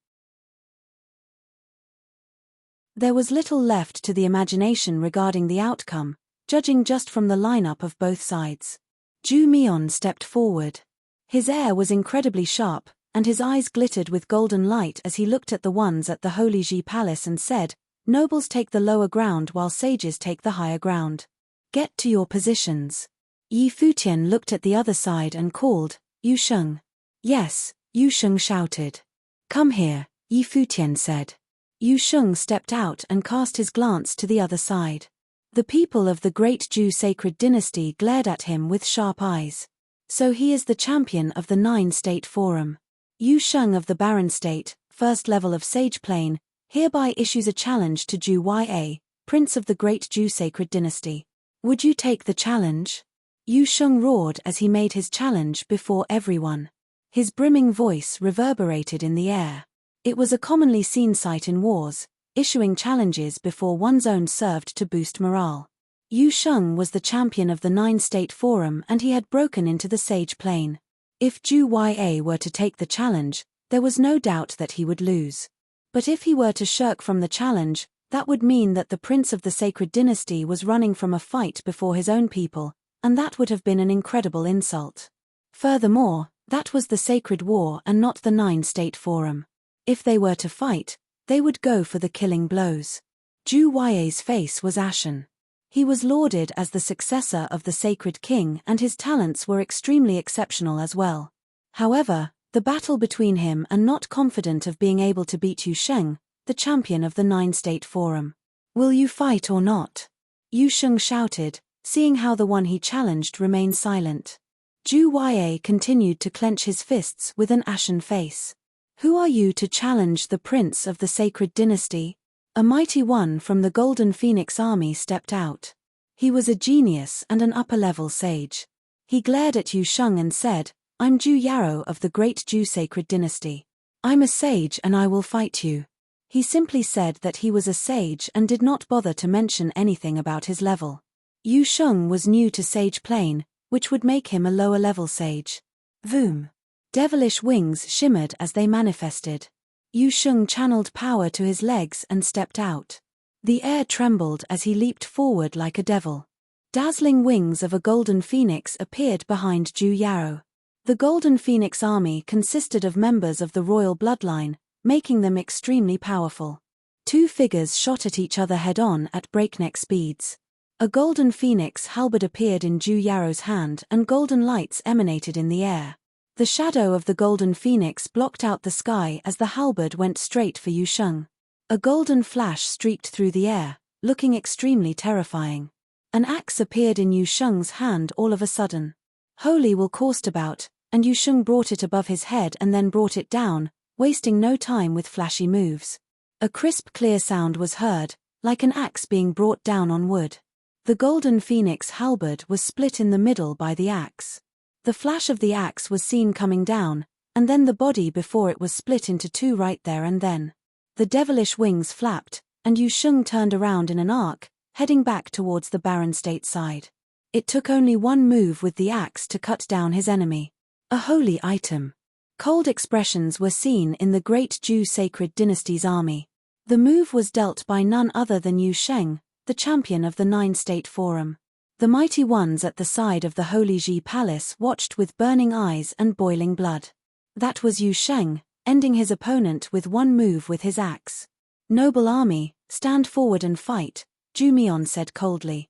There was little left to the imagination regarding the outcome, judging just from the lineup of both sides. Zhu Mian stepped forward. His air was incredibly sharp, and his eyes glittered with golden light as he looked at the ones at the Holy Ji Palace and said, "Nobles take the lower ground while sages take the higher ground. Get to your positions." Futian looked at the other side and called, "Yu Sheng." "Yes," Yu Sheng shouted. "Come here," Futian said. Yu Sheng stepped out and cast his glance to the other side. The people of the great Jew sacred dynasty glared at him with sharp eyes. So he is the champion of the 9-state forum. Yu Sheng of the Barren State, first level of Sage Plane, hereby issues a challenge to Zhu Ya, prince of the great Jew sacred dynasty. Would you take the challenge? Yu Sheng roared as he made his challenge before everyone. His brimming voice reverberated in the air. It was a commonly seen sight in wars, issuing challenges before one's own served to boost morale. Yu Sheng was the champion of the 9-state forum and he had broken into the Sage Plane. If Zhu Ya were to take the challenge, there was no doubt that he would lose. But if he were to shirk from the challenge, that would mean that the prince of the sacred dynasty was running from a fight before his own people, and that would have been an incredible insult. Furthermore, that was the sacred war and not the 9-state forum. If they were to fight, they would go for the killing blows. Zhu Ya's face was ashen. He was lauded as the successor of the sacred king and his talents were extremely exceptional as well. However, the battle between him and not confident of being able to beat Yu Sheng, the champion of the 9-state forum. "Will you fight or not?" Yu Sheng shouted, seeing how the one he challenged remained silent. Zhu Ya continued to clench his fists with an ashen face. "Who are you to challenge the prince of the sacred dynasty?" A mighty one from the Golden Phoenix army stepped out. He was a genius and an upper-level sage. He glared at Yu Sheng and said, "I'm Zhu Yarrow of the great Jew sacred dynasty. I'm a sage and I will fight you." He simply said that he was a sage and did not bother to mention anything about his level. Yu Sheng was new to Sage Plane, which would make him a lower-level sage. Voom! Devilish wings shimmered as they manifested. Yu Sheng channeled power to his legs and stepped out. The air trembled as he leaped forward like a devil. Dazzling wings of a golden phoenix appeared behind Zhu Yarrow. The Golden Phoenix army consisted of members of the royal bloodline, making them extremely powerful. 2 figures shot at each other head-on at breakneck speeds. A golden phoenix halberd appeared in Zhu Yarrow's hand and golden lights emanated in the air. The shadow of the golden phoenix blocked out the sky as the halberd went straight for Yu Sheng. A golden flash streaked through the air, looking extremely terrifying. An axe appeared in Yu Sheng's hand all of a sudden. Holy Will coursed about, and Yu Sheng brought it above his head and then brought it down, wasting no time with flashy moves. A crisp clear sound was heard, like an axe being brought down on wood. The golden phoenix halberd was split in the middle by the axe. The flash of the axe was seen coming down, and then the body before it was split into two right there and then. The devilish wings flapped, and Yu Sheng turned around in an arc, heading back towards the barren state side. It took only one move with the axe to cut down his enemy. A holy item. Cold expressions were seen in the great Zhou sacred dynasty's army. The move was dealt by none other than Yu Sheng, the champion of the Nine-State Forum. The mighty ones at the side of the Holy Ji Palace watched with burning eyes and boiling blood. That was Yu Sheng, ending his opponent with one move with his axe. "Noble army, stand forward and fight," Zhu Mian said coldly.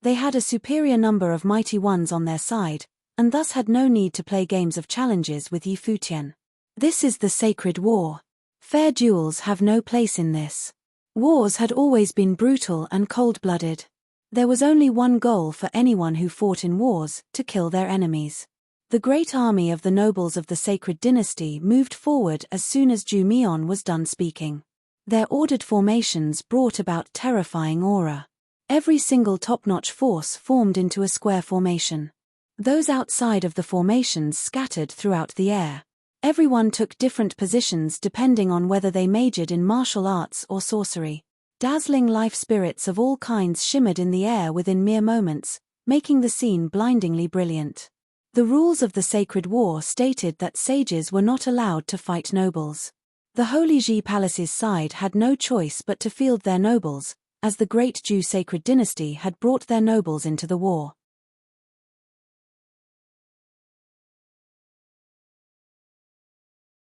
They had a superior number of mighty ones on their side, and thus had no need to play games of challenges with Yi Futian. This is the sacred war. Fair duels have no place in this. Wars had always been brutal and cold-blooded. There was only one goal for anyone who fought in wars: to kill their enemies. The great army of the nobles of the sacred dynasty moved forward as soon as Zhu Mian was done speaking. Their ordered formations brought about terrifying aura. Every single top-notch force formed into a square formation. Those outside of the formations scattered throughout the air. Everyone took different positions depending on whether they majored in martial arts or sorcery. Dazzling life spirits of all kinds shimmered in the air within mere moments, making the scene blindingly brilliant. The rules of the sacred war stated that sages were not allowed to fight nobles. The Holy Ji Palace's side had no choice but to field their nobles, as the great Zhou sacred dynasty had brought their nobles into the war.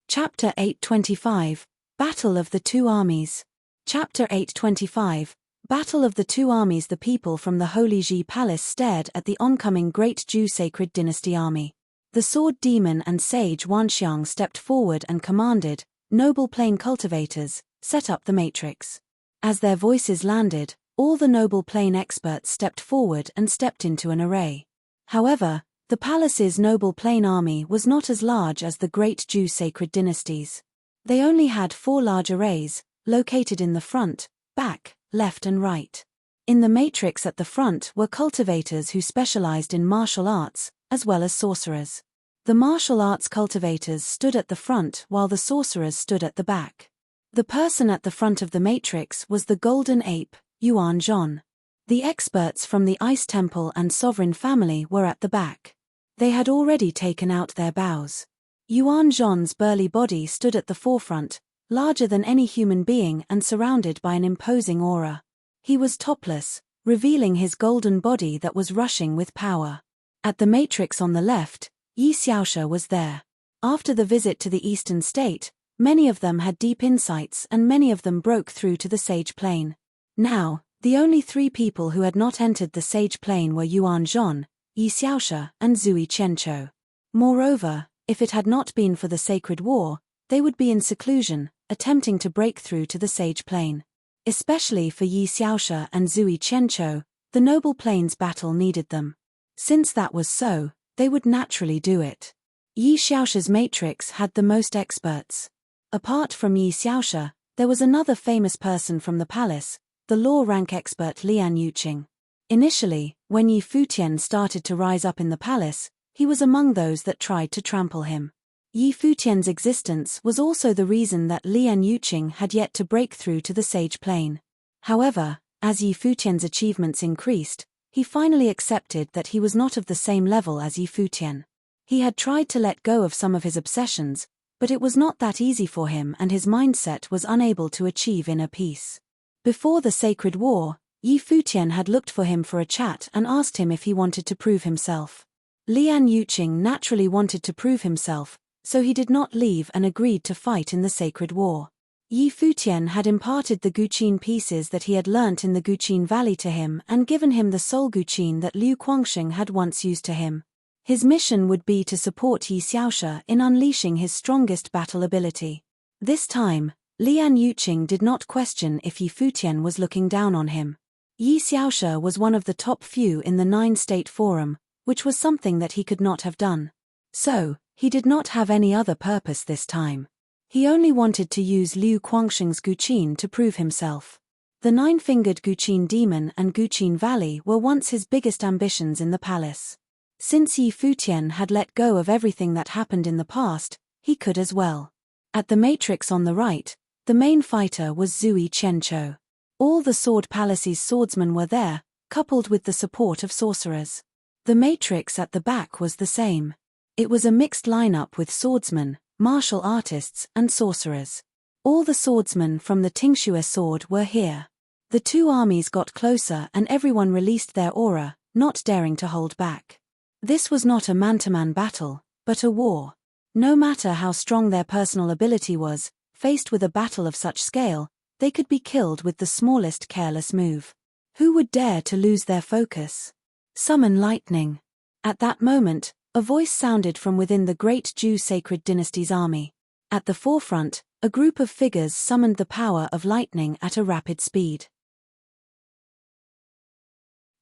Chapter 825, Battle of the Two Armies. Chapter 825, Battle of the Two Armies. The people from the Holy Ji Palace stared at the oncoming great Zhou sacred dynasty army. The sword demon and sage Wanxiang stepped forward and commanded, "Noble plane cultivators, set up the matrix." As their voices landed, all the noble plane experts stepped forward and stepped into an array. However, the palace's noble plane army was not as large as the great Zhou sacred dynasties. They only had 4 large arrays, located in the front, back, left and right. In the matrix at the front were cultivators who specialized in martial arts, as well as sorcerers. The martial arts cultivators stood at the front while the sorcerers stood at the back. The person at the front of the matrix was the golden ape, Yuan Zhon. The experts from the Ice Temple and Sovereign family were at the back. They had already taken out their bows. Yuan Zhon's burly body stood at the forefront, larger than any human being and surrounded by an imposing aura. He was topless, revealing his golden body that was rushing with power. At the matrix on the left, Yi Xiaoshe was there. After the visit to the Eastern State, many of them had deep insights and many of them broke through to the Sage Plane. Now, the only 3 people who had not entered the Sage Plane were Yuan Zhon, Yi Xiaoshe, and Zui Qianqiu. Moreover, if it had not been for the sacred war, they would be in seclusion, attempting to break through to the Sage Plane. Especially for Yi Xiaoshe and Zui Qianqiu, the Noble Plane's battle needed them. Since that was so, they would naturally do it. Yi Xiaoshe's matrix had the most experts. Apart from Yi Xiaoshe, there was another famous person from the palace, the law rank expert Lian Yuqing. Initially, when Yi Futian started to rise up in the palace, he was among those that tried to trample him. Yi Futian's existence was also the reason that Lian Yuqing had yet to break through to the Sage Plane. However, as Yi Futian's achievements increased, he finally accepted that he was not of the same level as Yi Futian. He had tried to let go of some of his obsessions, but it was not that easy for him and his mindset was unable to achieve inner peace. Before the sacred war, Yi Futian had looked for him for a chat and asked him if he wanted to prove himself. Lian Yuqing naturally wanted to prove himself, so he did not leave and agreed to fight in the sacred war. Yi Futian had imparted the Guqin pieces that he had learnt in the Guqin Valley to him and given him the soul Guqin that Liu Guangxing had once used to him. His mission would be to support Yi Xiaoshe in unleashing his strongest battle ability. This time, Lian Yuqing did not question if Yi Futian was looking down on him. Yi Xiaoshe was one of the top few in the 9-state forum, which was something that he could not have done. So, he did not have any other purpose this time. He only wanted to use Liu Guangxing's Guqin to prove himself. The 9-fingered Guqin demon and Guqin Valley were once his biggest ambitions in the palace. Since Yi Futian had let go of everything that happened in the past, he could as well. At the matrix on the right, the main fighter was Zui Qianqiu. All the Sword Palace's swordsmen were there, coupled with the support of sorcerers. The matrix at the back was the same. It was a mixed lineup with swordsmen, martial artists, and sorcerers. All the swordsmen from the Tingxue sword were here. The two armies got closer and everyone released their aura, not daring to hold back. This was not a man-to-man battle, but a war. No matter how strong their personal ability was, faced with a battle of such scale, they could be killed with the smallest careless move. Who would dare to lose their focus? Summon lightning. At that moment, a voice sounded from within the great Zhu Sacred Dynasty's army. At the forefront, a group of figures summoned the power of lightning at a rapid speed.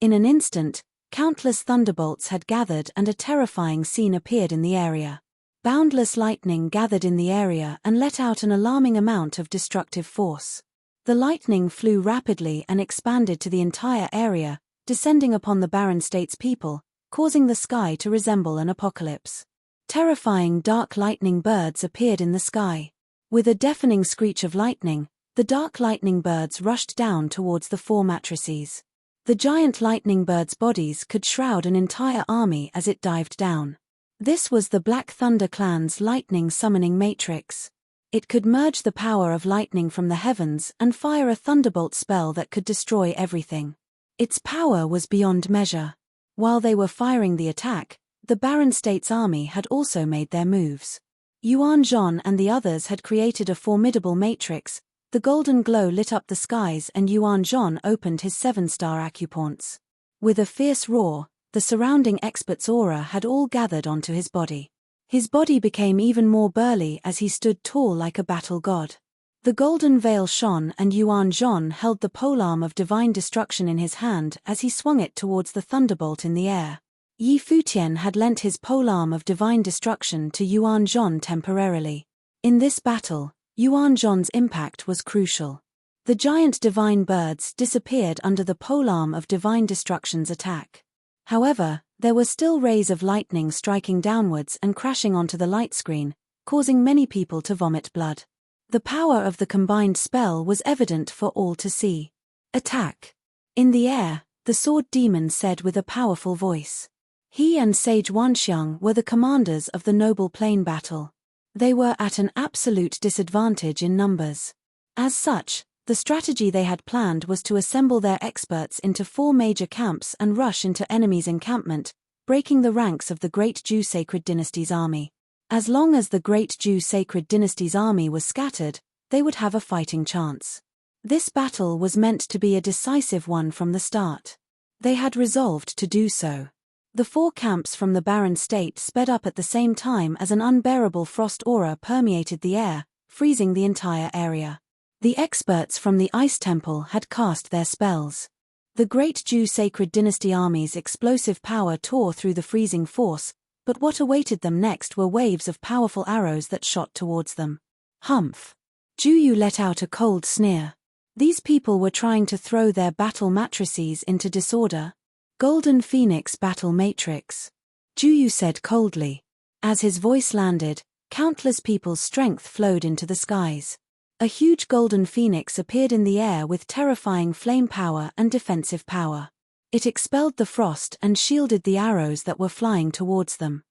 In an instant, countless thunderbolts had gathered and a terrifying scene appeared in the area. Boundless lightning gathered in the area and let out an alarming amount of destructive force. The lightning flew rapidly and expanded to the entire area, descending upon the barren state's people, causing the sky to resemble an apocalypse. Terrifying dark lightning birds appeared in the sky. With a deafening screech of lightning, the dark lightning birds rushed down towards the 4 matrices. The giant lightning birds' bodies could shroud an entire army as it dived down. This was the Black Thunder clan's lightning summoning matrix. It could merge the power of lightning from the heavens and fire a thunderbolt spell that could destroy everything. Its power was beyond measure. While they were firing the attack, the Barren State's army had also made their moves. Yuan Zhan and the others had created a formidable matrix. The golden glow lit up the skies and Yuan Zhan opened his 7-star acupoints. With a fierce roar, the surrounding expert's aura had all gathered onto his body. His body became even more burly as he stood tall like a battle god. The golden veil shone and Yuan Zhan held the polearm of divine destruction in his hand as he swung it towards the thunderbolt in the air. Yi Futian had lent his polearm of divine destruction to Yuan Zhan temporarily. In this battle, Yuan Zhan's impact was crucial. The giant divine birds disappeared under the polearm of divine destruction's attack. However, there were still rays of lightning striking downwards and crashing onto the light screen, causing many people to vomit blood. The power of the combined spell was evident for all to see. Attack! In the air, the sword demon said with a powerful voice. He and Sage Wanxiang were the commanders of the noble plane battle. They were at an absolute disadvantage in numbers. As such, the strategy they had planned was to assemble their experts into 4 major camps and rush into enemies' encampment, breaking the ranks of the Great Zhu Sacred Dynasty's army. As long as the Great Zhu Sacred Dynasty's army was scattered, they would have a fighting chance. This battle was meant to be a decisive one from the start. They had resolved to do so. The 4 camps from the barren state sped up at the same time as an unbearable frost aura permeated the air, freezing the entire area. The experts from the Ice Temple had cast their spells. The Great Zhu Sacred Dynasty army's explosive power tore through the freezing force, but what awaited them next were waves of powerful arrows that shot towards them. Humph! Juyu let out a cold sneer. These people were trying to throw their battle matrices into disorder. Golden Phoenix Battle Matrix. Juyu said coldly. As his voice landed, countless people's strength flowed into the skies. A huge golden phoenix appeared in the air with terrifying flame power and defensive power. It expelled the frost and shielded the arrows that were flying towards them.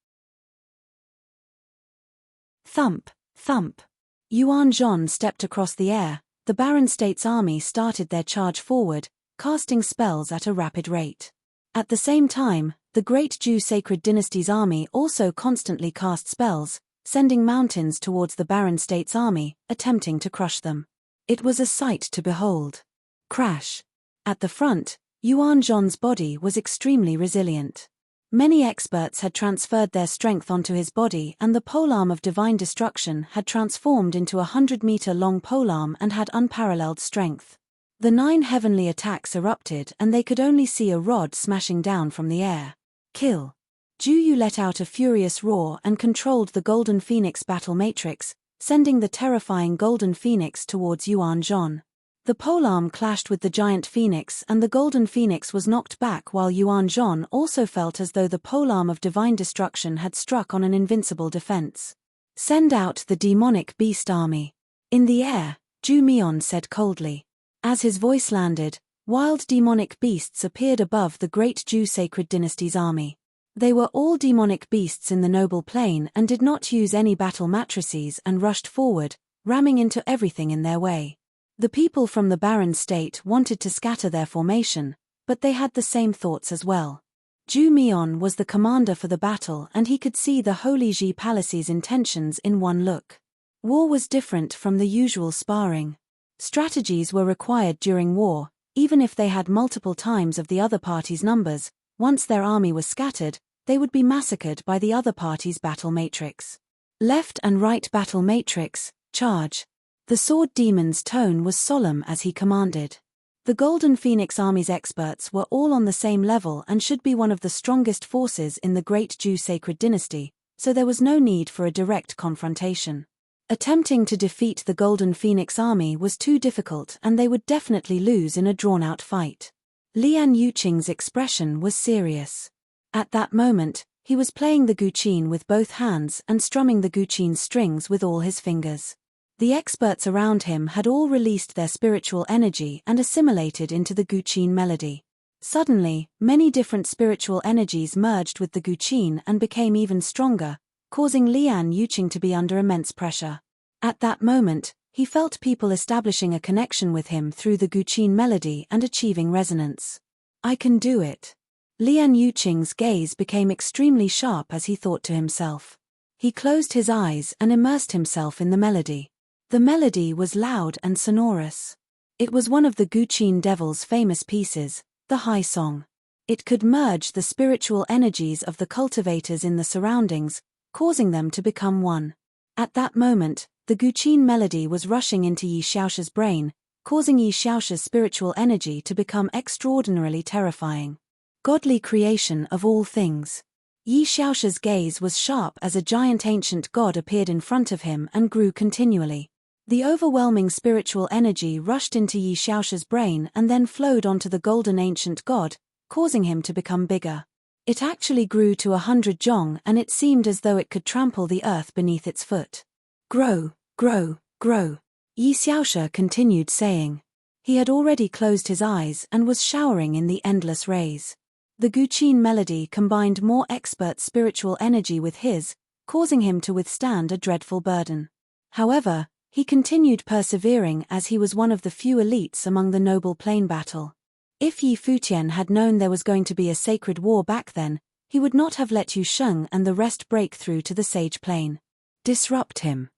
Thump, thump. Yuan Zhan stepped across the air. The Barren State's army started their charge forward, casting spells at a rapid rate. At the same time, the Great Zhu Sacred Dynasty's army also constantly cast spells, sending mountains towards the Barren State's army, attempting to crush them. It was a sight to behold. Crash! At the front, Yuan Zhan's body was extremely resilient. Many experts had transferred their strength onto his body, and the polearm of divine destruction had transformed into a 100-meter-long polearm and had unparalleled strength. The 9 heavenly attacks erupted, and they could only see a rod smashing down from the air. Kill. Juyu let out a furious roar and controlled the Golden Phoenix battle matrix, sending the terrifying Golden Phoenix towards Yuan Zhon. The polearm clashed with the giant phoenix, and the Golden Phoenix was knocked back, while Yuan Zhon also felt as though the polearm of divine destruction had struck on an invincible defense. Send out the demonic beast army. In the air, Zhu Mian said coldly. As his voice landed, wild demonic beasts appeared above the great Zhu sacred dynasty's army. They were all demonic beasts in the noble plane and did not use any battle matrices and rushed forward, ramming into everything in their way. The people from the barren state wanted to scatter their formation, but they had the same thoughts as well. Zhu Mian was the commander for the battle, and he could see the Holy Ji Palace's intentions in one look. War was different from the usual sparring. Strategies were required during war, even if they had multiple times of the other party's numbers. Once their army was scattered, they would be massacred by the other party's battle matrix. Left and right battle matrix, charge. The sword demon's tone was solemn as he commanded. The Golden Phoenix Army's experts were all on the same level and should be one of the strongest forces in the Great Zhu Sacred Dynasty, so there was no need for a direct confrontation. Attempting to defeat the Golden Phoenix Army was too difficult, and they would definitely lose in a drawn-out fight. Lian Yuqing's expression was serious. At that moment, he was playing the guqin with both hands and strumming the guqin strings with all his fingers. The experts around him had all released their spiritual energy and assimilated into the guqin melody. Suddenly, many different spiritual energies merged with the guqin and became even stronger, causing Lian Yuqing to be under immense pressure. At that moment, he felt people establishing a connection with him through the guqin melody and achieving resonance. I can do it. Lian Yuqing's gaze became extremely sharp as he thought to himself. He closed his eyes and immersed himself in the melody. The melody was loud and sonorous. It was one of the Guqin Devil's famous pieces, the High Song. It could merge the spiritual energies of the cultivators in the surroundings, causing them to become one. At that moment, the Guqin melody was rushing into Yi Xiaosha's brain, causing Yi Xiaosha's spiritual energy to become extraordinarily terrifying. Godly creation of all things. Yi Xiaosha's gaze was sharp as a giant ancient god appeared in front of him and grew continually. The overwhelming spiritual energy rushed into Yi Xiaosha's brain and then flowed onto the golden ancient god, causing him to become bigger. It actually grew to 100 zhong, and it seemed as though it could trample the earth beneath its foot. Grow, grow, grow. Yi Xiaosha continued saying. He had already closed his eyes and was showering in the endless rays. The Guqin melody combined more expert spiritual energy with his, causing him to withstand a dreadful burden. However, he continued persevering as he was one of the few elites among the noble plane battle. If Yi Futian had known there was going to be a sacred war back then, he would not have let Yu Sheng and the rest break through to the sage plane. Disrupt him.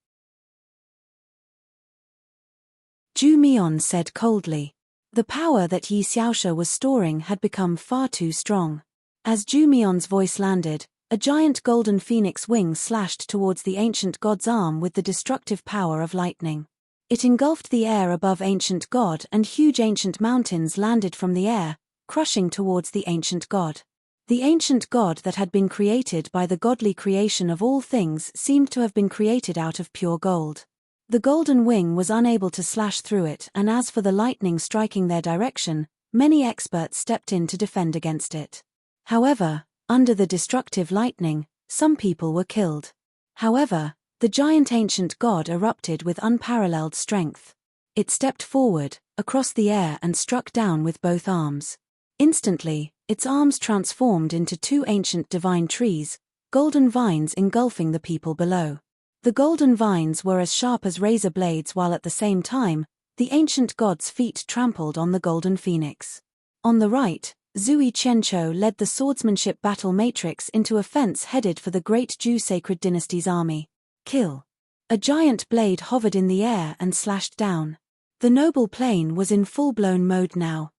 Zhu Mian said coldly. The power that Yi Xiaosha was storing had become far too strong. As Zhu Mian's voice landed, a giant golden phoenix wing slashed towards the ancient god's arm with the destructive power of lightning. It engulfed the air above ancient god, and huge ancient mountains landed from the air, crushing towards the ancient god. The ancient god that had been created by the godly creation of all things seemed to have been created out of pure gold. The golden wing was unable to slash through it, and as for the lightning striking their direction, many experts stepped in to defend against it. However, under the destructive lightning, some people were killed. However, the giant ancient god erupted with unparalleled strength. It stepped forward, across the air and struck down with both arms. Instantly, its arms transformed into 2 ancient divine trees, golden vines engulfing the people below. The golden vines were as sharp as razor blades, while at the same time, the ancient god's feet trampled on the golden phoenix. On the right, Zui Qianqiu led the swordsmanship battle matrix into a fence headed for the great Zhu Sacred Dynasty's army. Kill. A giant blade hovered in the air and slashed down. The noble plane was in full-blown mode now.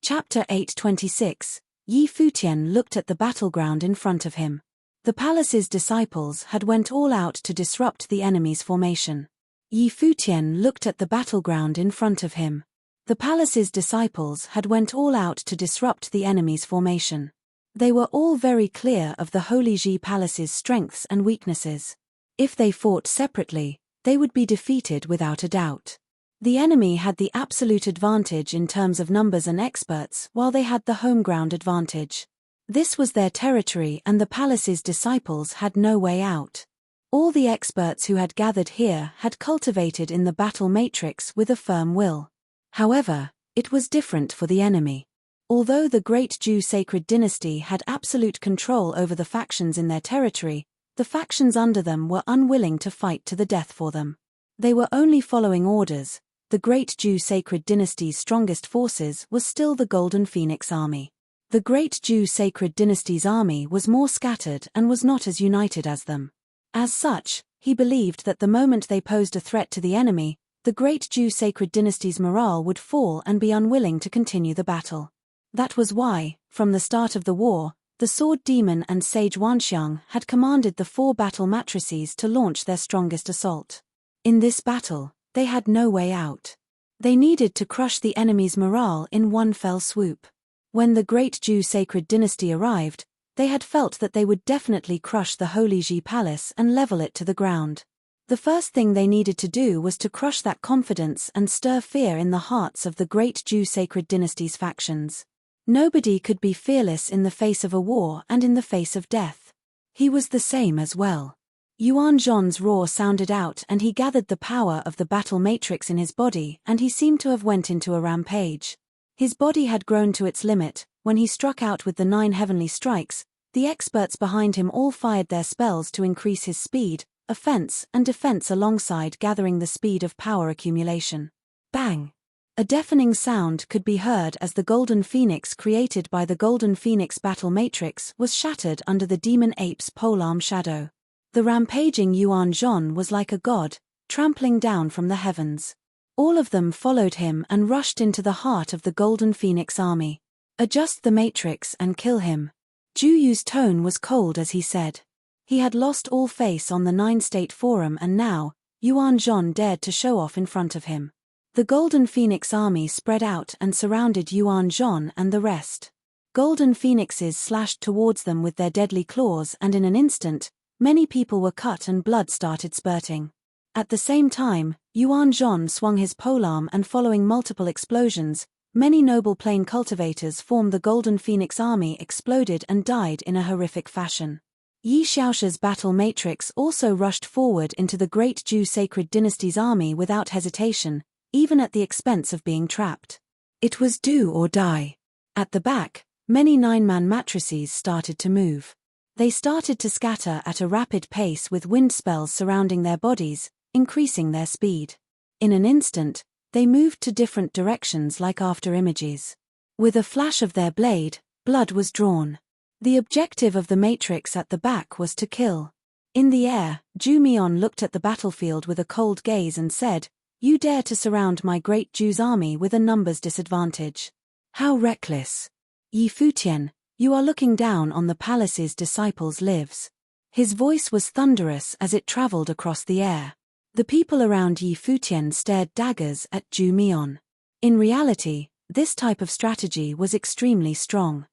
Chapter 8:26. Yi Futian looked at the battleground in front of him. The palace's disciples had went all out to disrupt the enemy's formation. Yi Futian looked at the battleground in front of him. The palace's disciples had went all out to disrupt the enemy's formation. They were all very clear of the Holy Ji Palace's strengths and weaknesses. If they fought separately, they would be defeated without a doubt. The enemy had the absolute advantage in terms of numbers and experts, while they had the home ground advantage. This was their territory and the palace's disciples had no way out. All the experts who had gathered here had cultivated in the battle matrix with a firm will. However, it was different for the enemy. Although the great Jew sacred dynasty had absolute control over the factions in their territory, the factions under them were unwilling to fight to the death for them. They were only following orders. The great Jew sacred dynasty's strongest forces was still the Golden Phoenix army. The great Jew sacred dynasty's army was more scattered and was not as united as them. As such, he believed that the moment they posed a threat to the enemy, the great Jew sacred dynasty's morale would fall and be unwilling to continue the battle. That was why, from the start of the war, the sword demon and sage Wanxiang had commanded the 4 battle matrices to launch their strongest assault. In this battle, they had no way out. They needed to crush the enemy's morale in one fell swoop. When the great Jew sacred dynasty arrived, they had felt that they would definitely crush the Holy Ji Palace and level it to the ground. The first thing they needed to do was to crush that confidence and stir fear in the hearts of the great Jew sacred dynasty's factions. Nobody could be fearless in the face of a war and in the face of death. He was the same as well. Yuan Zhon's roar sounded out and he gathered the power of the battle matrix in his body and he seemed to have went into a rampage. His body had grown to its limit. When he struck out with the 9 heavenly strikes, the experts behind him all fired their spells to increase his speed, offense and defense alongside gathering the speed of power accumulation. Bang! A deafening sound could be heard as the Golden Phoenix created by the Golden Phoenix battle matrix was shattered under the demon ape's polearm shadow. The rampaging Yuan Zhon was like a god, trampling down from the heavens. All of them followed him and rushed into the heart of the Golden Phoenix army. Adjust the matrix and kill him. Ju Yu's tone was cold as he said. He had lost all face on the 9-state forum and now, Yuan Zhon dared to show off in front of him. The Golden Phoenix army spread out and surrounded Yuan Zhon and the rest. Golden Phoenixes slashed towards them with their deadly claws and in an instant, many people were cut and blood started spurting. At the same time, Yuan Zhon swung his polearm and following multiple explosions, many noble plane cultivators formed the Golden Phoenix army exploded and died in a horrific fashion. Yi Xiaosha's battle matrix also rushed forward into the great Jew sacred dynasty's army without hesitation, even at the expense of being trapped. It was do or die. At the back, many 9-man matrices started to move. They started to scatter at a rapid pace with wind spells surrounding their bodies, increasing their speed. In an instant, they moved to different directions like after images. With a flash of their blade, blood was drawn. The objective of the matrix at the back was to kill. In the air, Zhu Mian looked at the battlefield with a cold gaze and said, "You dare to surround my great Jew's army with a numbers disadvantage. How reckless. Yi Futian, you are looking down on the palace's disciples' lives." His voice was thunderous as it traveled across the air. The people around Yi Futian stared daggers at Zhu Mian. In reality, this type of strategy was extremely strong.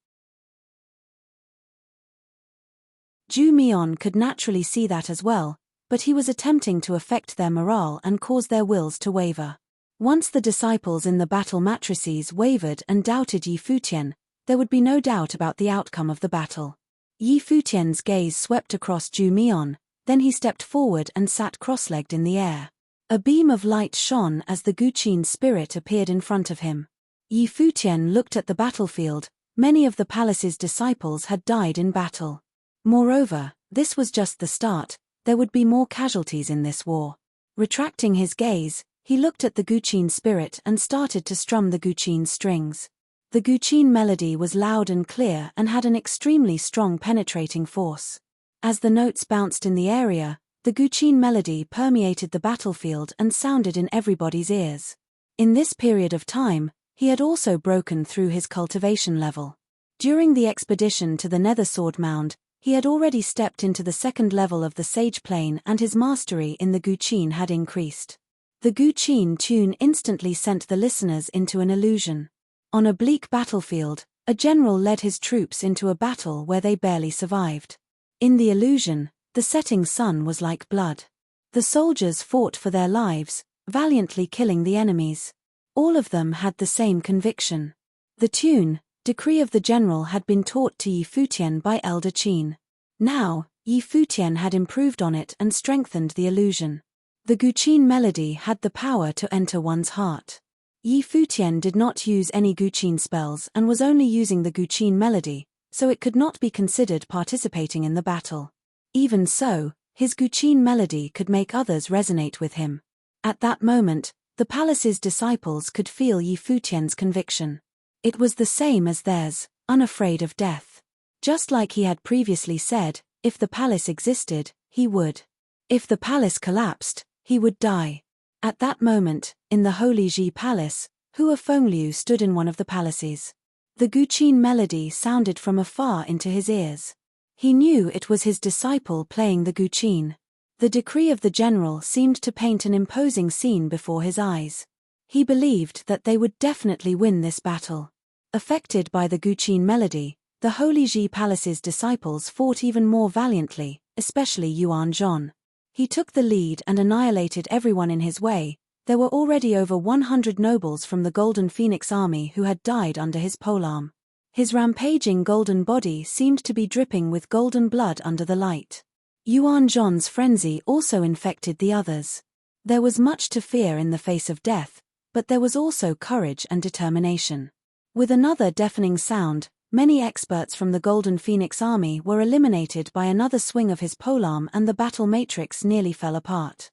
Zhu Mian could naturally see that as well, but he was attempting to affect their morale and cause their wills to waver. Once the disciples in the battle matrices wavered and doubted Yi Futian, there would be no doubt about the outcome of the battle. Yi Futian's gaze swept across Zhu Mian, then he stepped forward and sat cross-legged in the air. A beam of light shone as the Guqin spirit appeared in front of him. Yi Futian looked at the battlefield. Many of the palace's disciples had died in battle. Moreover, this was just the start, there would be more casualties in this war. Retracting his gaze, he looked at the Guqin spirit and started to strum the Guqin strings. The Guqin melody was loud and clear and had an extremely strong penetrating force. As the notes bounced in the area, the Guqin melody permeated the battlefield and sounded in everybody's ears. In this period of time, He had also broken through his cultivation level. During the expedition to the Nether Sword Mound, he had already stepped into the second level of the Sage Plane, and his mastery in the Guqin had increased. The Guqin tune instantly sent the listeners into an illusion. On a bleak battlefield, a general led his troops into a battle where they barely survived. In the illusion, the setting sun was like blood. The soldiers fought for their lives, valiantly killing the enemies. All of them had the same conviction. The tune, Decree of the General, had been taught to Yi Futian by Elder Qin. Now, Yi Futian had improved on it and strengthened the illusion. The Guqin melody had the power to enter one's heart. Yi Futian did not use any Guqin spells and was only using the Guqin melody, so it could not be considered participating in the battle. Even so, his Guqin melody could make others resonate with him. At that moment, the palace's disciples could feel Yi Futian's conviction. It was the same as theirs, unafraid of death. Just like he had previously said, if the palace existed, he would. If the palace collapsed, he would die. At that moment, in the Holy Ji Palace, Hua Fengliu stood in one of the palaces. The Guqin melody sounded from afar into his ears. He knew it was his disciple playing the Guqin. The decree of the general seemed to paint an imposing scene before his eyes. He believed that they would definitely win this battle. Affected by the Guqin melody, the Holy Ji Palace's disciples fought even more valiantly, especially Yuan Zhong. He took the lead and annihilated everyone in his way. There were already over 100 nobles from the Golden Phoenix army who had died under his polearm. His rampaging golden body seemed to be dripping with golden blood under the light. Yuan Zhong's frenzy also infected the others. There was much to fear in the face of death, but there was also courage and determination. With another deafening sound, many experts from the Golden Phoenix army were eliminated by another swing of his polearm, and the battle matrix nearly fell apart.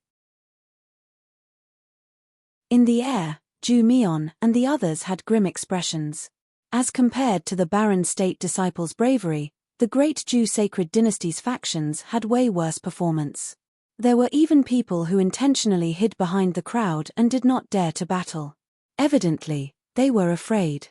In the air, Zhu Mian and the others had grim expressions. As compared to the Barren State disciples' bravery, the great Zhu Sacred Dynasty's factions had way worse performance. There were even people who intentionally hid behind the crowd and did not dare to battle. Evidently, they were afraid.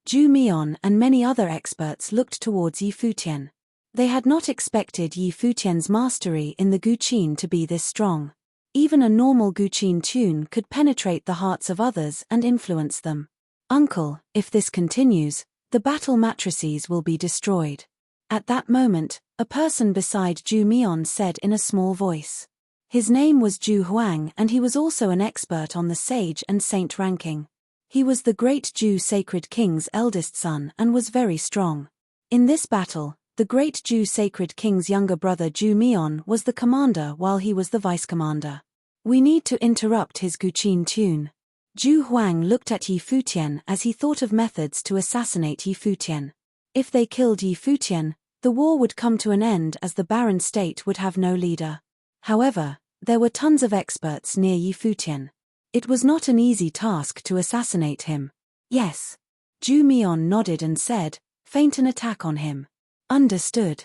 Zhu Mian and many other experts looked towards Yi Futian. They had not expected Yi Futian's mastery in the Guqin to be this strong. Even a normal Guqin tune could penetrate the hearts of others and influence them. Uncle, if this continues, the battle matrices will be destroyed. At that moment, a person beside Zhu Mian said in a small voice. His name was Zhu Huang, and he was also an expert on the sage and saint ranking. He was the great Zhu Sacred King's eldest son and was very strong. In this battle, the great Zhu Sacred King's younger brother Zhu Mian was the commander while he was the vice-commander. We need to interrupt his Guqin tune. Zhu Huang looked at Yi Futian as he thought of methods to assassinate Yi Futian. If they killed Yi Futian, the war would come to an end as the Barren State would have no leader. However, there were tons of experts near Yi Futian. It was not an easy task to assassinate him. Yes. Zhu Mian nodded and said, feint an attack on him. Understood.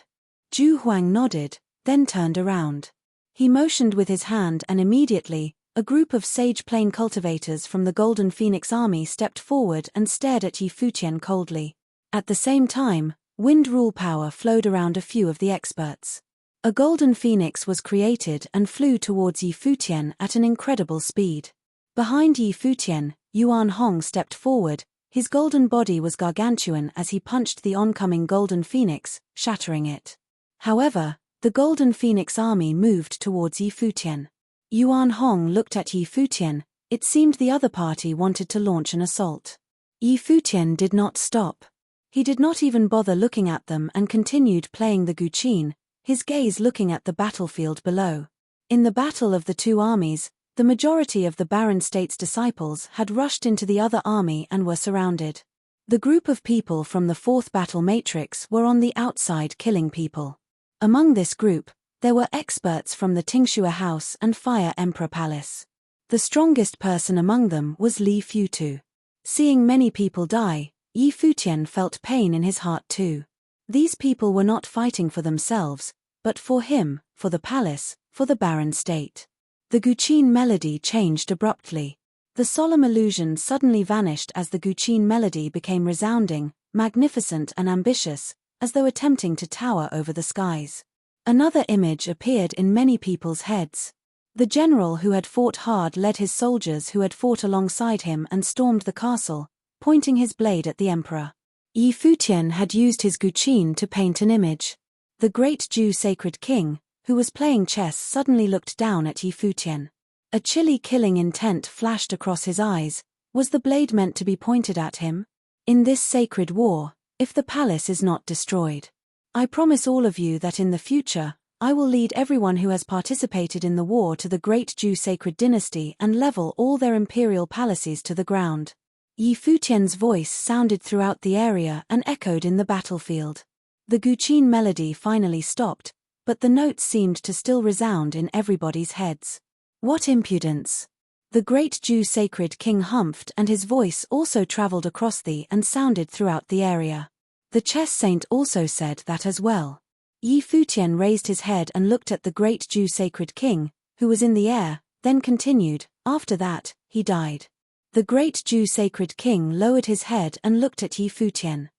Zhu Huang nodded, then turned around. He motioned with his hand, and immediately, a group of Sage Plane cultivators from the Golden Phoenix army stepped forward and stared at Yi Futian coldly. At the same time, wind rule power flowed around a few of the experts. A Golden Phoenix was created and flew towards Yi Futian at an incredible speed. Behind Yi Futian, Yuan Hong stepped forward. His golden body was gargantuan as he punched the oncoming Golden Phoenix, shattering it. However, the Golden Phoenix army moved towards Yi Futian. Yuan Hong looked at Yi Futian. It seemed the other party wanted to launch an assault. Yi Futian did not stop. He did not even bother looking at them and continued playing the Guqin, his gaze looking at the battlefield below. In the battle of the two armies, the majority of the Barren State's disciples had rushed into the other army and were surrounded. The group of people from the fourth battle matrix were on the outside killing people. Among this group, there were experts from the Tingxue House and Fire Emperor Palace. The strongest person among them was Li Futu. Seeing many people die, Yi Futian felt pain in his heart too. These people were not fighting for themselves, but for him, for the palace, for the Barren State. The Guqin melody changed abruptly. The solemn illusion suddenly vanished as the Guqin melody became resounding, magnificent and ambitious, as though attempting to tower over the skies. Another image appeared in many people's heads. The general who had fought hard led his soldiers who had fought alongside him and stormed the castle, pointing his blade at the emperor. Yi Futian had used his Guqin to paint an image. The great Jew sacred king, who was playing chess, suddenly looked down at Yi Futian. A chilly killing intent flashed across his eyes. Was the blade meant to be pointed at him? In this sacred war, if the palace is not destroyed, I promise all of you that in the future, I will lead everyone who has participated in the war to the great Jew sacred dynasty and level all their imperial palaces to the ground. Yi Futian's voice sounded throughout the area and echoed in the battlefield. The Guqin melody finally stopped, but the notes seemed to still resound in everybody's heads. What impudence! The great Jew sacred king humphed, and his voice also traveled across and sounded throughout the area. The chess saint also said that as well. Yi Futian raised his head and looked at the great Jew sacred king, who was in the air, then continued, after that, he died. The great Jew sacred king lowered his head and looked at Yi Futian.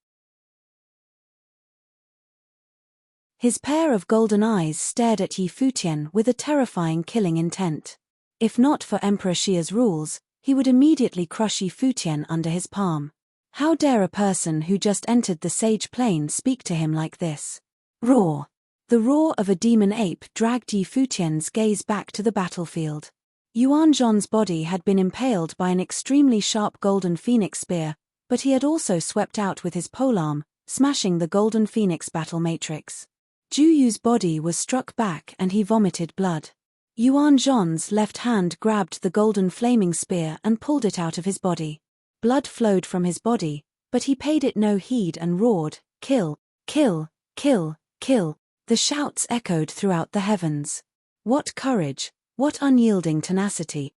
His pair of golden eyes stared at Yi Futian with a terrifying killing intent. If not for Emperor Xia's rules, he would immediately crush Yi Futian under his palm. How dare a person who just entered the sage plane speak to him like this? Roar! The roar of a demon ape dragged Yi Futian's gaze back to the battlefield. Yuan Zhon's body had been impaled by an extremely sharp golden phoenix spear, but he had also swept out with his polearm, smashing the golden phoenix battle matrix. Zhu Yu's body was struck back and he vomited blood. Yuan Zhon's left hand grabbed the golden flaming spear and pulled it out of his body. Blood flowed from his body, but he paid it no heed and roared, "Kill! Kill! Kill! Kill!" The shouts echoed throughout the heavens. What courage! What unyielding tenacity!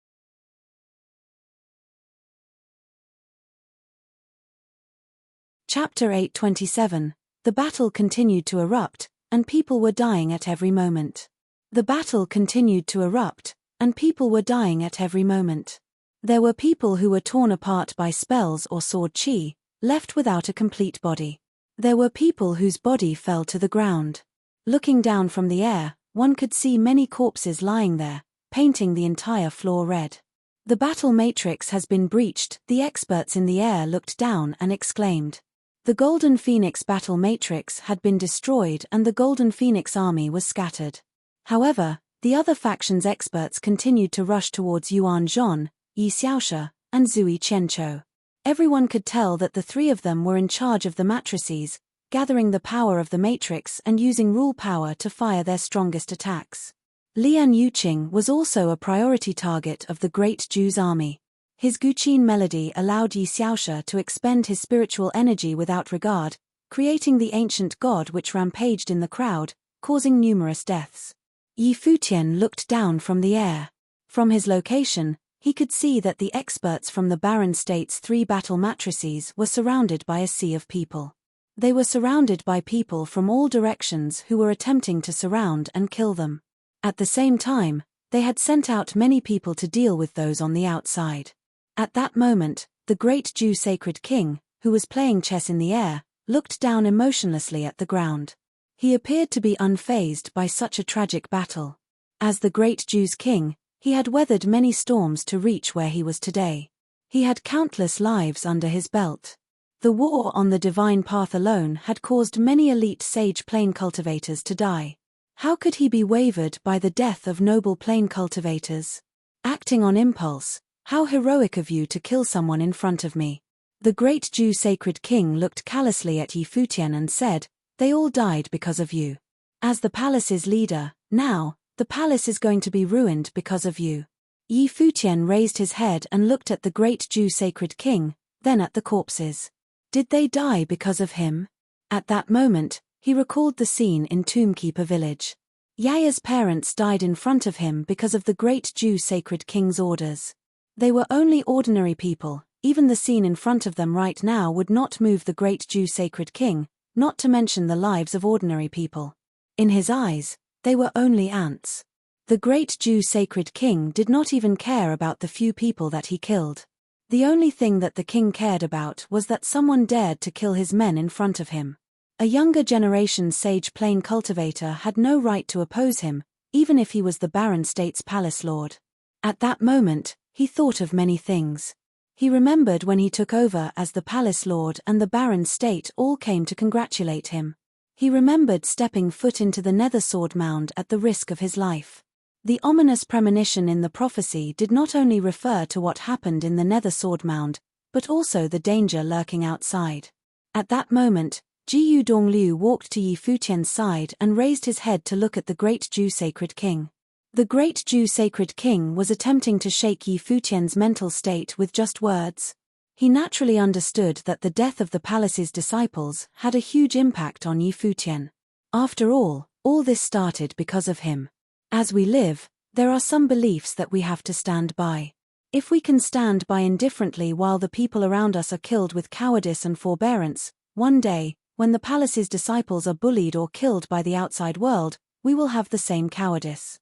Chapter 8:27. The battle continued to erupt, and people were dying at every moment. The battle continued to erupt, and people were dying at every moment. There were people who were torn apart by spells or sword chi, left without a complete body. There were people whose body fell to the ground. Looking down from the air, one could see many corpses lying there, painting the entire floor red. The battle matrix has been breached, the experts in the air looked down and exclaimed. The Golden Phoenix battle matrix had been destroyed and the Golden Phoenix army was scattered. However, the other faction's experts continued to rush towards Yuan Zhon, Yi Xiaoshi, and Zui Qianqiu. Everyone could tell that the three of them were in charge of the matrices, gathering the power of the matrix and using rule power to fire their strongest attacks. Lian Yuqing was also a priority target of the Great Jew's army. His Guqin melody allowed Yi Xiaoshi to expend his spiritual energy without regard, creating the ancient god which rampaged in the crowd, causing numerous deaths. Yi Futian looked down from the air. From his location, he could see that the experts from the Barren State's 3 battle matrices were surrounded by a sea of people. They were surrounded by people from all directions who were attempting to surround and kill them. At the same time, they had sent out many people to deal with those on the outside. At that moment, the great Jew sacred king, who was playing chess in the air, looked down emotionlessly at the ground. He appeared to be unfazed by such a tragic battle. As the great Jew's king, he had weathered many storms to reach where he was today. He had countless lives under his belt. The war on the divine path alone had caused many elite sage plane cultivators to die. How could he be wavered by the death of noble plane cultivators? Acting on impulse, how heroic of you to kill someone in front of me. The great Jew sacred king looked callously at Yi Futian and said, "They all died because of you. As the palace's leader, now, the palace is going to be ruined because of you." Yi Futian raised his head and looked at the great Jew sacred king, then at the corpses. Did they die because of him? At that moment, he recalled the scene in Tombkeeper village. Yaya's parents died in front of him because of the great Jew sacred king's orders. They were only ordinary people, even the scene in front of them right now would not move the great Jew sacred king, not to mention the lives of ordinary people. In his eyes, they were only ants. The great Jew sacred king did not even care about the few people that he killed. The only thing that the king cared about was that someone dared to kill his men in front of him. A younger generation sage plain cultivator had no right to oppose him, even if he was the barren state's palace lord. At that moment, he thought of many things. He remembered when he took over as the palace lord and the barren state all came to congratulate him. He remembered stepping foot into the nether sword mound at the risk of his life. The ominous premonition in the prophecy did not only refer to what happened in the nether sword mound, but also the danger lurking outside. At that moment, Jiyu Dongliu walked to Yi Futian's side and raised his head to look at the great Jew sacred king. The great Jew sacred king was attempting to shake Yi Futian's mental state with just words. He naturally understood that the death of the palace's disciples had a huge impact on Yi Futian. After all this started because of him. As we live, there are some beliefs that we have to stand by. If we can stand by indifferently while the people around us are killed with cowardice and forbearance, one day, when the palace's disciples are bullied or killed by the outside world, we will have the same cowardice.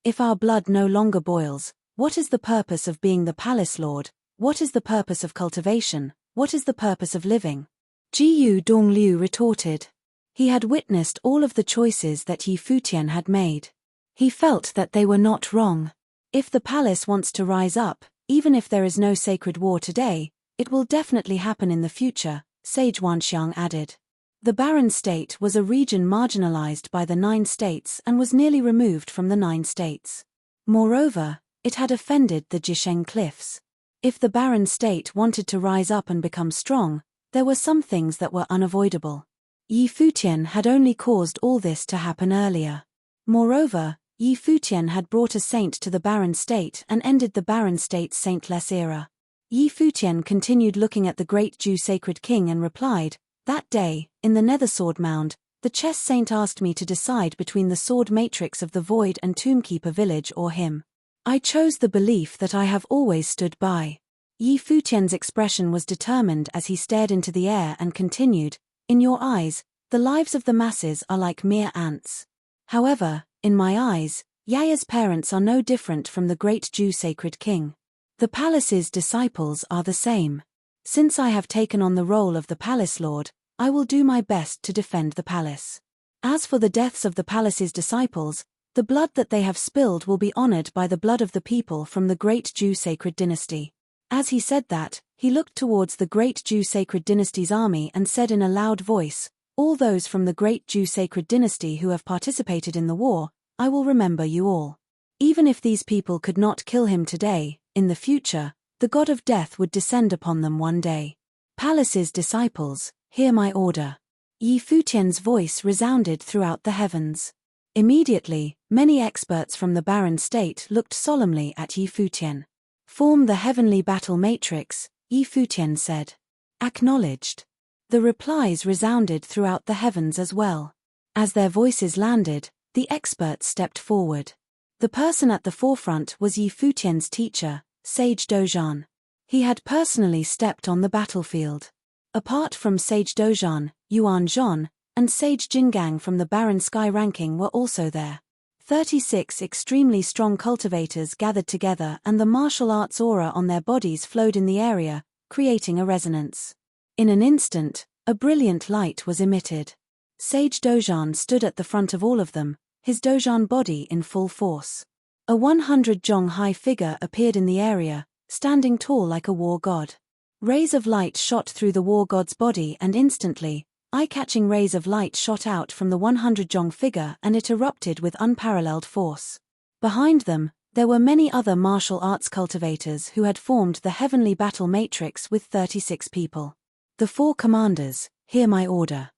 If our blood no longer boils, what is the purpose of being the palace lord? What is the purpose of cultivation? What is the purpose of living? Jiyu Dongliu retorted. He had witnessed all of the choices that Yi Futian had made. He felt that they were not wrong. If the palace wants to rise up, even if there is no sacred war today, it will definitely happen in the future, Sage Wanxiang added. The barren state was a region marginalized by the 9 states and was nearly removed from the 9 states. Moreover, it had offended the Jisheng cliffs. If the barren state wanted to rise up and become strong, there were some things that were unavoidable. Yi Futian had only caused all this to happen earlier. Moreover, Yi Futian had brought a saint to the barren state and ended the barren state's saintless era. Yi Futian continued looking at the great Jew sacred king and replied, "That day, in the nether sword mound, the chess saint asked me to decide between the sword matrix of the Void and Tombkeeper village or him. I chose the belief that I have always stood by." Yi Futian's expression was determined as he stared into the air and continued, "In your eyes, the lives of the masses are like mere ants. However, in my eyes, Yaya's parents are no different from the great Jew sacred king. The palace's disciples are the same. Since I have taken on the role of the palace lord, I will do my best to defend the palace. As for the deaths of the palace's disciples, the blood that they have spilled will be honored by the blood of the people from the great Jew sacred dynasty." As he said that, he looked towards the great Jew sacred dynasty's army and said in a loud voice, "All those from the great Jew sacred dynasty who have participated in the war, I will remember you all. Even if these people could not kill him today, in the future, the god of death would descend upon them one day. Palace's disciples, hear my order." Yi Futian's voice resounded throughout the heavens. Immediately, many experts from the barren state looked solemnly at Yi Futian. "Form the heavenly battle matrix," Yi Futian said. "Acknowledged." The replies resounded throughout the heavens as well. As their voices landed, the experts stepped forward. The person at the forefront was Yi Futian's teacher, Sage Dozhan. He had personally stepped on the battlefield. Apart from Sage Dozhan, Yuan Zhon, and Sage Jingang from the barren sky ranking were also there. 36 extremely strong cultivators gathered together and the martial arts aura on their bodies flowed in the area, creating a resonance. In an instant, a brilliant light was emitted. Sage Dozhan stood at the front of all of them, his Dozhan body in full force. A 100 jong high figure appeared in the area, standing tall like a war god. Rays of light shot through the war god's body and instantly, eye-catching rays of light shot out from the 100 jong figure and it erupted with unparalleled force. Behind them, there were many other martial arts cultivators who had formed the heavenly battle matrix with 36 people. "The 4 commanders, hear my order.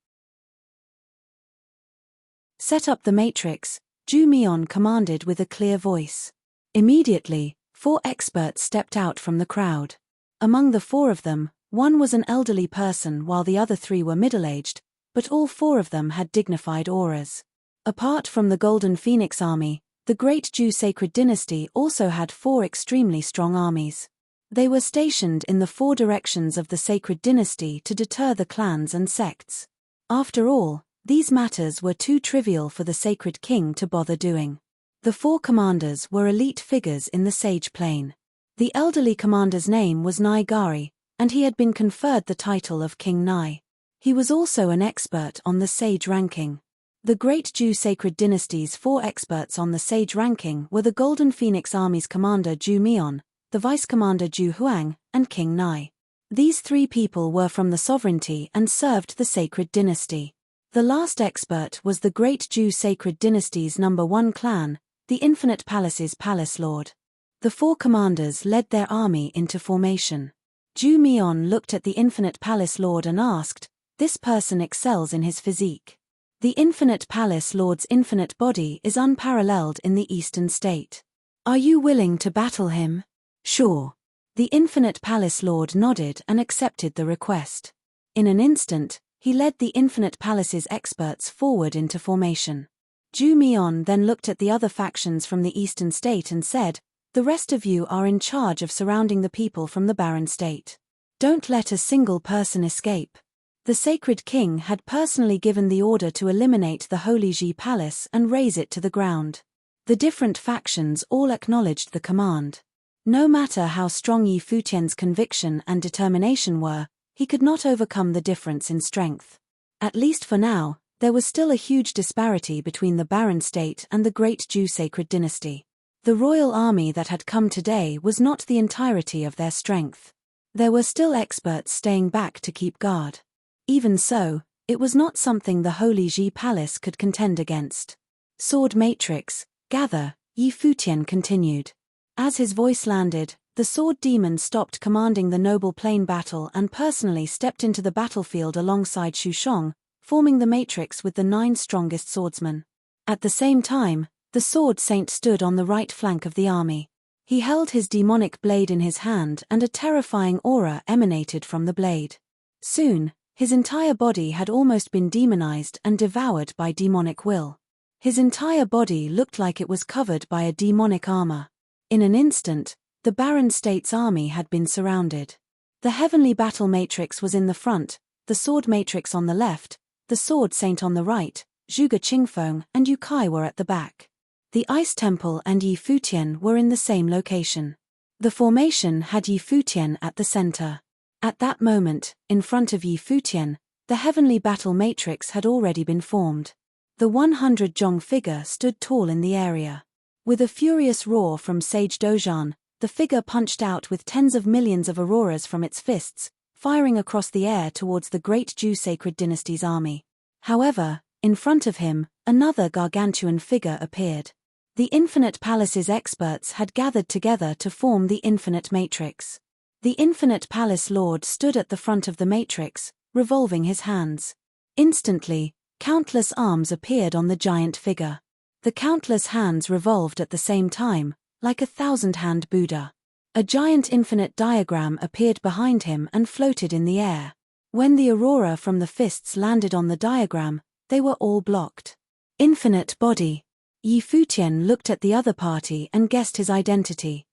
Set up the matrix," Zhu Mian commanded with a clear voice. Immediately, 4 experts stepped out from the crowd. Among the 4 of them, one was an elderly person while the other 3 were middle-aged, but all 4 of them had dignified auras. Apart from the Golden Phoenix army, the great Jew sacred dynasty also had 4 extremely strong armies. They were stationed in the 4 directions of the sacred dynasty to deter the clans and sects. After all, These matters were too trivial for the sacred king to bother doing. The 4 commanders were elite figures in the sage plane. The elderly commander's name was Nai Gari, and he had been conferred the title of King Nai. He was also an expert on the sage ranking. The great Zhou sacred dynasty's 4 experts on the sage ranking were the Golden Phoenix Army's commander Zhu Mian, the vice-commander Zhu Huang, and King Nai. These 3 people were from the sovereignty and served the sacred dynasty. The last expert was the great Zhou sacred dynasty's number 1 clan, the Infinite Palace's palace lord. The 4 commanders led their army into formation. Zhu Mian looked at the Infinite Palace Lord and asked, "This person excels in his physique. The Infinite Palace Lord's infinite body is unparalleled in the Eastern State. Are you willing to battle him?" "Sure." The Infinite Palace Lord nodded and accepted the request. In an instant, he led the Infinite Palace's experts forward into formation. Zhu Mian then looked at the other factions from the Eastern State and said, "The rest of you are in charge of surrounding the people from the Barren State. Don't let a single person escape." The Sacred King had personally given the order to eliminate the Holy Ji Palace and raze it to the ground. The different factions all acknowledged the command. No matter how strong Yi Futian's conviction and determination were, he could not overcome the difference in strength. At least for now, there was still a huge disparity between the Barren State and the Great Zhou Sacred Dynasty. The royal army that had come today was not the entirety of their strength. There were still experts staying back to keep guard. Even so, it was not something the Holy Ji Palace could contend against. "Sword Matrix, gather," Yi Futian continued. As his voice landed, the sword demon stopped commanding the noble plain battle and personally stepped into the battlefield alongside Xu Shong, forming the matrix with the 9 strongest swordsmen. At the same time, the sword saint stood on the right flank of the army. He held his demonic blade in his hand and a terrifying aura emanated from the blade. Soon, his entire body had almost been demonized and devoured by demonic will. His entire body looked like it was covered by a demonic armor. In an instant, the Barren State's army had been surrounded. The heavenly battle matrix was in the front, the sword matrix on the left, the sword saint on the right, Zhuge Qingfeng and Yu Kai were at the back. The Ice Temple and Yi Futian were in the same location. The formation had Yi Futian at the center. At that moment, in front of Yi Futian, the heavenly battle matrix had already been formed. The 100 Zhong figure stood tall in the area. With a furious roar from Sage Dozhan, the figure punched out with tens of millions of auroras from its fists, firing across the air towards the great Zhou Sacred Dynasty's army. However, in front of him, another gargantuan figure appeared. The Infinite Palace's experts had gathered together to form the Infinite Matrix. The Infinite Palace Lord stood at the front of the matrix, revolving his hands. Instantly, countless arms appeared on the giant figure. The countless hands revolved at the same time, like a 1,000-hand Buddha. A giant infinite diagram appeared behind him and floated in the air. When the aurora from the fists landed on the diagram, they were all blocked. Infinite body. Yi Futian looked at the other party and guessed his identity.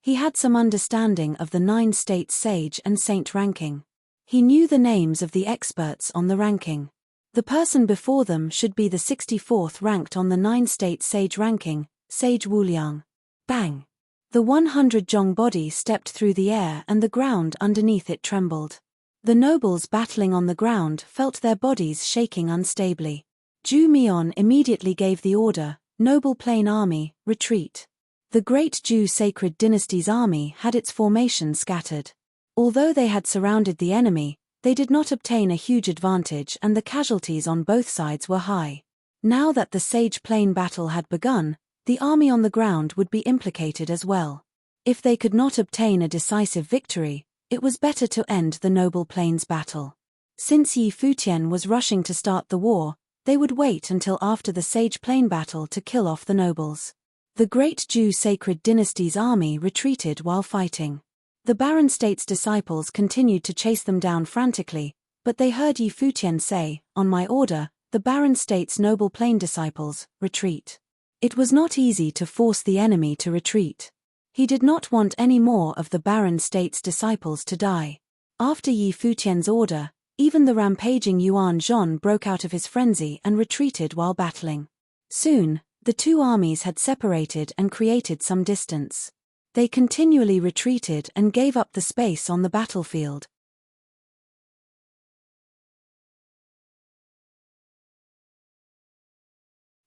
He had some understanding of the 9 states sage and saint ranking. He knew the names of the experts on the ranking. The person before them should be the 64th ranked on the 9 states sage ranking, Sage Wuliang. Bang! The 100 Zhong body stepped through the air and the ground underneath it trembled. The nobles battling on the ground felt their bodies shaking unstably. Zhu Mian immediately gave the order, "Noble Plain Army, retreat." The great Zhou Sacred Dynasty's army had its formation scattered. Although they had surrounded the enemy, they did not obtain a huge advantage and the casualties on both sides were high. Now that the Sage Plain battle had begun, the army on the ground would be implicated as well. If they could not obtain a decisive victory, it was better to end the Noble Plains battle. Since Yi Futian was rushing to start the war, they would wait until after the Sage Plain battle to kill off the nobles. The great Zhou Sacred Dynasty's army retreated while fighting. The Barren State's disciples continued to chase them down frantically, but they heard Yi Futian say, "On my order, the Barren State's Noble Plain disciples, retreat." It was not easy to force the enemy to retreat. He did not want any more of the Barren State's disciples to die. After Yi Futian's order, Even the rampaging Yuan Zhon broke out of his frenzy and retreated while battling. Soon, the two armies had separated and created some distance. They continually retreated and gave up the space on the battlefield.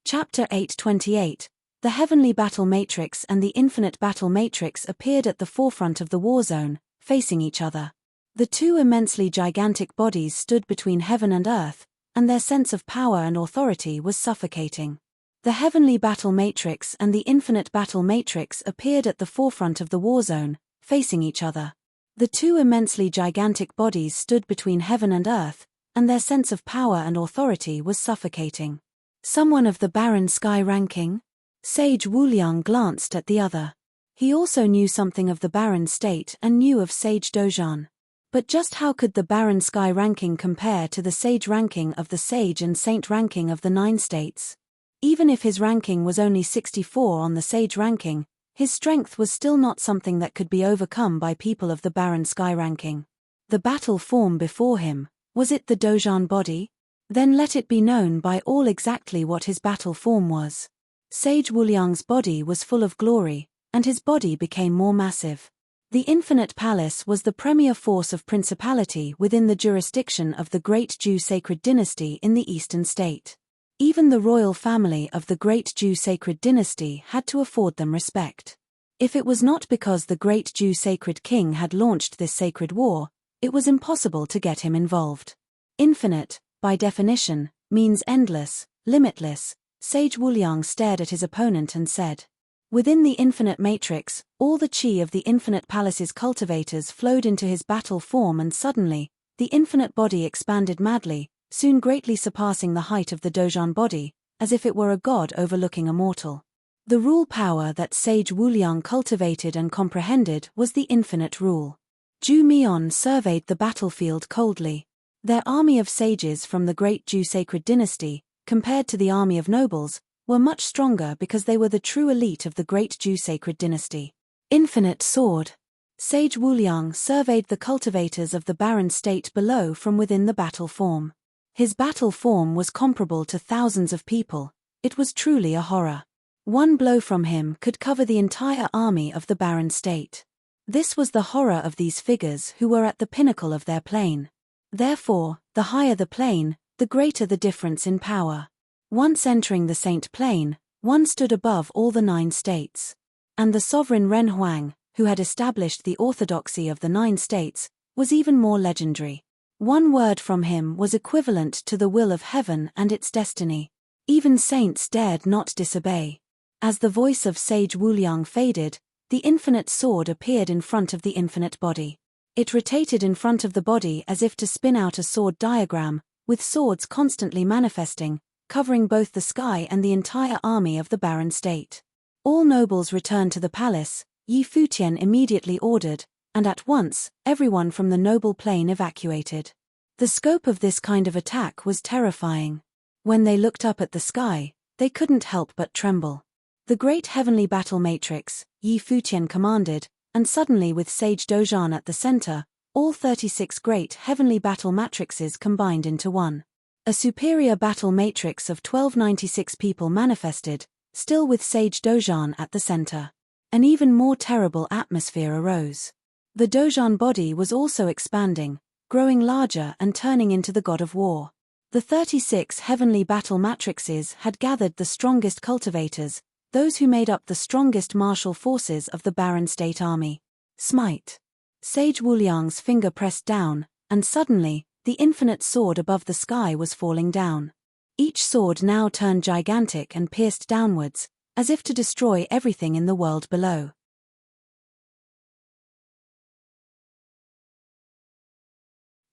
Chapter 8:28. The Heavenly Battle Matrix and the Infinite Battle Matrix appeared at the forefront of the war zone, facing each other. The two immensely gigantic bodies stood between heaven and earth, and their sense of power and authority was suffocating. The Heavenly Battle Matrix and the Infinite Battle Matrix appeared at the forefront of the war zone, facing each other. The two immensely gigantic bodies stood between heaven and earth, and their sense of power and authority was suffocating. Someone of the barren sky ranking? Sage Wuliang glanced at the other. He also knew something of the barren state and knew of Sage Dozhan. But just how could the barren sky ranking compare to the sage ranking of the sage and saint ranking of the 9 states? Even if his ranking was only 64 on the sage ranking, his strength was still not something that could be overcome by people of the barren sky ranking. The battle form before him, was it the Dozhan body? Then let it be known by all exactly what his battle form was. Sage Wuliang's body was full of glory, and his body became more massive. The Infinite Palace was the premier force of principality within the jurisdiction of the Great Jew Sacred Dynasty in the Eastern State. Even the royal family of the Great Jew Sacred Dynasty had to afford them respect. If it was not because the Great Jew Sacred King had launched this sacred war, it was impossible to get him involved. Infinite, by definition, means endless, limitless. Sage Wuliang stared at his opponent and said, "Within the infinite matrix, all the chi of the infinite palace's cultivators flowed into his battle form, and suddenly, the infinite body expanded madly, soon greatly surpassing the height of the Dozhan body, as if it were a god overlooking a mortal. The rule power that Sage Wuliang cultivated and comprehended was the infinite rule." Zhu Mian surveyed the battlefield coldly. Their army of sages from the Great Jew Sacred Dynasty, compared to the army of nobles, were much stronger because they were the true elite of the Great Jew Sacred Dynasty. Infinite sword. Sage Wuliang surveyed the cultivators of the barren state below from within the battle form. His battle form was comparable to thousands of people. It was truly a horror. One blow from him could cover the entire army of the barren state. This was the horror of these figures who were at the pinnacle of their plane. Therefore, the higher the plane, the greater the difference in power. Once entering the saint plane, one stood above all the 9 states. And the sovereign Ren Huang, who had established the orthodoxy of the 9 states, was even more legendary. One word from him was equivalent to the will of heaven and its destiny. Even saints dared not disobey. As the voice of Sage Wuliang faded, the infinite sword appeared in front of the infinite body. It rotated in front of the body as if to spin out a sword diagram, with swords constantly manifesting, covering both the sky and the entire army of the barren state. All nobles returned to the palace, Yi Futian immediately ordered, and at once, everyone from the noble plane evacuated. The scope of this kind of attack was terrifying. When they looked up at the sky, they couldn't help but tremble. The great heavenly battle matrix, Yi Futian commanded, and suddenly with Sage Dozhan at the center, all 36 great heavenly battle matrices combined into one. A superior battle matrix of 1296 people manifested, still with Sage Dozhan at the center. An even more terrible atmosphere arose. The Dozhan body was also expanding, growing larger and turning into the god of war. The 36 heavenly battle matrices had gathered the strongest cultivators, those who made up the strongest martial forces of the barren state army. Smite. Sage Wuliang's finger pressed down, and suddenly, the infinite sword above the sky was falling down. Each sword now turned gigantic and pierced downwards, as if to destroy everything in the world below.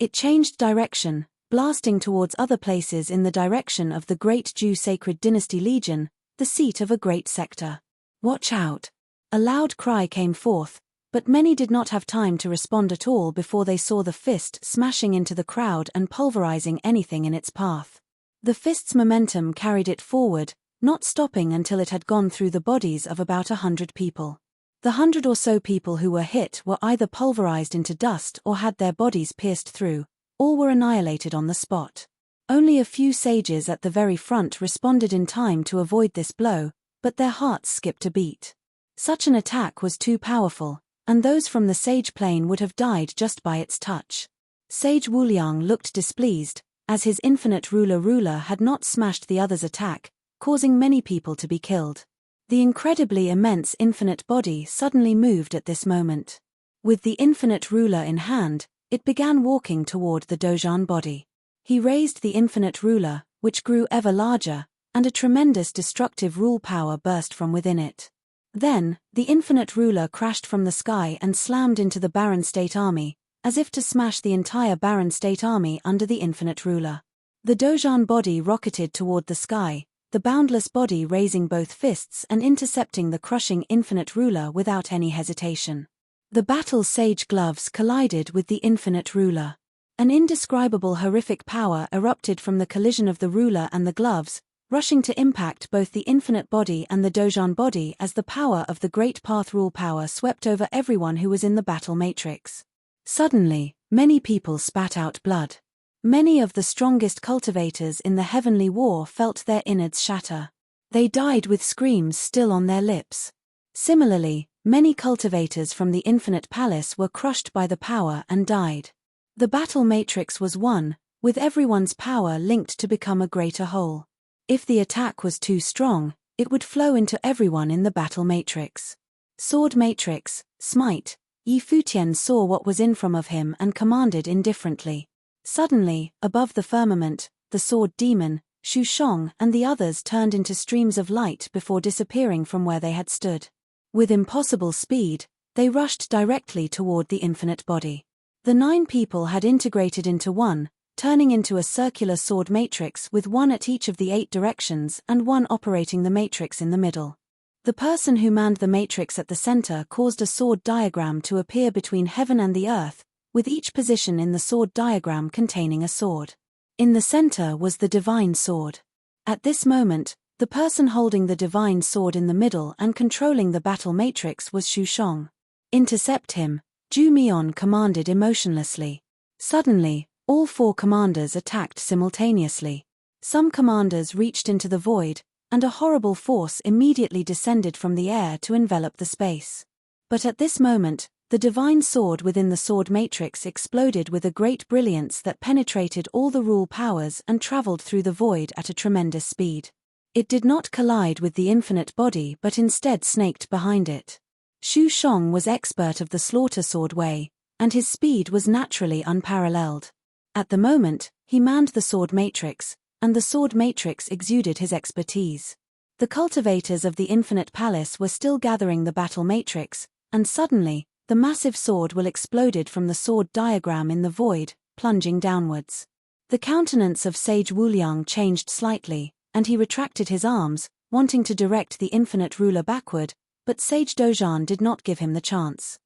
It changed direction, blasting towards other places in the direction of the Great Jew Sacred Dynasty Legion, the seat of a great sector. "Watch out!" A loud cry came forth, but many did not have time to respond at all before they saw the fist smashing into the crowd and pulverizing anything in its path. The fist's momentum carried it forward, not stopping until it had gone through the bodies of about 100 people. The 100 or so people who were hit were either pulverized into dust or had their bodies pierced through, all were annihilated on the spot. Only a few sages at the very front responded in time to avoid this blow, but their hearts skipped a beat. Such an attack was too powerful, and those from the sage plane would have died just by its touch. Sage Wuliang looked displeased, as his infinite ruler had not smashed the other's attack, causing many people to be killed. The incredibly immense infinite body suddenly moved at this moment. With the infinite ruler in hand, it began walking toward the Dojan body. He raised the infinite ruler, which grew ever larger, and a tremendous destructive rule power burst from within it. Then, the infinite ruler crashed from the sky and slammed into the barren state army, as if to smash the entire barren state army under the infinite ruler. The Dojan body rocketed toward the sky, the boundless body raising both fists and intercepting the crushing infinite ruler without any hesitation. The battle sage gloves collided with the infinite ruler. An indescribable horrific power erupted from the collision of the ruler and the gloves, rushing to impact both the infinite body and the Dojan body as the power of the Great Path rule power swept over everyone who was in the battle matrix. Suddenly, many people spat out blood. Many of the strongest cultivators in the heavenly war felt their innards shatter. They died with screams still on their lips. Similarly, many cultivators from the infinite palace were crushed by the power and died. The battle matrix was one, with everyone's power linked to become a greater whole. If the attack was too strong, it would flow into everyone in the battle matrix. Sword matrix, smite. Futian saw what was in front of him and commanded indifferently. Suddenly, above the firmament, the sword demon, Shu Shong and the others turned into streams of light before disappearing from where they had stood. With impossible speed, they rushed directly toward the infinite body. The 9 people had integrated into one, turning into a circular sword matrix with one at each of the 8 directions and one operating the matrix in the middle. The person who manned the matrix at the center caused a sword diagram to appear between heaven and the earth, with each position in the sword diagram containing a sword. In the center was the divine sword. At this moment, the person holding the divine sword in the middle and controlling the battle matrix was Shu Shong. Intercept him, Ju Mion commanded emotionlessly. Suddenly, all 4 commanders attacked simultaneously. Some commanders reached into the void, and a horrible force immediately descended from the air to envelop the space. But at this moment, the divine sword within the sword matrix exploded with a great brilliance that penetrated all the rule powers and traveled through the void at a tremendous speed. It did not collide with the infinite body but instead snaked behind it. Shu Shong was expert of the slaughter sword way, and his speed was naturally unparalleled. At the moment, he manned the sword matrix, and the sword matrix exuded his expertise. The cultivators of the infinite palace were still gathering the battle matrix, and suddenly, the massive sword will exploded from the sword diagram in the void, plunging downwards. The countenance of Sage Wuliang changed slightly, and he retracted his arms, wanting to direct the infinite ruler backward, but Sage Dojan did not give him the chance.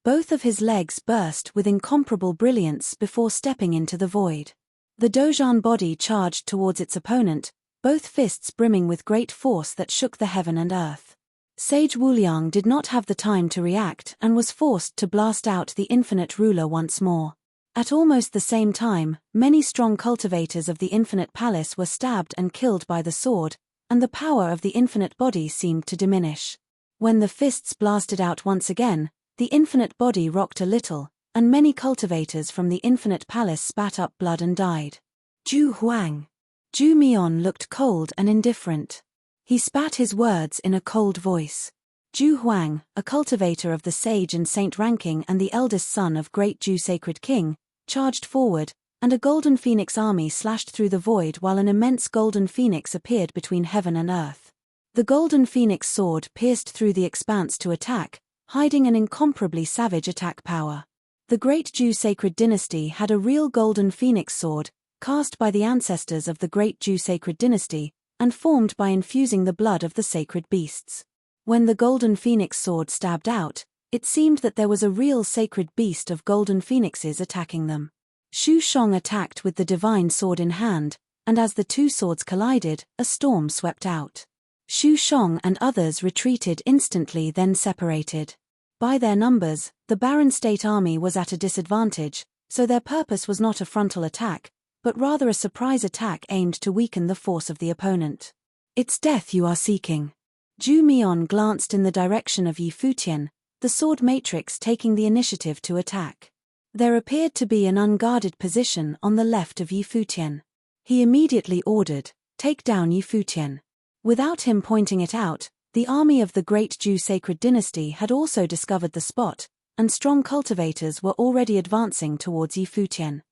Both of his legs burst with incomparable brilliance before stepping into the void. The Dojan body charged towards its opponent, both fists brimming with great force that shook the heaven and earth. Sage Wuliang did not have the time to react and was forced to blast out the infinite ruler once more. At almost the same time, many strong cultivators of the infinite palace were stabbed and killed by the sword, and the power of the infinite body seemed to diminish. When the fists blasted out once again, the infinite body rocked a little, and many cultivators from the infinite palace spat up blood and died. Ju Huang. Ju Mion looked cold and indifferent. He spat his words in a cold voice. Ju Huang, a cultivator of the sage and saint ranking and the eldest son of great Ju sacred king, charged forward, and a golden phoenix army slashed through the void while an immense golden phoenix appeared between heaven and earth. The golden phoenix sword pierced through the expanse to attack, hiding an incomparably savage attack power. The great Ju sacred dynasty had a real golden phoenix sword, cast by the ancestors of the great Ju sacred dynasty, and formed by infusing the blood of the sacred beasts. When the golden phoenix sword stabbed out, it seemed that there was a real sacred beast of golden phoenixes attacking them. Shu Shong attacked with the divine sword in hand, and as the 2 swords collided, a storm swept out. Shu Shong and others retreated instantly, then separated. By their numbers, the Barren State army was at a disadvantage, so their purpose was not a frontal attack, but rather a surprise attack aimed to weaken the force of the opponent. It's death you are seeking. Zhu Mian glanced in the direction of Yi Futian, the sword matrix taking the initiative to attack. There appeared to be an unguarded position on the left of Yi Futian. He immediately ordered, "Take down Yi Futian." Without him pointing it out, the army of the Great Zhu Sacred Dynasty had also discovered the spot, and strong cultivators were already advancing towards Yi Futian.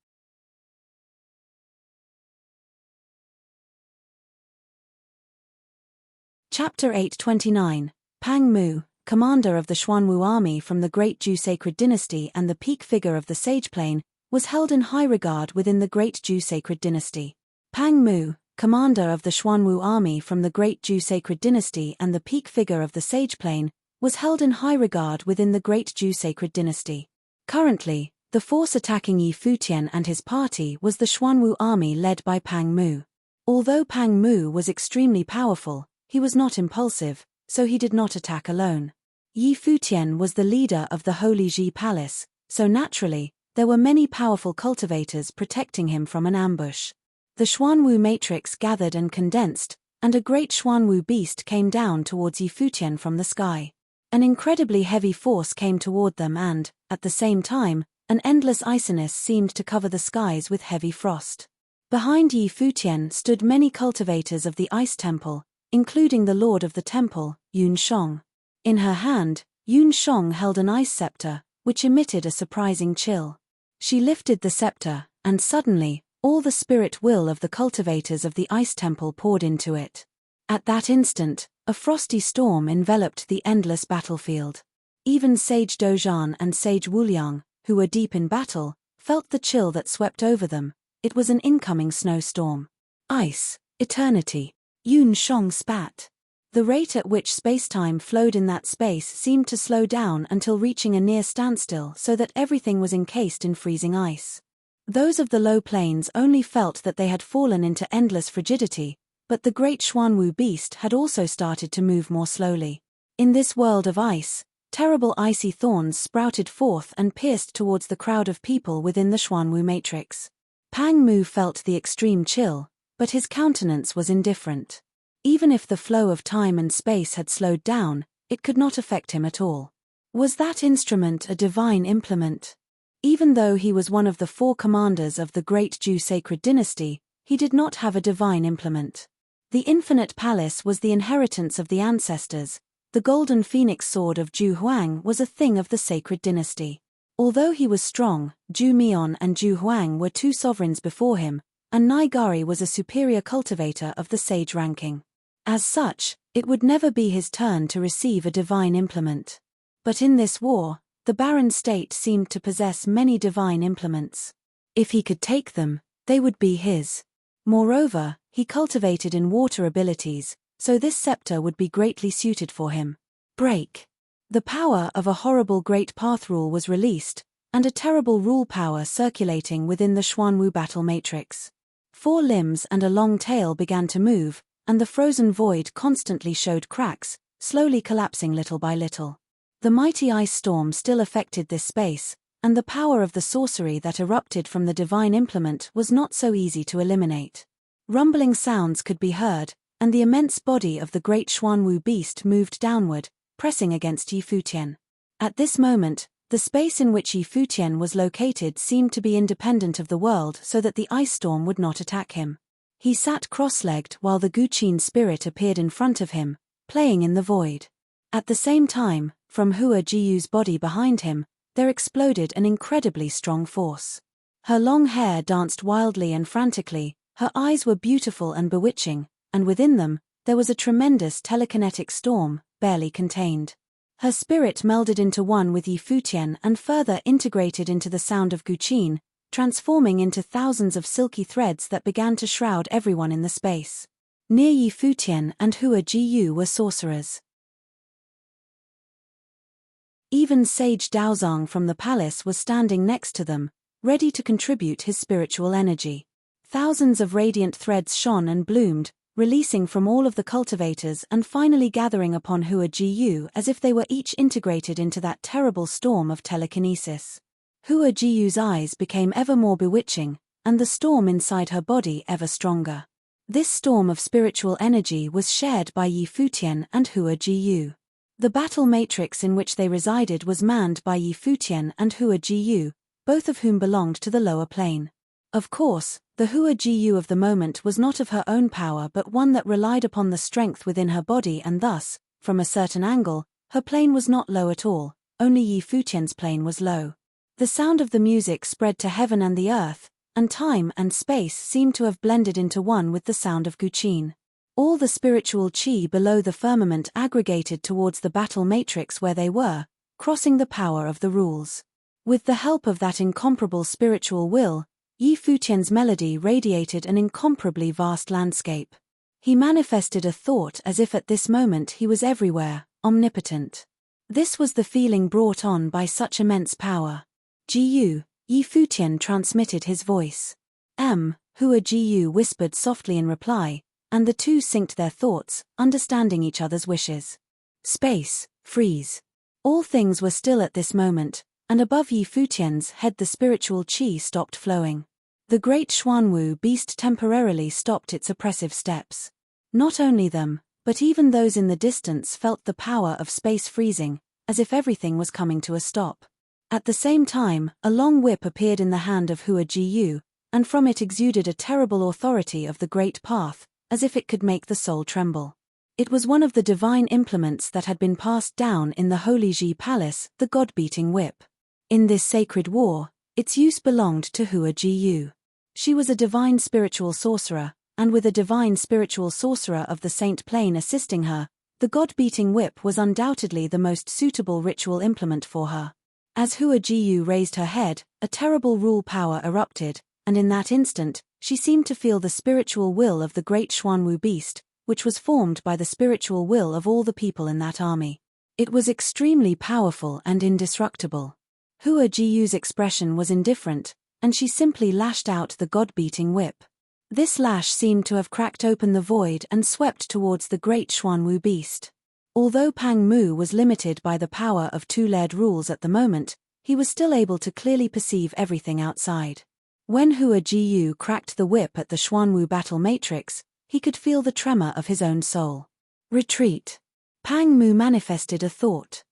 Chapter 829, Pang Mu, commander of the Xuanwu army from the Great Zhu Sacred Dynasty and the peak figure of the Sage Plain, was held in high regard within the Great Zhu Sacred Dynasty. Pang Mu, commander of the Xuanwu army from the Great Zhu Sacred Dynasty and the peak figure of the Sage Plain, was held in high regard within the Great Zhu Sacred Dynasty. Currently, the force attacking Yi Futian and his party was the Xuanwu army led by Pang Mu. Although Pang Mu was extremely powerful, he was not impulsive, so he did not attack alone. Yi Futian was the leader of the Holy Ji Palace, so naturally, there were many powerful cultivators protecting him from an ambush. The Xuanwu matrix gathered and condensed, and a great Xuanwu beast came down towards Yi Futian from the sky. An incredibly heavy force came toward them and, at the same time, an endless iciness seemed to cover the skies with heavy frost. Behind Yi Futian stood many cultivators of the Ice Temple, including the Lord of the Temple, Yun Shong. In her hand, Yun Shong held an ice scepter, which emitted a surprising chill. She lifted the scepter, and suddenly, all the spirit will of the cultivators of the Ice Temple poured into it. At that instant, a frosty storm enveloped the endless battlefield. Even Sage Dozhan and Sage Wuliang, who were deep in battle, felt the chill that swept over them. It was an incoming snowstorm. Ice, eternity. Yun Shong spat. The rate at which spacetime flowed in that space seemed to slow down until reaching a near standstill so that everything was encased in freezing ice. Those of the low plains only felt that they had fallen into endless frigidity, but the great Xuanwu beast had also started to move more slowly. In this world of ice, terrible icy thorns sprouted forth and pierced towards the crowd of people within the Xuanwu matrix. Pang Mu felt the extreme chill, but his countenance was indifferent. Even if the flow of time and space had slowed down, it could not affect him at all. Was that instrument a divine implement? Even though he was one of the 4 commanders of the Great Zhu Sacred Dynasty, he did not have a divine implement. The Infinite Palace was the inheritance of the ancestors. The Golden Phoenix Sword of Zhu Huang was a thing of the Sacred Dynasty. Although he was strong, Zhu Mian and Zhu Huang were 2 sovereigns before him, and Naigari was a superior cultivator of the sage ranking. As such, it would never be his turn to receive a divine implement. But in this war, the Barren State seemed to possess many divine implements. If he could take them, they would be his. Moreover, he cultivated in water abilities, so this scepter would be greatly suited for him. Break. The power of a horrible great path rule was released, and a terrible rule power circulating within the Xuanwu battle matrix. 4 limbs and a long tail began to move, and the frozen void constantly showed cracks, slowly collapsing little by little. The mighty ice storm still affected this space, and the power of the sorcery that erupted from the divine implement was not so easy to eliminate. Rumbling sounds could be heard, and the immense body of the great Xuanwu beast moved downward, pressing against Yi Futian. At this moment, the space in which Yi Futian was located seemed to be independent of the world so that the ice storm would not attack him. He sat cross-legged while the Guqin spirit appeared in front of him, playing in the void. At the same time, from Hua Jiyu's body behind him, there exploded an incredibly strong force. Her long hair danced wildly and frantically, her eyes were beautiful and bewitching, and within them, there was a tremendous telekinetic storm, barely contained. Her spirit melded into one with Yi Futian and further integrated into the sound of Guqin, transforming into thousands of silky threads that began to shroud everyone in the space. Near Yi Futian and Hua Jiyu were sorcerers. Even Sage Daozang from the palace was standing next to them, ready to contribute his spiritual energy. Thousands of radiant threads shone and bloomed, releasing from all of the cultivators and finally gathering upon Hua Jiyu as if they were each integrated into that terrible storm of telekinesis. Hua Jiyu's eyes became ever more bewitching, and the storm inside her body ever stronger. This storm of spiritual energy was shared by Yi Futian and Hua Jiyu. The battle matrix in which they resided was manned by Yi Futian and Hua Jiyu, both of whom belonged to the lower plane. Of course, the Hua Jiyu of the moment was not of her own power but one that relied upon the strength within her body, and thus, from a certain angle, her plane was not low at all, only Yi Futian's plane was low. The sound of the music spread to heaven and the earth, and time and space seemed to have blended into one with the sound of Guqin. All the spiritual chi below the firmament aggregated towards the battle matrix where they were, crossing the power of the rules. With the help of that incomparable spiritual will, Yi Futian's melody radiated an incomparably vast landscape. He manifested a thought as if at this moment he was everywhere, omnipotent. This was the feeling brought on by such immense power. Jiyu, Yi Futian transmitted his voice. Hua Jiyu whispered softly in reply, and the two synced their thoughts, understanding each other's wishes. Space, freeze. All things were still at this moment, and above Yi Futian's head the spiritual chi stopped flowing. The great Xuanwu beast temporarily stopped its oppressive steps. Not only them, but even those in the distance felt the power of space freezing, as if everything was coming to a stop. At the same time, a long whip appeared in the hand of Hua Jiyu, and from it exuded a terrible authority of the great path, as if it could make the soul tremble. It was one of the divine implements that had been passed down in the Holy Ji Palace, the god-beating whip. In this sacred war, its use belonged to Hua Jiyu. She was a divine spiritual sorcerer, and with a divine spiritual sorcerer of the Saint Plane assisting her, the god-beating whip was undoubtedly the most suitable ritual implement for her. As Hua Jiyu raised her head, a terrible rule power erupted, and in that instant, she seemed to feel the spiritual will of the great Xuanwu beast, which was formed by the spiritual will of all the people in that army. It was extremely powerful and indestructible. Hua Jiyu's expression was indifferent, and she simply lashed out the god-beating whip. This lash seemed to have cracked open the void and swept towards the great Xuanwu beast. Although Pang Mu was limited by the power of two-layered rules at the moment, he was still able to clearly perceive everything outside. When Hua Jiyu cracked the whip at the Xuanwu battle matrix, he could feel the tremor of his own soul. Retreat. Pang Mu manifested a thought.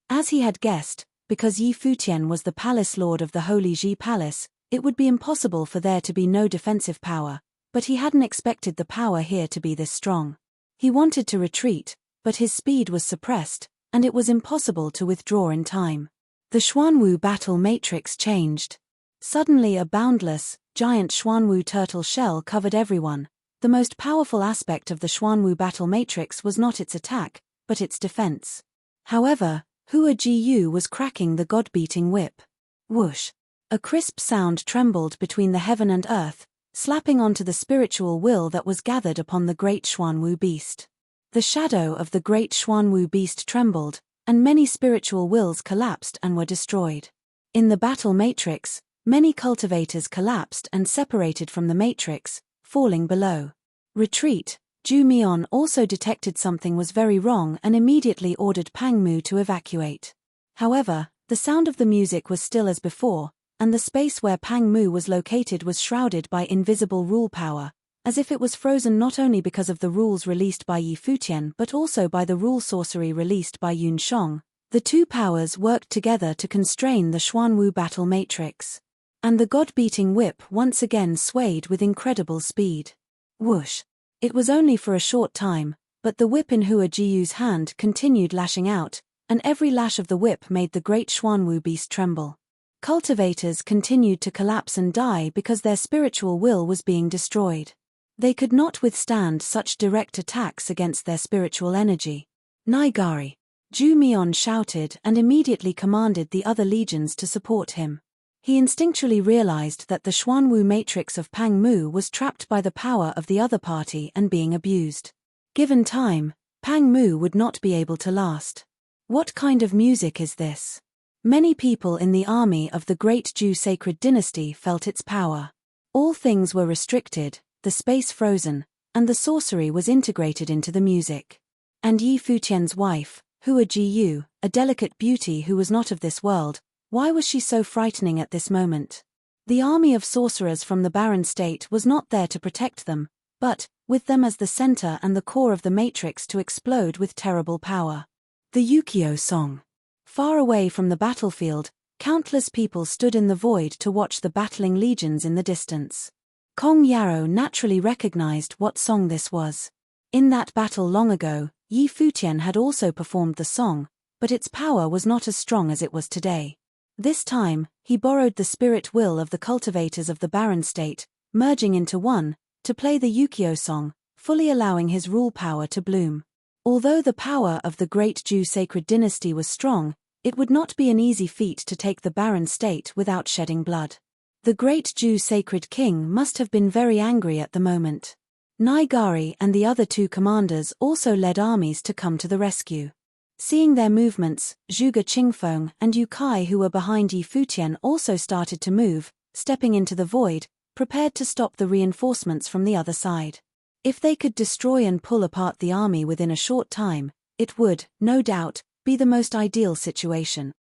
As he had guessed, because Yi Futian was the palace lord of the Holy Ji Palace, it would be impossible for there to be no defensive power, but he hadn't expected the power here to be this strong. He wanted to retreat, but his speed was suppressed, and it was impossible to withdraw in time. The Xuanwu battle matrix changed. Suddenly a boundless, giant Xuanwu turtle shell covered everyone. The most powerful aspect of the Xuanwu battle matrix was not its attack, but its defense. However, Hua Jiyu was cracking the god-beating whip. Whoosh! A crisp sound trembled between the heaven and earth, slapping onto the spiritual will that was gathered upon the great Xuanwu beast. The shadow of the great Xuanwu beast trembled, and many spiritual wills collapsed and were destroyed. In the battle matrix, many cultivators collapsed and separated from the matrix, falling below. Retreat. Ju Mian also detected something was very wrong and immediately ordered Pang Mu to evacuate. However, the sound of the music was still as before, and the space where Pang Mu was located was shrouded by invisible rule power, as if it was frozen not only because of the rules released by Yi Futian but also by the rule sorcery released by Yun Shong. The two powers worked together to constrain the Xuanwu battle matrix. And the god-beating whip once again swayed with incredible speed. Whoosh! It was only for a short time, but the whip in Hua Jiyu's hand continued lashing out, and every lash of the whip made the great Xuanwu beast tremble. Cultivators continued to collapse and die because their spiritual will was being destroyed. They could not withstand such direct attacks against their spiritual energy. Naigari! Ju Mian shouted and immediately commanded the other legions to support him. He instinctually realized that the Xuanwu matrix of Pang Mu was trapped by the power of the other party and being abused. Given time, Pang Mu would not be able to last. What kind of music is this? Many people in the army of the great Ju sacred dynasty felt its power. All things were restricted, the space frozen, and the sorcery was integrated into the music. And Yi Futian's wife, Hua Jiyu, a delicate beauty who was not of this world, why was she so frightening at this moment? The army of sorcerers from the barren state was not there to protect them, but, with them as the center and the core of the matrix, to explode with terrible power. The Yukio Song. Far away from the battlefield, countless people stood in the void to watch the battling legions in the distance. Kong Yarrow naturally recognized what song this was. In that battle long ago, Yi Futian had also performed the song, but its power was not as strong as it was today. This time, he borrowed the spirit will of the cultivators of the barren state, merging into one, to play the Yukio song, fully allowing his rule power to bloom. Although the power of the great Ju sacred dynasty was strong, it would not be an easy feat to take the barren state without shedding blood. The great Ju sacred king must have been very angry at the moment. Naigari and the other two commanders also led armies to come to the rescue. Seeing their movements, Zhuge Qingfeng and Yu Kai, who were behind Yi Futian, also started to move, stepping into the void, prepared to stop the reinforcements from the other side. If they could destroy and pull apart the army within a short time, it would, no doubt, be the most ideal situation.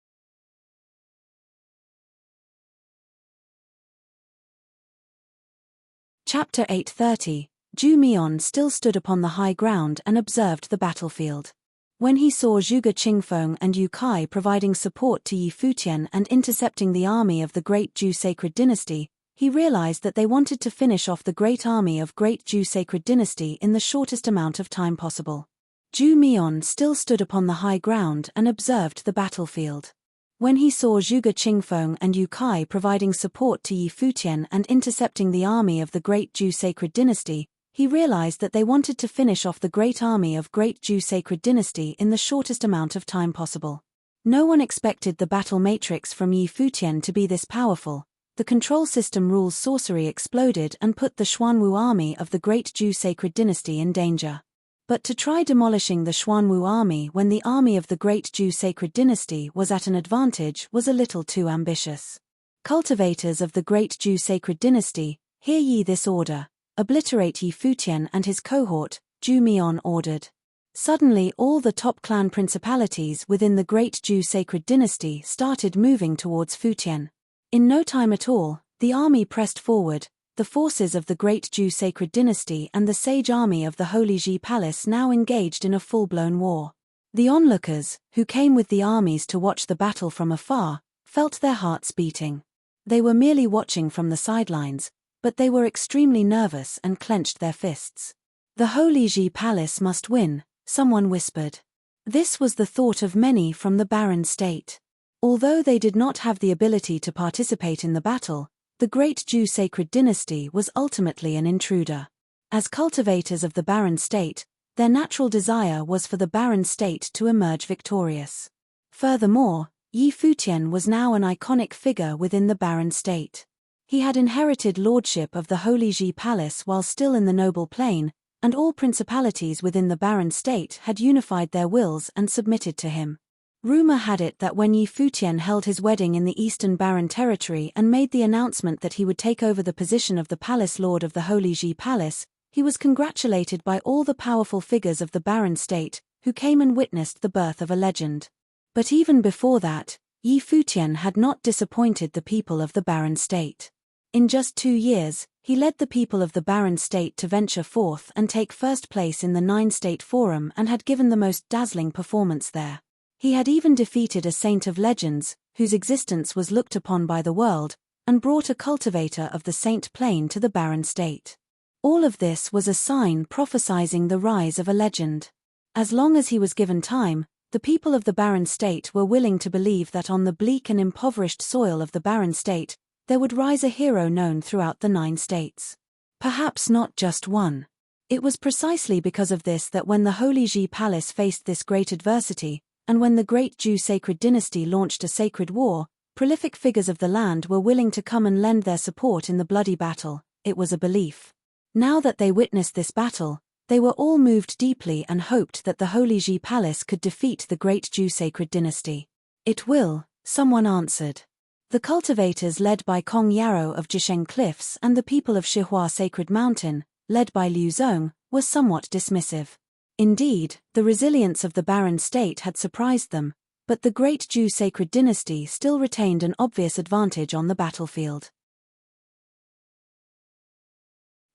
Chapter 830. Zhu Mian still stood upon the high ground and observed the battlefield. When he saw Zhuge Qingfeng and Yu Kai providing support to Yi Futian and intercepting the army of the great Ju sacred dynasty, he realized that they wanted to finish off the great army of great Ju sacred dynasty in the shortest amount of time possible. Zhu Mian still stood upon the high ground and observed the battlefield. When he saw Zhuge Qingfeng and Yu Kai providing support to Yi Futian and intercepting the army of the great Ju sacred dynasty, he realized that they wanted to finish off the great army of great Ju sacred dynasty in the shortest amount of time possible. No one expected the battle matrix from Yi Futian to be this powerful. The control system rules sorcery exploded and put the Xuanwu army of the great Ju sacred dynasty in danger. But to try demolishing the Xuanwu army when the army of the great Ju sacred dynasty was at an advantage was a little too ambitious. Cultivators of the great Ju sacred dynasty, hear ye this order. Obliterate Yi Futian and his cohort, Zhu Mian ordered. Suddenly all the top clan principalities within the great Ju sacred dynasty started moving towards Futian. In no time at all, the army pressed forward, the forces of the great Ju sacred dynasty and the sage army of the Holy Ji Palace now engaged in a full-blown war. The onlookers, who came with the armies to watch the battle from afar, felt their hearts beating. They were merely watching from the sidelines, but they were extremely nervous and clenched their fists. The Holy Ji Palace must win, someone whispered. This was the thought of many from the barren state. Although they did not have the ability to participate in the battle, the great Ju sacred dynasty was ultimately an intruder. As cultivators of the barren state, their natural desire was for the barren state to emerge victorious. Furthermore, Yi Futian was now an iconic figure within the barren state. He had inherited lordship of the Holy Ji Palace while still in the noble plane, and all principalities within the barren state had unified their wills and submitted to him. Rumor had it that when Yi Futian held his wedding in the eastern barren territory and made the announcement that he would take over the position of the palace lord of the Holy Ji Palace, he was congratulated by all the powerful figures of the barren state, who came and witnessed the birth of a legend. But even before that, Yi Futian had not disappointed the people of the barren state. In just 2 years, he led the people of the barren state to venture forth and take first place in the 9-state forum and had given the most dazzling performance there. He had even defeated a saint of legends, whose existence was looked upon by the world, and brought a cultivator of the saint plane to the barren state. All of this was a sign prophesizing the rise of a legend. As long as he was given time, the people of the barren state were willing to believe that on the bleak and impoverished soil of the barren state, there would rise a hero known throughout the 9 states. Perhaps not just one. It was precisely because of this that when the Holy Ji Palace faced this great adversity, and when the great Ju sacred dynasty launched a sacred war, prolific figures of the land were willing to come and lend their support in the bloody battle. It was a belief. Now that they witnessed this battle, they were all moved deeply and hoped that the Holy Ji Palace could defeat the great Ju sacred dynasty. It will, someone answered. The cultivators led by Kong Yarrow of Jisheng Cliffs and the people of Shihua Sacred Mountain, led by Liu Zong, were somewhat dismissive. Indeed, the resilience of the barren state had surprised them, but the great Zhou sacred dynasty still retained an obvious advantage on the battlefield.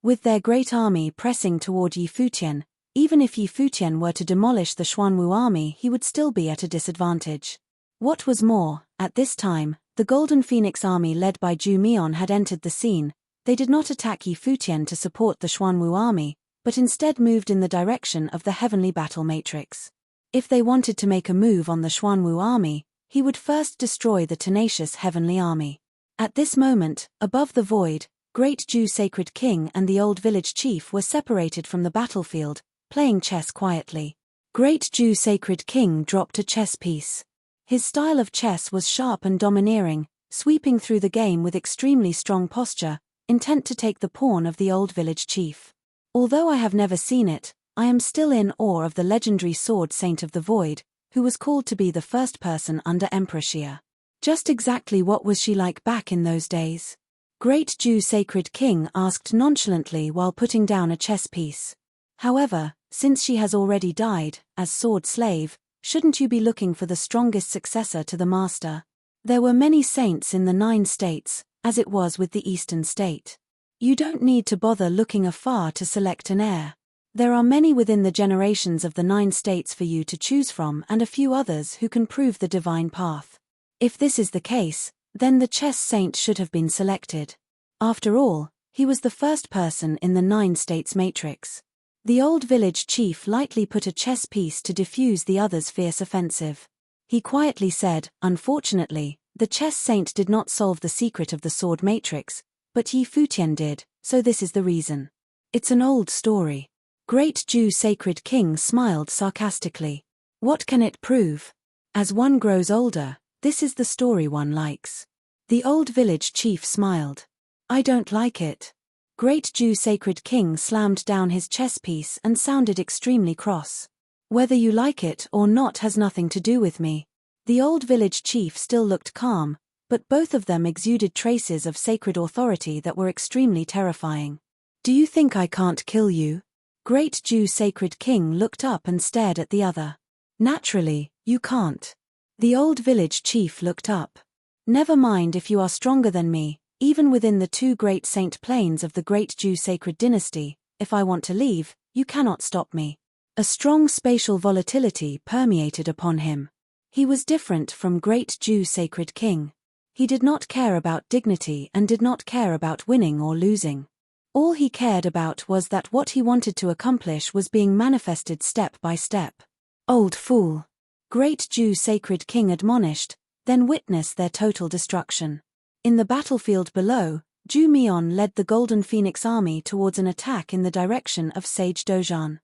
With their great army pressing toward Yi Futian, even if Yi Futian were to demolish the Xuanwu army, he would still be at a disadvantage. What was more, at this time, the Golden Phoenix army led by Zhu Mian had entered the scene. They did not attack Yi Futian to support the Xuanwu army, but instead moved in the direction of the heavenly battle matrix. If they wanted to make a move on the Xuanwu army, he would first destroy the tenacious heavenly army. At this moment, above the void, Great Zhou Sacred King and the old village chief were separated from the battlefield, playing chess quietly. Great Zhou Sacred King dropped a chess piece. His style of chess was sharp and domineering, sweeping through the game with extremely strong posture, intent to take the pawn of the old village chief. Although I have never seen it, I am still in awe of the legendary sword saint of the void, who was called to be the first person under Emperor Xia. Just exactly what was she like back in those days? Great Zhou Sacred King asked nonchalantly while putting down a chess piece. However, since she has already died, as sword slave, shouldn't you be looking for the strongest successor to the master? There were many saints in the 9 states, as it was with the Eastern state. You don't need to bother looking afar to select an heir. There are many within the generations of the 9 states for you to choose from and a few others who can prove the divine path. If this is the case, then the chess saint should have been selected. After all, he was the first person in the 9 states matrix. The old village chief lightly put a chess piece to defuse the other's fierce offensive. He quietly said, "Unfortunately, the chess saint did not solve the secret of the sword matrix, but Yi Futian did, so this is the reason." It's an old story. Great Zhou Sacred King smiled sarcastically. What can it prove? As one grows older, this is the story one likes. The old village chief smiled. I don't like it. Great Zhou Sacred King slammed down his chess piece and sounded extremely cross. Whether you like it or not has nothing to do with me. The old village chief still looked calm, but both of them exuded traces of sacred authority that were extremely terrifying. Do you think I can't kill you? Great Zhou Sacred King looked up and stared at the other. Naturally, you can't. The old village chief looked up. Never mind if you are stronger than me, even within the 2 great saint planes of the Great Zhou Sacred Dynasty, if I want to leave, you cannot stop me. A strong spatial volatility permeated upon him. He was different from Great Zhou Sacred King. He did not care about dignity and did not care about winning or losing. All he cared about was that what he wanted to accomplish was being manifested step by step. Old fool! Great Zhou Sacred King admonished, then witnessed their total destruction. In the battlefield below, Zhu Mian led the Golden Phoenix army towards an attack in the direction of Sage Dojan.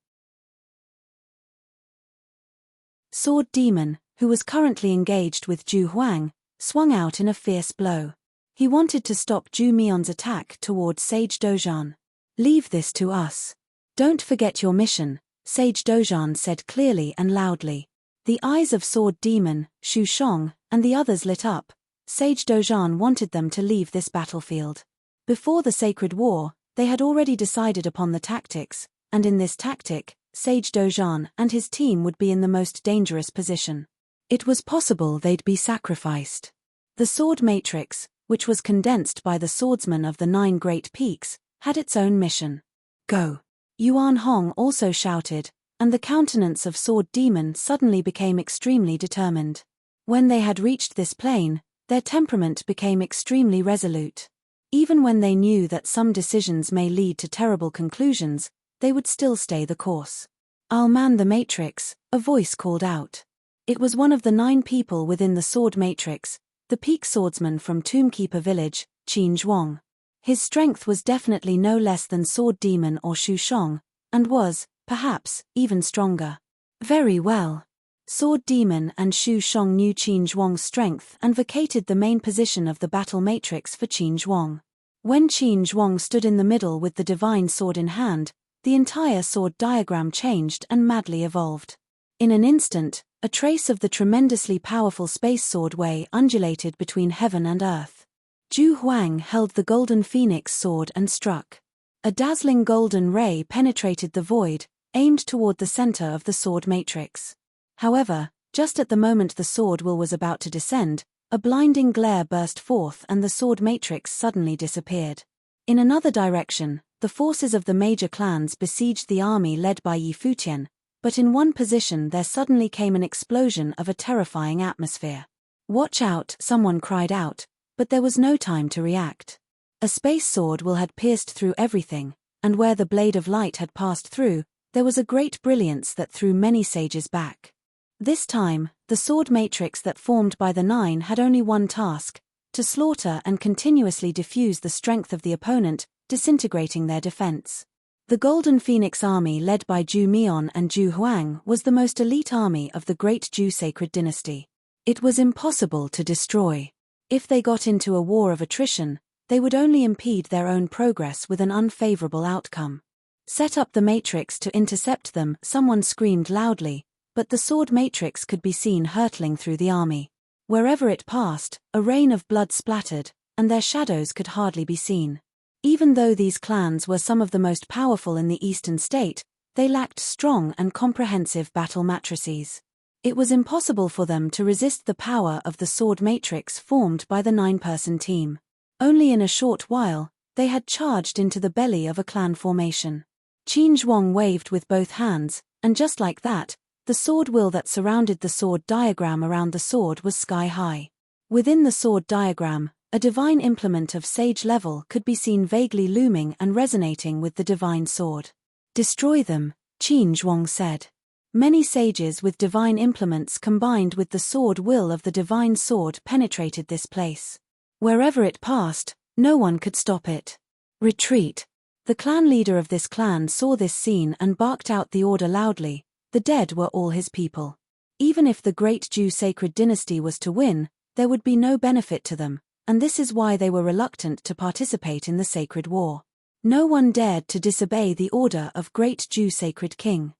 Sword Demon, who was currently engaged with Zhu Huang, swung out in a fierce blow. He wanted to stop Zhu Mian's attack toward Sage Dojan. Leave this to us. Don't forget your mission, Sage Dojan said clearly and loudly. The eyes of Sword Demon, Shu Shong, and the others lit up. Sage Dojan wanted them to leave this battlefield. Before the Sacred War, they had already decided upon the tactics, and in this tactic, Sage Dojan and his team would be in the most dangerous position. It was possible they'd be sacrificed. The sword matrix, which was condensed by the swordsmen of the 9 Great Peaks, had its own mission. Go! Yuan Hong also shouted, and the countenance of Sword Demon suddenly became extremely determined. When they had reached this plane, their temperament became extremely resolute. Even when they knew that some decisions may lead to terrible conclusions, they would still stay the course. I'll man the matrix, a voice called out. It was one of the 9 people within the sword matrix, the peak swordsman from Tombkeeper village, Qin Zhuang. His strength was definitely no less than Sword Demon or Shu Shong, and was, perhaps, even stronger. Very well. Sword Demon and Shu Shong knew Qin Zhuang's strength and vacated the main position of the battle matrix for Qin Zhuang. When Qin Zhuang stood in the middle with the divine sword in hand, the entire sword diagram changed and madly evolved. In an instant, a trace of the tremendously powerful space sword way undulated between heaven and earth. Zhu Huang held the Golden Phoenix sword and struck. A dazzling golden ray penetrated the void, aimed toward the center of the sword matrix. However, just at the moment the sword will was about to descend, a blinding glare burst forth and the sword matrix suddenly disappeared. In another direction, the forces of the major clans besieged the army led by Futian, but in one position there suddenly came an explosion of a terrifying atmosphere. "Watch out," someone cried out, but there was no time to react. A space sword will had pierced through everything, and where the blade of light had passed through, there was a great brilliance that threw many sages back. This time, the sword matrix that formed by the 9 had only one task: to slaughter and continuously diffuse the strength of the opponent, disintegrating their defense. The Golden Phoenix army led by Zhu Mian and Zhu Huang was the most elite army of the great Zhu sacred dynasty. It was impossible to destroy. If they got into a war of attrition, they would only impede their own progress with an unfavorable outcome. "Set up the matrix to intercept them," someone screamed loudly, but the sword matrix could be seen hurtling through the army. Wherever it passed, a rain of blood splattered, and their shadows could hardly be seen. Even though these clans were some of the most powerful in the eastern state, they lacked strong and comprehensive battle matrices. It was impossible for them to resist the power of the sword matrix formed by the 9-person team. Only in a short while, they had charged into the belly of a clan formation. Qin Zhuang waved with both hands, and just like that, the sword will that surrounded the sword diagram around the sword was sky-high. Within the sword diagram, a divine implement of sage level could be seen vaguely looming and resonating with the divine sword. "Destroy them," Qin Zhuang said. Many sages with divine implements combined with the sword will of the divine sword penetrated this place. Wherever it passed, no one could stop it. "Retreat." The clan leader of this clan saw this scene and barked out the order loudly. The dead were all his people. Even if the great Zhu sacred dynasty was to win, there would be no benefit to them, and this is why they were reluctant to participate in the sacred war. No one dared to disobey the order of great Zhu sacred king.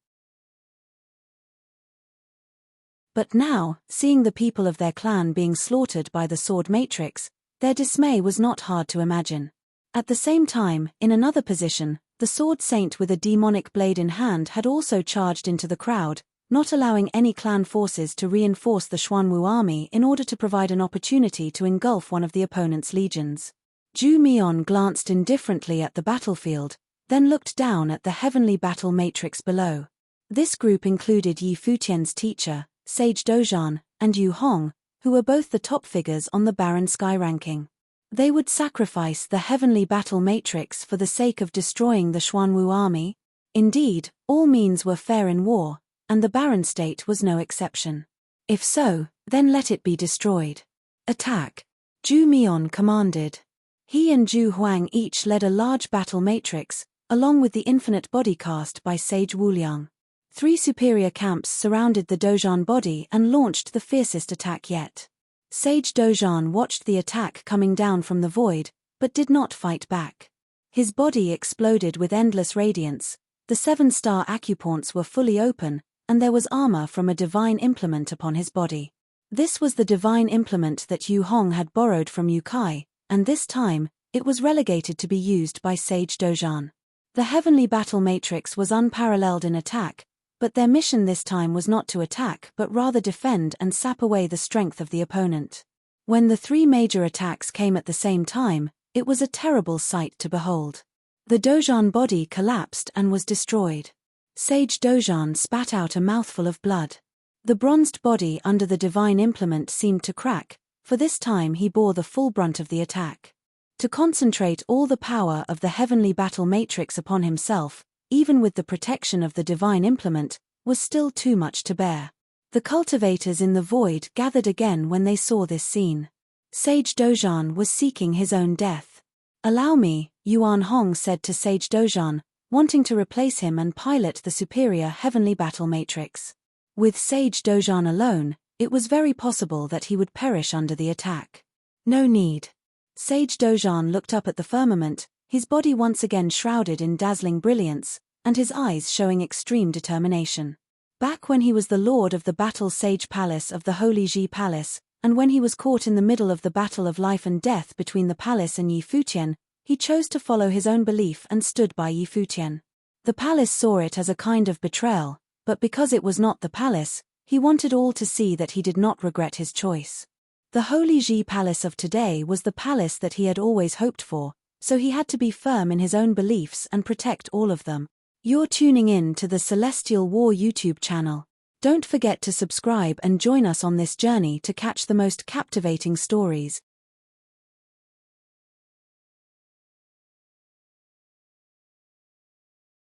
But now, seeing the people of their clan being slaughtered by the sword matrix, their dismay was not hard to imagine. At the same time, in another position, the sword saint with a demonic blade in hand had also charged into the crowd, not allowing any clan forces to reinforce the Xuanwu army in order to provide an opportunity to engulf one of the opponent's legions. Zhu Mian glanced indifferently at the battlefield, then looked down at the heavenly battle matrix below. This group included Futian's teacher, Sage Dozhan, and Yu Hong, who were both the top figures on the Barren Sky ranking. They would sacrifice the heavenly battle matrix for the sake of destroying the Xuanwu army. Indeed, all means were fair in war, and the Barren State was no exception. If so, then let it be destroyed. "Attack!" Zhu Mian commanded. He and Zhu Huang each led a large battle matrix, along with the infinite body cast by Sage Wuliang. 3 superior camps surrounded the Dozhan body and launched the fiercest attack yet. Sage Dozhan watched the attack coming down from the void, but did not fight back. His body exploded with endless radiance, the 7-star acupoints were fully open, and there was armor from a divine implement upon his body. This was the divine implement that Yu Hong had borrowed from Yu Kai, and this time, it was relegated to be used by Sage Dozhan. The heavenly battle matrix was unparalleled in attack, but their mission this time was not to attack but rather defend and sap away the strength of the opponent. When the 3 major attacks came at the same time, it was a terrible sight to behold. The Dozhan body collapsed and was destroyed. Sage Dozhan spat out a mouthful of blood. The bronzed body under the divine implement seemed to crack, for this time he bore the full brunt of the attack. To concentrate all the power of the heavenly battle matrix upon himself, even with the protection of the divine implement, was still too much to bear. The cultivators in the void gathered again when they saw this scene. Sage Dozhan was seeking his own death. "Allow me," Yuan Hong said to Sage Dozhan, wanting to replace him and pilot the superior heavenly battle matrix. With Sage Dozhan alone, it was very possible that he would perish under the attack. "No need." Sage Dozhan looked up at the firmament, his body once again shrouded in dazzling brilliance, and his eyes showing extreme determination. Back when he was the lord of the Battle Sage Palace of the Holy Ji Palace, and when he was caught in the middle of the battle of life and death between the palace and Futian, He chose to follow his own belief and stood by Yi Futian. The palace saw it as a kind of betrayal, but because it was not the palace, he wanted all to see that he did not regret his choice. The Holy Ji Palace of today was the palace that he had always hoped for, so he had to be firm in his own beliefs and protect all of them. You're tuning in to the Celestial War YouTube channel. Don't forget to subscribe and join us on this journey to catch the most captivating stories.